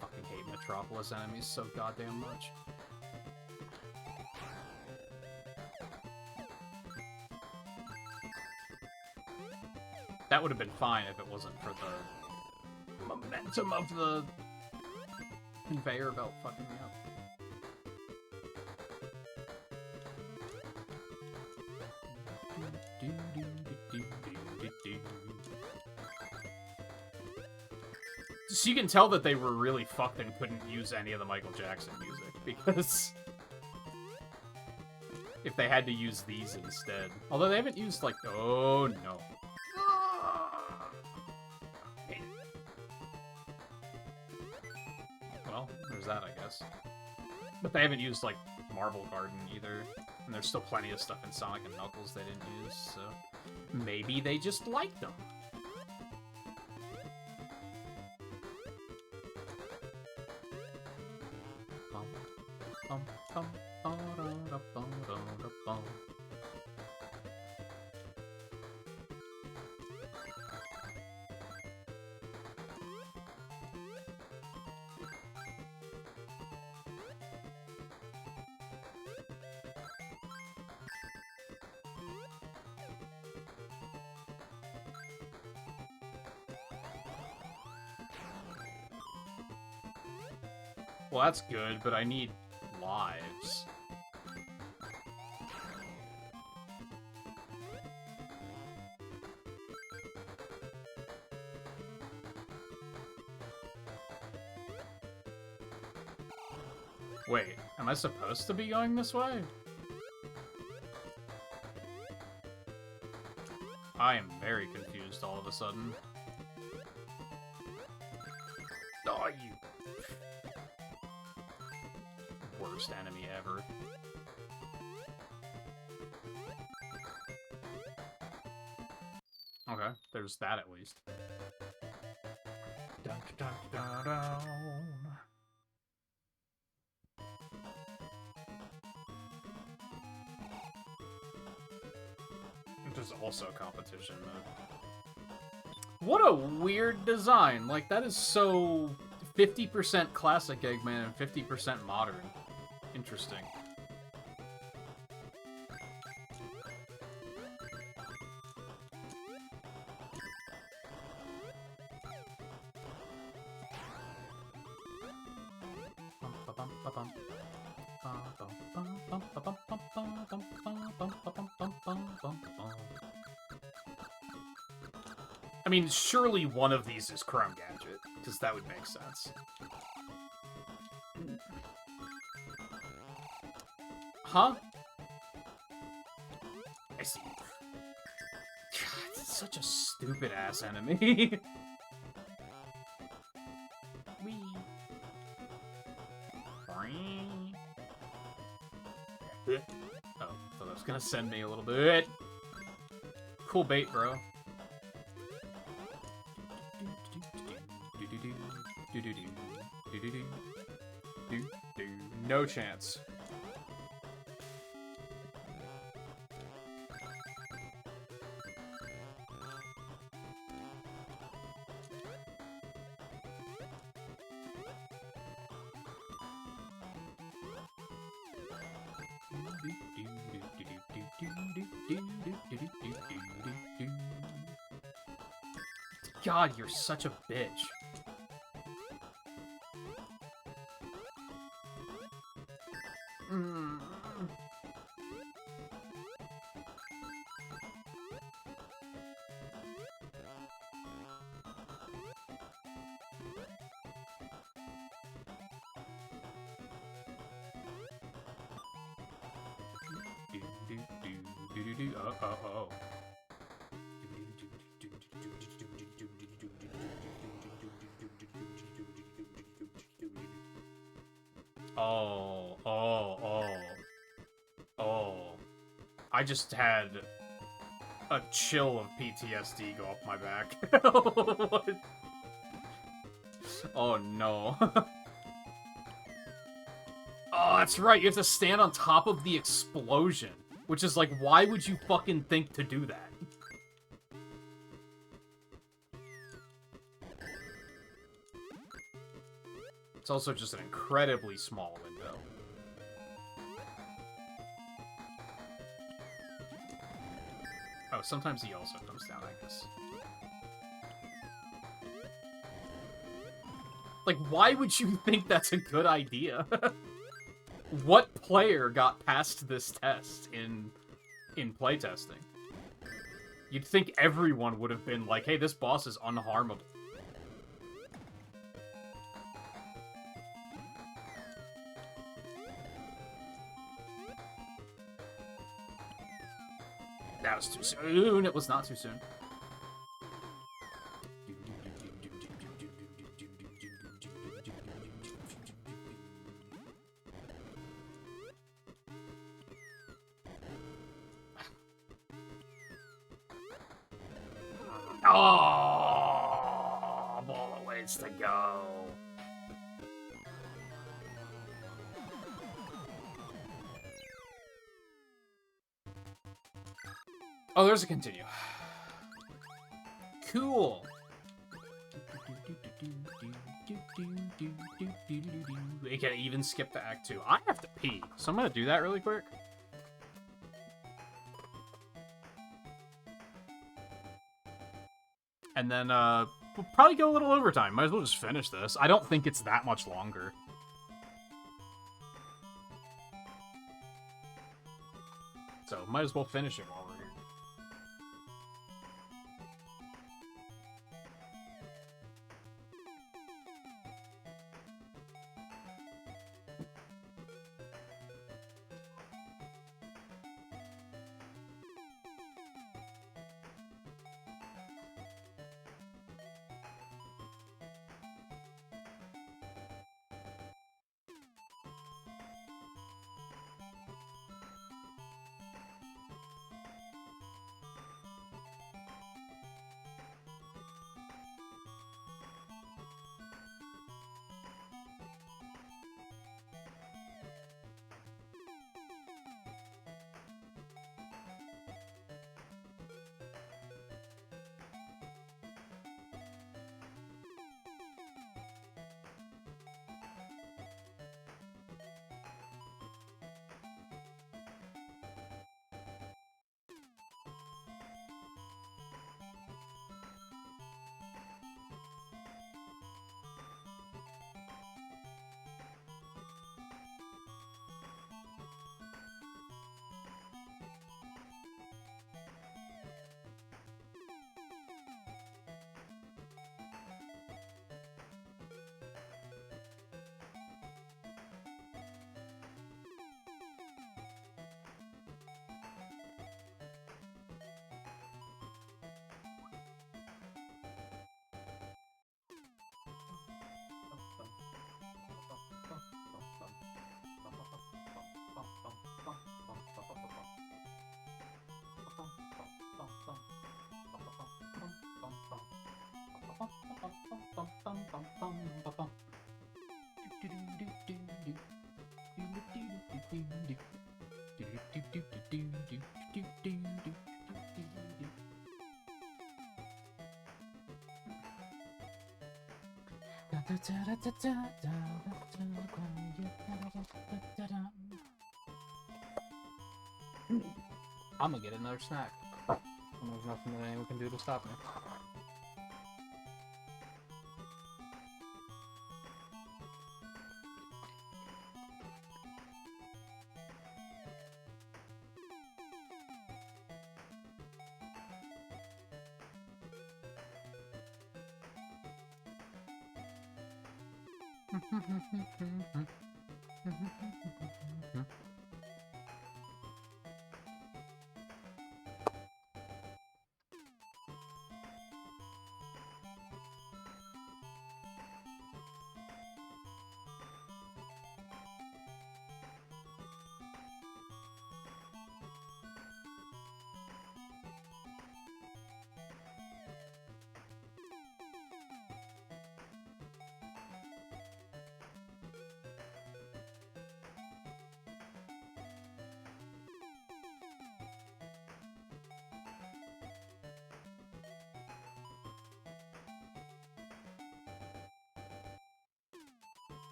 Fucking hate Metropolis enemies so goddamn much. That would have been fine if it wasn't for the momentum of the conveyor belt fucking me up. So you can tell that they were really fucked and couldn't use any of the Michael Jackson music, because if they had to use these instead. Although they haven't used, like, oh no. Well, there's that, I guess. But they haven't used, like, Marble Garden either. And there's still plenty of stuff in Sonic and Knuckles they didn't use, so maybe they just liked them. Well, that's good, but I need lives. Wait, am I supposed to be going this way? I am very confused all of a sudden. Oh, you... worst enemy ever. Okay, there's that at least. Dun, dun, dun, dun. Which is also competition mode. What a weird design! Like, that is so 50% classic Eggman and 50% modern. Interesting. I mean, surely one of these is Chrome Gadget, because that would make sense. Huh? I see. God, it's such a stupid-ass enemy. Wee. Oh, thought that was gonna send me a little bit. Cool bait, bro. No chance. God, you're such a bitch. Oh, oh, oh. Oh. I just had a chill of PTSD go up my back. What? Oh, no. Oh, that's right. You have to stand on top of the explosion. Which is like, why would you fucking think to do that? It's also just an incredibly small window. Oh, sometimes he also comes down, I guess. Like, why would you think that's a good idea? What player got past this test in playtesting? You'd think everyone would have been like, hey, this boss is unharmable. That was too soon. It was not too soon. Oh, of all the ways to go. Oh, there's a continue. Cool. We can even skip to Act 2. I have to pee, so I'm gonna do that really quick. And then, we'll probably go a little overtime. Might as well just finish this. I don't think it's that much longer. So, might as well finish it while we're here. I'm gonna get another snack. And there's nothing that anyone can do to stop me.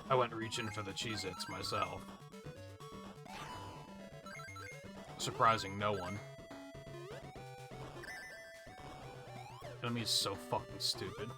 I went reaching for the Cheez-Its myself. Surprising no one. Enemy is so fucking stupid.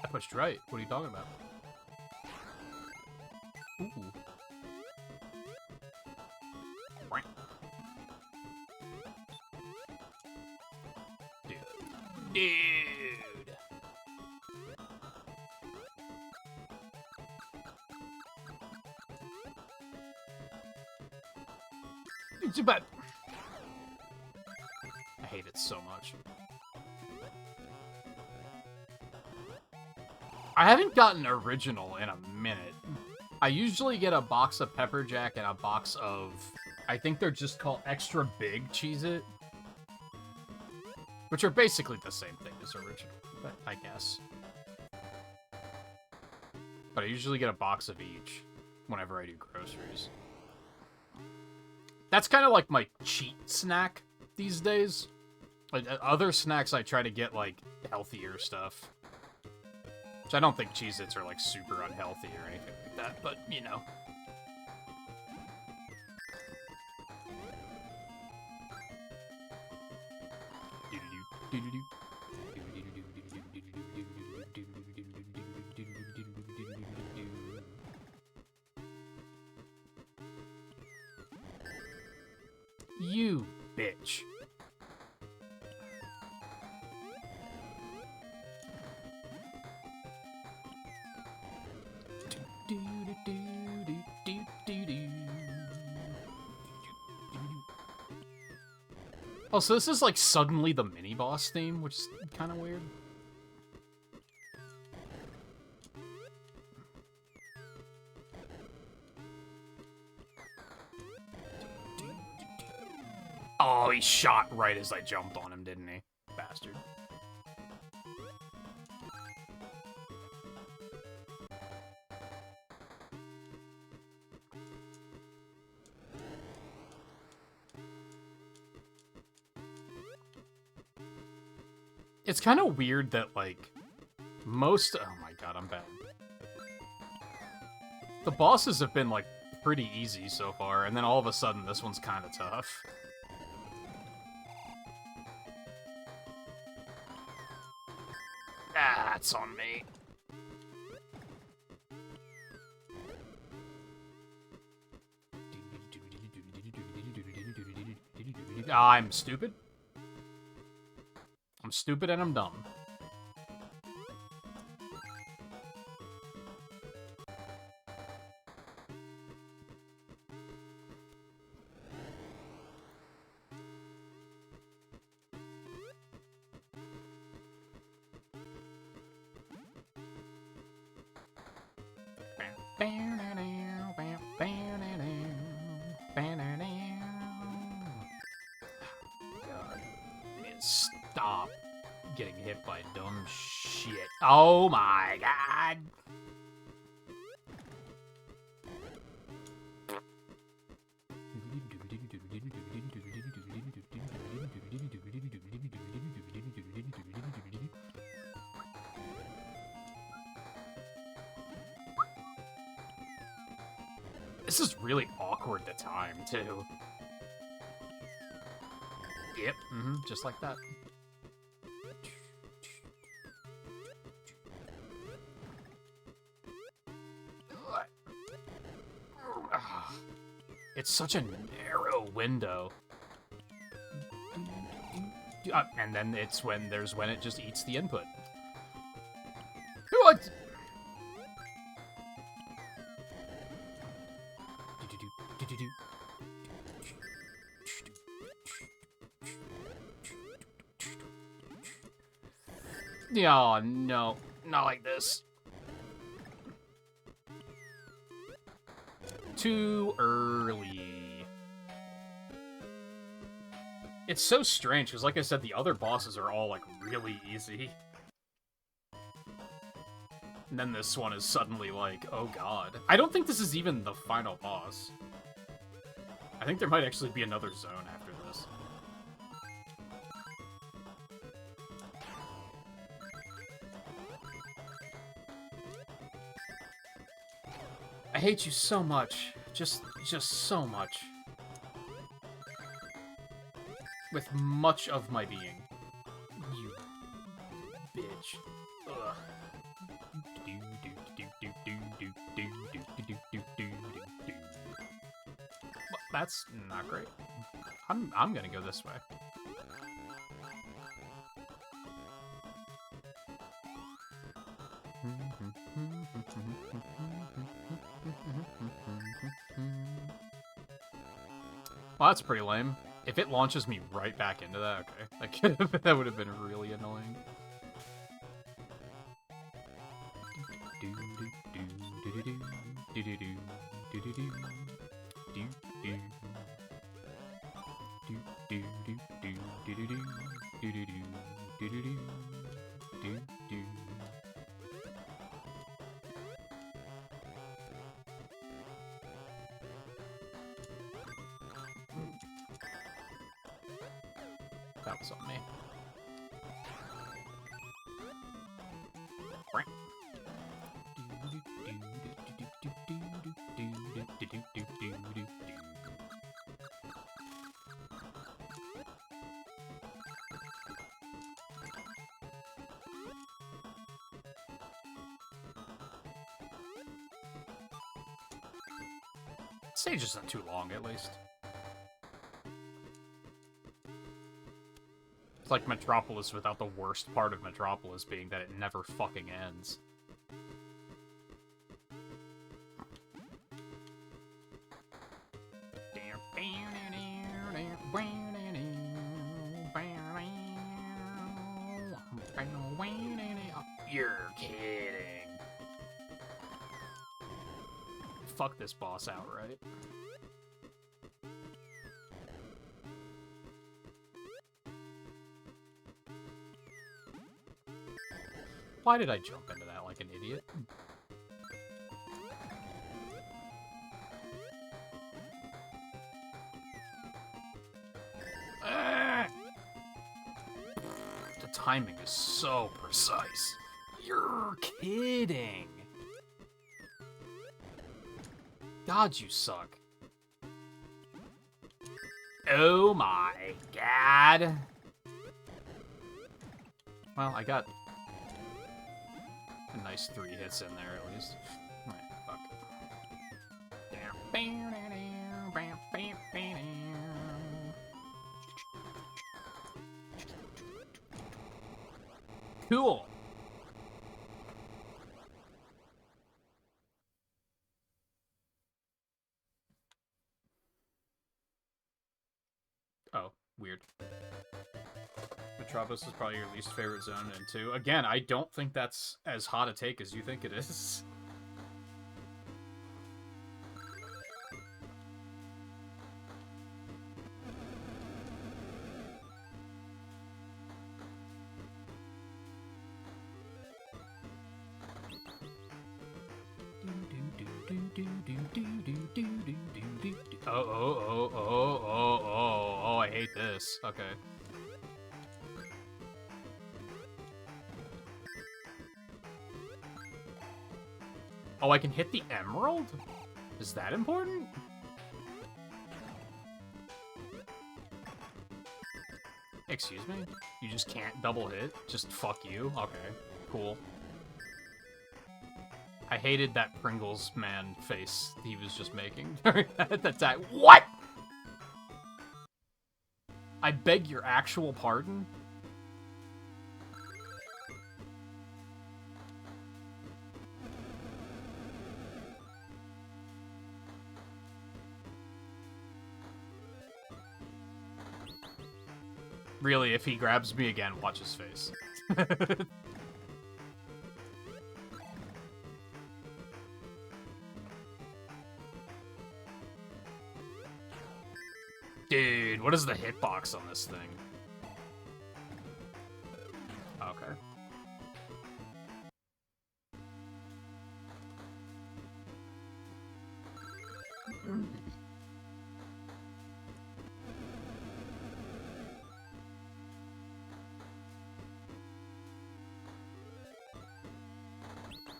I pushed right. What are you talking about? Ooh. Dude. It's bad. I hate it so much. I haven't gotten original in a minute. I usually get a box of Pepper Jack and a box of... I think they're just called extra big Cheez-It. Which are basically the same thing as original, but I guess. But I usually get a box of each whenever I do groceries. That's kind of like my cheat snack these days. Like, other snacks I try to get, like, healthier stuff. Which I don't think Cheez-Its are, like, super unhealthy or anything like that, but, you know. You bitch. Oh, so this is like suddenly the mini-boss theme, which is kind of weird. Oh, he shot right as I jumped on him, didn't he? Bastard. It's kind of weird that, like, most... Oh my god, I'm bad. The bosses have been, like, pretty easy so far, and then all of a sudden this one's kind of tough. Ah, it's on me. I'm stupid. I'm stupid and I'm dumb. God. Stop getting hit by dumb shit. Oh my god. This is really awkward to time, too.
Yep, just like that. It's such a narrow window. And then it's when it just eats the input. What? Oh, no. Not like this. Too early. It's so strange, because like I said, the other bosses are all, like, really easy. And then this one is suddenly like, oh god. I don't think this is even the final boss. I think there might actually be another zone after this. I hate you so much. Just so much. With much of my being. You bitch. Ugh. That's not great. I'm gonna go this way. Well, that's pretty lame. If it launches me right back into that, okay. That would have been really annoying. That was on me. Stage isn't too long, at least. It's like Metropolis without the worst part of Metropolis being that it never fucking ends. You're kidding. Fuck this boss outright. Why did I jump into that like an idiot? The timing is so precise. You're kidding. God, you suck. Oh my god. Well, I got a nice 3 hits in there, at least. Alright, fuck. Cool. Oh, weird. Metropolis is probably your least favorite zone in 2. Again, I don't think that's as hot a take as you think it is. Oh, I hate this. Okay. Oh, I can hit the emerald? Is that important?
Excuse me? You just can't double hit? Just fuck you? Okay, cool. I hated that Pringles man face he was just making during that attack. What?! I beg your actual pardon? Really, if he grabs me again, watch his face. Dude, what is the hitbox on this thing? Okay.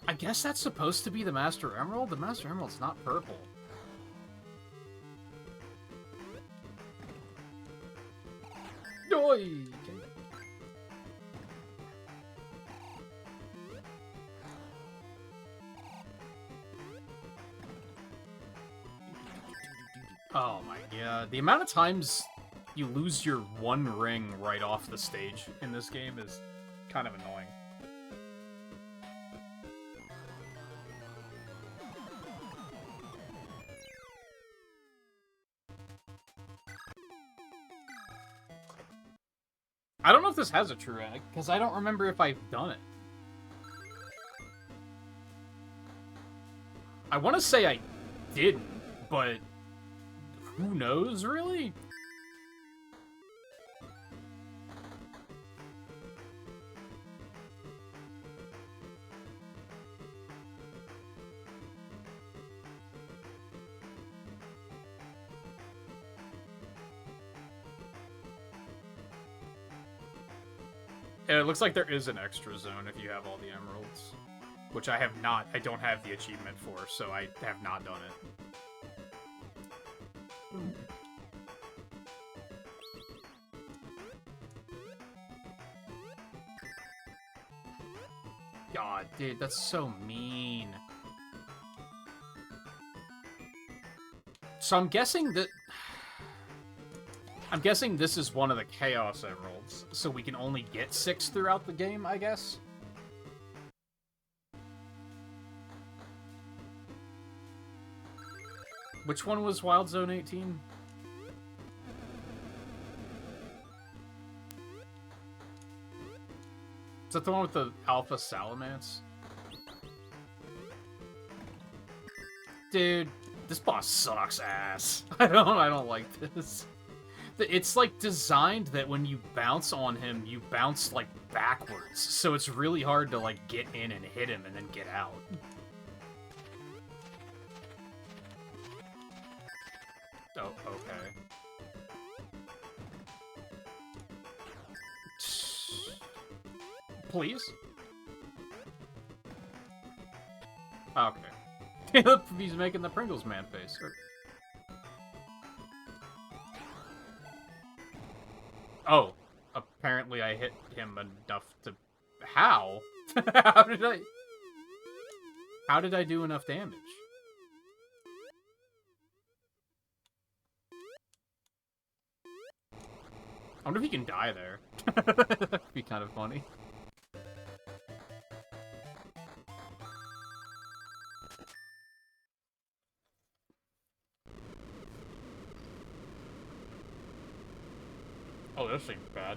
I guess that's supposed to be the Master Emerald? The Master Emerald's not purple. Oi! Oh my god. The amount of times you lose your one ring right off the stage in this game is kind of annoying. I don't know if this has a true egg, because I don't remember if I've done it. I want to say I didn't, but who knows, really? It looks like there is an extra zone if you have all the emeralds. Which I have not. I don't have the achievement for, so I have not done it. God, dude, that's so mean. So I'm guessing that... I'm guessing this is one of the Chaos Emeralds, so we can only get 6 throughout the game, I guess? Which one was Wild Zone 18? Is that the one with the Alpha Salamence? Dude, this boss sucks ass. I don't like this. It's like designed that when you bounce on him, you bounce like backwards. So it's really hard to like get in and hit him and then get out. Oh, okay. Please? Okay. He's making the Pringles man face. Oh, apparently I hit him enough to... How? How did I do enough damage? I wonder if he can die there. That'd be kind of funny. Oh, this seems bad.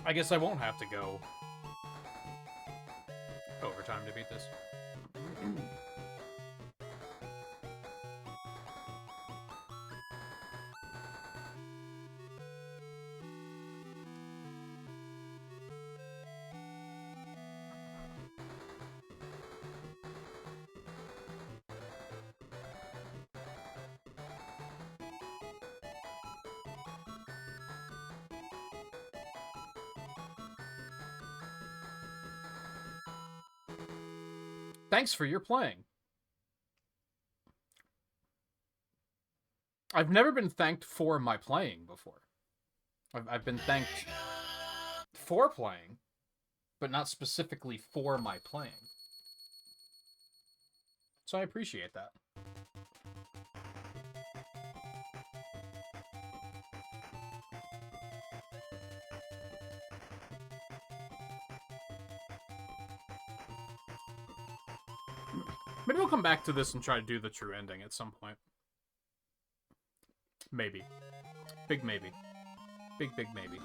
I guess I won't have to go overtime to beat this. Thanks for your playing. I've never been thanked for my playing before. I've been thanked for playing, but not specifically for my playing. So I appreciate that. Maybe we'll come back to this and try to do the true ending at some point. Maybe. Big maybe. Big maybe.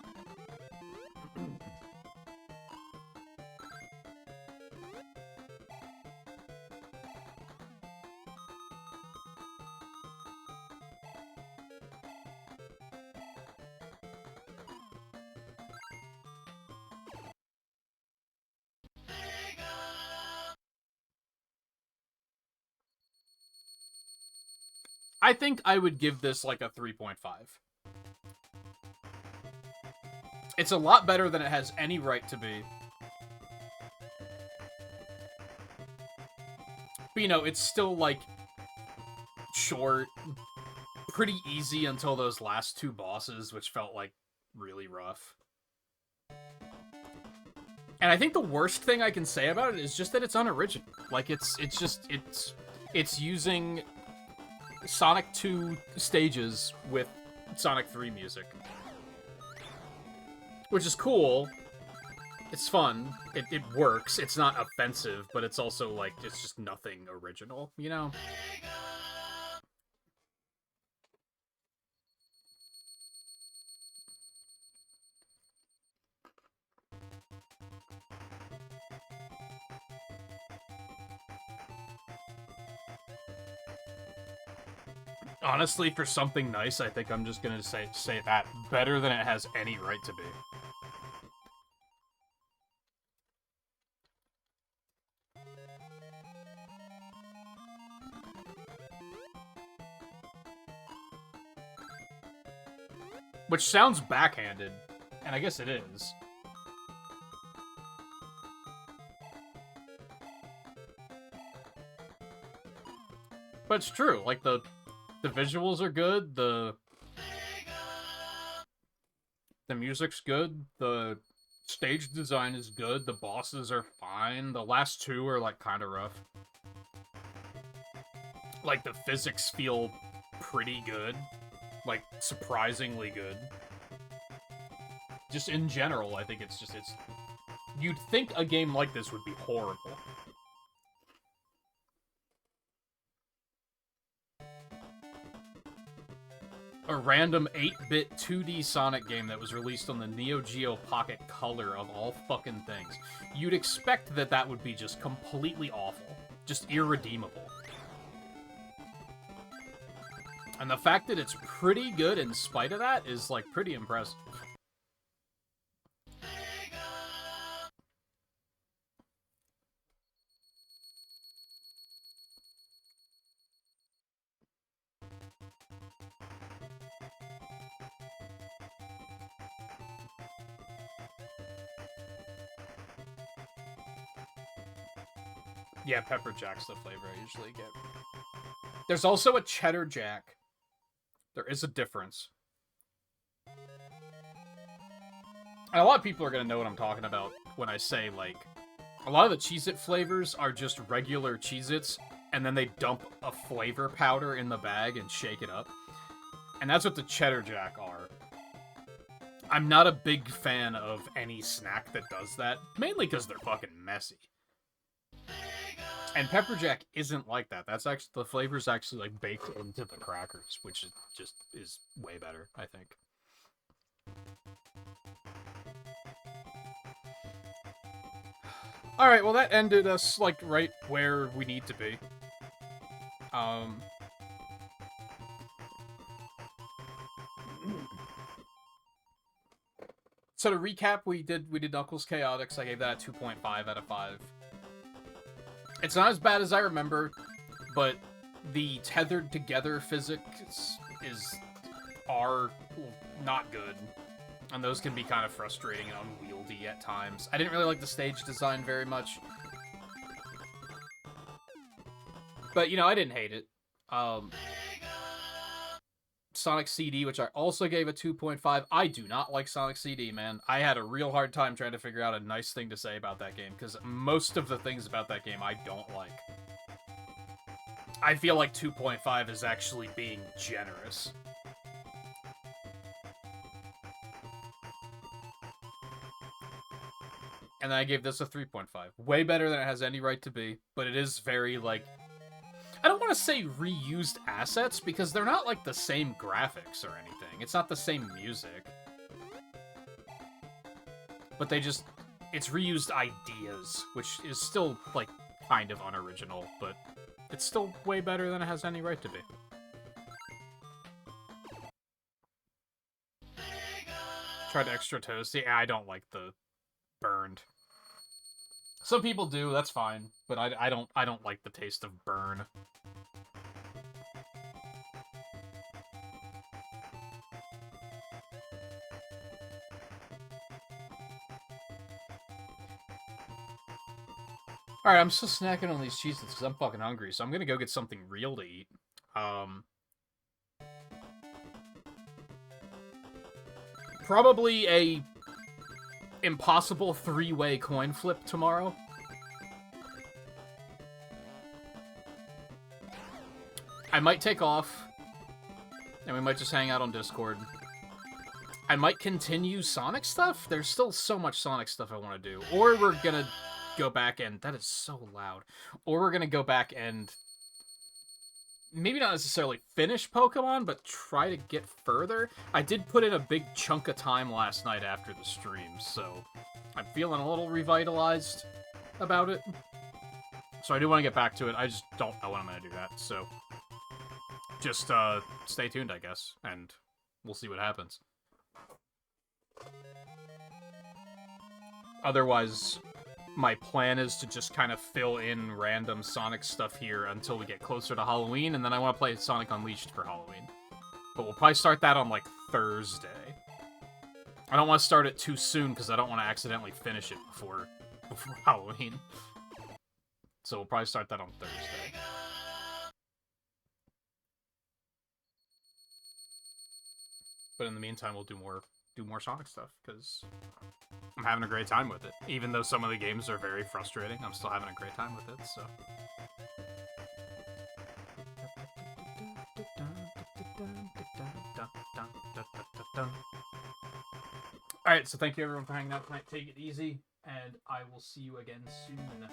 I think I would give this like a 3.5. It's a lot better than it has any right to be. But, you know, it's still, like, short, pretty easy until those last two bosses, which felt, like, really rough. And I think the worst thing I can say about it is just that it's unoriginal. Like, it's using Sonic 2 stages with Sonic 3 music. Which is cool. It's fun. It works. It's not offensive, but it's also, like, it's just nothing original, you know? Honestly, for something nice, I think I'm just gonna say that. Better than it has any right to be. Which sounds backhanded, and I guess it is. But it's true, like, the visuals are good, the music's good, the stage design is good, the bosses are fine, the last two are, like, kind of rough. Like, the physics feel pretty good. Like, surprisingly good. Just in general, I think it's... You'd think a game like this would be horrible. A random 8-bit 2D Sonic game that was released on the Neo Geo Pocket Color of all fucking things. You'd expect that that would be just completely awful. Just irredeemable. And the fact that it's pretty good in spite of that is, like, pretty impressive. Yeah, pepper jack's the flavor I usually get. There's also a cheddar jack. There is a difference. And a lot of people are going to know what I'm talking about when I say, like, a lot of the Cheez-It flavors are just regular Cheez-Its, and then they dump a flavor powder in the bag and shake it up. And that's what the cheddar jack are. I'm not a big fan of any snack that does that, mainly because they're fucking messy. And pepper jack isn't like that. That's actually, the flavor's actually, like, baked into the crackers, which is way better, I think. Alright, well that ended us, like, right where we need to be. So to recap, we did Knuckles Chaotix. I gave that a 2.5 out of 5. It's not as bad as I remember, but the tethered together physics are not good. And those can be kind of frustrating and unwieldy at times. I didn't really like the stage design very much. But, you know, I didn't hate it. Sonic CD, which I also gave a 2.5. I do not like Sonic CD, man. I had a real hard time trying to figure out a nice thing to say about that game, because most of the things about that game I don't like. I feel like 2.5 is actually being generous. And then I gave this a 3.5. Way better than it has any right to be, but it is very, like... I don't want to say reused assets, because they're not, like, the same graphics or anything. It's not the same music. But they just... It's reused ideas, which is still, like, kind of unoriginal, but it's still way better than it has any right to be. Tried extra toast. Yeah, I don't like the burned. Some people do, that's fine, but I don't like the taste of burn. Alright, I'm still snacking on these Cheez-Its because I'm fucking hungry, so I'm gonna go get something real to eat. Probably a impossible 3-way coin flip tomorrow. I might take off, and we might just hang out on Discord. I might continue Sonic stuff. There's still so much Sonic stuff I want to do. Or we're gonna go back and... That is so loud. Or we're gonna go back and... Maybe not necessarily finish Pokemon, but try to get further. I did put in a big chunk of time last night after the stream, so I'm feeling a little revitalized about it. So I do want to get back to it. I just don't know when I'm going to do that, so just stay tuned, I guess, and we'll see what happens. Otherwise, my plan is to just kind of fill in random Sonic stuff here until we get closer to Halloween, and then I want to play Sonic Unleashed for Halloween. But we'll probably start that on, like, Thursday. I don't want to start it too soon, because I don't want to accidentally finish it before Halloween. So we'll probably start that on Thursday. But in the meantime, we'll do more Sonic stuff, because I'm having a great time with it. Even though some of the games are very frustrating, I'm still having a great time with it, so... Alright, so thank you everyone for hanging out tonight. Take it easy, and I will see you again soon.